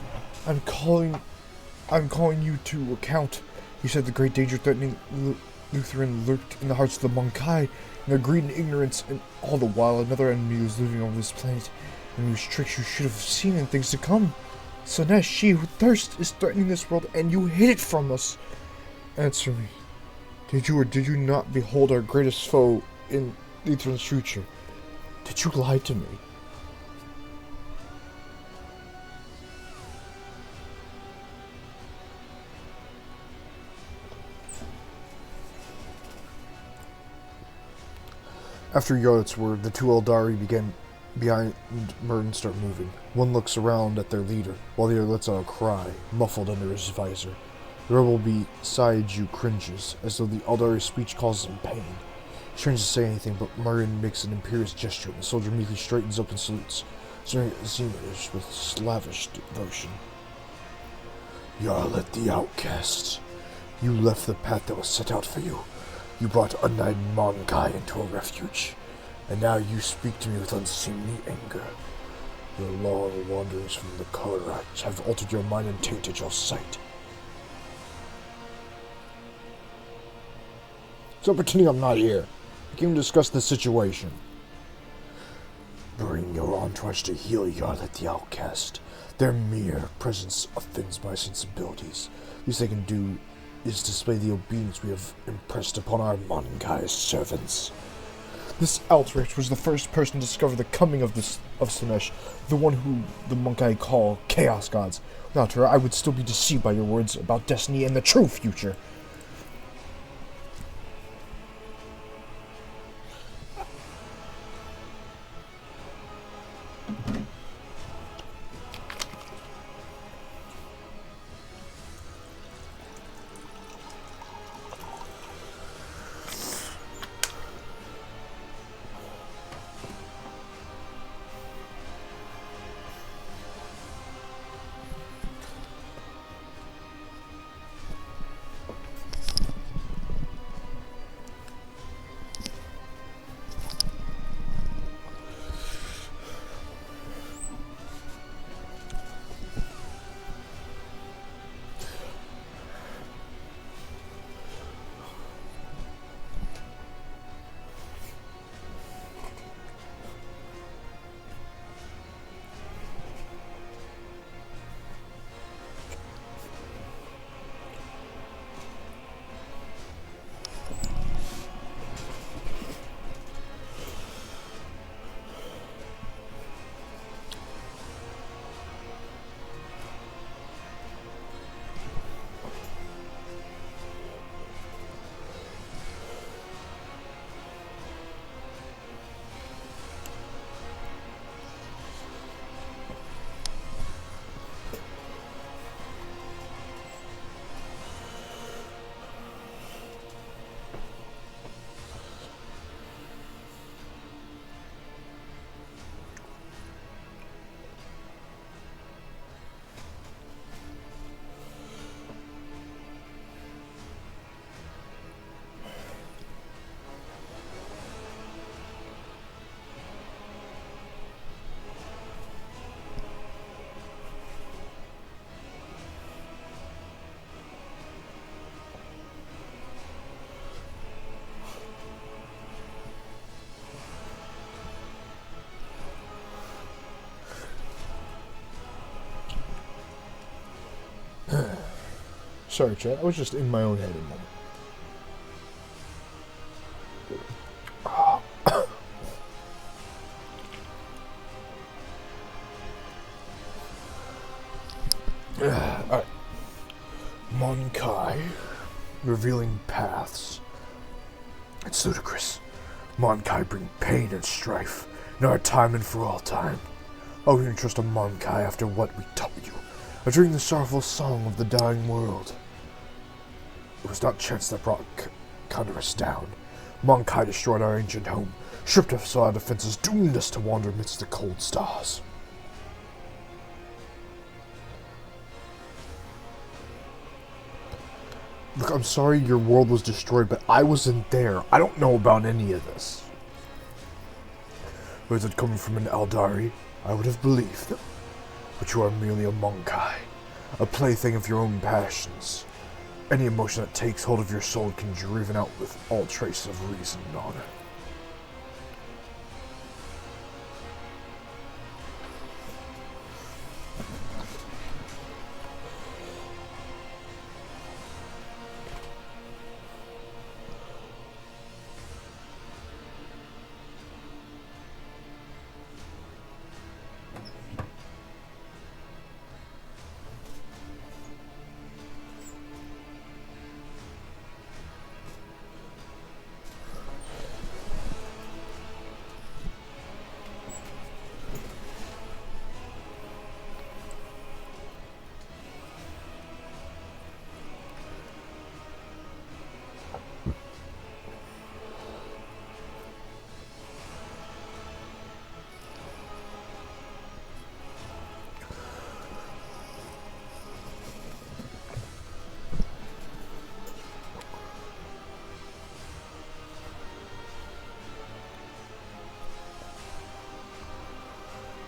I'm calling you to account. You said the great danger threatening Lutheran lurked in the hearts of the Monkai, and their greed and ignorance, and all the while another enemy was living on this planet, and whose tricks you should have seen in things to come. Slanesh, she who thirst is threatening this world, and you hid it from us. Answer me. Did you or did you not behold our greatest foe in Lutheran's future? Did you lie to me? After Yod's word, the two Eldari began behind Merton start moving. One looks around at their leader, while the other lets out a cry, muffled under his visor. The rebel beside you cringes, as though the Aldari's speech causes him pain. He tries to say anything, but Merton makes an imperious gesture, and the soldier meekly straightens up and salutes, staring at Xenos with slavish devotion. Yarlet the Outcast. You left the path that was set out for you. You brought undying Mon-Kai into a refuge, and now you speak to me with unseemly anger. Your long wanderings from the Colorites have altered your mind and tainted your sight. Stop pretending I'm not here. I came to discuss the situation. Bring your entourage to heal Yarlet the Outcast. Their mere presence offends my sensibilities. Least they can do is display the obedience we have impressed upon our Mon-Kai servants. This Outrage was the first person to discover the coming of Slaanesh, the one who the Mon-Kai call Chaos Gods. Without her, I would still be deceived by your words about destiny and the true future. Sorry, chat. I was just in my own head a moment. Alright. Mon-Kai. Revealing paths. It's ludicrous. Mon-Kai bring pain and strife in our time and for all time. Oh, you can trust a Mon-Kai after what we taught you. Uttering the sorrowful song of the dying world. It was not chance that brought Condorus down. Mon-Kai destroyed our ancient home, stripped us of our defenses, doomed us to wander amidst the cold stars. Look, I'm sorry your world was destroyed, but I wasn't there. I don't know about any of this. Was it coming from an Aldari? I would have believed them. But you are merely a Mon-Kai, a plaything of your own passions. Any emotion that takes hold of your soul can be driven out with all traces of reason and honor.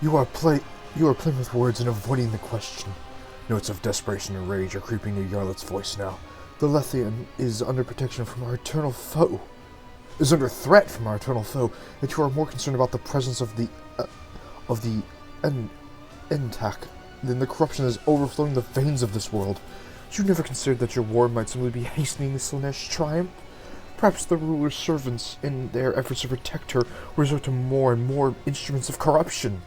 You are playing with words and avoiding the question. Notes of desperation and rage are creeping into Yarlet's voice now. The Lethian is under protection from our eternal foe. Is under threat from our eternal foe, yet you are more concerned about the presence of the Entak than the corruption that is overflowing the veins of this world. Did you never consider that your war might simply be hastening the Slaanesh triumph? Perhaps the ruler's servants, in their efforts to protect her, resort to more and more instruments of corruption.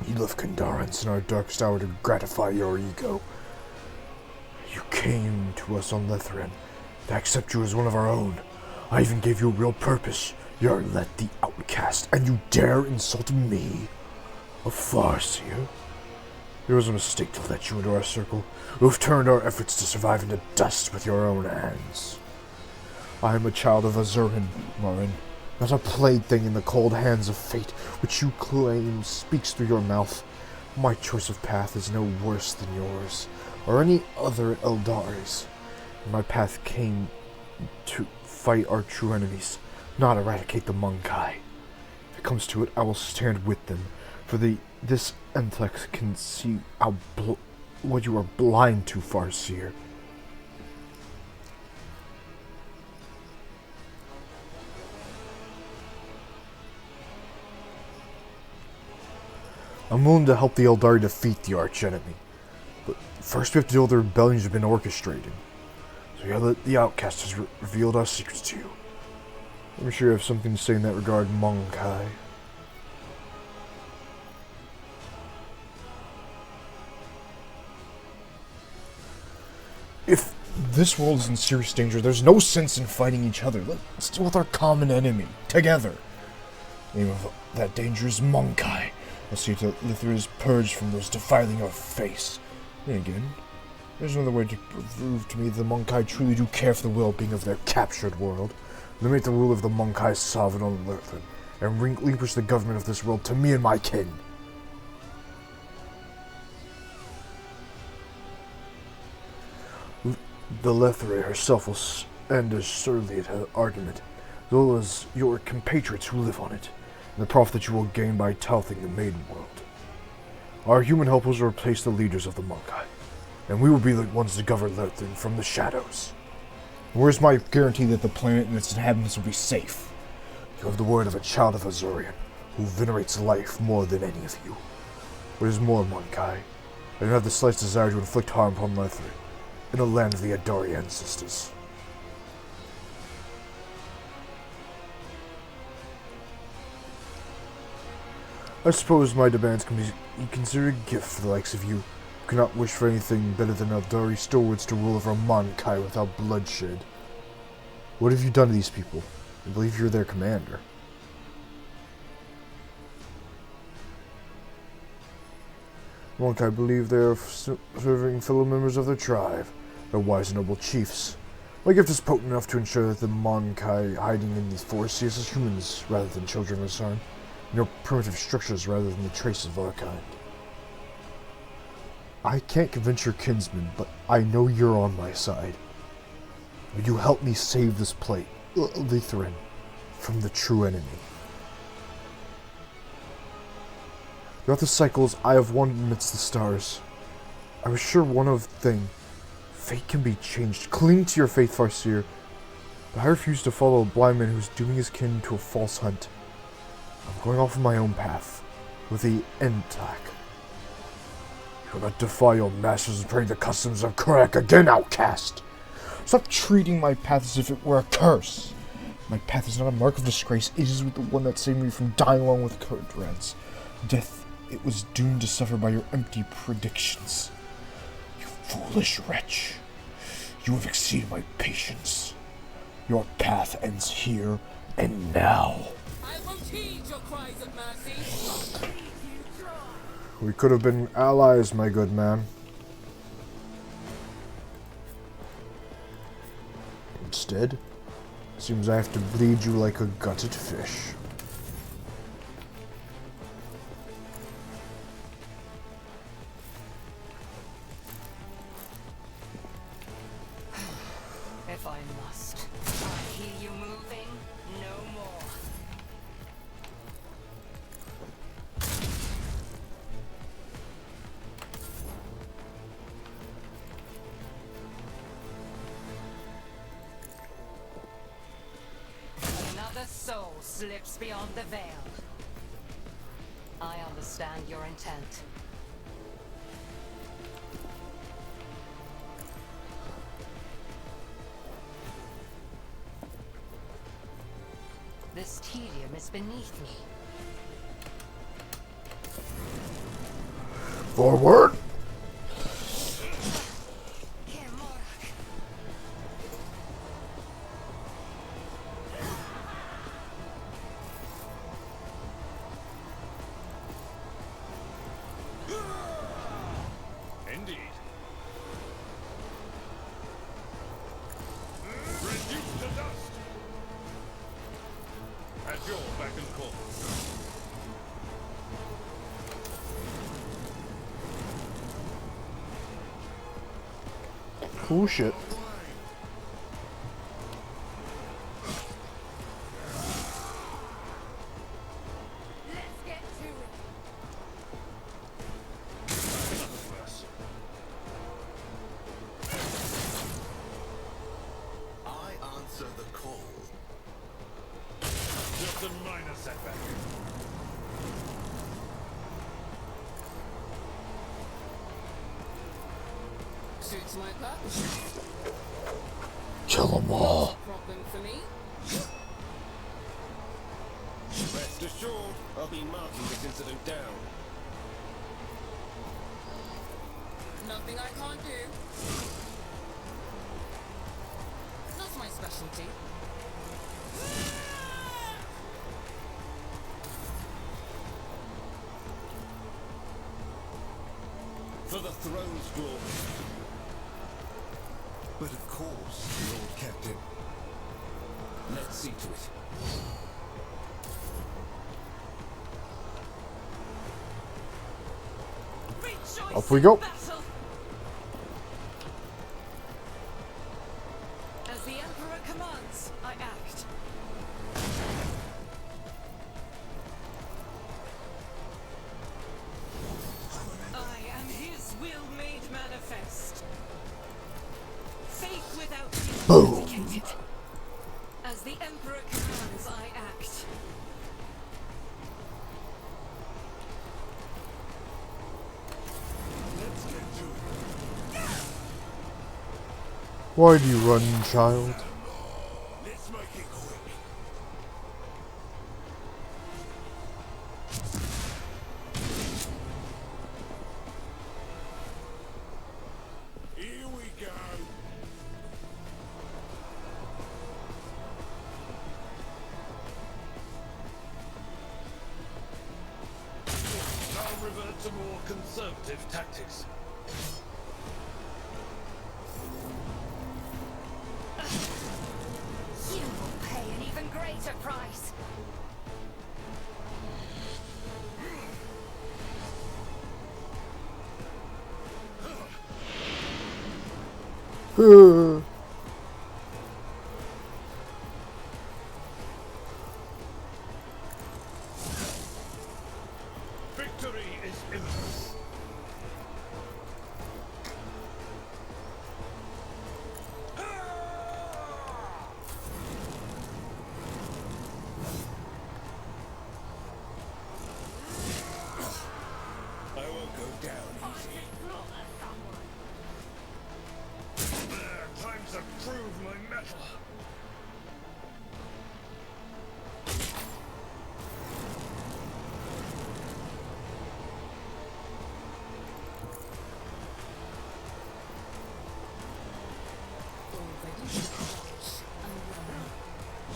You left Kandarans in our darkest hour to gratify your ego. You came to us on Lethren to accept you as one of our own. I even gave you a real purpose. Yarlet the outcast, and you dare insult me? A Farseer? It was a mistake to let you into our circle. You have turned our efforts to survive into dust with your own hands. I am a child of Azurin, Morin, not a plaything in the cold hands of fate, which you claim speaks through your mouth. My choice of path is no worse than yours, or any other Eldari's. My path came to fight our true enemies, not eradicate the Monkai. If it comes to it, I will stand with them, for this Entek can see what you are blind to, Farseer. I'm willing to help the Eldari defeat the archenemy, but first we have to deal with the rebellions you've been orchestrating. So Yarlet the Outcast has revealed our secrets to you. I'm sure you have something to say in that regard, Monkai. If this world is in serious danger, there's no sense in fighting each other. Let's deal with our common enemy, together. The name of that danger is Monkai. I'll see that Lithra is purged from those defiling your face. Then again, there's another way to prove to me that the Monkai truly do care for the well-being of their captured world. Limit the rule of the Monkai sovereign on Lithra, and relinquish the government of this world to me and my kin. The Lethre herself will end as surly at her argument, as well as your compatriots who live on it, and the profit that you will gain by tilting the Maiden World. Our human helpers will replace the leaders of the Monkai, and we will be the ones to govern Lethren from the shadows. Where's my guarantee that the planet and its inhabitants will be safe? You have the word of a child of Azorian, who venerates life more than any of you. What is more, Monkai, I don't have the slightest desire to inflict harm upon Lethren, in the land of the Adari ancestors. I suppose my demands can be considered a gift for the likes of you, who cannot wish for anything better than Eldari stewards to rule over Monkai without bloodshed. What have you done to these people? I believe you're their commander. Monkai believe they are serving fellow members of their tribe. They're wise and noble chiefs. My gift is potent enough to ensure that the Monkai hiding in these forests see us as humans rather than children of Sarn, no primitive structures rather than the traces of our kind. I can't convince your kinsmen, but I know you're on my side. Would you help me save this plate, Lethren, from the true enemy? Throughout the cycles, I have wandered amidst the stars. I was sure one thing. Fate can be changed. Cling to your faith, Farseer. But I refuse to follow a blind man who's dooming his kin to a false hunt. I'm going off on my own path, with the Entak. You will not defy your masters and pray the customs of Kurak again, outcast! Stop treating my path as if it were a curse. My path is not a mark of disgrace. It is the one that saved me from dying along with Kurdrans. Death it was doomed to suffer by your empty predictions. You foolish wretch. You have exceeded my patience. Your path ends here and now. I won't heed your cries of mercy. We could have been allies, my good man. Instead, seems I have to bleed you like a gutted fish. If I must. I hear you moving, no more. the soul slips beyond the veil. I understand your intent. This tedium is beneath me. Forward! Indeed. Reduced to dust. At your beck and call. Cool shit. I answer the call. Just a minor setback. Suits my purpose. Kill them all. Problem for me? Rest assured, I'll be marking this incident down. Nothing I can't do. Not my specialty. For the throne's glory. But of course, Lord Captain. Let's see to it. Off we go. As the Emperor commands, I act. I am his will made manifest. Faith without Boom. indicated. As the Emperor commands, I act. Why do you run, child? Let's make it quick. Here we go. I'll revert to more conservative tactics. You will pay an even greater price. Victory is imminent. I won't go down easy. Time to prove my mettle.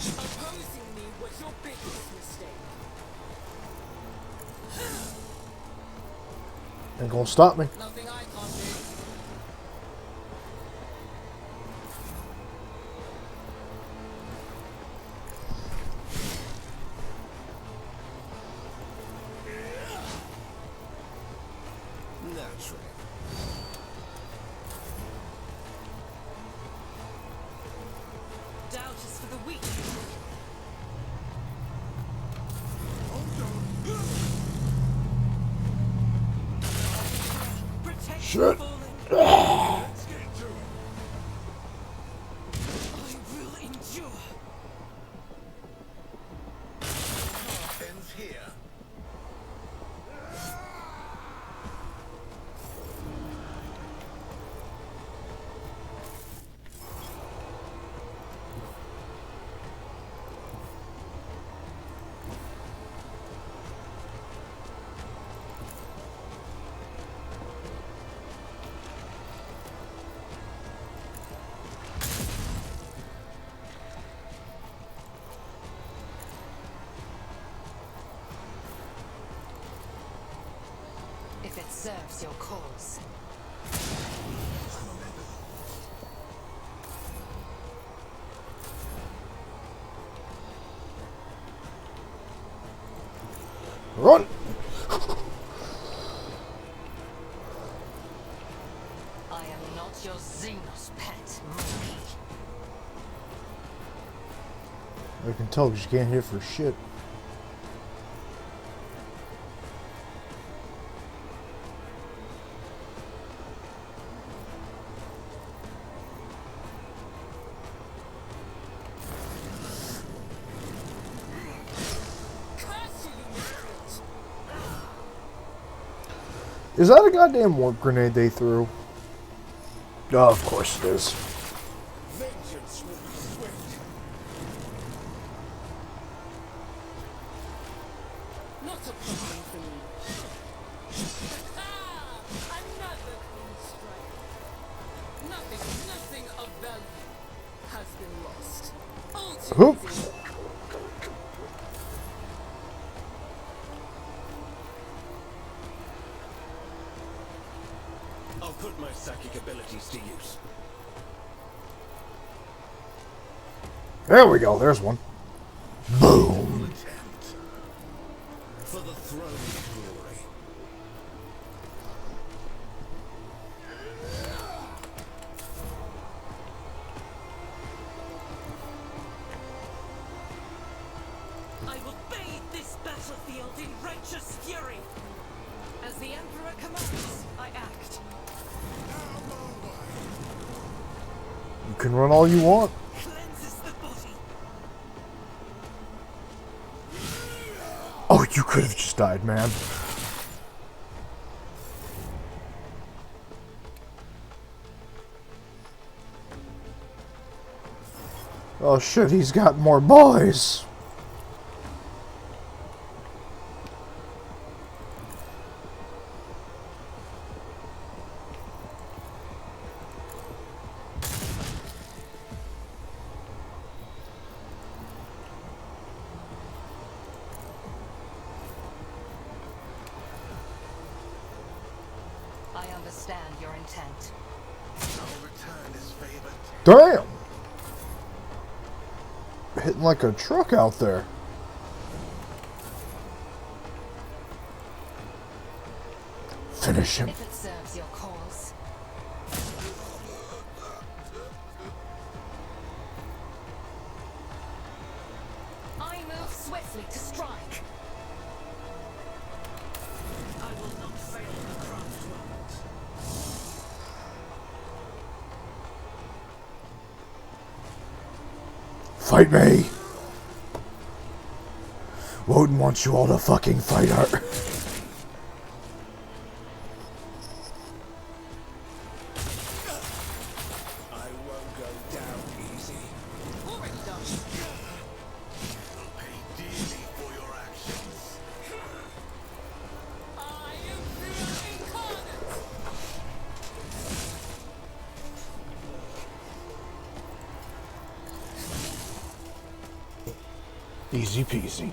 Opposing me was your biggest mistake. Ain't gonna stop me. Nothing I can't do. Naturally. Doubt is for the weak. Protect Shit. the fallen. Let's get to it. I will endure. If it serves your cause. Run! I am not your Xenos pet, monkey. I can tell because you can't hear for shit. Is that a goddamn warp grenade they threw? Oh, of course it is. Vengeance will be swift. Not a problem for me. Another clean strike. Nothing of value has been lost. All too Hoop. easy. I'll put my psychic abilities to use. There we go, there's one. Boom! Attempt. For the throne of glory. I will bathe this battlefield in righteous fury. As the Emperor commands, I act. You can run all you want. Cleanses the body. Oh, you could have just died, man. Oh shit, he's got more boys. I understand your intent. I'll return this favor. Damn! Hitting like a truck out there. Finish him. If it serves your cause. I move swiftly to strike. I will not fail the craft moment. Fight me! Woden wants you all to fucking fight her. I won't go down easy. Already done. You'll pay dearly for your actions. I am Fear Incarnate. Easy peasy.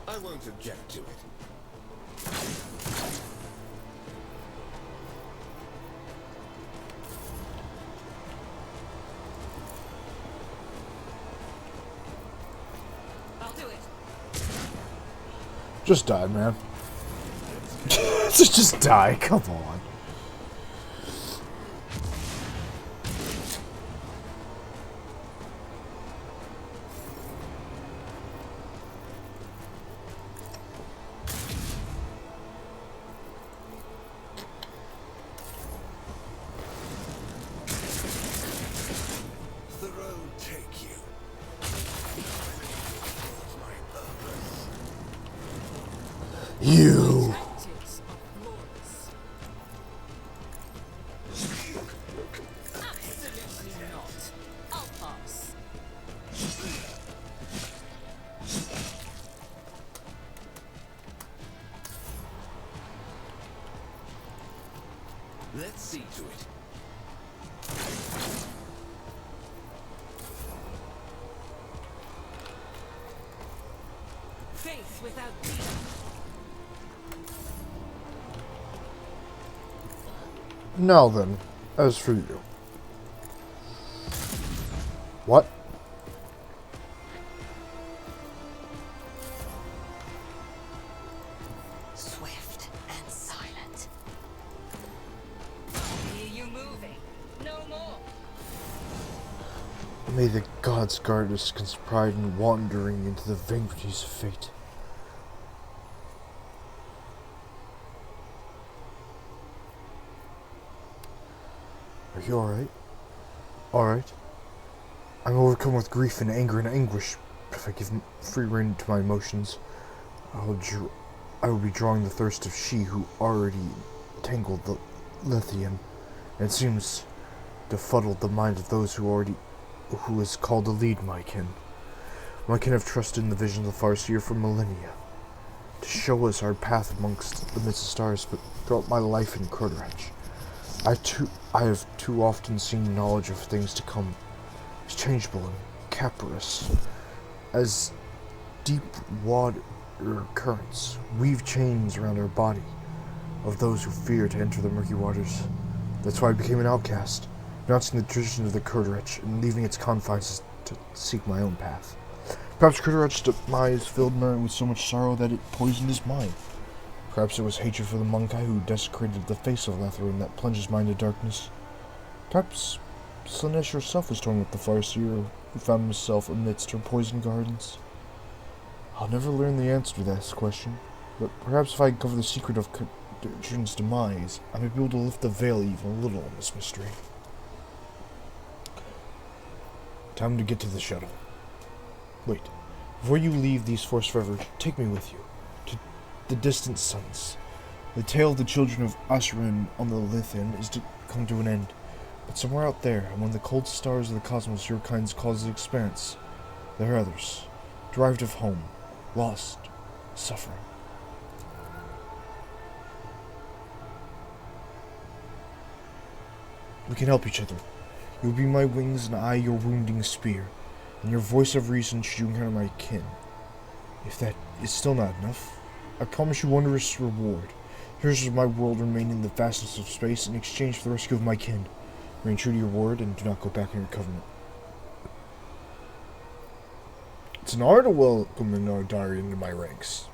I won't object to it. I'll do it. Just die, man. Just die, come on. The road take you. Towards my purpose. You. Tactics are flawless. Absolutely not. I'll pass. Let's see to it. Fate faith without deed. Now then, as for you. What? Swift and silent. Hear you moving. No more. May the gods guard us against pride and wandering into the vanities of fate. Are you alright? Alright. I'm overcome with grief and anger and anguish. If I give free rein to my emotions, I will be drawing the thirst of she who already tangled the Lithian, and seems to fuddle the mind of those who is called to lead my kin. My kin have trusted in the visions of Farseer for millennia, to show us our path amidst the stars, but throughout my life in Kurdarach, I have too often seen knowledge of things to come as changeable and capricious as deep water currents weave chains around our body of those who fear to enter the murky waters. That's why I became an outcast, renouncing the traditions of the Kurdarach and leaving its confines to seek my own path. Perhaps Kurdarach's demise filled Merrin with so much sorrow that it poisoned his mind. Perhaps it was hatred for the Monkai who desecrated the face of Latharin that plunged his mind into darkness. Perhaps Slaanesh herself was torn with the Farseer who found himself amidst her poisoned gardens. I'll never learn the answer to this question, but perhaps if I uncover the secret of Kurdarach's demise, I may be able to lift the veil even a little on this mystery. Time to get to the shuttle. Wait, before you leave these forests forever, take me with you. The distant suns. The tale of the children of Ashran on the Lithian is to come to an end. But somewhere out there, among the cold stars of the cosmos your kind's causes expanse, there are others, derived of home, lost, suffering. We can help each other. You'll be my wings and I your wounding spear, and your voice of reason should you encounter my kin. If that is still not enough, I promise you wondrous reward. Here's my world remaining in the vastness of space in exchange for the rescue of my kin. Remain true to your word and do not go back on your covenant. It's an honor to welcome an Ardari into my ranks.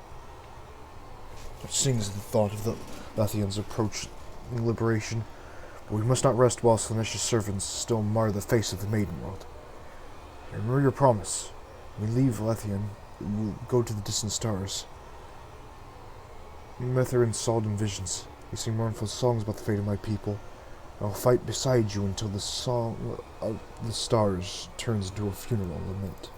It stings the thought of the Lathian's approach in liberation, but we must not rest while Slaanesh's servants still mar the face of the Maiden World. Remember your promise. When we leave Lathian, we will go to the distant stars. Metharin saw in visions. They sing mournful songs about the fate of my people. I'll fight beside you until the song of the stars turns into a funeral lament.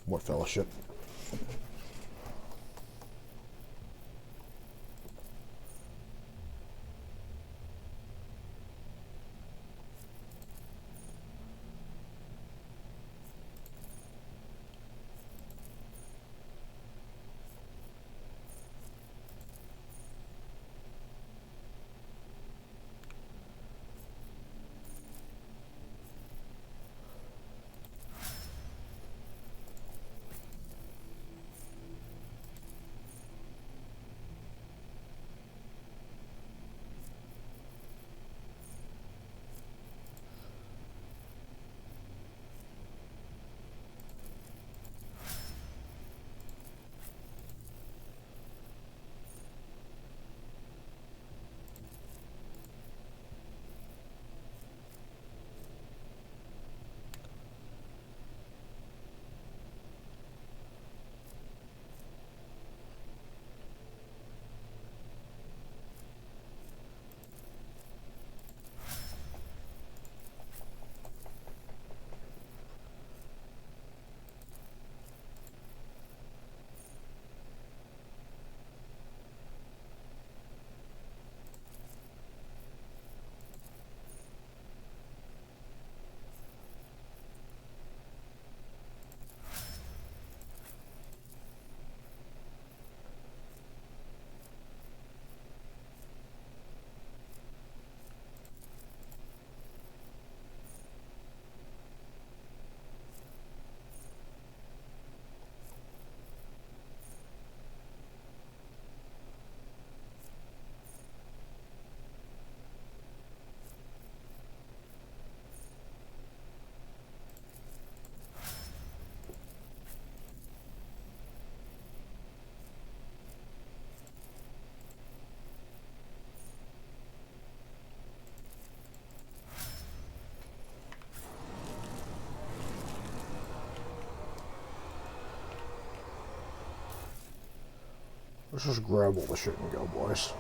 What fellowship? Let's just grab all the shit and go, boys.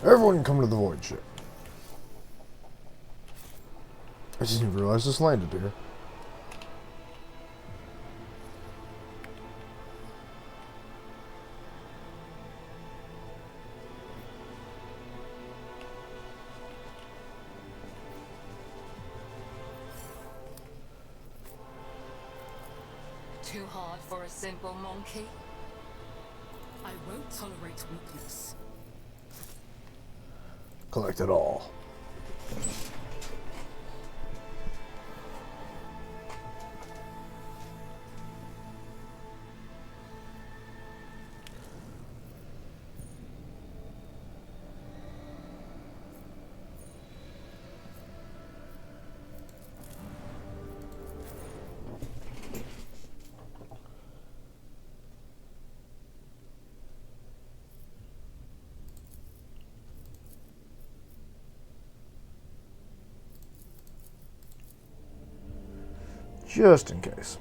Everyone come to the void ship. I didn't even realize this landed here. Too hard for a simple monkey? I won't tolerate weakness. Collect it all. Just in case.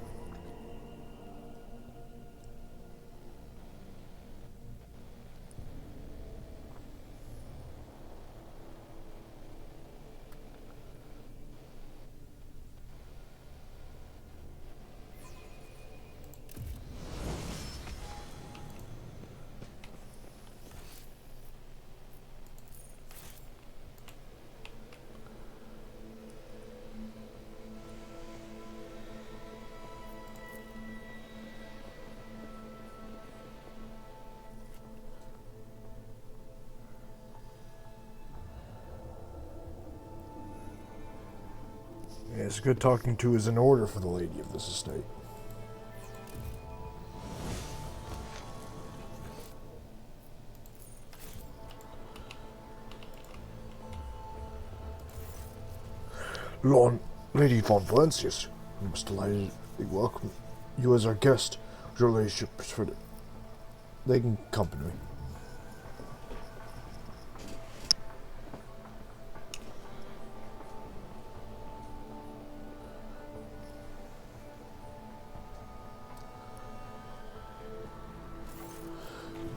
Yes, good talking to is in order for the lady of this estate. Lady von Valencius, we must delightedly welcome you as our guest. Your ladyship preferred it. They can accompany me.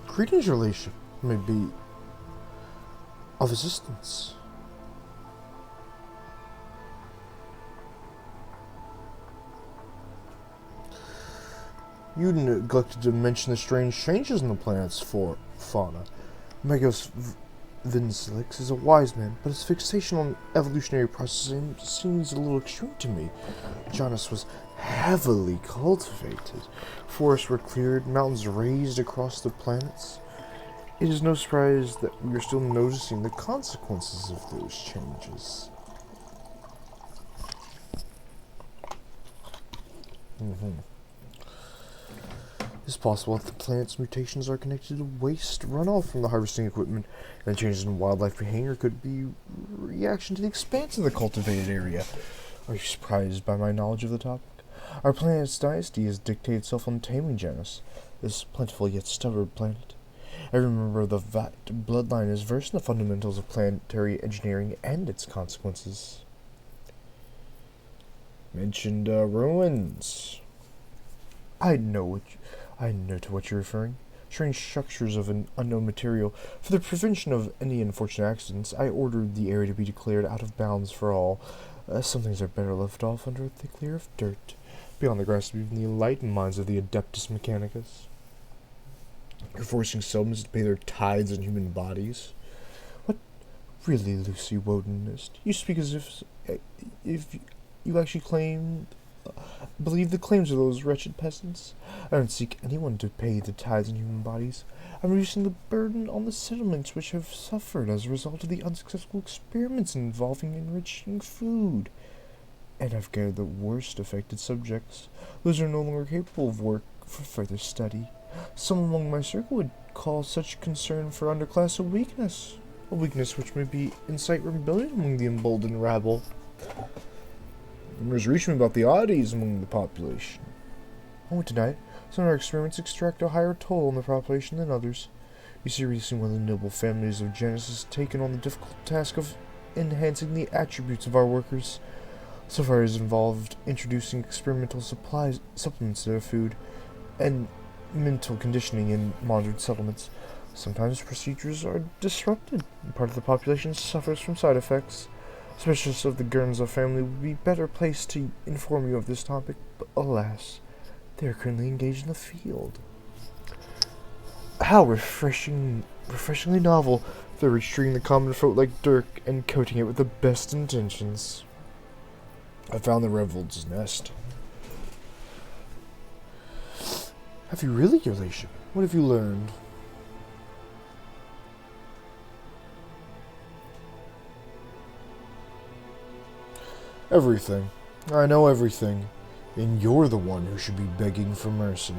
Greetings, your ladyship. May be of assistance. You neglected to mention the strange changes in the planet's fauna. Magos Vincelix is a wise man, but his fixation on evolutionary processing seems a little extreme to me. Janus was heavily cultivated. Forests were cleared, mountains raised across the planets. It is no surprise that we are still noticing the consequences of those changes. It's possible that the planet's mutations are connected to waste runoff from the harvesting equipment, and changes in wildlife behavior could be reaction to the expanse of the cultivated area. Are you surprised by my knowledge of the topic? Our planet's dynasty has dictated itself on taming Janus, this plentiful yet stubborn planet. Every member of the Vat bloodline is versed in the fundamentals of planetary engineering and its consequences. Mentioned ruins. I know to what you're referring. Strange structures of an unknown material. For the prevention of any unfortunate accidents, I ordered the area to be declared out of bounds for all. Some things are better left off under a thick layer of dirt, beyond the grasp of even the enlightened minds of the Adeptus Mechanicus. You're forcing settlements to pay their tithes on human bodies? What really, Lucy Wodenist? You speak as if you actually believe the claims of those wretched peasants? I don't seek anyone to pay the tithes in human bodies. I'm reducing the burden on the settlements which have suffered as a result of the unsuccessful experiments involving enriching food. And I've gathered the worst affected subjects. Those who are no longer capable of work for further study. Some among my circle would call such concern for underclass a weakness which may be incite rebellion among the emboldened rabble. Rumors reach me about the oddities among the population. I won't deny it. Some of our experiments extract a higher toll on the population than others. You see, recently one of the noble families of Janus has taken on the difficult task of enhancing the attributes of our workers. So far it has involved introducing experimental supplements to their food, and mental conditioning in modern settlements. Sometimes procedures are disrupted, and part of the population suffers from side effects. Specialists of the Guernsey family would be better placed to inform you of this topic, but alas, they are currently engaged in the field. How refreshingly novel! They're retreating the common folk like Dirk and coating it with the best intentions. I found the Revolt's nest. Have you really, your ladyship? What have you learned? Everything. I know everything. And you're the one who should be begging for mercy.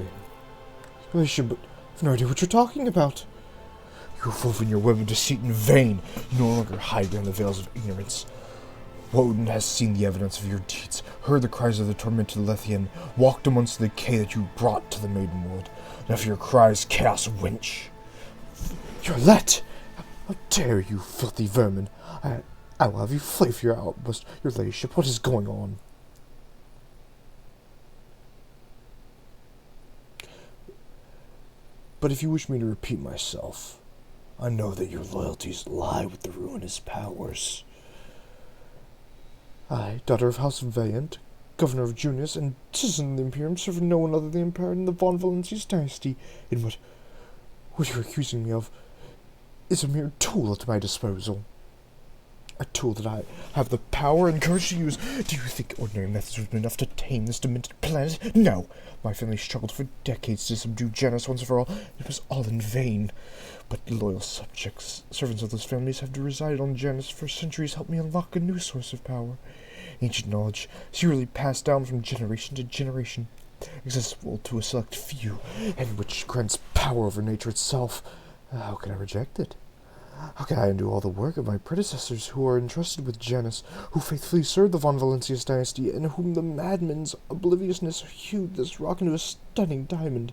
Your ladyship, but I have no idea what you're talking about. You have woven your web of deceit in vain. You no longer hide behind the veils of ignorance. Woden has seen the evidence of your deeds, heard the cries of the tormented Lethian, walked amongst the decay that you brought to the maiden world. Enough of your cries, chaos wench. You're let! How dare you, filthy vermin! I will have you flay for your outburst. Your ladyship, what is going on? But if you wish me to repeat myself, I know that your loyalties lie with the ruinous powers. I, daughter of House Valiant, governor of Junius, and citizen of the Imperium, serve no one other than the Emperor in the Von Valencius dynasty, in what you're accusing me of is a mere tool at my disposal. A tool that I have the power and courage to use. Do you think ordinary methods would be enough to tame this demented planet? No! My family struggled for decades to subdue Janus once and for all. It was all in vain. But loyal subjects, servants of those families, have resided on Janus for centuries, helped me unlock a new source of power. Ancient knowledge, secretly passed down from generation to generation, accessible to a select few, and which grants power over nature itself. How can I reject it? How can I undo all the work of my predecessors who are entrusted with Janus, who faithfully served the Von Valencius dynasty, and whom the madman's obliviousness hewed this rock into a stunning diamond?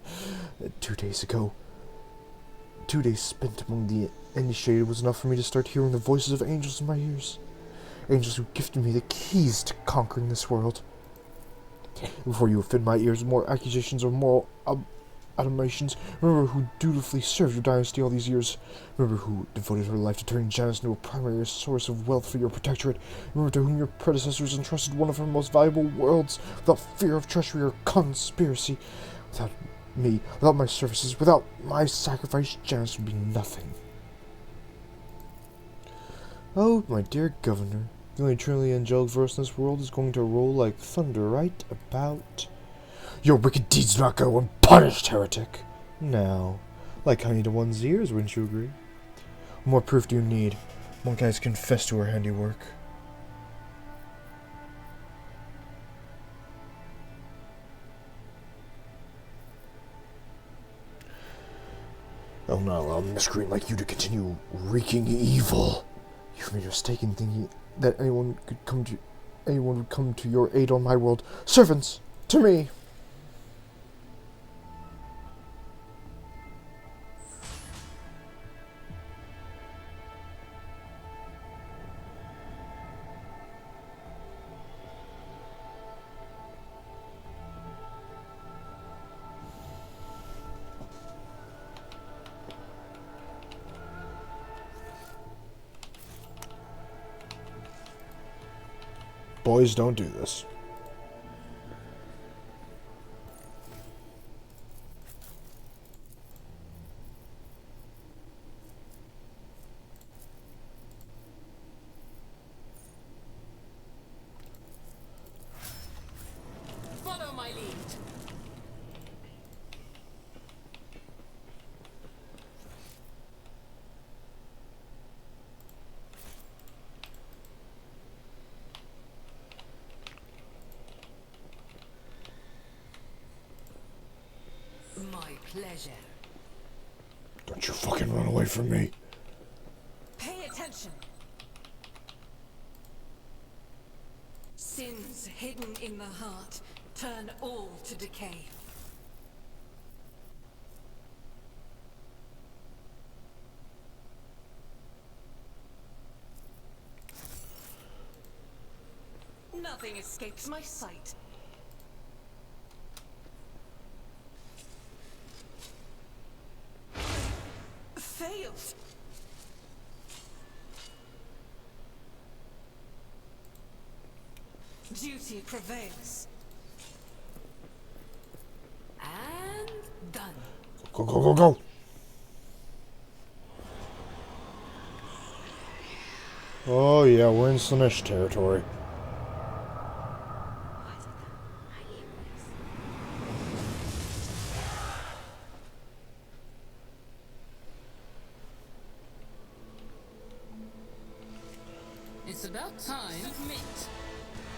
2 days ago, 2 days spent among the initiated was enough for me to start hearing the voices of angels in my ears. Angels who gifted me the keys to conquering this world. Before you offend my ears with more accusations or moral admonitions, remember who dutifully served your dynasty all these years. Remember who devoted her life to turning Janus into a primary source of wealth for your protectorate. Remember to whom your predecessors entrusted one of her most valuable worlds, without fear of treachery or conspiracy. Without me, without my services, without my sacrifice, Janus would be nothing. Oh, my dear governor, the only truly angelic verse in this world is going to roll like thunder right about. Your wicked deeds do not go unpunished, heretic. Now, like honey to one's ears, wouldn't you agree? What more proof do you need? Monk has confessed to her handiwork. I will not allow a miscreant like you to continue wreaking evil. You've made a mistaken thinking that anyone would come to your aid on my world. Servants, to me! Boys, don't do this. pleasure. Don't you fucking run away from me. Pay attention. Sins hidden in the heart turn all to decay. Nothing escapes my sight. Failed. Duty prevails. And done. Go, go, go, go. Oh yeah, we're in Slaanesh territory. It's about time. Submit,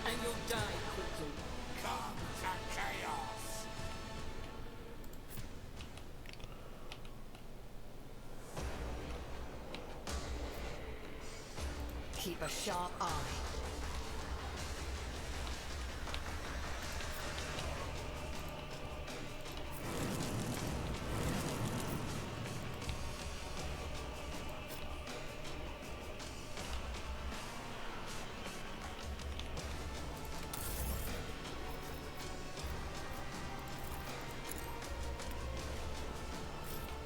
and you'll die quickly. Come to chaos! Keep a sharp eye.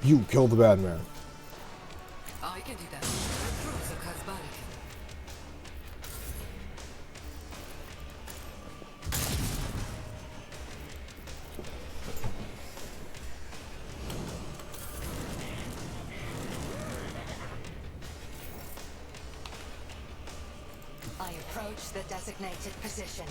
You killed the bad man. I can do that. Recruits of Kazbarikan. I approach the designated position.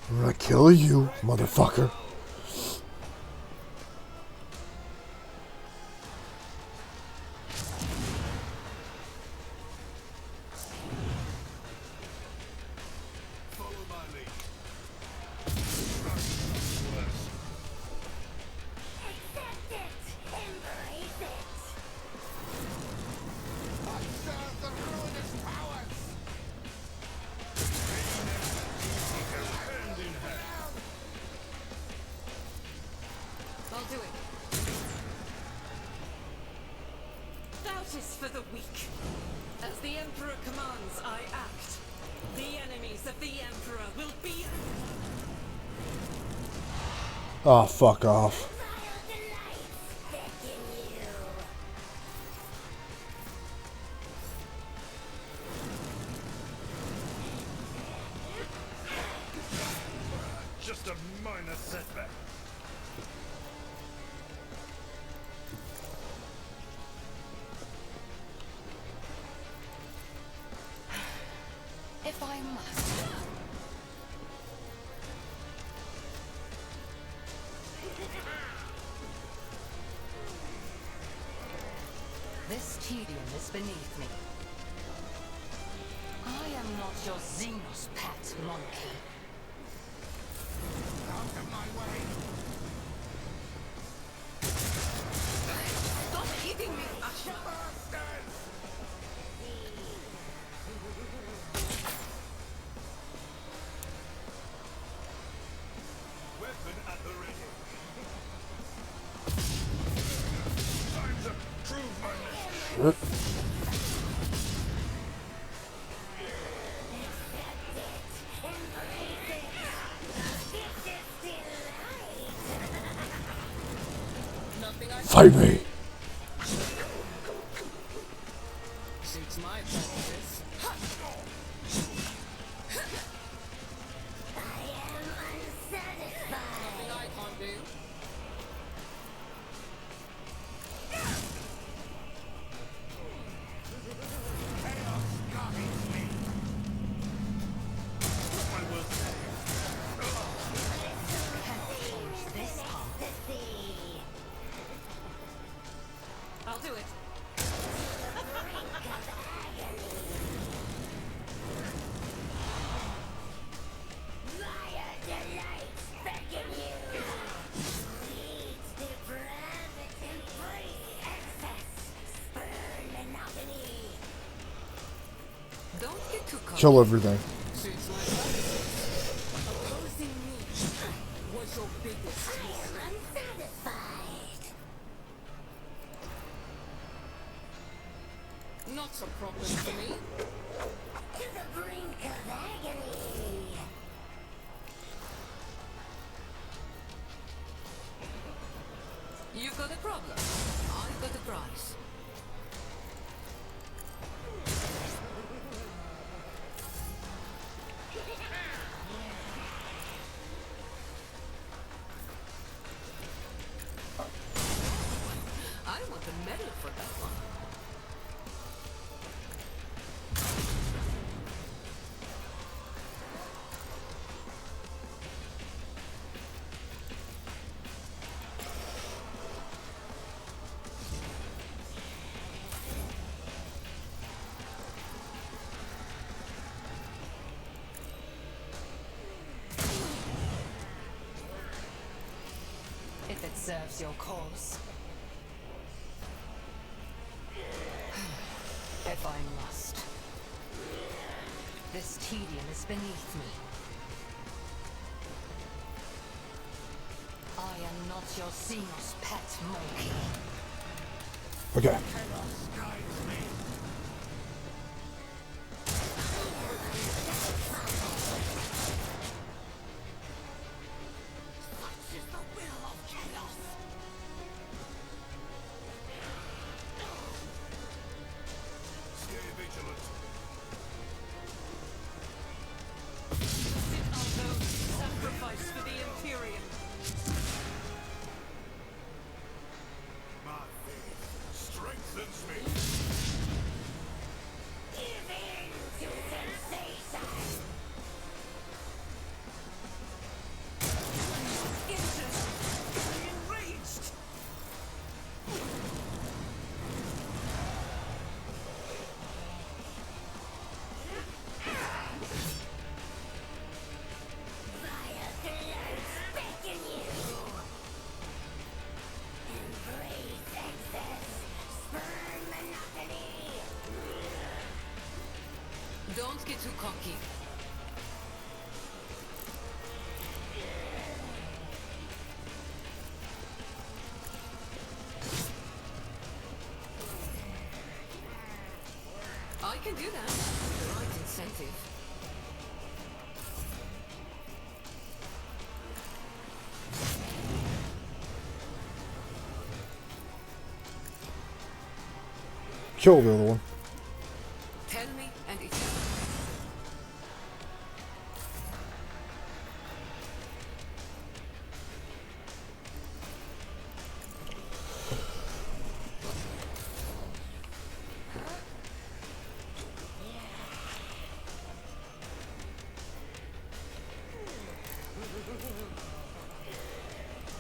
I'm gonna kill you, motherfucker. I'll do it. That is for the weak. As the Emperor commands, I act. The enemies of the Emperor will be... Ah, fuck off. Just a minor setback. If I must. This tedium is beneath me. I am not your Xenos pet monkey. Out of my way! Stop hitting me, Asha! Weapon at the ready. Time to prove my message. Nothing I Fight me. suits my purposes. Nothing I can't do. Kill everything. Suits my purposes. Opposing me was your biggest mistake. Not a problem for me. To the brink of agony. You've got a problem. I've got a prize. I want a medal for that one. If it serves your cause. If I must. This tedium is beneath me. I am not your Xenos pet monkey. Okay. Sacrifice for the Imperium. My faith strengthens me. Give in to sensation. Enraged. Fire glows beckon you. Embrace excess. Spurn monotony. Don't get too cocky. I can do that. The right incentive. Kill the other one. Tell me and it's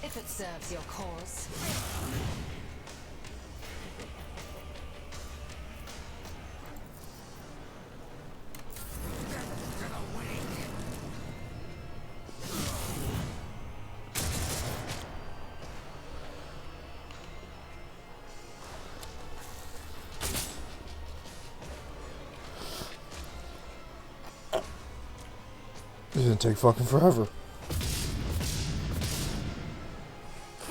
if it serves your cause. It's gonna take fucking forever. To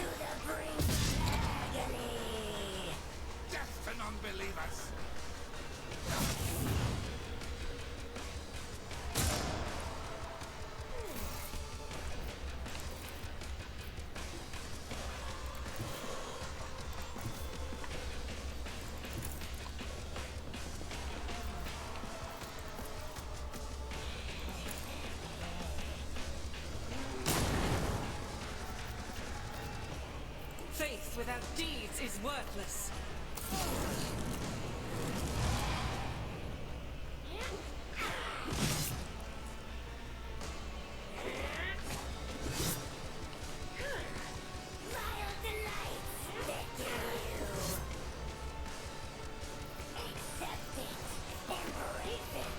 the brink of agony. Death to non-believers. Faith without deeds is worthless. Vile delights beckon you. Accept it. Embrace it.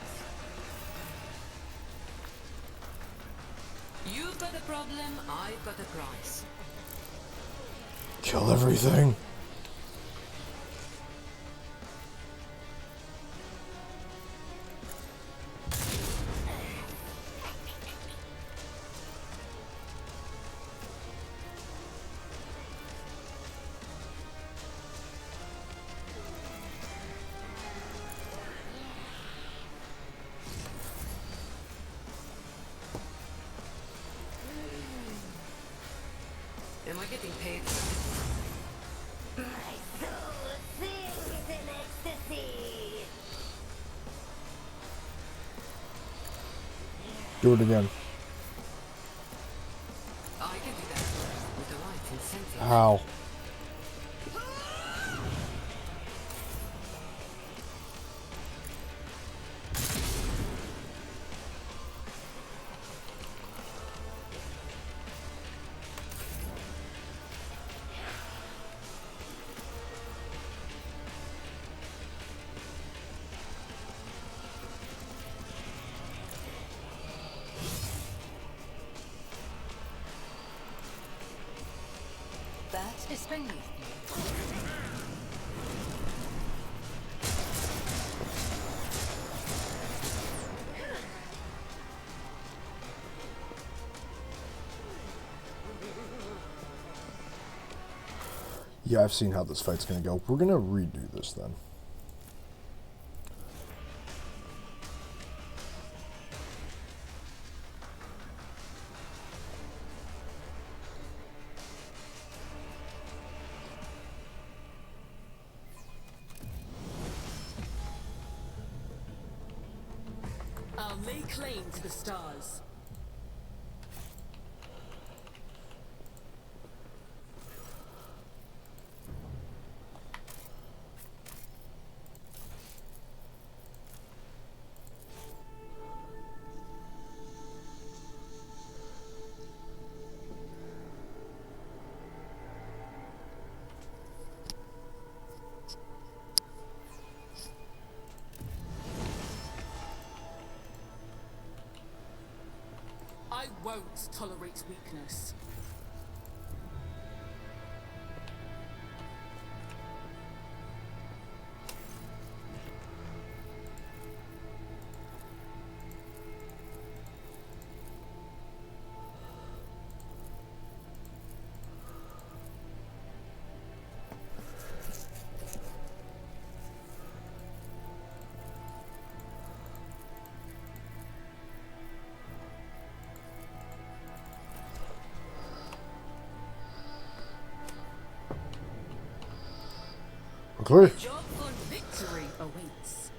You've got a problem, I've got a prize. Kill everything. Am I getting paid? My soul sings in ecstasy. Do it again. I can do that with the right incentive. How? That is beneath me. Yeah, I've seen how this fight's gonna go. We're gonna redo this then. I'll lay claim to the stars. I won't tolerate weakness. Clear. Job for victory awaits.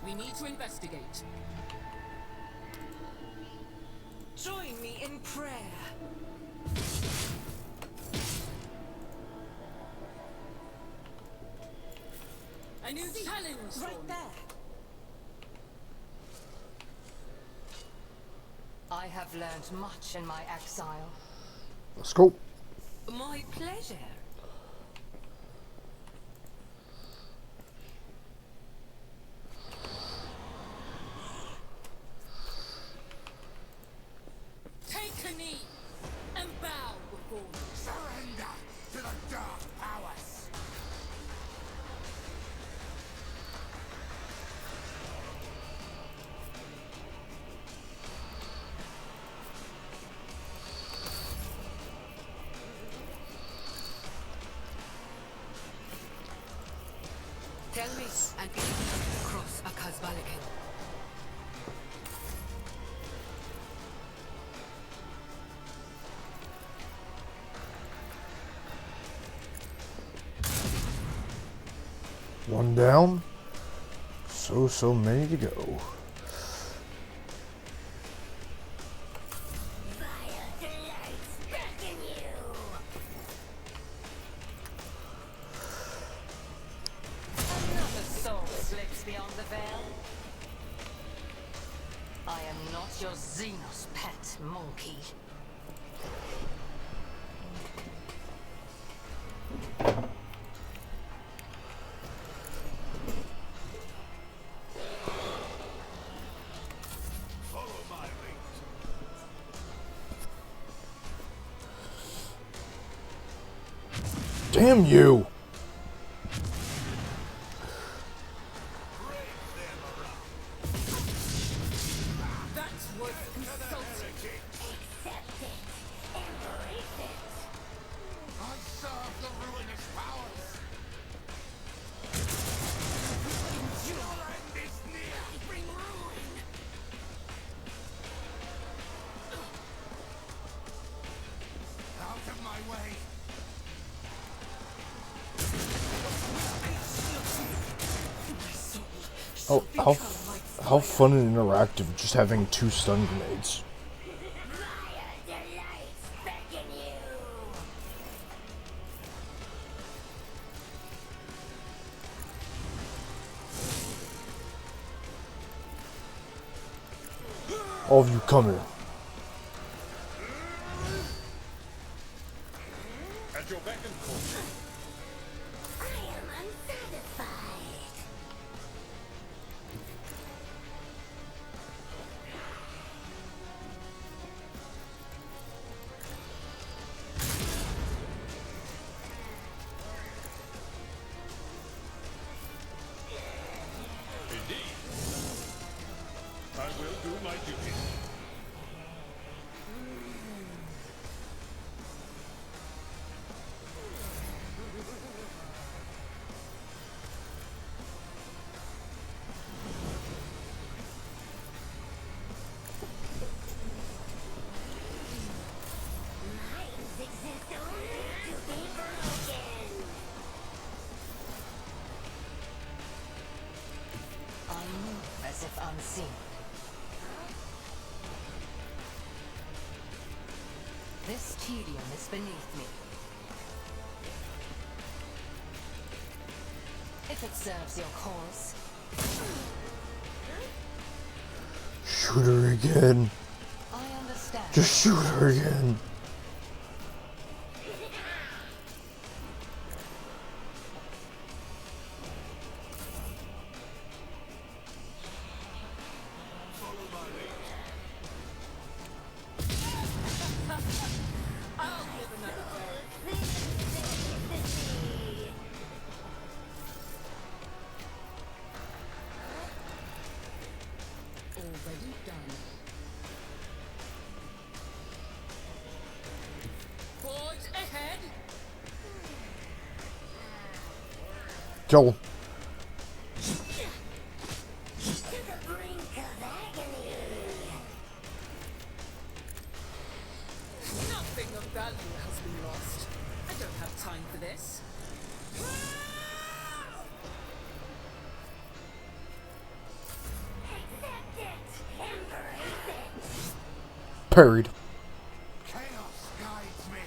We need to investigate. Join me in prayer. A new challenge for Right me. there. I have learned much in my exile. Let's go. My pleasure. Take a knee and bow before me. Surrender to the dark powers! Tell me, and it cross a Kazbalikan. One down. So many to go. Vile delights beckon you. Another soul slips beyond the veil. I am not your Xenos pet monkey. Damn you! That's worth insulting. Accept it. Embrace it. I serve the ruinous powers. Your end is near. Bring ruin. Out of my way. Oh, how fun and interactive just having 2 stun grenades. Maya delights beckon you. All of you come here. At your beck and call. I am unsatisfied. Indeed. I will do my duty. Minds exist only to be broken. I move as if unseen. This tedium is beneath me. If it serves your cause. Shoot her again. I understand. Just shoot her again. Already done. Forge ahead. Kill him. To the brink of agony. Nothing of value has been lost. I don't have time for this. Accept it. Embrace it. Parried. Chaos guides me.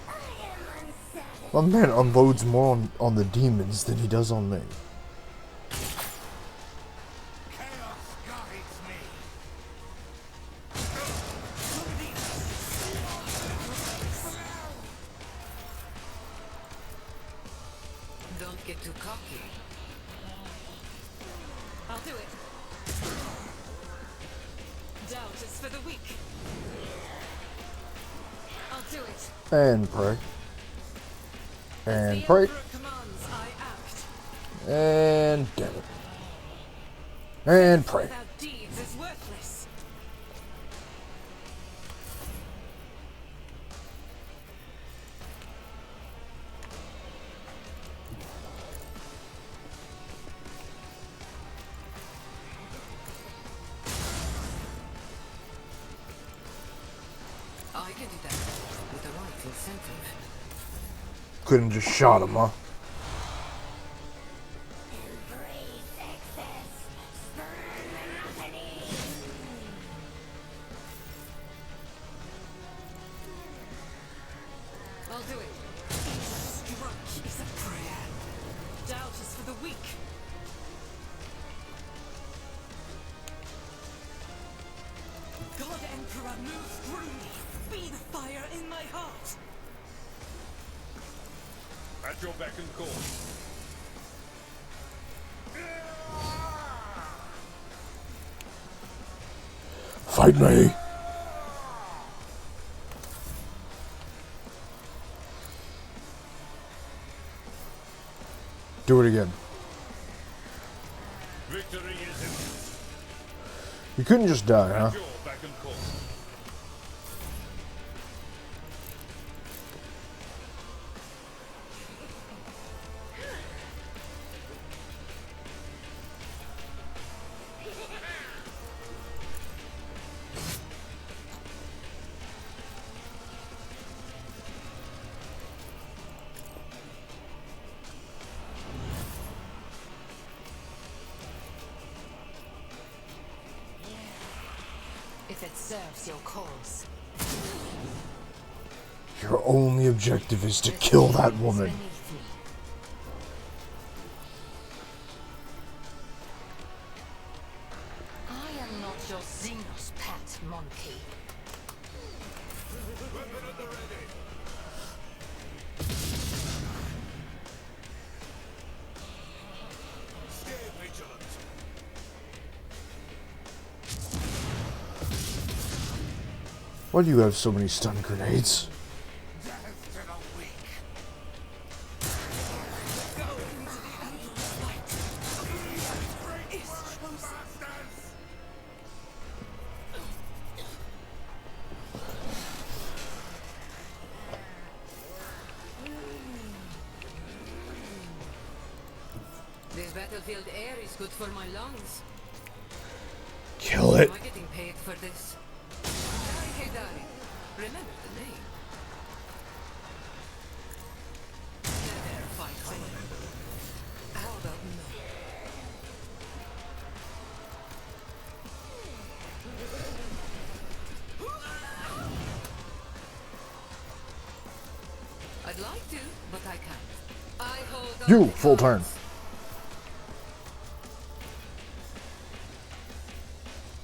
I am unsatisfied. My man unloads more on the demons than he does on me. Chaos guides me. Don't get too cocky. I'll do it. Doubt is for the weak. I'll do it. And pray. And The pray. Emperor commands, I act. And damn it. And pray. Without deeds is worthless. I can do that with the right incentive. Couldn't just shot him, huh? Embrace excess. Spurn monotony. I'll do it. Each stroke is a prayer. Doubt is for the weak. God Emperor, move through me. Be the fire in my heart. At your beck and call. Fight me. it again. Victory is imminent. You couldn't just die, huh? You're back and forth. If it serves your cause. Your only objective is to kill that woman. Beneath me. I am not your Xenos pet monkey. Weapon at the ready. Stay vigilant. Why do you have so many stun grenades? This battlefield air is good for my lungs. Kill it. Am I getting paid for this? Hey, darling. Remember the name. There, fight. How about no? I'd like to, but I can't. I hold on You, to full turn. cards.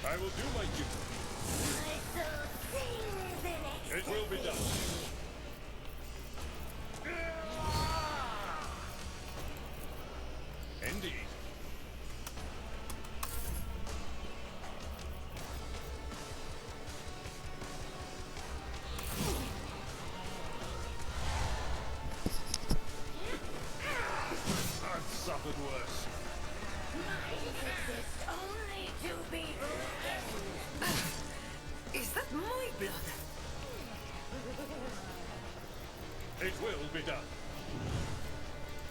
I will do my duty. It will be done. Indeed. I've suffered worse. Only to be broken. Is that my blood? It will be done.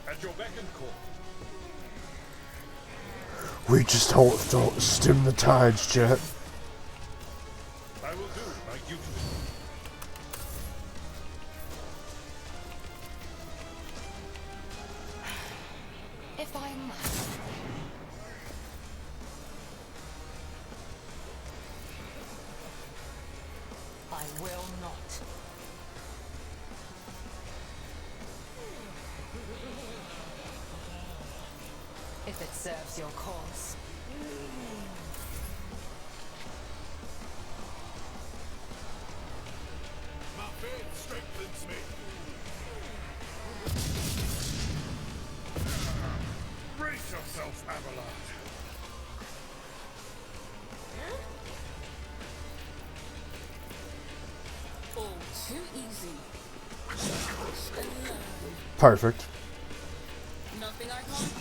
At your beck and call. We just don't stem the tides, Jet. I will do my duty. If I must. I will not. If it serves your cause. My faith strengthens me. Brace yourself, Abelard. All too easy. Perfect. Nothing I can't.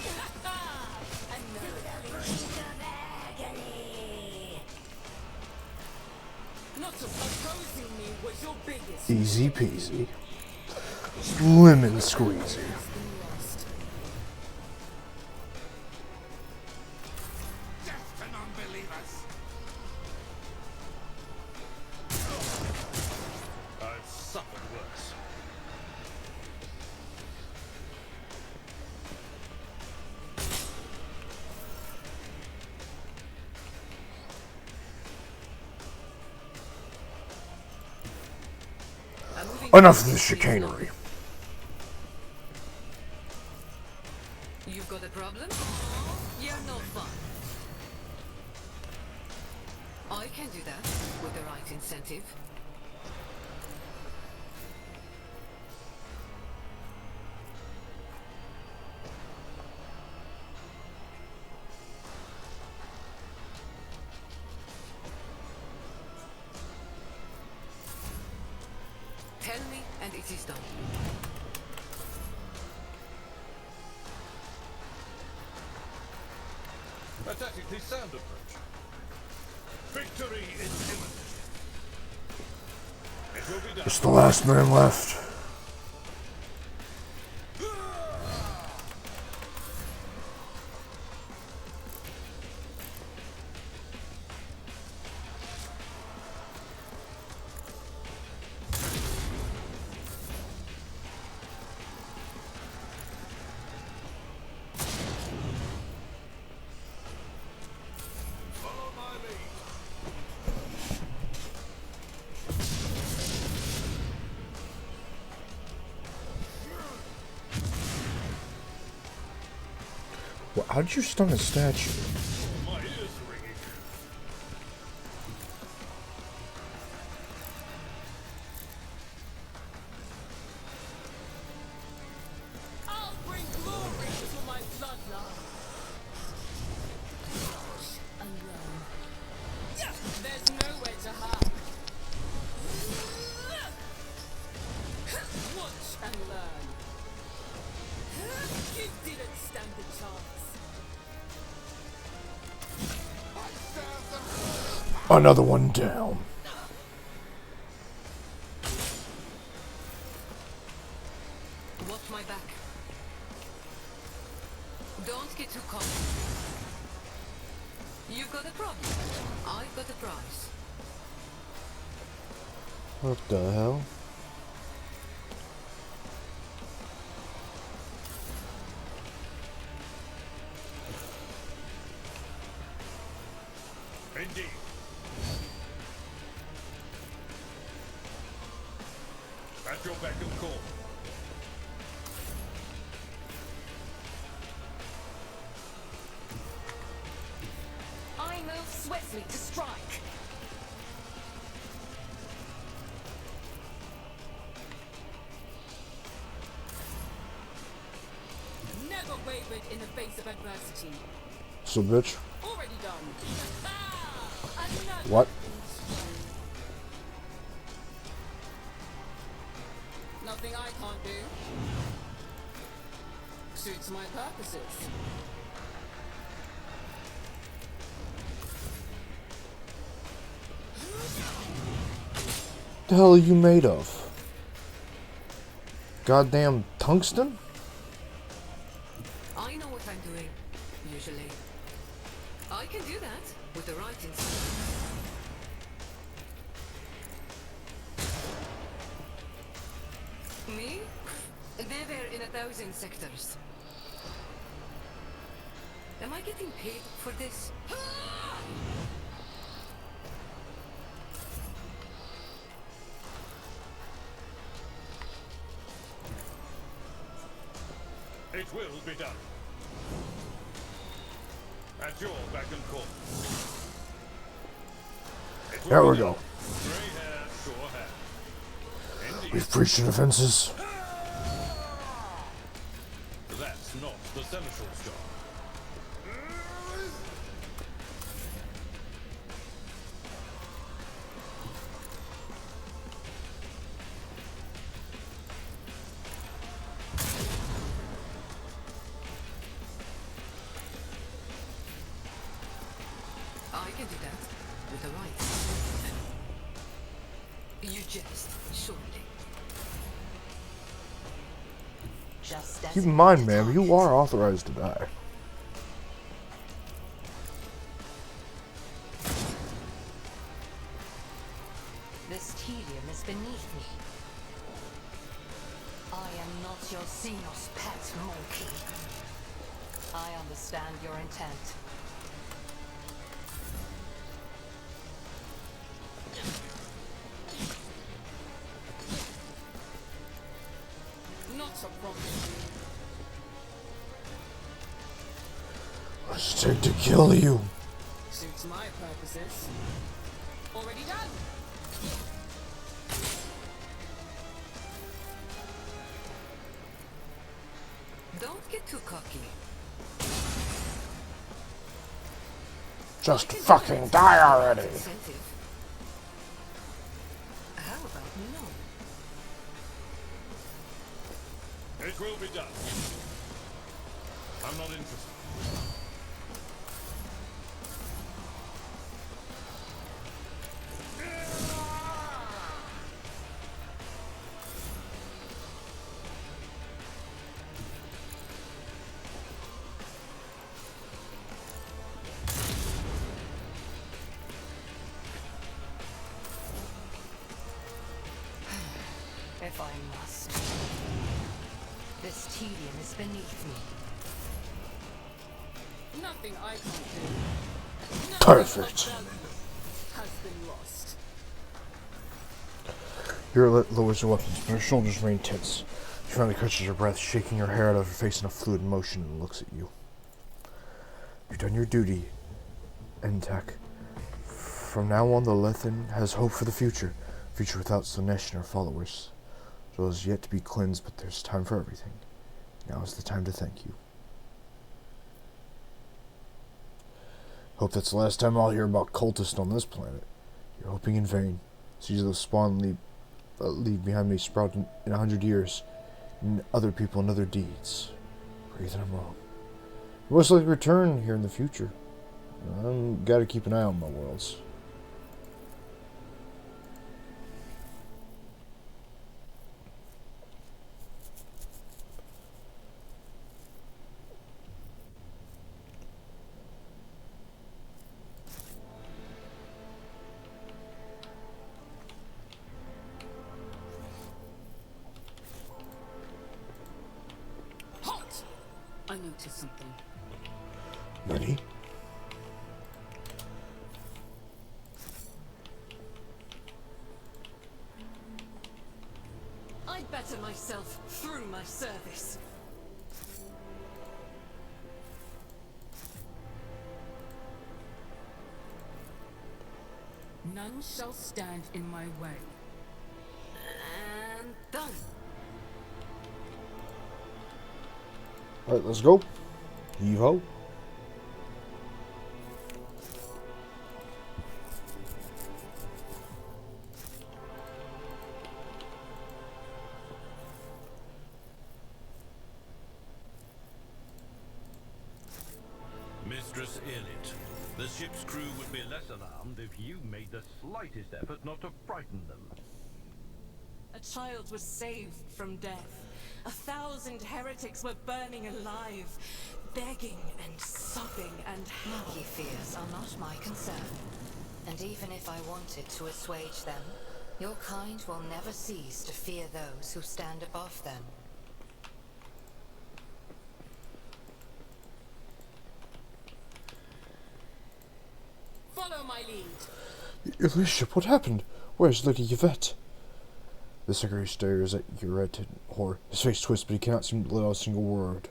Not opposing me was your biggest. Easy peasy. Lemon squeezy. Death to non-believers. I've suffered worse. Enough of this chicanery. You've got a problem? You're not fun. I can do that with the right incentive. Tell me and it is done. The sound approach. Victory is imminent. It will be done. It's the last man left. Follow my lead. Well, how did you stun a statue? My ears ringing. I'll bring glory to my bloodline. Alone. There's nowhere to hide. Watch and learn. You didn't stand a chance. Another one down. Watch my back. Don't get too cocky. You've got a problem. I've got a prize. What the hell? Indeed. At your beck and call. I move swiftly to strike. Never wavered in the face of adversity. So, bitch. Already done. Another What? Nothing I can't do. Suits my purposes. The hell are you made of? Goddamn tungsten? I know what I'm doing, usually. I can do that with the right instrument. Me? Never in 1,000 sectors. Am I getting paid for this? It will be done. At your beck and call. It will There be we done. go. Grey hair, sure hair. Indeed. We've breached the defenses. That's not the Seneschal's job. I can do that with the right. You jest, surely. Just as Keep in mind, man, you are authorized to die. this tedium is beneath me. I am not your Xenos pet monkey. I understand your intent. Not a problem. What's it take to kill you? Suits my purposes. Already done. Don't get too cocky. Just fucking die already. Incentive. How about no? It will be done. I'm not interested. if I must. This tedium is beneath me. Nothing I can't do. Nothing Perfect. of value has been lost. Hira lowers her weapons, but her shoulders remain tense. She finally catches her breath, shaking her hair out of her face in a fluid motion, and looks at you. You've done your duty, Entak. From now on, the Lethen has hope for the future. A future without Slaanesh and her followers. Joel is yet to be cleansed, but there's time for everything. Now is the time to thank you. Hope that's the last time I'll hear about cultists on this planet. You're hoping in vain. Seeds of the spawn leave behind me sprout in 100 years. And other people and other deeds. Pray that I'm wrong. You most likely return here in the future. I've got to keep an eye on my worlds. Halt! I noticed something. Nani? I'd better myself through my service. None shall stand in my way. And done. Alright, let's go. Heave-ho. Mistress Elit, the ship's crew would be less alarmed if you made the slightest effort not to frighten them. A child was saved from death. 1,000 heretics were burning alive, begging and sobbing and Monkey fears are not my concern. And even if I wanted to assuage them, your kind will never cease to fear those who stand above them. Follow my lead. Your ladyship, what happened? Where's Lady Yvette? The secretary stares at Yvette in horror. His face twists, but he cannot seem to let out a single word.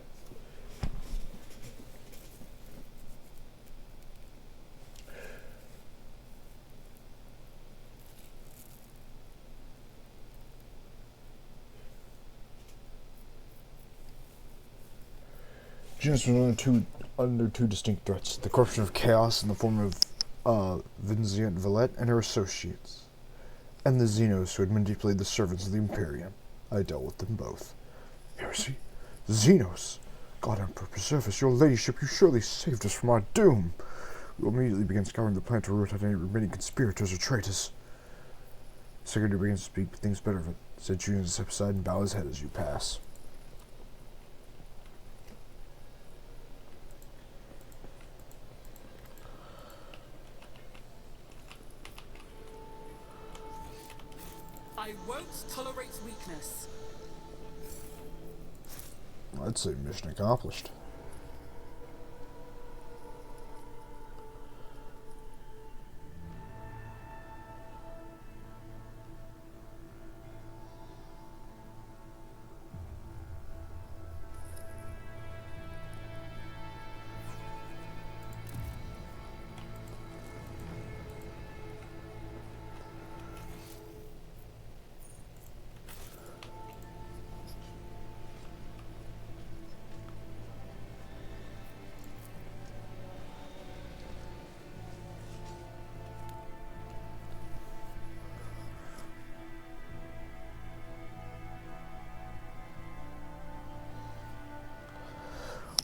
Genus was under two distinct threats. The corruption of chaos in the form of Vincent Valette and her associates, and the Xenos who had manipulated the servants of the Imperium. I dealt with them both. Heresy? The Xenos? God Emperor, preserve us. Your ladyship, you surely saved us from our doom. We will immediately begin scouring the planet to root out any remaining conspirators or traitors. The secretary begins to speak, but thinks better of it. Said Julian to step aside and bow his head as you pass. I won't tolerate weakness. I'd say mission accomplished.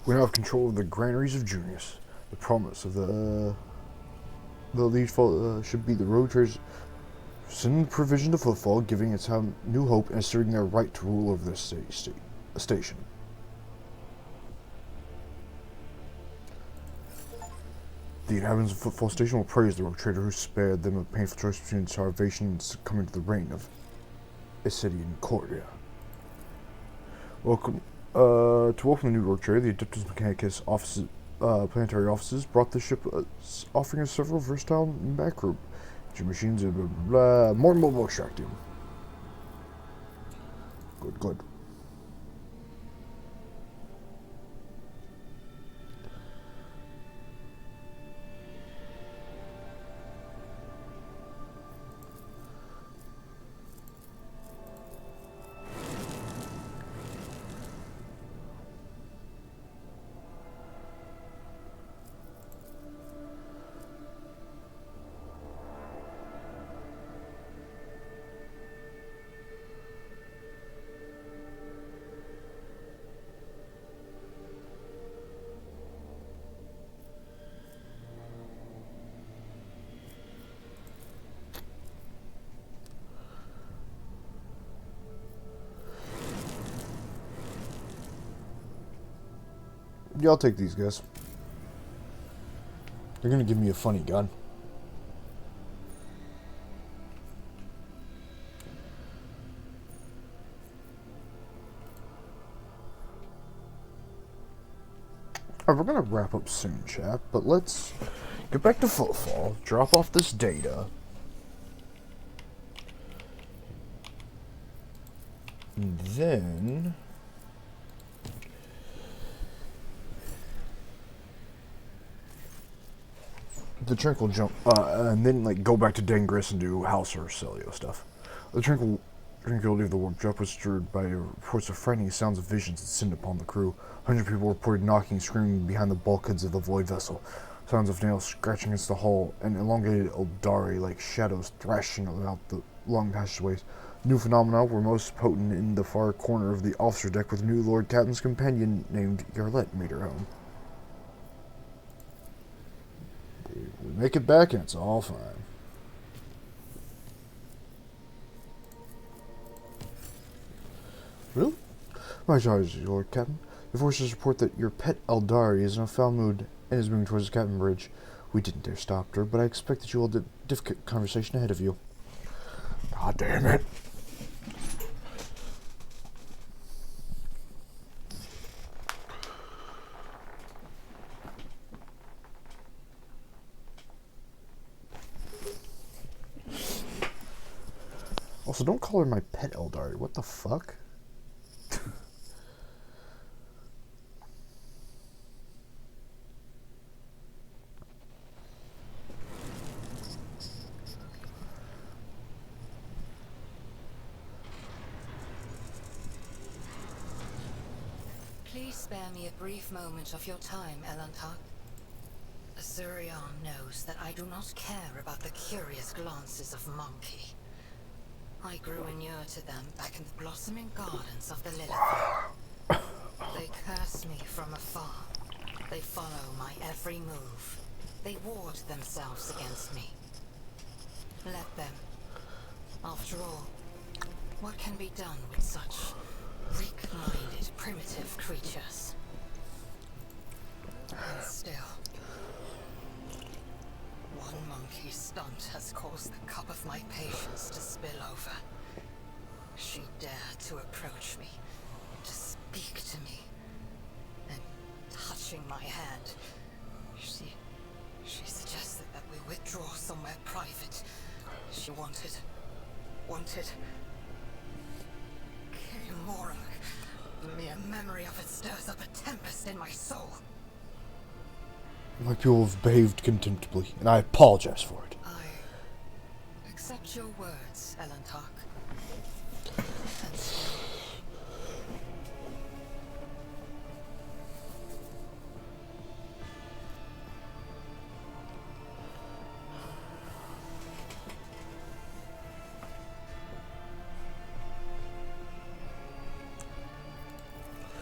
We now have control of the granaries of Junius. The promise of the lead should be the road traders send provision to Footfall, giving its new hope and asserting their right to rule over this station. The inhabitants of Footfall Station will praise the road trader who spared them a painful choice between starvation and succumbing to the reign of a city in Cordia. Welcome to welcome the new Lord Trade. The Adeptus Mechanicus offices, planetary offices brought the ship, offering us several versatile macro machines and blah, blah, more mobile extracting. Good, good. Yeah, I'll take these guys. They're gonna give me a funny gun. Alright, we're gonna wrap up soon, chat, but let's get back to Footfall, drop off this data. And then the Trink will jump, and then like go back to Dengris and do House or Celio stuff. The Trink will leave the warp drop was stirred by reports of frightening sounds of visions that descended upon the crew. 100 people reported knocking, screaming behind the bulkheads of the void vessel. Sounds of nails scratching against the hull, and elongated Eldari like shadows thrashing about the long passageways. New phenomena were most potent in the far corner of the officer deck, with new Lord Captain's companion named Yarlette made her home. We make it back and it's all fine. Really? My charge, Lord Captain. The forces report that your pet Eldari is in a foul mood and is moving towards the Captain Bridge. We didn't dare stop her, but I expect that you will have a difficult conversation ahead of you. God damn it. Also, don't call her my pet Eldari. What the fuck? Please spare me a brief moment of your time, Elantar. Azurion knows that I do not care about the curious glances of Monkey. I grew inured to them back in the blossoming gardens of the Lilith. They curse me from afar. They follow my every move. They ward themselves against me. Let them. After all, what can be done with such weak-minded, primitive creatures? And still, one monkey stunt has caused the cup of my patience to spill over. She dared to approach me, to speak to me, and touching my hand, she suggested that we withdraw somewhere private. She wanted Morak. The mere memory of it stirs up a tempest in my soul. My people have behaved contemptibly, and I apologize for it. I accept your words, Elantark.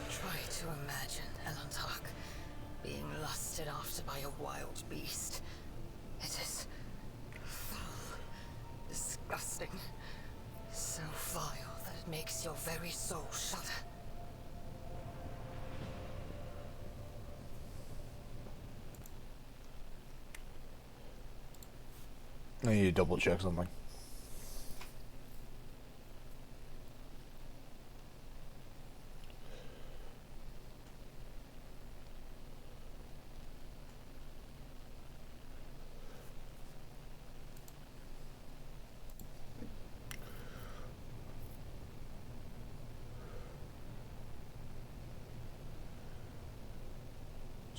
Try to imagine, Elantark, being lusted after by a wild beast. It is foul, disgusting, so vile that it makes your very soul shudder. I need to double check something.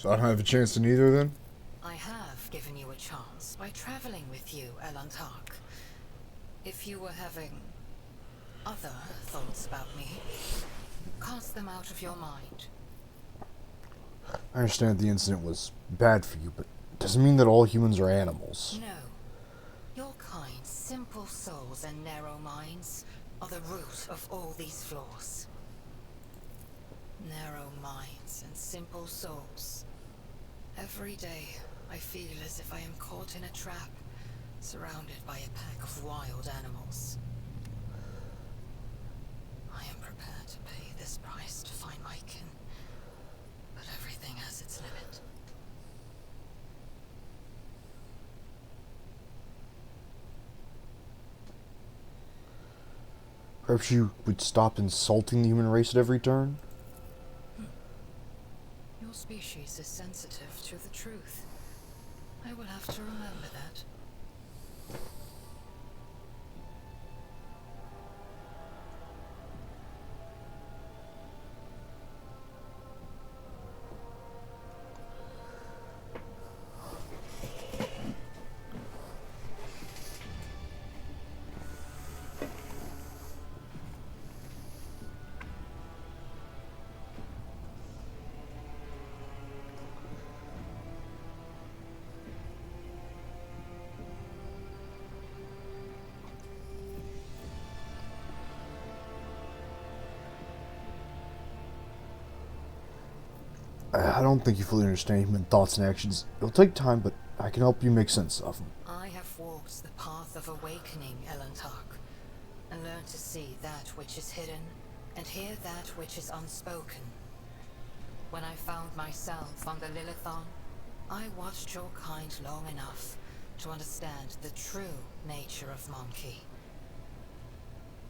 So I don't have a chance in either then? I have given you a chance by traveling with you, Elantark. If you were having other thoughts about me, cast them out of your mind. I understand the incident was bad for you, but it doesn't mean that all humans are animals. No. Your kind's simple souls and narrow minds are the root of all these flaws. Narrow minds and simple souls. Every day, I feel as if I am caught in a trap, surrounded by a pack of wild animals. I am prepared to pay this price to find my kin, but everything has its limit. Perhaps you would stop insulting the human race at every turn? Your species is sensitive to the truth. I will have to remember that. I don't think you fully understand human thoughts and actions. It'll take time, but I can help you make sense of them. I have walked the path of awakening, Elantark, and learned to see that which is hidden and hear that which is unspoken. When I found myself on the Lilithon, I watched your kind long enough to understand the true nature of Monkey.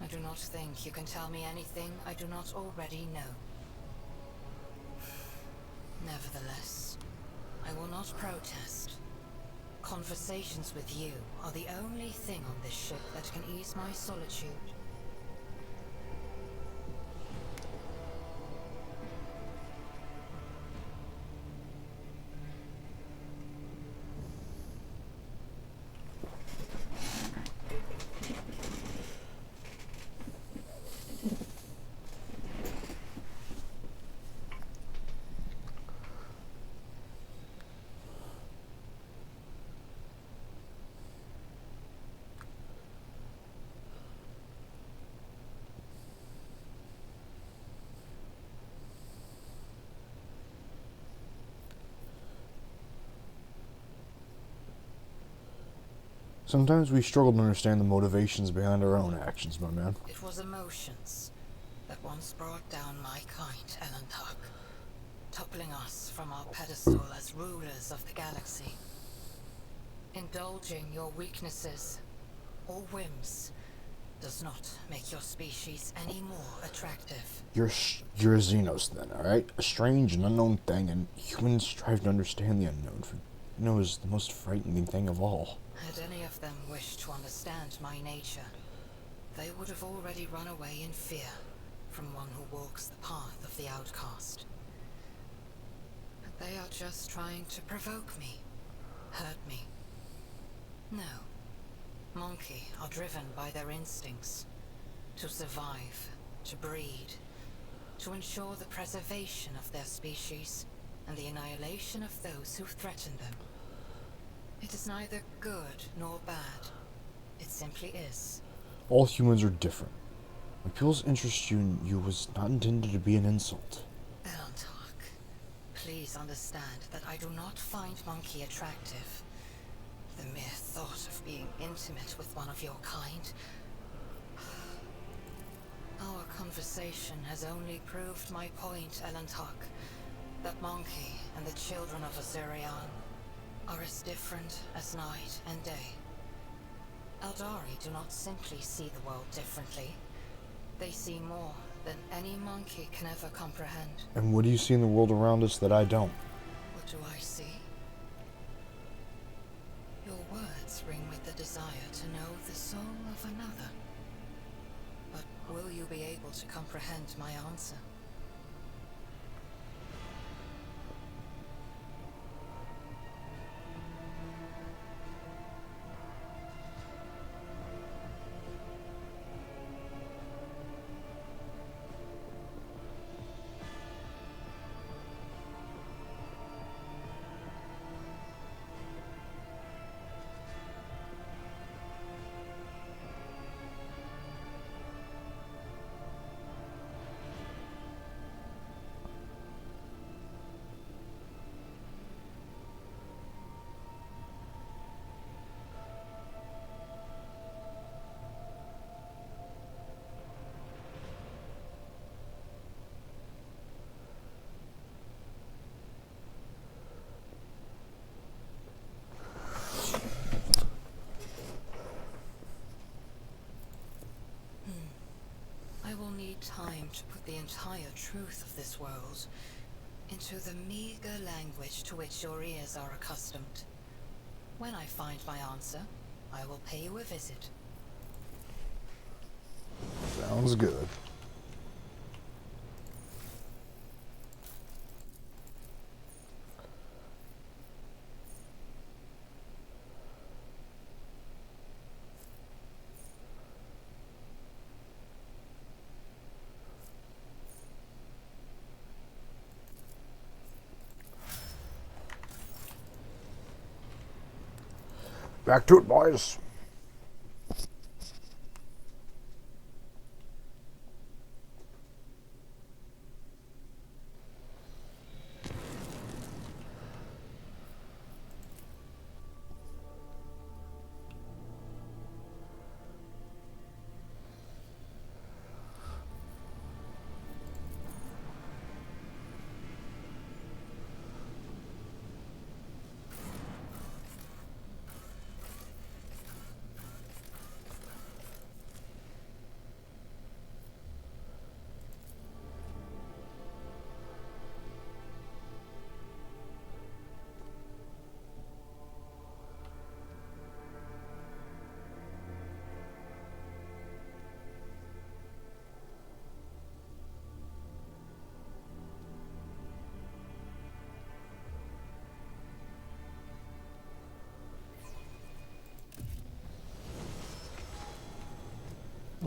I do not think you can tell me anything I do not already know. Nevertheless, I will not protest. Conversations with you are the only thing on this ship that can ease my solitude. Sometimes we struggle to understand the motivations behind our own actions, my man. It was emotions that once brought down my kind, Elantark, toppling us from our pedestal as rulers of the galaxy. Indulging your weaknesses or whims does not make your species any more attractive. You're a Xenos then, alright? A strange and unknown thing, and humans strive to understand the unknown, for it is the most frightening thing of all. Had any of them wished to understand my nature, they would have already run away in fear from one who walks the path of the outcast. But they are just trying to provoke me, hurt me. No. Monkey are driven by their instincts. To survive, to breed, to ensure the preservation of their species and the annihilation of those who threaten them. It is neither good nor bad. It simply is. All humans are different. When people's interest in you was not intended to be an insult. Elantark, please understand that I do not find Monkey attractive. The mere thought of being intimate with one of your kind. Our conversation has only proved my point, Elantark. That Monkey and the children of Azurian are as different as night and day. Eldari do not simply see the world differently. They see more than any monkey can ever comprehend. And what do you see in the world around us that I don't? What do I see? Your words ring with the desire to know the soul of another. But will you be able to comprehend my answer? need time to put the entire truth of this world into the meager language to which your ears are accustomed. When I find my answer, I will pay you a visit. Sounds good. Back to it, boys.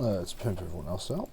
Let's pimp everyone else out.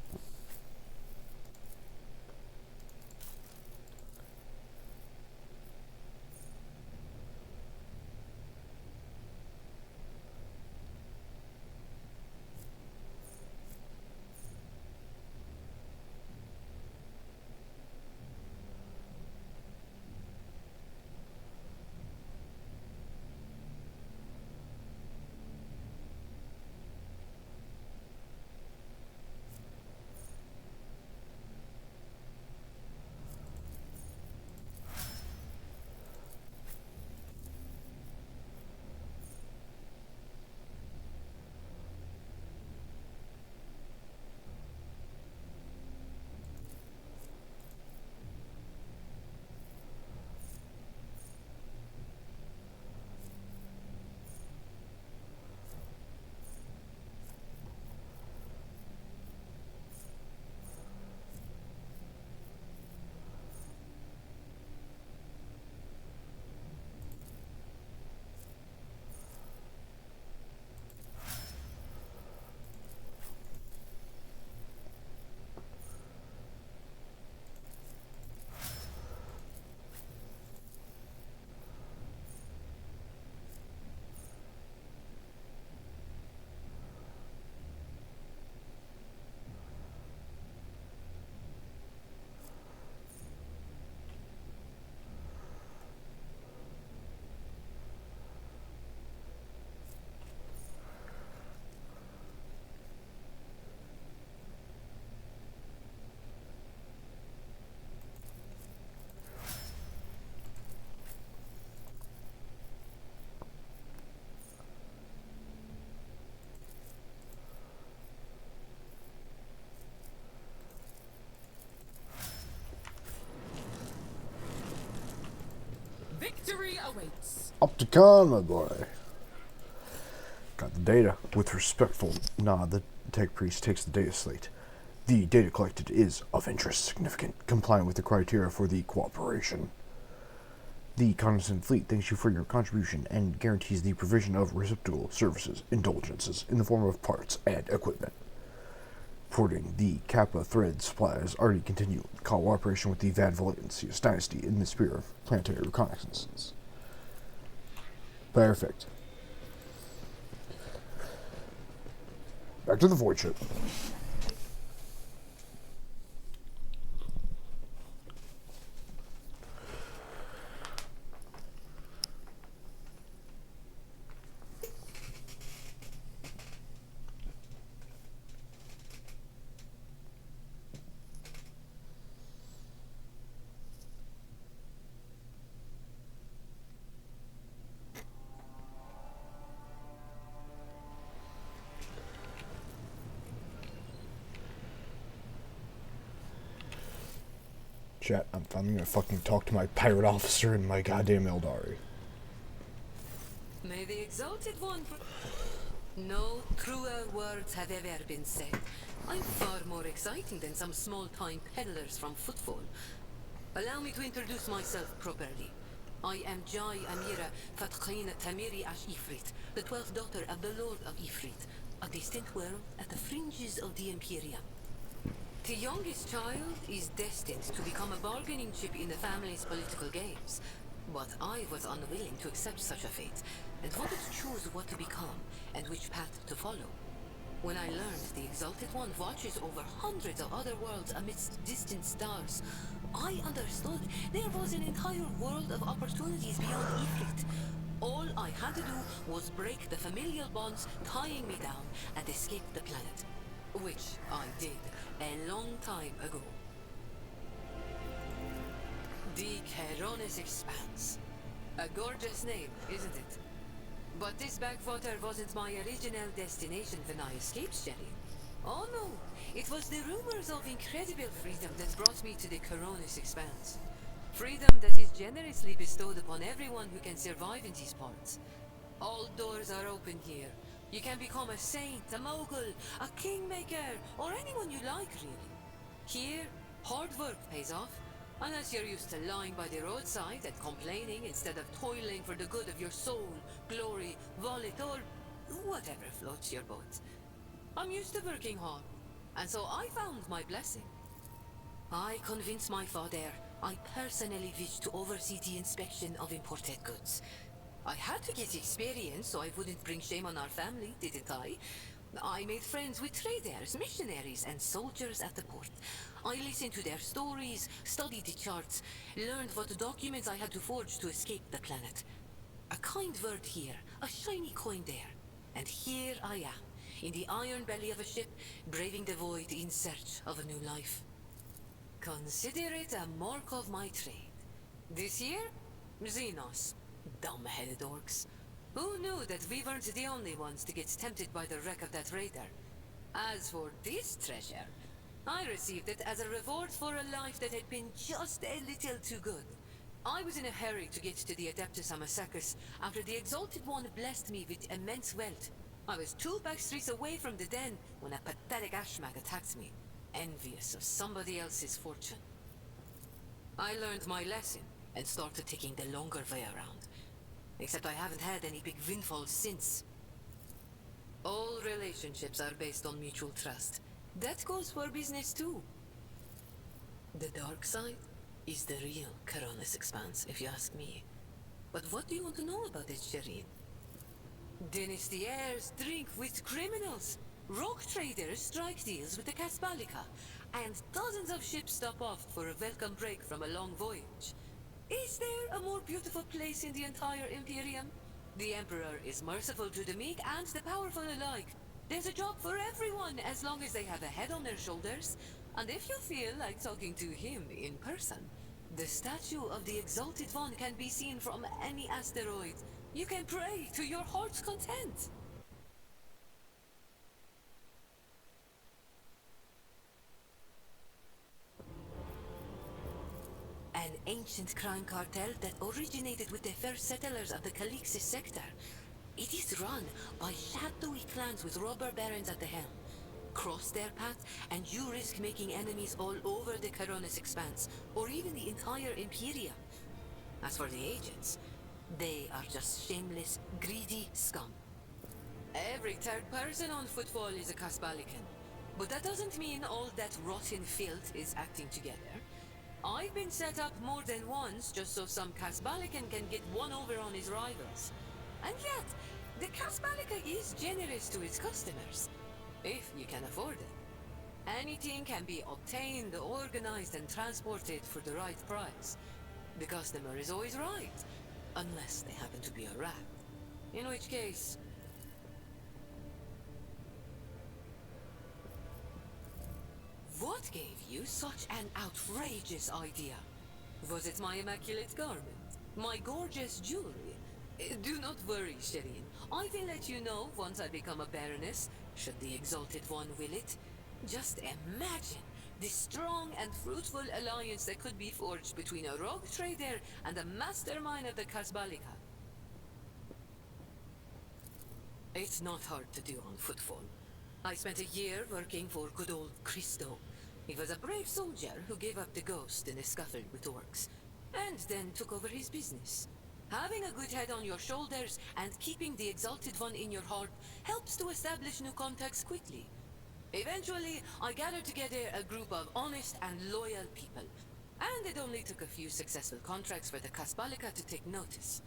Victory awaits. Opticon, my boy. Got the data. With respectful nod, the tech priest takes the data slate. The data collected is of interest, significant, compliant with the criteria for the cooperation. The Cognizant Fleet thanks you for your contribution and guarantees the provision of reciprocal services, indulgences, in the form of parts and equipment. Reporting, the Kappa thread supplies already continue cooperation with the Vad Valentius dynasty in the sphere of planetary reconnaissance. Perfect. Back to the void ship. Chat, I'm finally gonna fucking talk to my pirate officer and my goddamn Eldari. May the Exalted One... No truer words have ever been said. I'm far more exciting than some small-time peddlers from Footfall. Allow me to introduce myself properly. I am Jai Amira Fatqina Tamiri Ash Ifrit, the 12th daughter of the Lord of Ifrit, a distant world at the fringes of the Imperium. The youngest child is destined to become a bargaining chip in the family's political games. But I was unwilling to accept such a fate, and wanted to choose what to become and which path to follow. When I learned the Exalted One watches over hundreds of other worlds amidst distant stars, I understood there was an entire world of opportunities beyond Ifrit. All I had to do was break the familial bonds tying me down and escape the planet. Which I did a long time ago. The Keronis Expanse. A gorgeous name, isn't it? But this backwater wasn't my original destination when I escaped, Sherry. Oh no, it was the rumors of incredible freedom that brought me to the Keronis Expanse. Freedom that is generously bestowed upon everyone who can survive in these parts. All doors are open here. You can become a saint, a mogul, a kingmaker, or anyone you like, really. Here, hard work pays off. Unless you're used to lying by the roadside and complaining instead of toiling for the good of your soul, glory, wallet, or whatever floats your boat. I'm used to working hard, and so I found my blessing. I convinced my father I personally wished to oversee the inspection of imported goods. I had to get experience so I wouldn't bring shame on our family, didn't I? I made friends with traders, missionaries, and soldiers at the port. I listened to their stories, studied the charts, learned what documents I had to forge to escape the planet. A kind word here, a shiny coin there. And here I am, in the iron belly of a ship, braving the void in search of a new life. Consider it a mark of my trade. This year, Xenos. Dumb-headed orcs. Who knew that we weren't the only ones to get tempted by the wreck of that raider? As for this treasure, I received it as a reward for a life that had been just a little too good. I was in a hurry to get to the Adeptus Amasacus after the Exalted One blessed me with immense wealth. I was 2 backstreets away from the den when a pathetic ashmag attacked me, envious of somebody else's fortune. I learned my lesson and started taking the longer way around. Except I haven't had any big windfalls since. All relationships are based on mutual trust. That goes for business too. The dark side is the real Keronis Expanse, if you ask me. But what do you want to know about it, Shireen? Dynasty heirs drink with criminals. Rock traders strike deals with the Casbalica. And dozens of ships stop off for a welcome break from a long voyage. Is there a more beautiful place in the entire Imperium? The Emperor is merciful to the meek and the powerful alike. There's a job for everyone as long as they have a head on their shoulders. And if you feel like talking to him in person, the statue of the Exalted One can be seen from any asteroid. You can pray to your heart's content. An ancient crime cartel that originated with the first settlers of the Calixis sector. It is run by shadowy clans with robber barons at the helm. Cross their path and you risk making enemies all over the Keronis Expanse, or even the entire Imperium. As for the agents, they are just shameless, greedy scum. Every third person on Footfall is a Casbalican, but that doesn't mean all that rotten filth is acting together. I've been set up more than once just so some Casbalican can get one over on his rivals. And yet, the Casbalica is generous to its customers, if you can afford it. Anything can be obtained, organized, and transported for the right price. The customer is always right, unless they happen to be a rat. In which case... What gave you such an outrageous idea? Was it my immaculate garment? My gorgeous jewelry? Do not worry, Shireen. I will let you know once I become a baroness, should the Exalted One will it. Just imagine The strong and fruitful alliance that could be forged between a rogue trader and a mastermind of the Kasbalika. It's not hard to do on Footfall. I spent a year working for good old Christo. He was a brave soldier who gave up the ghost in a scuffle with orcs, and then took over his business. Having a good head on your shoulders and keeping the Exalted One in your heart helps to establish new contacts quickly. Eventually, I gathered together a group of honest and loyal people, and it only took a few successful contracts for the Kasbalika to take notice.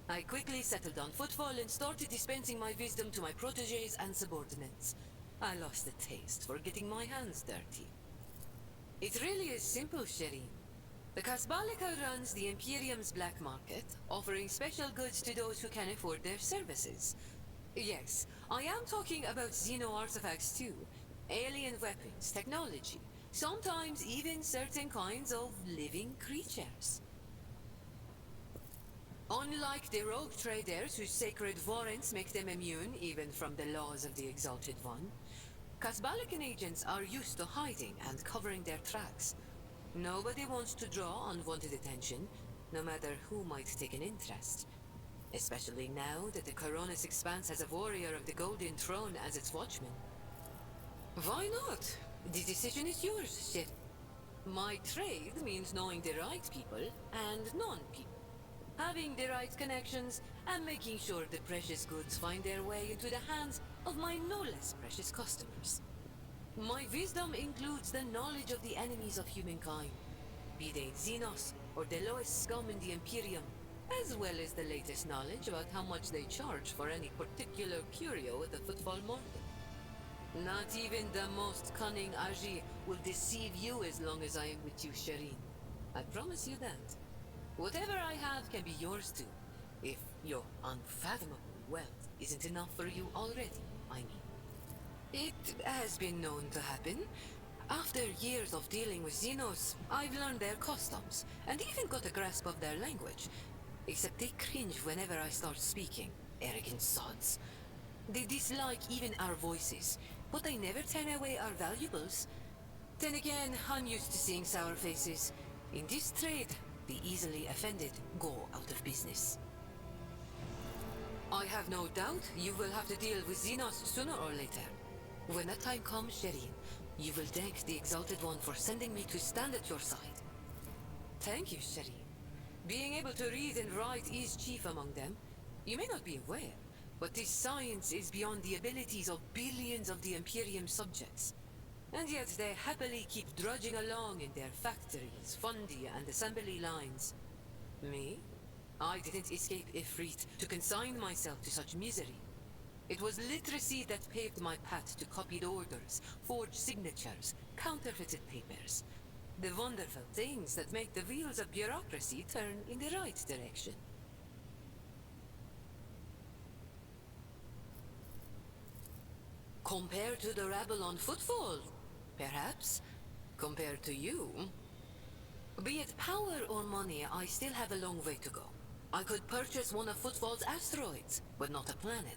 I quickly settled on Footfall and started dispensing my wisdom to my protégés and subordinates. I lost the taste for getting my hands dirty. It really is simple, Shireen. The Kasbalika runs the Imperium's black market, offering special goods to those who can afford their services. Yes, I am talking about Xeno artifacts too. Alien weapons, technology, sometimes even certain kinds of living creatures. Unlike the rogue traders whose sacred warrants make them immune even from the laws of the Exalted One, Kasbalikan agents are used to hiding and covering their tracks. Nobody wants to draw unwanted attention, no matter who might take an interest. Especially now that the Coronis Expanse has a warrior of the Golden Throne as its watchman. Why not? The decision is yours, Shir. My trade means knowing the right people and non-people. Having the right connections and making sure the precious goods find their way into the hands of my no less precious customers. My wisdom includes the knowledge of the enemies of humankind, be they Xenos or the lowest scum in the Imperium, as well as the latest knowledge about how much they charge for any particular curio at the Footfall market. Not even the most cunning Aji will deceive you as long as I am with you, Shireen. I promise you that. Whatever I have can be yours too, if your unfathomable wealth isn't enough for you already, I mean. It has been known to happen. After years of dealing with Xenos, I've learned their customs, and even got a grasp of their language. Except they cringe whenever I start speaking, arrogant sods. They dislike even our voices, but they never turn away our valuables. Then again, I'm used to seeing sour faces. In this trade, the easily offended go out of business. I have no doubt you will have to deal with Xenos sooner or later. When that time comes, Shireen, you will thank the Exalted One for sending me to stand at your side. Thank you, Shireen. Being able to read and write is chief among them. You may not be aware, but this science is beyond the abilities of billions of the Imperium subjects. And yet they happily keep drudging along in their factories, fundia, and assembly lines. Me? I didn't escape Ifrit to consign myself to such misery. It was literacy that paved my path to copied orders, forged signatures, counterfeited papers. The wonderful things that make the wheels of bureaucracy turn in the right direction. Compared to the rabble on Footfall, perhaps. Compared to you. Be it power or money, I still have a long way to go. I could purchase one of Footfall's asteroids, but not a planet.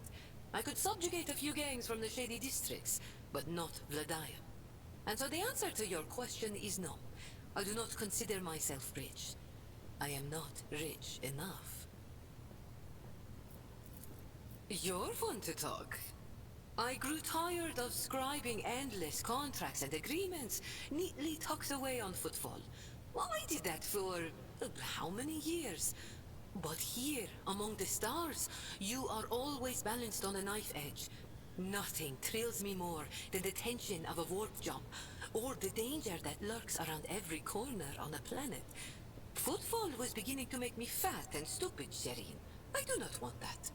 I could subjugate a few gangs from the shady districts, but not Vladaya. And so the answer to your question is no. I do not consider myself rich. I am not rich enough. You're fun to talk. I grew tired of scribing endless contracts and agreements neatly tucked away on Footfall. Well, I did that for how many years? But here, among the stars, you are always balanced on a knife edge. Nothing thrills me more than the tension of a warp jump, or the danger that lurks around every corner on a planet. Footfall was beginning to make me fat and stupid, Shireen. I do not want that.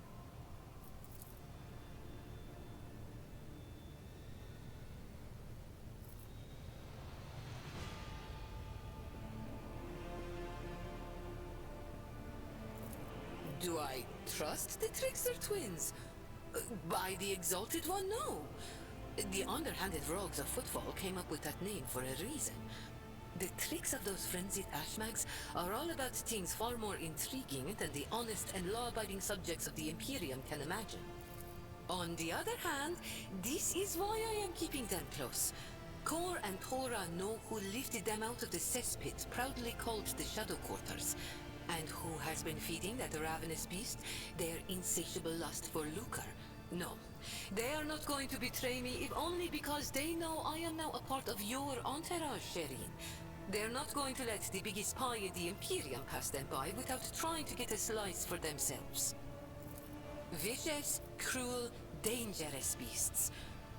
Do I trust the Trickster twins? By the Exalted One, no. The underhanded rogues of Footfall came up with that name for a reason. The tricks of those frenzied Ashmags are all about things far more intriguing than the honest and law-abiding subjects of the Imperium can imagine. On the other hand, this is why I am keeping them close. Kor and Tora know who lifted them out of the cesspit proudly called the Shadow Quarters, and who has been feeding that ravenous beast their insatiable lust for lucre. No, they are not going to betray me if only because they know I am now a part of your entourage, Shireen. They're not going to let the biggest pie in the Imperium pass them by without trying to get a slice for themselves. Vicious, cruel, dangerous beasts.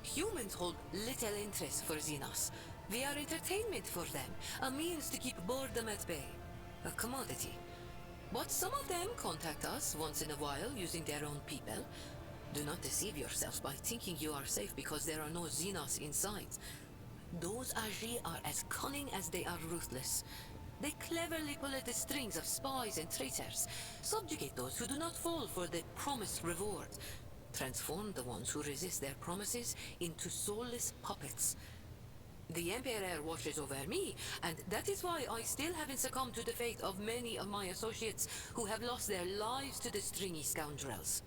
Humans hold little interest for Xenos. We are entertainment for them, a means to keep boredom at bay. A commodity. But some of them contact us once in a while using their own people. Do not deceive yourself by thinking you are safe because there are no Xenos inside. Those Agi are as cunning as they are ruthless. They cleverly pull at the strings of spies and traitors, subjugate those who do not fall for the promised reward, transform the ones who resist their promises into soulless puppets. The Emperor watches over me, and that is why I still haven't succumbed to the fate of many of my associates who have lost their lives to the stringy scoundrels.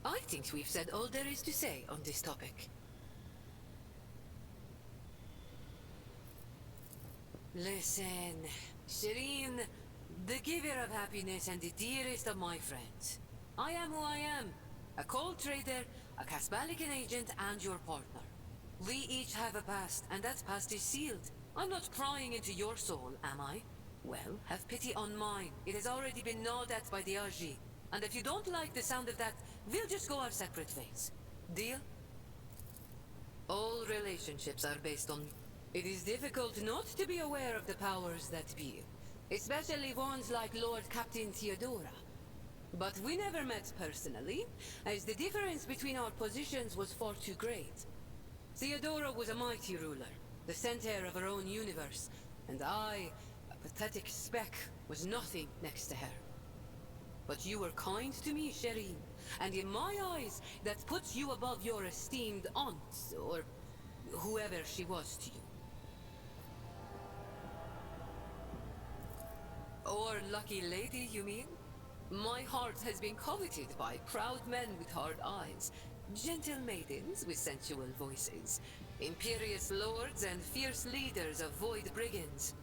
I think we've said all there is to say on this topic. Listen, Shireen, the giver of happiness and the dearest of my friends. I am who I am, a cold trader, a Kasbalican agent, and your partner. We each have a past, and that past is sealed. I'm not prying into your soul, am I? Well, have pity on mine. It has already been gnawed at by the Agi. And if you don't like the sound of that, we'll just go our separate ways. Deal? All relationships are based on... It is difficult not to be aware of the powers that be, especially ones like Lord Captain Theodora. But we never met personally, as the difference between our positions was far too great. Theodora was a mighty ruler, the center of her own universe, and I, a pathetic speck, was nothing next to her. But you were kind to me, Shireen, and in my eyes, that puts you above your esteemed aunt, or whoever she was to you. Or lucky lady, you mean? My heart has been coveted by proud men with hard eyes, gentle maidens with sensual voices, imperious lords and fierce leaders of void brigands.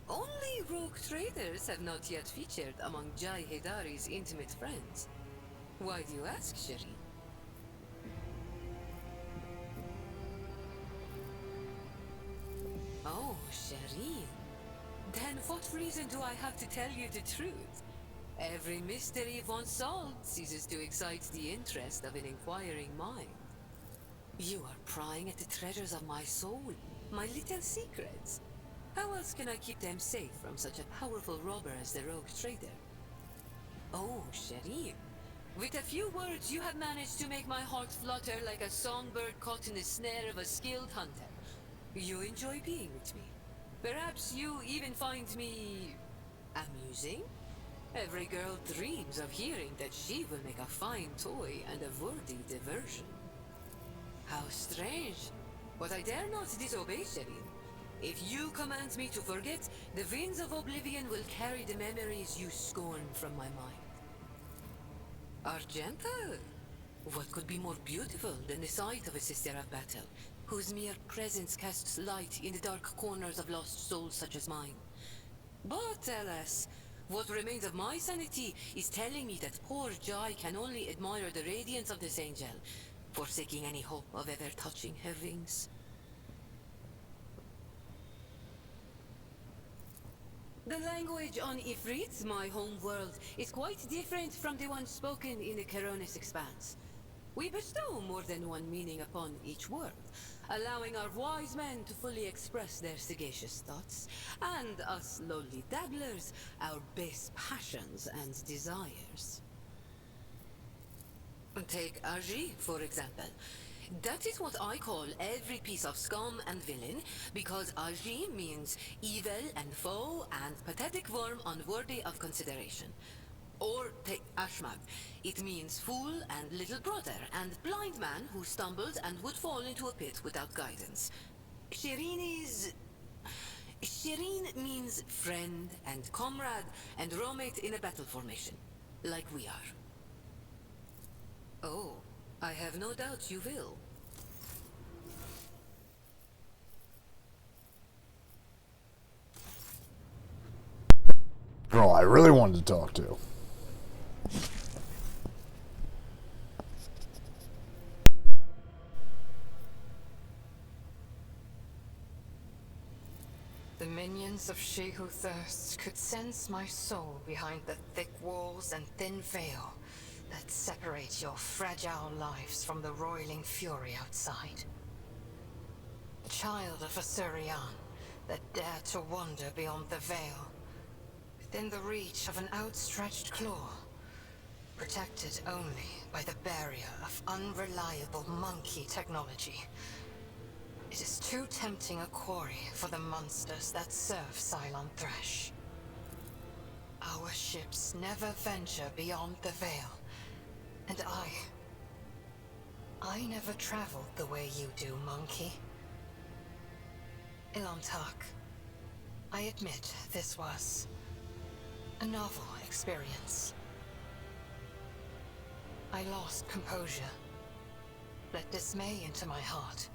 Only rogue traders have not yet featured among Jai Hedari's intimate friends. Why do you ask, Shireen? Oh, Shireen. Then what reason do I have to tell you the truth? Every mystery once solved ceases to excite the interest of an inquiring mind. You are prying at the treasures of my soul, my little secrets. How else can I keep them safe from such a powerful robber as the rogue trader? Oh, Shireen. With a few words, you have managed to make my heart flutter like a songbird caught in the snare of a skilled hunter. You enjoy being with me. Perhaps you even find me... amusing? Every girl dreams of hearing that she will make a fine toy and a worthy diversion. How strange. But I dare not disobey, Shireen. If you command me to forget, the winds of oblivion will carry the memories you scorn from my mind. Argenta? What could be more beautiful than the sight of a sister of battle, whose mere presence casts light in the dark corners of lost souls such as mine? But alas, what remains of my sanity is telling me that poor Jai can only admire the radiance of this angel, forsaking any hope of ever touching her wings. The language on Ifrit, my home world, is quite different from the one spoken in the Coronis Expanse. We bestow more than one meaning upon each word, allowing our wise men to fully express their sagacious thoughts, and us lowly dabblers, our base passions and desires. Take Agi, for example. That is what I call every piece of scum and villain, because Agi means evil and foe and pathetic worm unworthy of consideration. Or take Ashmag. It means fool and little brother and blind man who stumbled and would fall into a pit without guidance. Shireen is... Shireen means friend and comrade and roommate in a battle formation, like we are. Oh, I have no doubt you will. girl I really wanted to talk to. The minions of She Who Thirsts could sense my soul behind the thick walls and thin veil that separate your fragile lives from the roiling fury outside. Child of Asurian that dare to wander beyond the veil, within the reach of an outstretched claw, protected only by the barrier of unreliable monkey technology. It is too tempting a quarry for the monsters that serve Cylon Thresh. Our ships never venture beyond the veil, and I never traveled the way you do, monkey. Ilantak, I admit this was a novel experience. I lost composure, let dismay into my heart,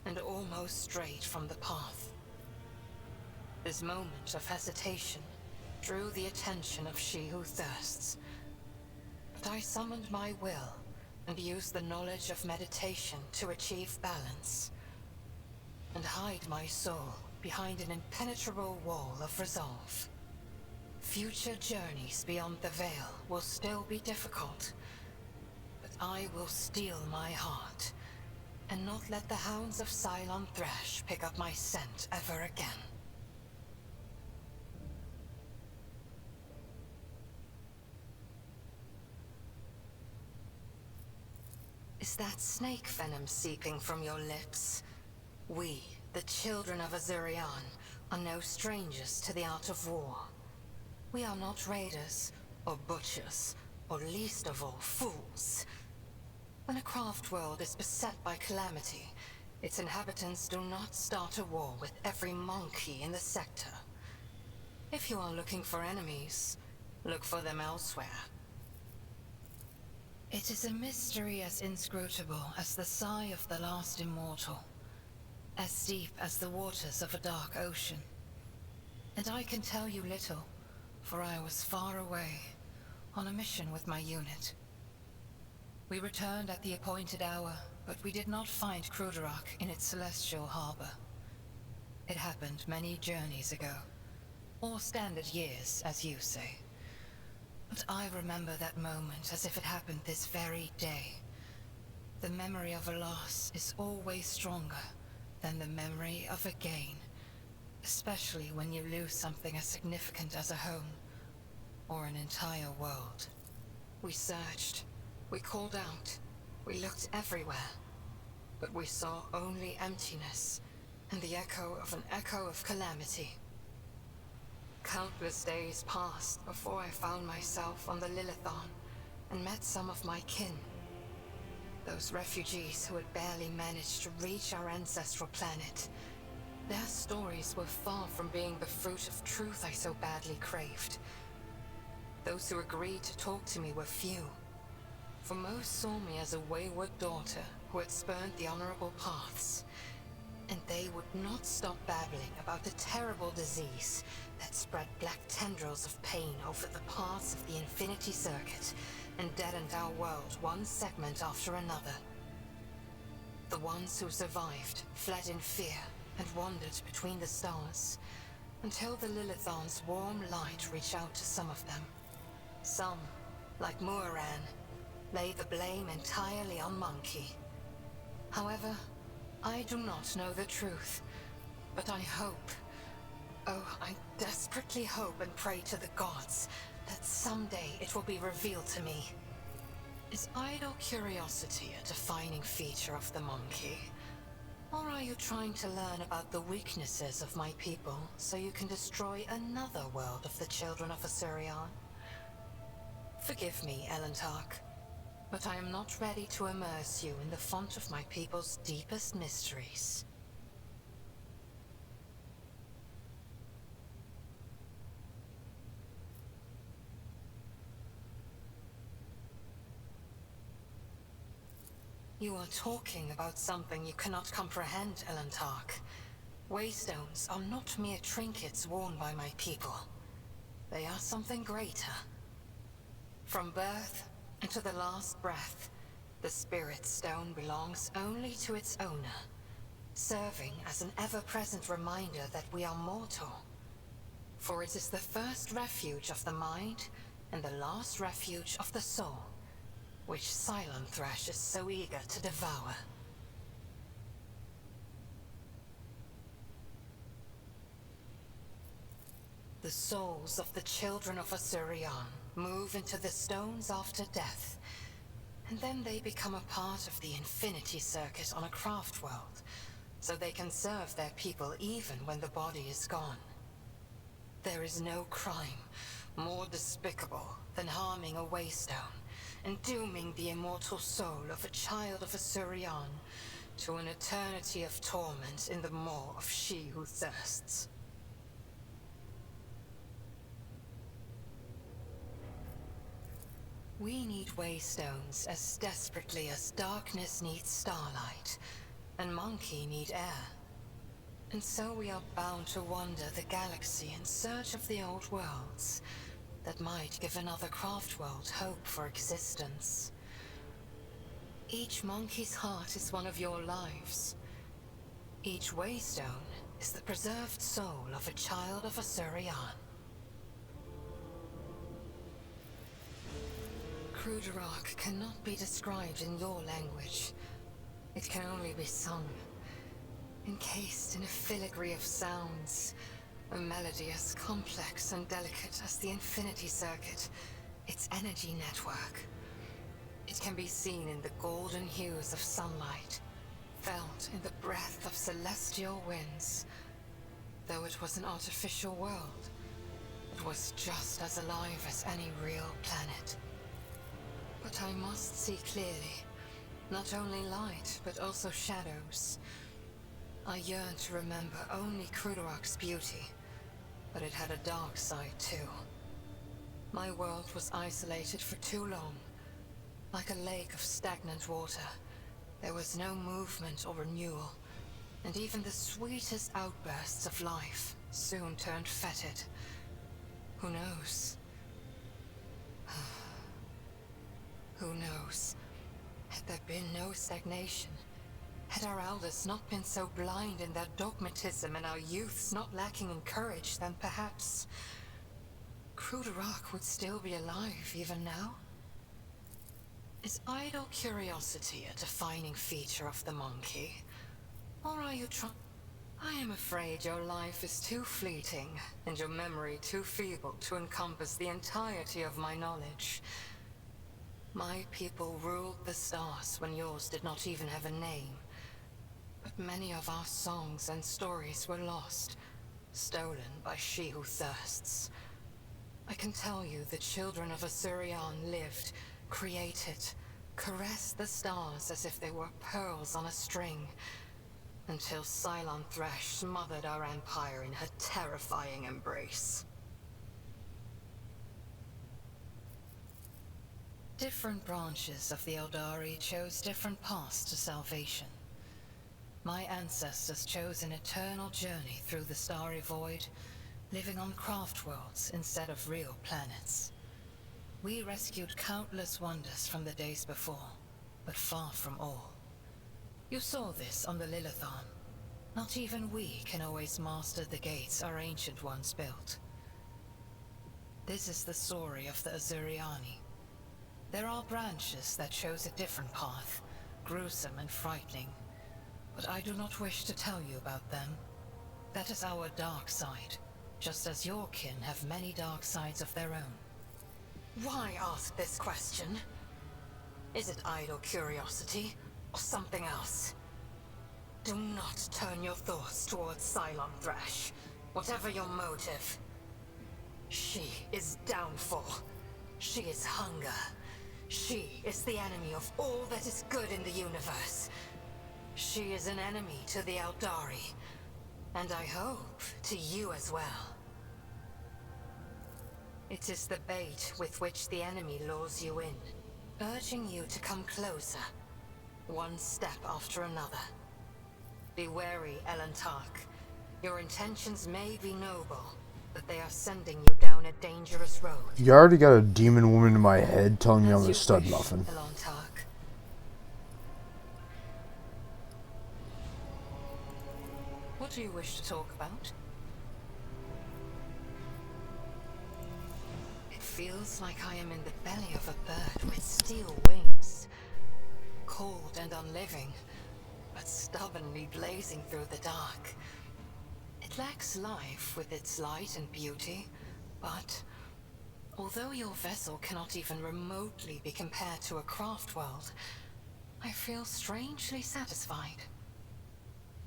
and almost strayed from the path. This moment of hesitation drew the attention of She Who Thirsts, but I summoned my will and used the knowledge of meditation to achieve balance, and hide my soul behind an impenetrable wall of resolve. Future journeys beyond the veil will still be difficult, but I will steel my heart and not let the hounds of Cylon Thresh pick up my scent ever again. Is that snake venom seeping from your lips? We, the children of Azurian, are no strangers to the art of war. We are not raiders, or butchers, or least of all, fools. When a craft world is beset by calamity, its inhabitants do not start a war with every monkey in the sector. If you are looking for enemies, look for them elsewhere. It is a mystery as inscrutable as the sigh of the last immortal, as deep as the waters of a dark ocean. And I can tell you little, for I was far away, on a mission with my unit. We returned at the appointed hour, but we did not find Kruderach in its celestial harbor. It happened many journeys ago, or standard years, as you say. But I remember that moment as if it happened this very day. The memory of a loss is always stronger than the memory of a gain, especially when you lose something as significant as a home, or an entire world. We searched. We called out, we looked everywhere, but we saw only emptiness and the echo of calamity. Countless days passed before I found myself on the Lilithon and met some of my kin. Those refugees who had barely managed to reach our ancestral planet. Their stories were far from being the fruit of truth I so badly craved. Those who agreed to talk to me were few. For most saw me as a wayward daughter who had spurned the honorable paths, and they would not stop babbling about the terrible disease that spread black tendrils of pain over the paths of the Infinity Circuit and deadened our world one segment after another. The ones who survived fled in fear and wandered between the stars, until the Lilithon's warm light reached out to some of them. Some, like Muaran, lay the blame entirely on Monkey. However, I do not know the truth, but I hope, oh, I desperately hope and pray to the gods that someday it will be revealed to me. Is idle curiosity a defining feature of the Monkey? Or are you trying to learn about the weaknesses of my people so you can destroy another world of the children of Asurian? Forgive me, Elantark, but I am not ready to immerse you in the font of my people's deepest mysteries. You are talking about something you cannot comprehend, Elantark. Waystones are not mere trinkets worn by my people. They are something greater. From birth unto the last breath, the Spirit Stone belongs only to its owner, serving as an ever-present reminder that we are mortal. For it is the first refuge of the mind and the last refuge of the soul, which Cylon Thresh is so eager to devour. The souls of the children of Asuryan move into the stones after death, and then they become a part of the Infinity Circuit on a craft world, so they can serve their people even when the body is gone. There is no crime more despicable than harming a Waystone and dooming the immortal soul of a child of Asuryan to an eternity of torment in the maw of She Who Thirsts. We need Waystones as desperately as darkness needs starlight, and Monkey need air. And so we are bound to wander the galaxy in search of the old worlds that might give another craft world hope for existence. Each monkey's heart is one of your lives. Each Waystone is the preserved soul of a child of Asuryan. Krudarok cannot be described in your language. It can only be sung, encased in a filigree of sounds, a melody as complex and delicate as the Infinity Circuit, its energy network. It can be seen in the golden hues of sunlight, felt in the breath of celestial winds. Though it was an artificial world, it was just as alive as any real planet. But I must see clearly, not only light, but also shadows. I yearn to remember only Krudarok's beauty, but it had a dark side too. My world was isolated for too long. Like a lake of stagnant water, there was no movement or renewal, and even the sweetest outbursts of life soon turned fetid. Who knows? Who knows? Had there been no stagnation, had our elders not been so blind in their dogmatism and our youths not lacking in courage, then perhaps Krudarok would still be alive even now? Is idle curiosity a defining feature of the monkey? Or are you trying? I am afraid your life is too fleeting, and your memory too feeble to encompass the entirety of my knowledge. My people ruled the stars when yours did not even have a name. But many of our songs and stories were lost, stolen by She Who Thirsts. I can tell you the children of Asuryan lived, created, caressed the stars as if they were pearls on a string, until Cylon Thresh smothered our empire in her terrifying embrace. Different branches of the Eldari chose different paths to salvation. My ancestors chose an eternal journey through the starry void, living on craft worlds instead of real planets. We rescued countless wonders from the days before, but far from all. You saw this on the Lilithon. Not even we can always master the gates our ancient ones built. This is the story of the Azuriani. There are branches that chose a different path, gruesome and frightening, but I do not wish to tell you about them. That is our dark side, just as your kin have many dark sides of their own. Why ask this question? Is it idle curiosity, or something else? Do not turn your thoughts towards Cylon Thresh, whatever your motive. She is downfall. She is hunger. She is the enemy of all that is good in the universe. She is an enemy to the Eldari, and I hope to you as well. It is the bait with which the enemy lures you in, urging you to come closer, one step after another. Be wary, Elantark. Your intentions may be noble, that they are sending you down a dangerous road. You already got a demon woman in my head telling me I'm As a you stud wish, muffin. Elantark. What do you wish to talk about? It feels like I am in the belly of a bird with steel wings. Cold and unliving, but stubbornly blazing through the dark. It lacks life with its light and beauty, but although your vessel cannot even remotely be compared to a craft world, I feel strangely satisfied.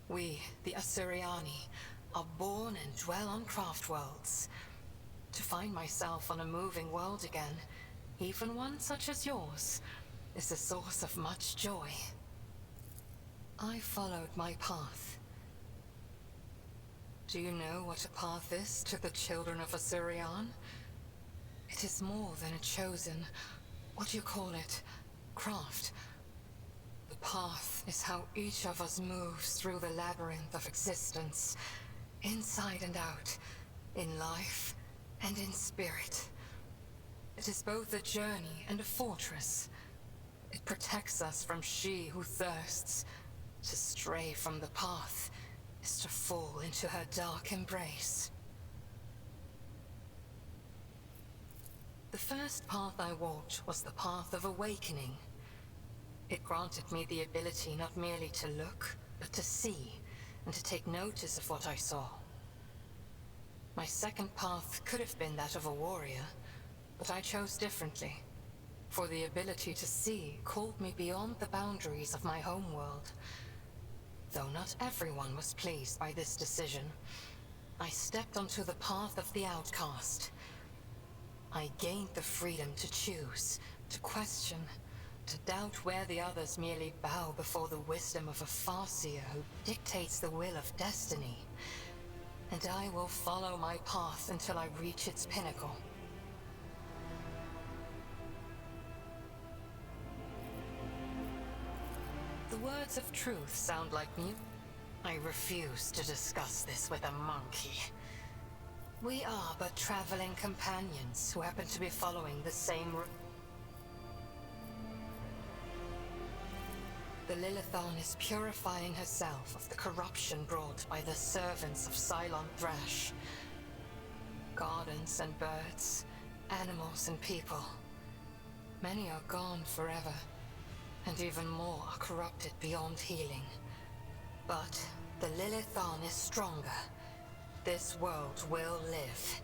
We, the Asuriani, are born and dwell on craft worlds. To find myself on a moving world again, even one such as yours, is a source of much joy. I followed my path. Do you know what a path is to the children of Asurian? It is more than a chosen, what do you call it, craft. The path is how each of us moves through the labyrinth of existence, inside and out, in life and in spirit. It is both a journey and a fortress. It protects us from she who thirsts. To stray from the path is to fall into her dark embrace. The first path I walked was the path of awakening. It granted me the ability not merely to look, but to see, and to take notice of what I saw. My second path could have been that of a warrior, but I chose differently. For the ability to see called me beyond the boundaries of my homeworld. Though not everyone was pleased by this decision, I stepped onto the path of the outcast. I gained the freedom to choose, to question, to doubt where the others merely bow before the wisdom of a Farseer who dictates the will of destiny. And I will follow my path until I reach its pinnacle. The words of truth sound like me. I refuse to discuss this with a monkey. We are but traveling companions who happen to be following the same route. The Lilithon is purifying herself of the corruption brought by the servants of Cylon Thrash. Gardens and birds, animals and people. Many are gone forever. And even more are corrupted beyond healing. But the Lilithon is stronger. This world will live.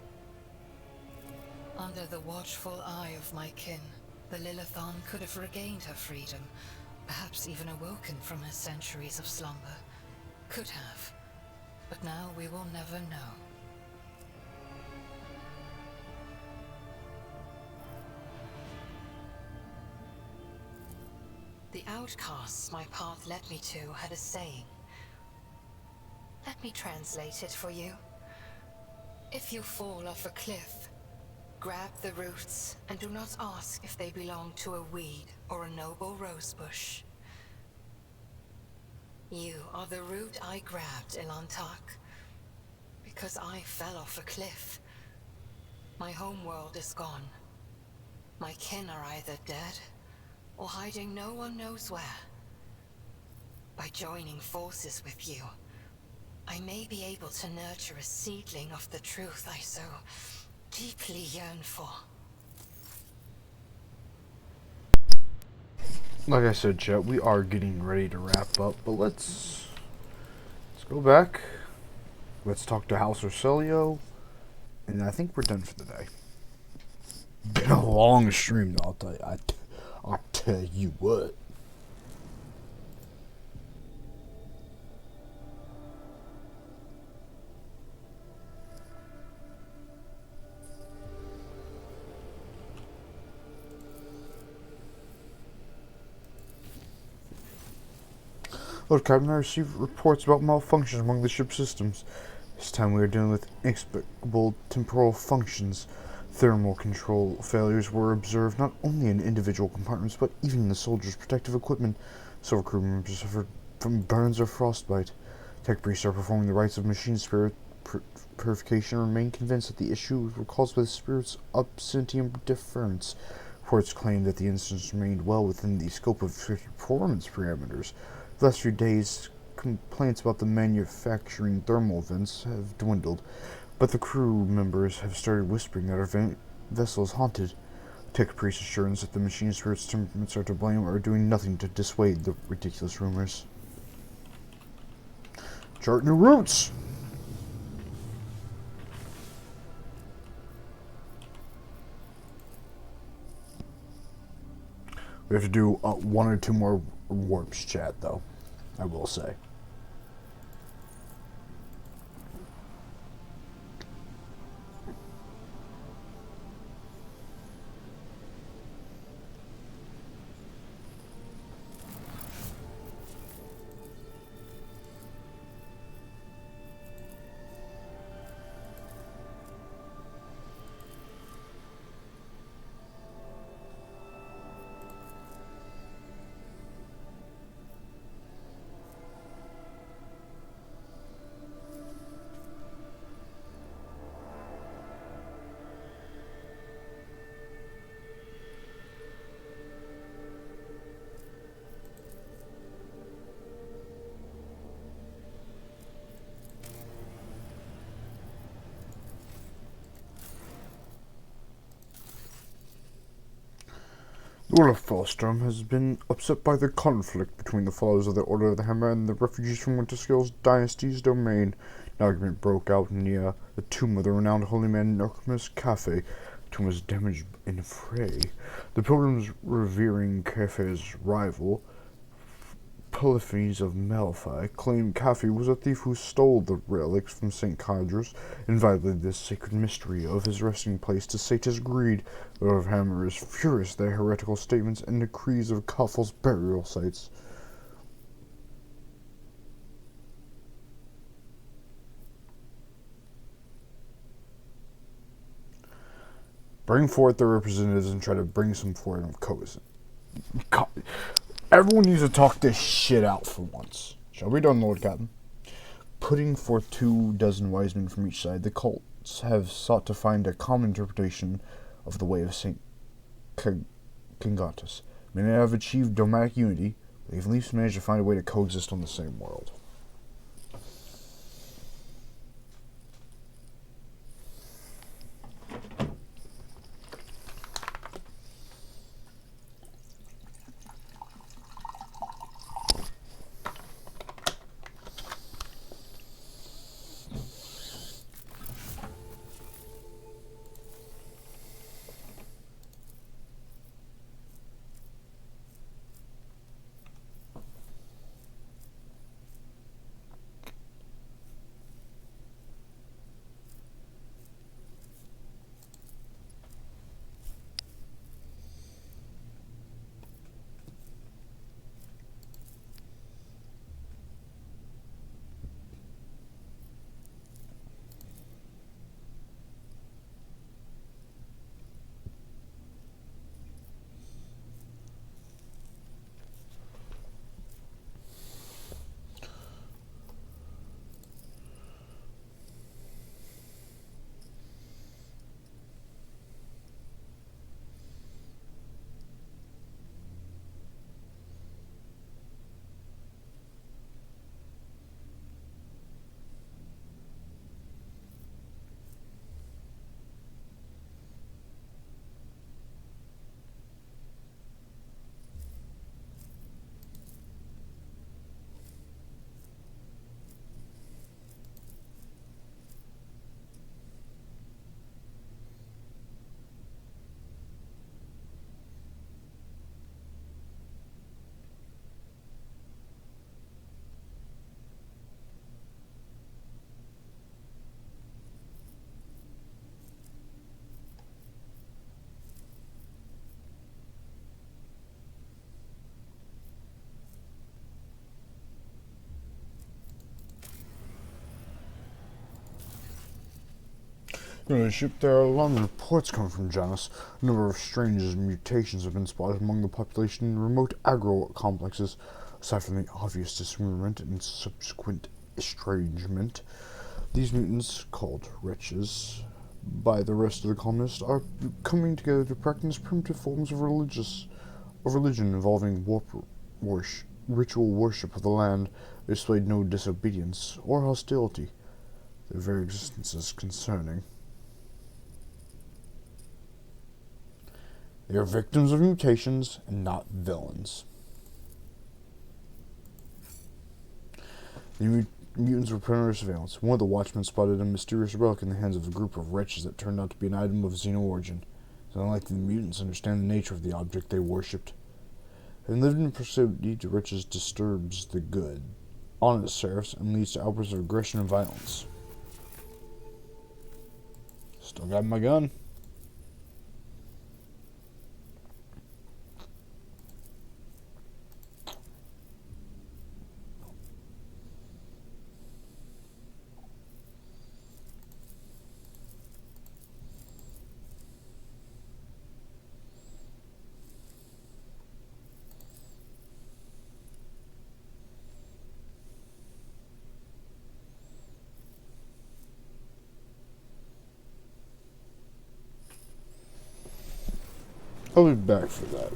Under the watchful eye of my kin, the Lilithon could have regained her freedom, perhaps even awoken from her centuries of slumber. Could have. But now we will never know. The outcasts my path led me to had a saying. Let me translate it for you. If you fall off a cliff, grab the roots and do not ask if they belong to a weed or a noble rosebush. You are the root I grabbed, Elantark, because I fell off a cliff. My homeworld is gone. My kin are either dead or hiding no one knows where. By joining forces with you, I may be able to nurture a seedling of the truth I so deeply yearn for. Like I said, chat, we are getting ready to wrap up, but let's go back. Let's talk to House Orselio, and I think we're done for the day. Been a long stream, though, I'll tell you what. Lord Captain, I received reports about malfunctions among the ship systems. This time we are dealing with inexplicable temporal functions. Thermal control failures were observed not only in individual compartments, but even in the soldiers' protective equipment. Several crew members suffered from burns or frostbite. Tech priests are performing the rites of machine spirit purification remain convinced that the issue was caused by the spirit's obscenium deference. Reports claim that the incidents remained well within the scope of performance parameters. The last few days, complaints about the manufacturing thermal vents have dwindled, but the crew members have started whispering that our vessel is haunted. Tech Priest's assurance that the machine spirit's temperaments are to blame are doing nothing to dissuade the ridiculous rumors. Chart new routes! We have to do 1 or 2 more warps, chat, though, I will say. The Order of Fellstrom has been upset by the conflict between the followers of the Order of the Hammer and the refugees from Winterscale's dynasty's domain. An argument broke out near the tomb of the renowned holy man Narcomus Cafe. The tomb was damaged in a fray. The pilgrims revering Cafe's rival, Polyphenes of Malphite, claimed Cafe was a thief who stole the relics from St. Codrus and violated the sacred mystery of his resting place to sate his greed. The Lord of Hammer is furious at the heretical statements and decrees of Kaffel's burial sites. Bring forth their representatives and try to bring some forward of coercion. Everyone needs to talk this shit out for once. Shall we done, Lord Captain? Putting forth 24 wise men from each side, the cults have sought to find a common interpretation of the way of St. Kingatus. Many have achieved dogmatic unity, but they've at least managed to find a way to coexist on the same world. On the ship, there are alarming reports coming from Janus. A number of strange mutations have been spotted among the population in remote agro-complexes. Aside from the obvious dismemberment and subsequent estrangement, These mutants, called wretches by the rest of the colonists, are coming together to practice primitive forms of religion involving ritual worship of the land. They displayed no disobedience or hostility. Their very existence is concerning. They are victims of mutations and not villains. The mutants were put under surveillance. One of the watchmen spotted a mysterious relic in the hands of a group of wretches that turned out to be an item of Xeno origin. It's unlikely the mutants understand the nature of the object they worshipped. Having lived in proximity to wretches disturbs the good, honest serfs, and leads to outbursts of aggression and violence. Still got my gun. I'll be back for that.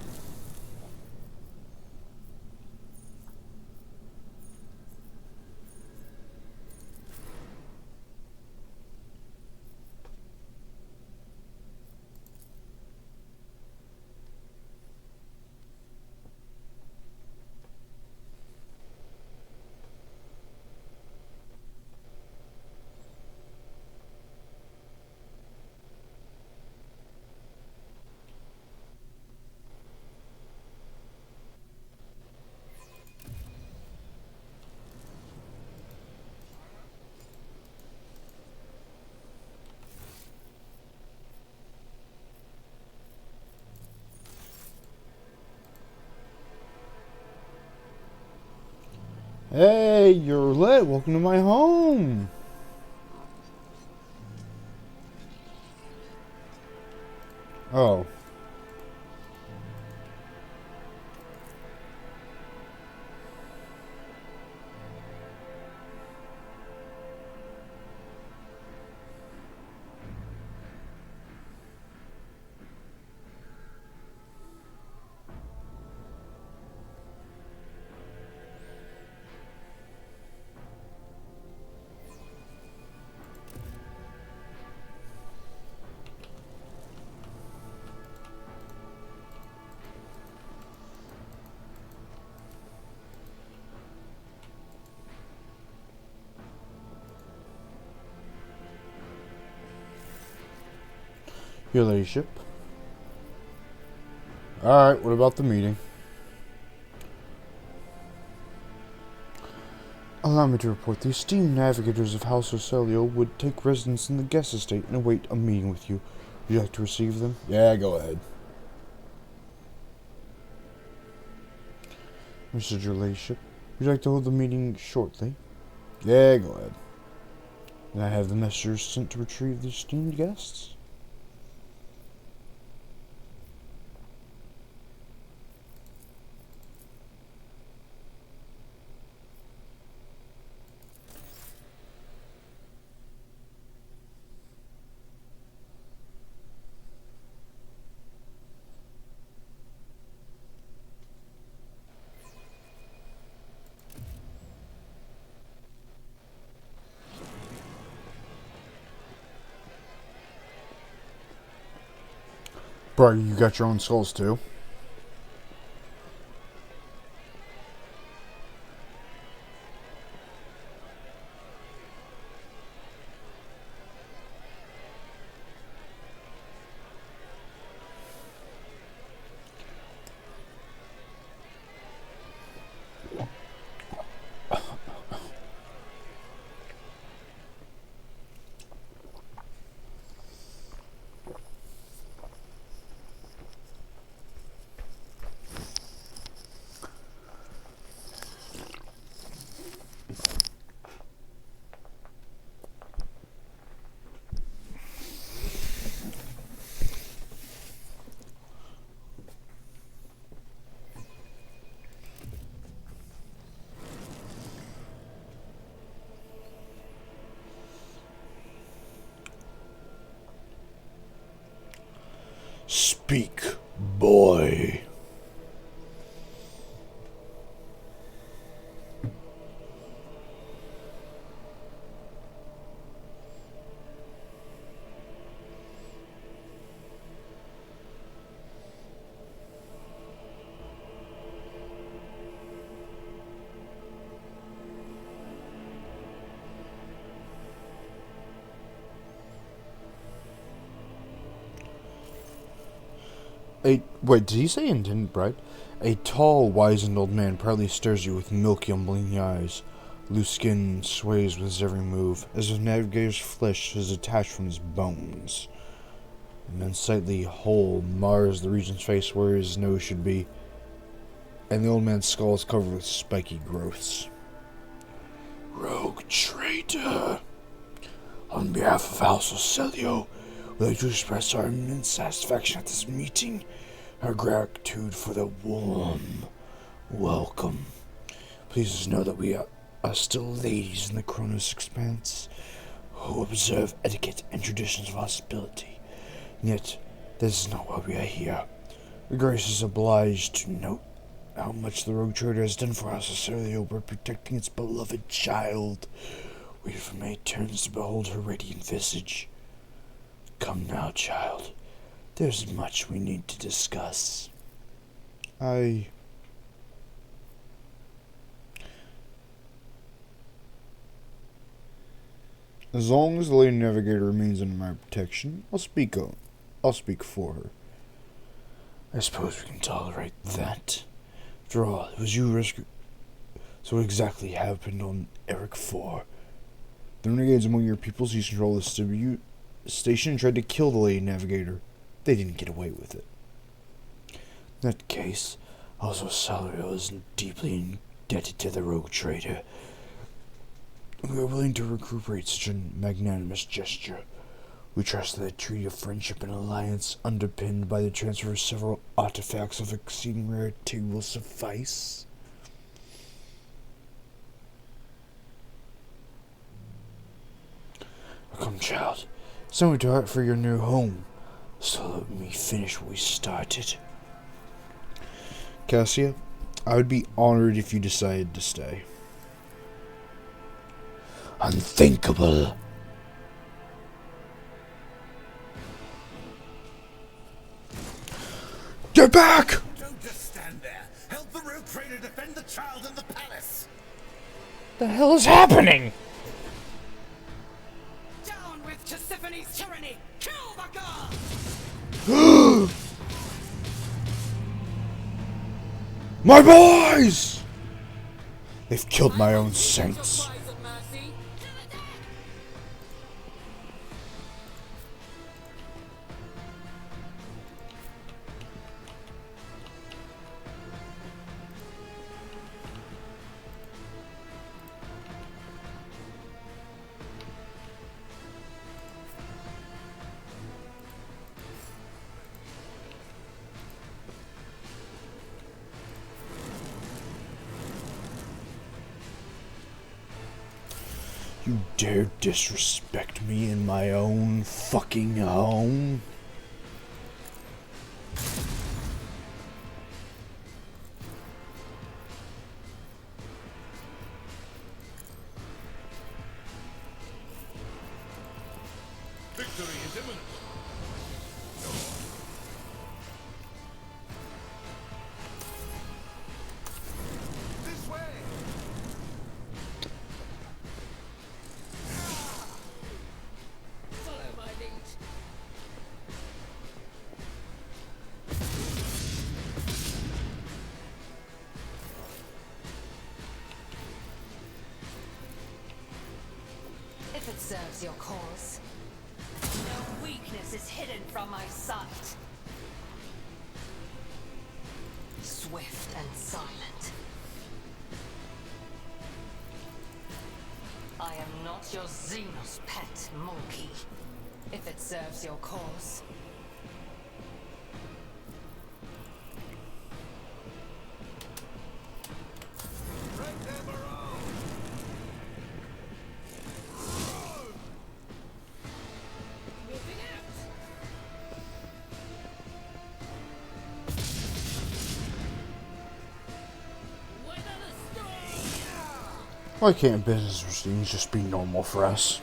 Hey, you're lit. Welcome to my home. Oh. Your ladyship. Alright, what about the meeting? Allow me to report the esteemed navigators of House Ocelio would take residence in the guest estate and await a meeting with you. Would you like to receive them? Yeah, go ahead. Mr. Your ladyship, would you like to hold the meeting shortly? Yeah, go ahead. Then I have the messengers sent to retrieve the esteemed guests. Bro, you got your own skulls too? Speak, boy. Wait, did he say intended bride? A tall, wizened old man proudly stares you with milky, unblinking eyes. Loose skin sways with his every move, as if Navigator's flesh is detached from his bones. An unsightly hole mars the regent's face where his nose should be, and the old man's skull is covered with spiky growths. Rogue traitor. On behalf of House Ocelio, we'd like to express our immense satisfaction at this meeting, our gratitude for the warm welcome. Please know that we are still ladies in the Kronos Expanse, who observe etiquette and traditions of hospitality. Yet, this is not why we are here. Your Grace is obliged to note how much the Rogue Trader has done for House Ocelio by protecting its beloved child. We have made turns to behold her radiant visage. Come now, child. There's much we need to discuss. As long as the Lady Navigator remains under my protection, I'll speak for her. I suppose we can tolerate that. After all, it was you who rescued. So what exactly happened on Eric 4? The renegades among your people seized control of the station and tried to kill the Lady Navigator. They didn't get away with it. In that case, also Salario is deeply indebted to the Rogue Trader. We are willing to recuperate such a magnanimous gesture. We trust that a treaty of friendship and alliance underpinned by the transfer of several artifacts of exceeding rarity will suffice. Come, child. Send me to heart for your new home. So let me finish what we started. Cassia, I would be honored if you decided to stay. Unthinkable. Get back! Don't just stand there. Help the Rogue Trader defend the child in the palace. The hell is happening? Down with Tisiphone's tyranny! Kill the god! My boys! They've killed my own saints. You dare disrespect me in my own fucking home? Victory is imminent. This way. Follow my lead. If it serves your cause. No weakness is hidden from my sight. Swift and silent. I am not your Xenos pet, monkey. If it serves your cause. Right there, Moreau. Moving out. Why can't business routines just be normal for us?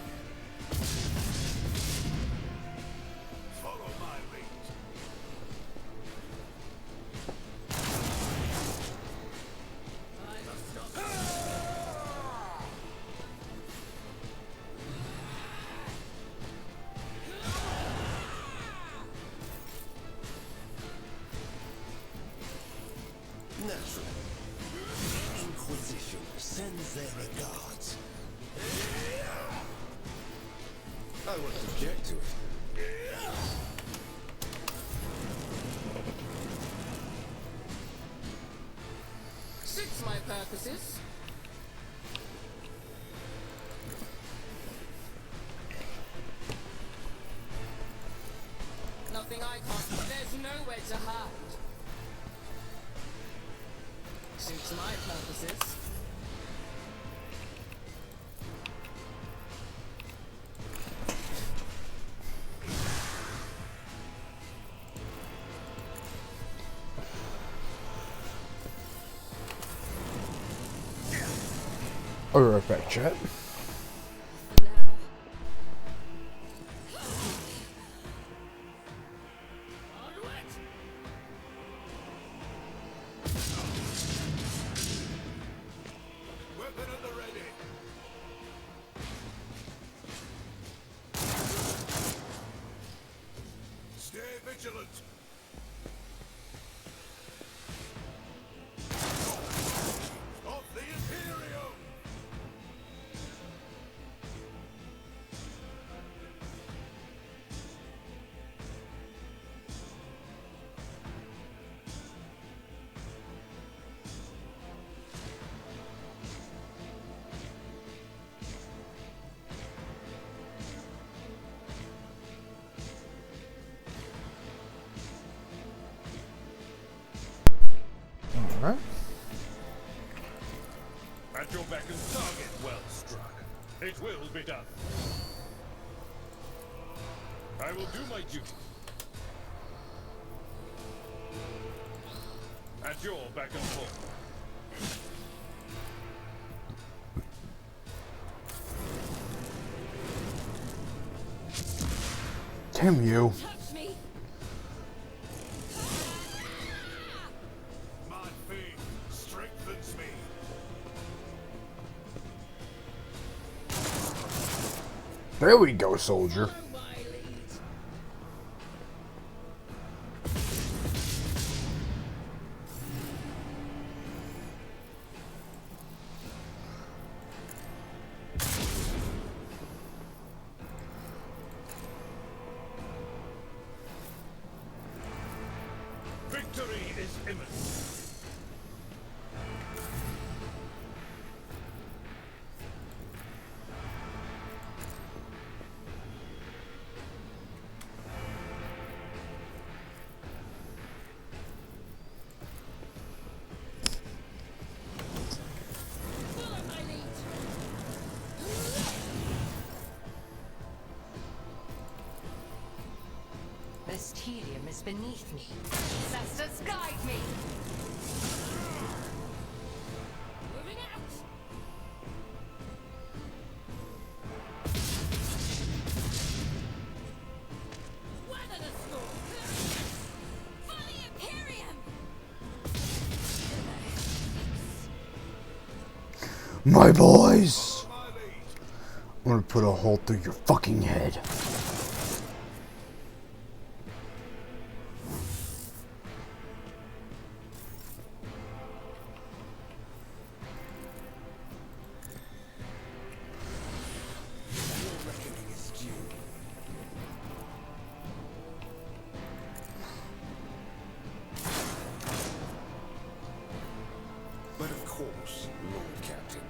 Naturally. Inquisition sends their regards. I won't object to it. Suits my purposes. Nothing I can't. There's nowhere to hide. Suits my purposes. I'll be right back, chat. Vigilant! Of the Imperium! Alright. At your beck and target, well struck. It will be done. I will do my duty. At your beck and call. Damn you. Touch me. My faith strengthens me. There we go, soldier. Victory is imminent. Follow my lead. Mysterium is beneath me. Ancestors guide me! Moving out. Weather the storm. For the Imperium! My boys! I'm gonna put a hole through your fucking head. Your reckoning is due. But of course, Lord Captain.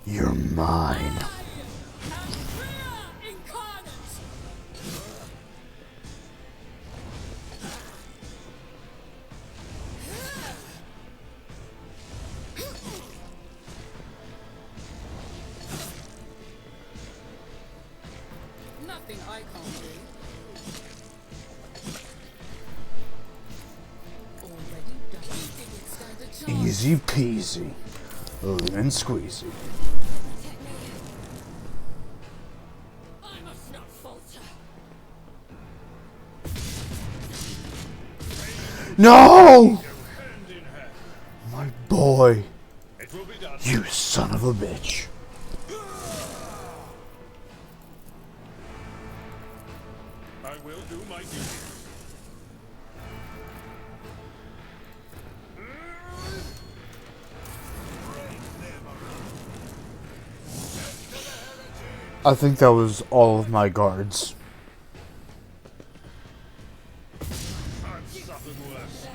You're mine. Incarnate. Nothing I can't do. Easy peasy. Lemon squeezy. I must not falter. No! My boy. You son of a bitch. I will do my duty. I think that was all of my guards. I've suffered worse.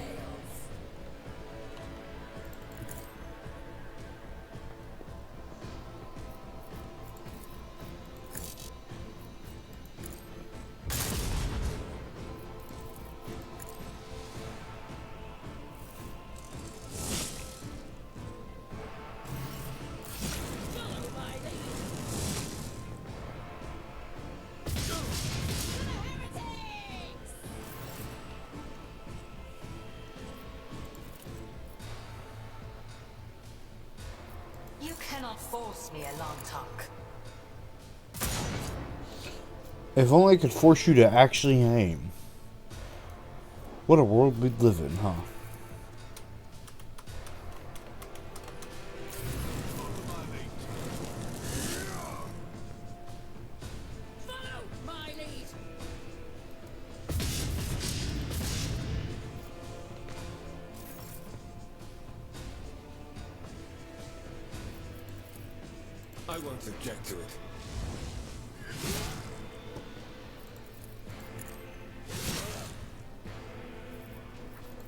You cannot force me, Alantak. If only I could force you to actually aim. What a world we'd live in, huh? Follow my lead. I won't object to it.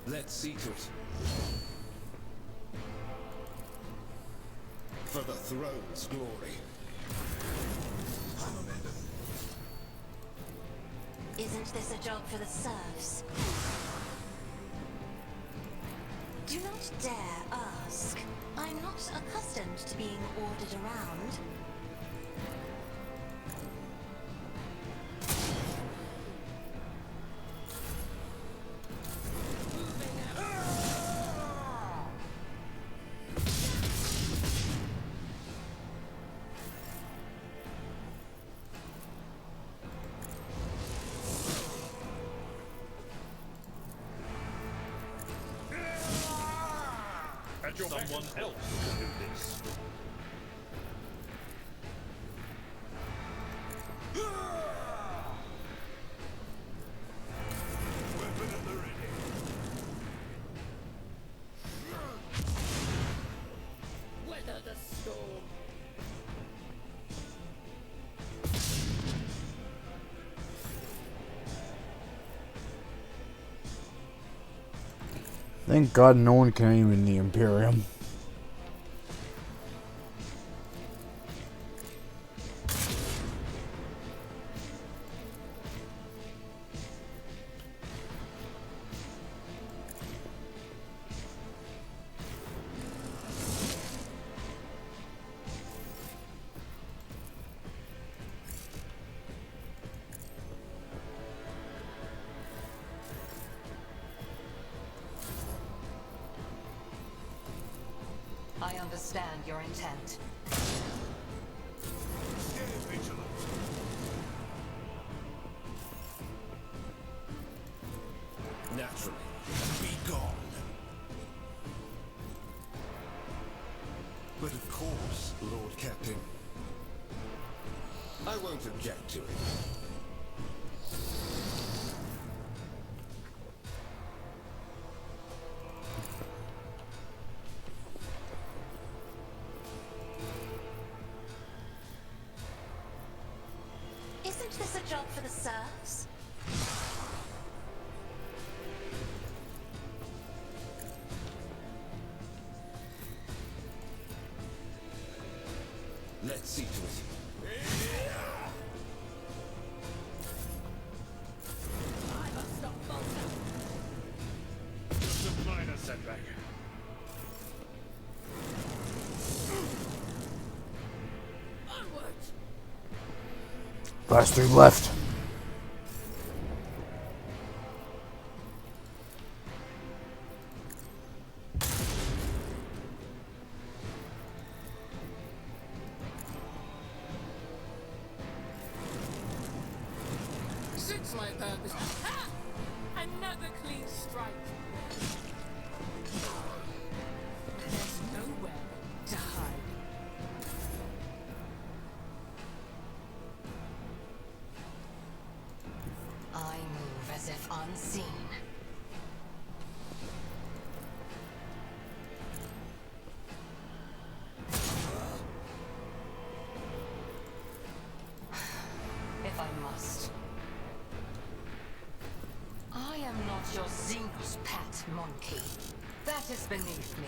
Let's see to it. For the throne's glory. Isn't this a job for the serfs? Do not dare ask. I'm not accustomed to being ordered around. And someone else can do this. Weapon at the ready. Weather the storm. Thank God no one can aim in the Imperium. I understand your intent. Stay vigilant. Naturally. Be gone. But of course, Lord Captain. I won't object to it. Isn't this a job for the serfs? Let's see to it. I must not falter. Just a minor setback. Onward. Last three left. suits my purpose. Ha! Another clean strike. There's nowhere to hide. I move as if unseen. If I must. I am not your Xenos pet monkey. That is beneath me.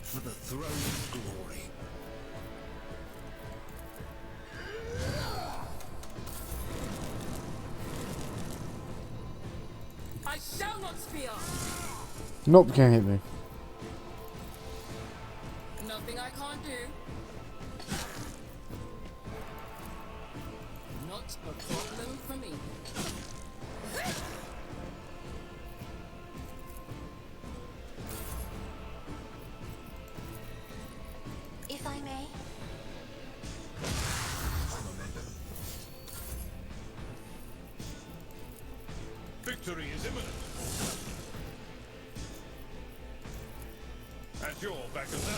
For the throne of glory. I shall not spear. Nope, can't hit me. Nothing I can't do. Not a problem for me. If I may. Victory is imminent. At your back of the...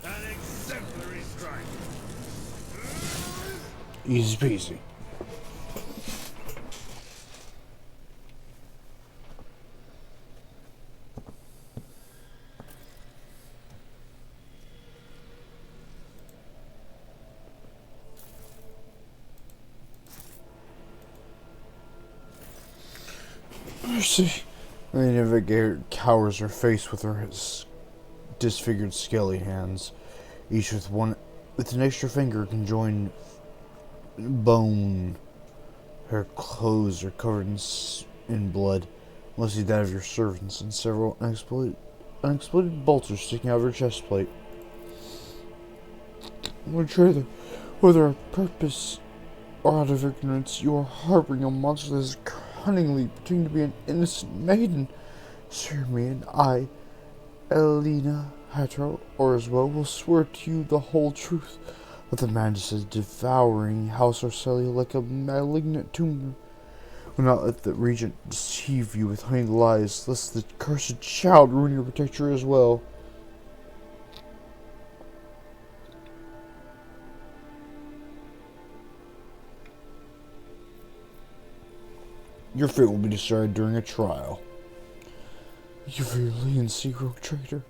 An exemplary strike. Easy peasy. Mercy. The navigator cowers her face with her disfigured scaly hands, each with an extra finger conjoined bone. Her clothes are covered in blood, mostly that of your servants, and several unexploded bolts are sticking out of her chest plate. Lord Traitor, whether on purpose or out of ignorance, you are harboring a monster that is cunningly pretending to be an innocent maiden. Sir, me and I, Elena Hatro, or as well, will swear to you the whole truth. But the madness is devouring House Orselia like a malignant tumor. Will not let the regent deceive you with honeyed lies, lest the cursed child ruin your protector as well. Your fate will be decided during a trial. You for your leniency, rogue traitor.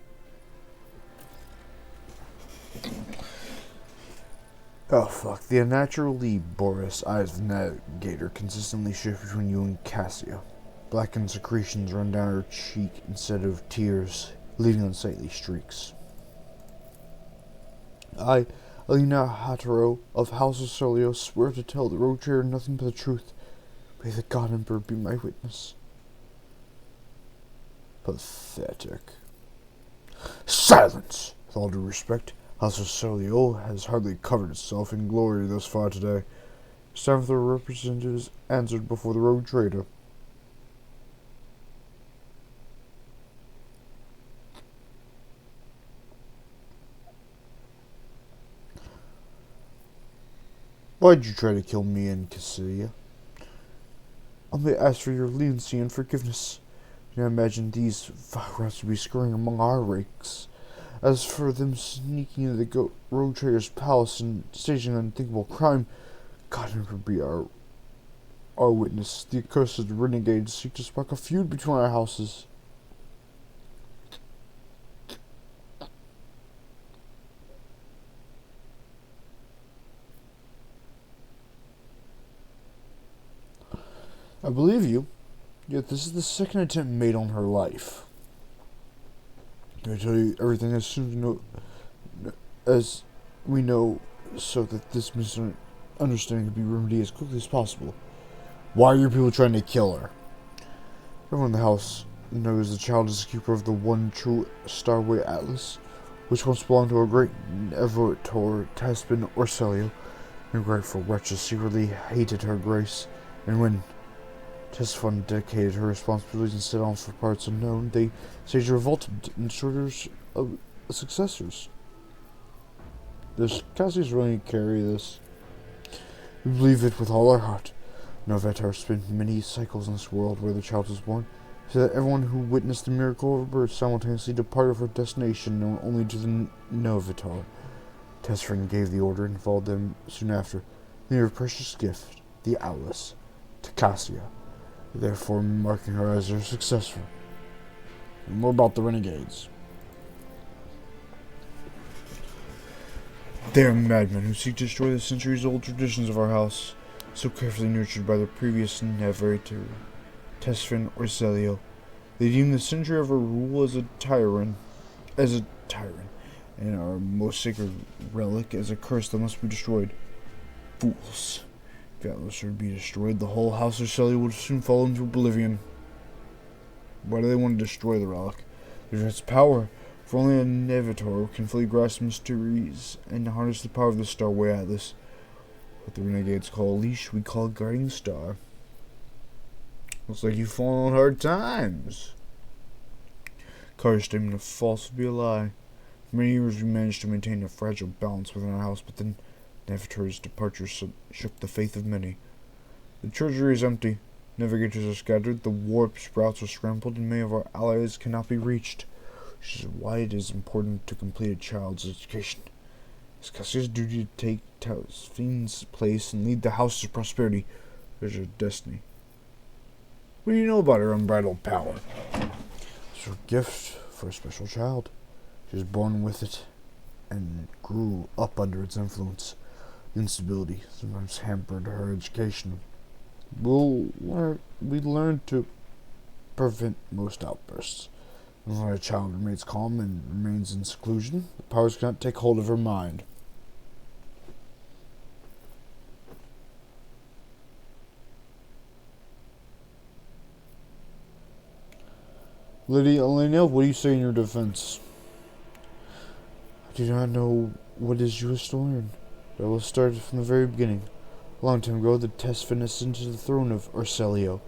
Oh fuck. The unnaturally Boris eyes of the navigator consistently shift between you and Cassia. Blackened secretions run down her cheek instead of tears, leaving unsightly streaks. I, Elena Hatero of House of Solio, swear to tell the rogue trader nothing but the truth. May the God Emperor be my witness. Pathetic. Silence! With all due respect, House of Solio has hardly covered itself in glory thus far today. It's time for the representatives answered before the rogue trader. Why'd you try to kill me and Cassia? I may ask for your leniency and forgiveness. I imagine these vile rats would be scurrying among our rakes. As for them sneaking into the rogue trader's palace and staging an unthinkable crime, God never be our witness. The accursed renegades seek to spark a feud between our houses. I believe you, yet this is the second attempt made on her life. Can I tell you everything as soon as we know, so that this misunderstanding can be remedied as quickly as possible? Why are your people trying to kill her? Everyone in the house knows the child is the keeper of the one true Starway Atlas, which once belonged to a great Nevotor Taspin Orselio. Ungrateful wretches secretly hated her grace, and when Tessfun dedicated her responsibilities and set off for parts unknown. They staged a revolt and shorters of successors. Does Cassius really carry this? We believe it with all our heart. Novatar spent many cycles in this world where the child was born, so that everyone who witnessed the miracle of her birth simultaneously departed for a destination known only to the Novatar. Tessfun gave the order and followed them soon after, leaving her precious gift, the Owless, to Cassia, therefore marking her as her successor. And more about the Renegades. They are madmen who seek to destroy the centuries-old traditions of our house, so carefully nurtured by the previous navigator, Tessfun or Celio. They deem the century of our rule as a tyrant, and our most sacred relic as a curse that must be destroyed. Fools. If Atlas were to be destroyed, the whole house of Celio would soon fall into oblivion. Why do they want to destroy the relic? Because its power. For only a Nevator can fully grasp mysteries and harness the power of the Starway Atlas. What the Renegades call a leash, we call a guiding star. Looks like you've fallen on hard times. Carter's statement of false would be a lie. For many years we managed to maintain a fragile balance within our house, but then Nevator's departure shook the faith of many. The treasury is empty, navigators are scattered, the warp sprouts are scrambled, and many of our allies cannot be reached. Which is why it is important to complete a child's education. It's Cassia's duty to take Tessfun's place and lead the house to prosperity. There's her destiny. What do you know about her unbridled power? It's her gift for a special child. She was born with it and grew up under its influence. Instability sometimes hampered her education. We learned to prevent most outbursts. When a child remains calm and remains in seclusion, the powers cannot take hold of her mind. Lady Elena, what do you say in your defense? I do not know what is you wish to learn, but I will start from the very beginning. A long time ago, the Tessfun ascended the throne of Celio.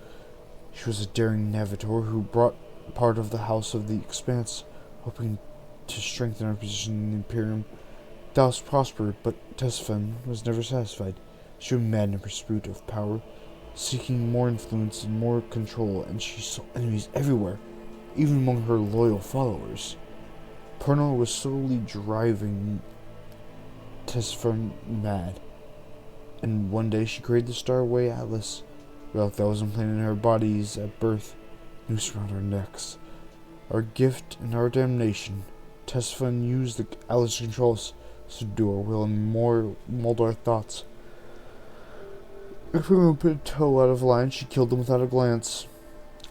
She was a daring navigator who brought part of the House of the Expanse, hoping to strengthen our position in the Imperium. The house prospered, but Tessfun was never satisfied. She was mad in her pursuit of power, seeking more influence and more control, and she saw enemies everywhere, even among her loyal followers. Pernod was slowly driving Tessfun mad, and one day she created the Starway Atlas, relic that was implanted in our bodies at birth, noose around our necks. Our gift and our damnation. Tessfun used the Atlas to control us, to do our will and mold our thoughts. If we put a toe out of line, she killed them without a glance.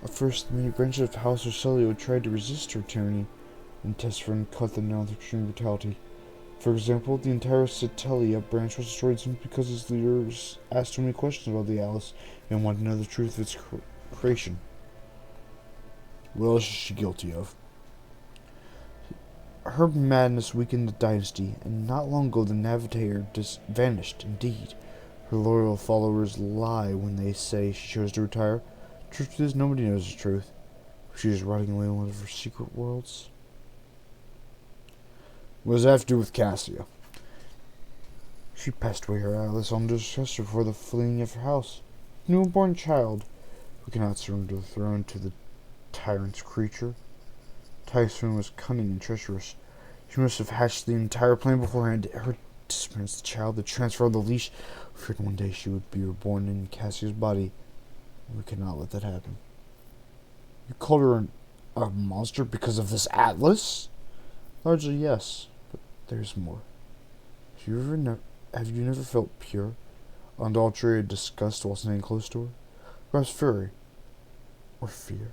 At first, the many branches of House Celio tried to resist her tyranny, and Tessfun cut them down with extreme brutality. For example, the entire Satellia branch was destroyed simply because its leaders asked too many questions about the Atlas and wanted to know the truth of its creation. What else is she guilty of? Her madness weakened the dynasty, and not long ago the Navigator vanished. Indeed, her loyal followers lie when they say she chose to retire. Truth is, nobody knows the truth. She is rotting away in one of her secret worlds. What does that have to do with Cassia? She passed away her Atlas on distress before the fleeing of her house. A newborn child who cannot surrender the throne to the tyrant's creature. Tessfun was cunning and treacherous. She must have hatched the entire plan beforehand. Ever dispense the child to transfer the leash. We feared one day she would be reborn in Cassia's body. We could not let that happen. You called her a monster because of this Atlas? Largely, yes, but there's more. Have you never felt pure, unadulterated disgust while standing close to her? Perhaps fury, or fear?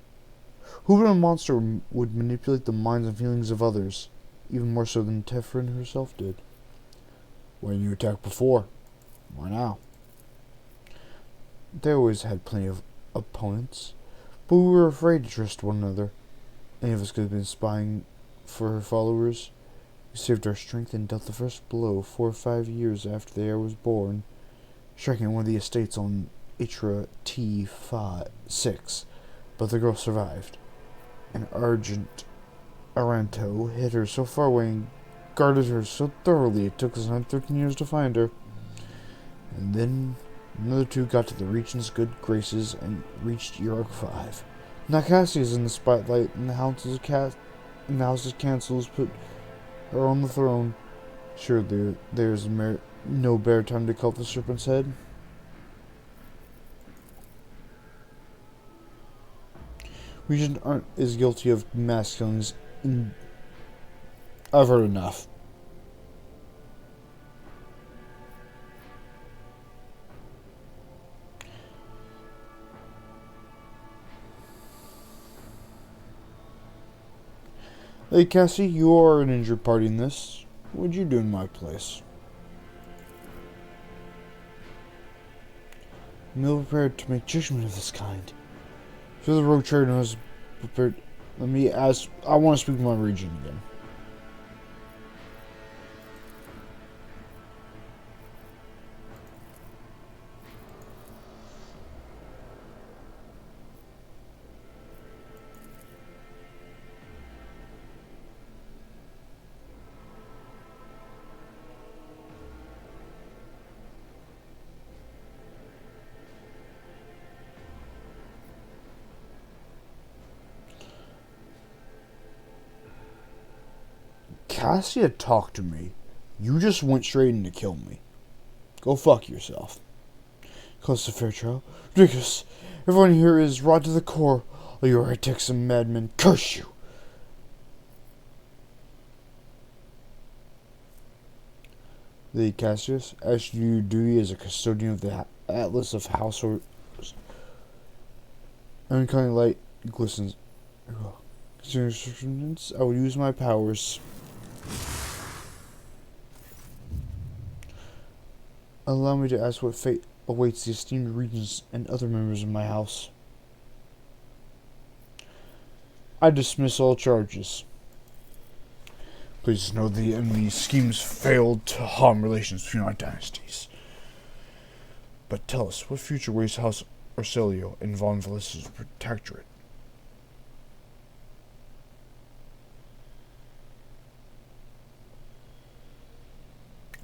Who but a monster would manipulate the minds and feelings of others, even more so than Tessfun herself did? Why didn't you attack before? Why now? They always had plenty of opponents, but we were afraid to trust one another. Any of us could have been spying for her followers. We saved our strength and dealt the first blow 4 or 5 years after the heir was born, striking one of the estates on Itra T6, but the girl survived. And Argent Aranto hid her so far away and guarded her so thoroughly it took us 13 years to find her. And then another two got to the Regent's good graces and reached York 5. Now Cassie is in the spotlight, and the House's councils put her on the throne. Surely there's no better time to cut the serpent's head. Regent is guilty of mass killings. I've heard enough. Hey Cassie, you are an injured party in this. What'd you do in my place? I'm ill prepared to make judgment of this kind. So the rogue trader knows prepared. Let me ask. I want to speak with my Regent again. Cassia talked to me. You just went straight in to kill me. Go fuck yourself. Close to Fairchild. Ridiculous. Everyone here is rot to the core. All you heretics and madmen. Curse you. Lady Cassius, as you duty as a custodian of the Atlas of Households. Uncanny light glistens. Considering restrictions, I will use my powers. Allow me to ask what fate awaits the esteemed regents and other members of my house. I dismiss all charges. Please know the enemy's schemes failed to harm relations between our dynasties. But tell us, what future waits House Orselio and Von Valis's protectorate?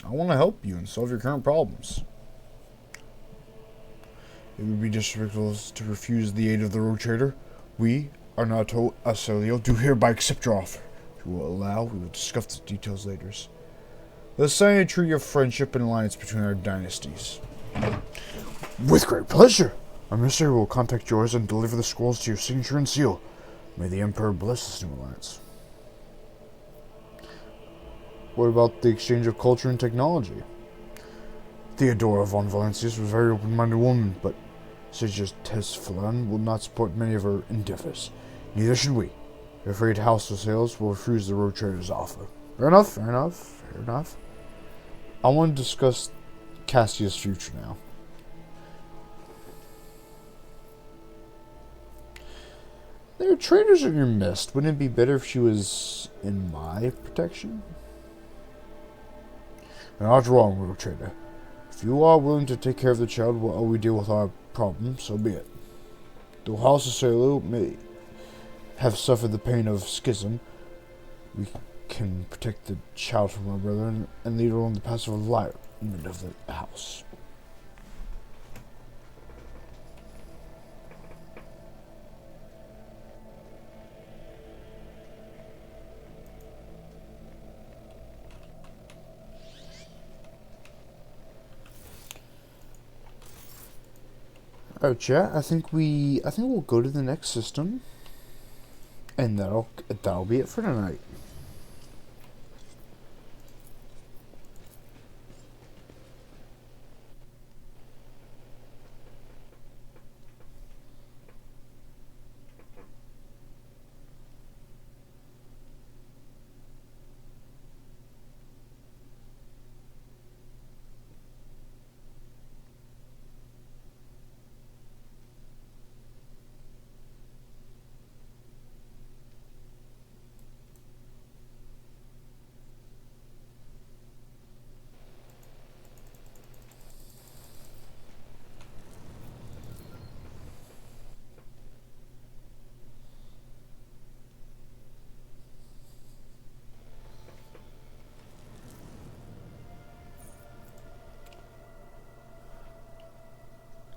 I want to help you and solve your current problems. It would be disrespectful to refuse the aid of the rogue trader. We, Arnato Aselio, do hereby accept your offer. If you will allow, we will discuss the details later. Let's sign a treaty of friendship and alliance between our dynasties. With great pleasure. Our emissary will contact yours and deliver the scrolls to your signature and seal. May the Emperor bless this new alliance. What about the exchange of culture and technology? Theodora von Valancius was a very open-minded woman, but Sage Tesfalon will not support many of her endeavors. Neither should we. We're afraid House of Sales will refuse the road trader's offer. Fair enough, fair enough, fair enough. I want to discuss Cassia's future now. There are traitors in your midst. Wouldn't it be better if she was in my protection? You're not wrong, little trader. If you are willing to take care of the child while we deal with our problem, so be it. Though House of Salo may have suffered the pain of schism, we can protect the child from our brethren and lead her on the path of enlightenment of the house. Alright, chat. I think we'll go to the next system, and that'll be it for tonight.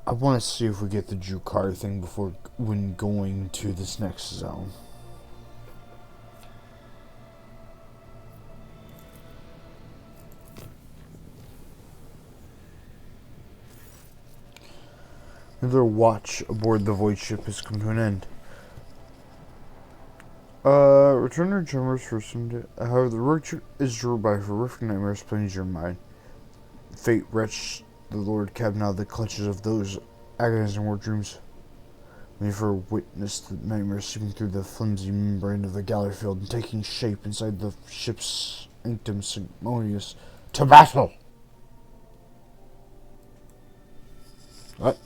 I want to see if we get the Drukhar thing before when going to this next zone. Another watch aboard the void ship has come to an end. Return to Chambers for some day. However, the work is ruled by horrific nightmares plaguing your mind. Fate wretched the Lord Cab out of the clutches of those agonizing war dreams. We never witnessed the nightmares seeping through the flimsy membrane of the galley field and taking shape inside the ship's sanctum sanctimonious. To battle! What?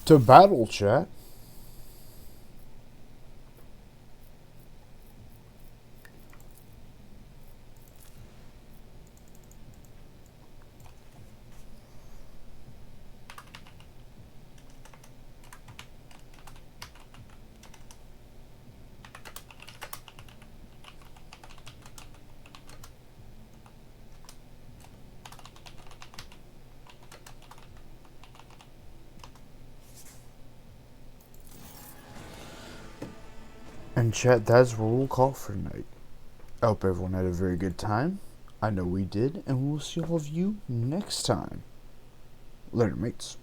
To battle, chat. And chat, that's what we'll call for tonight. I hope everyone had a very good time. I know we did, and we'll see all of you next time. Later, mates.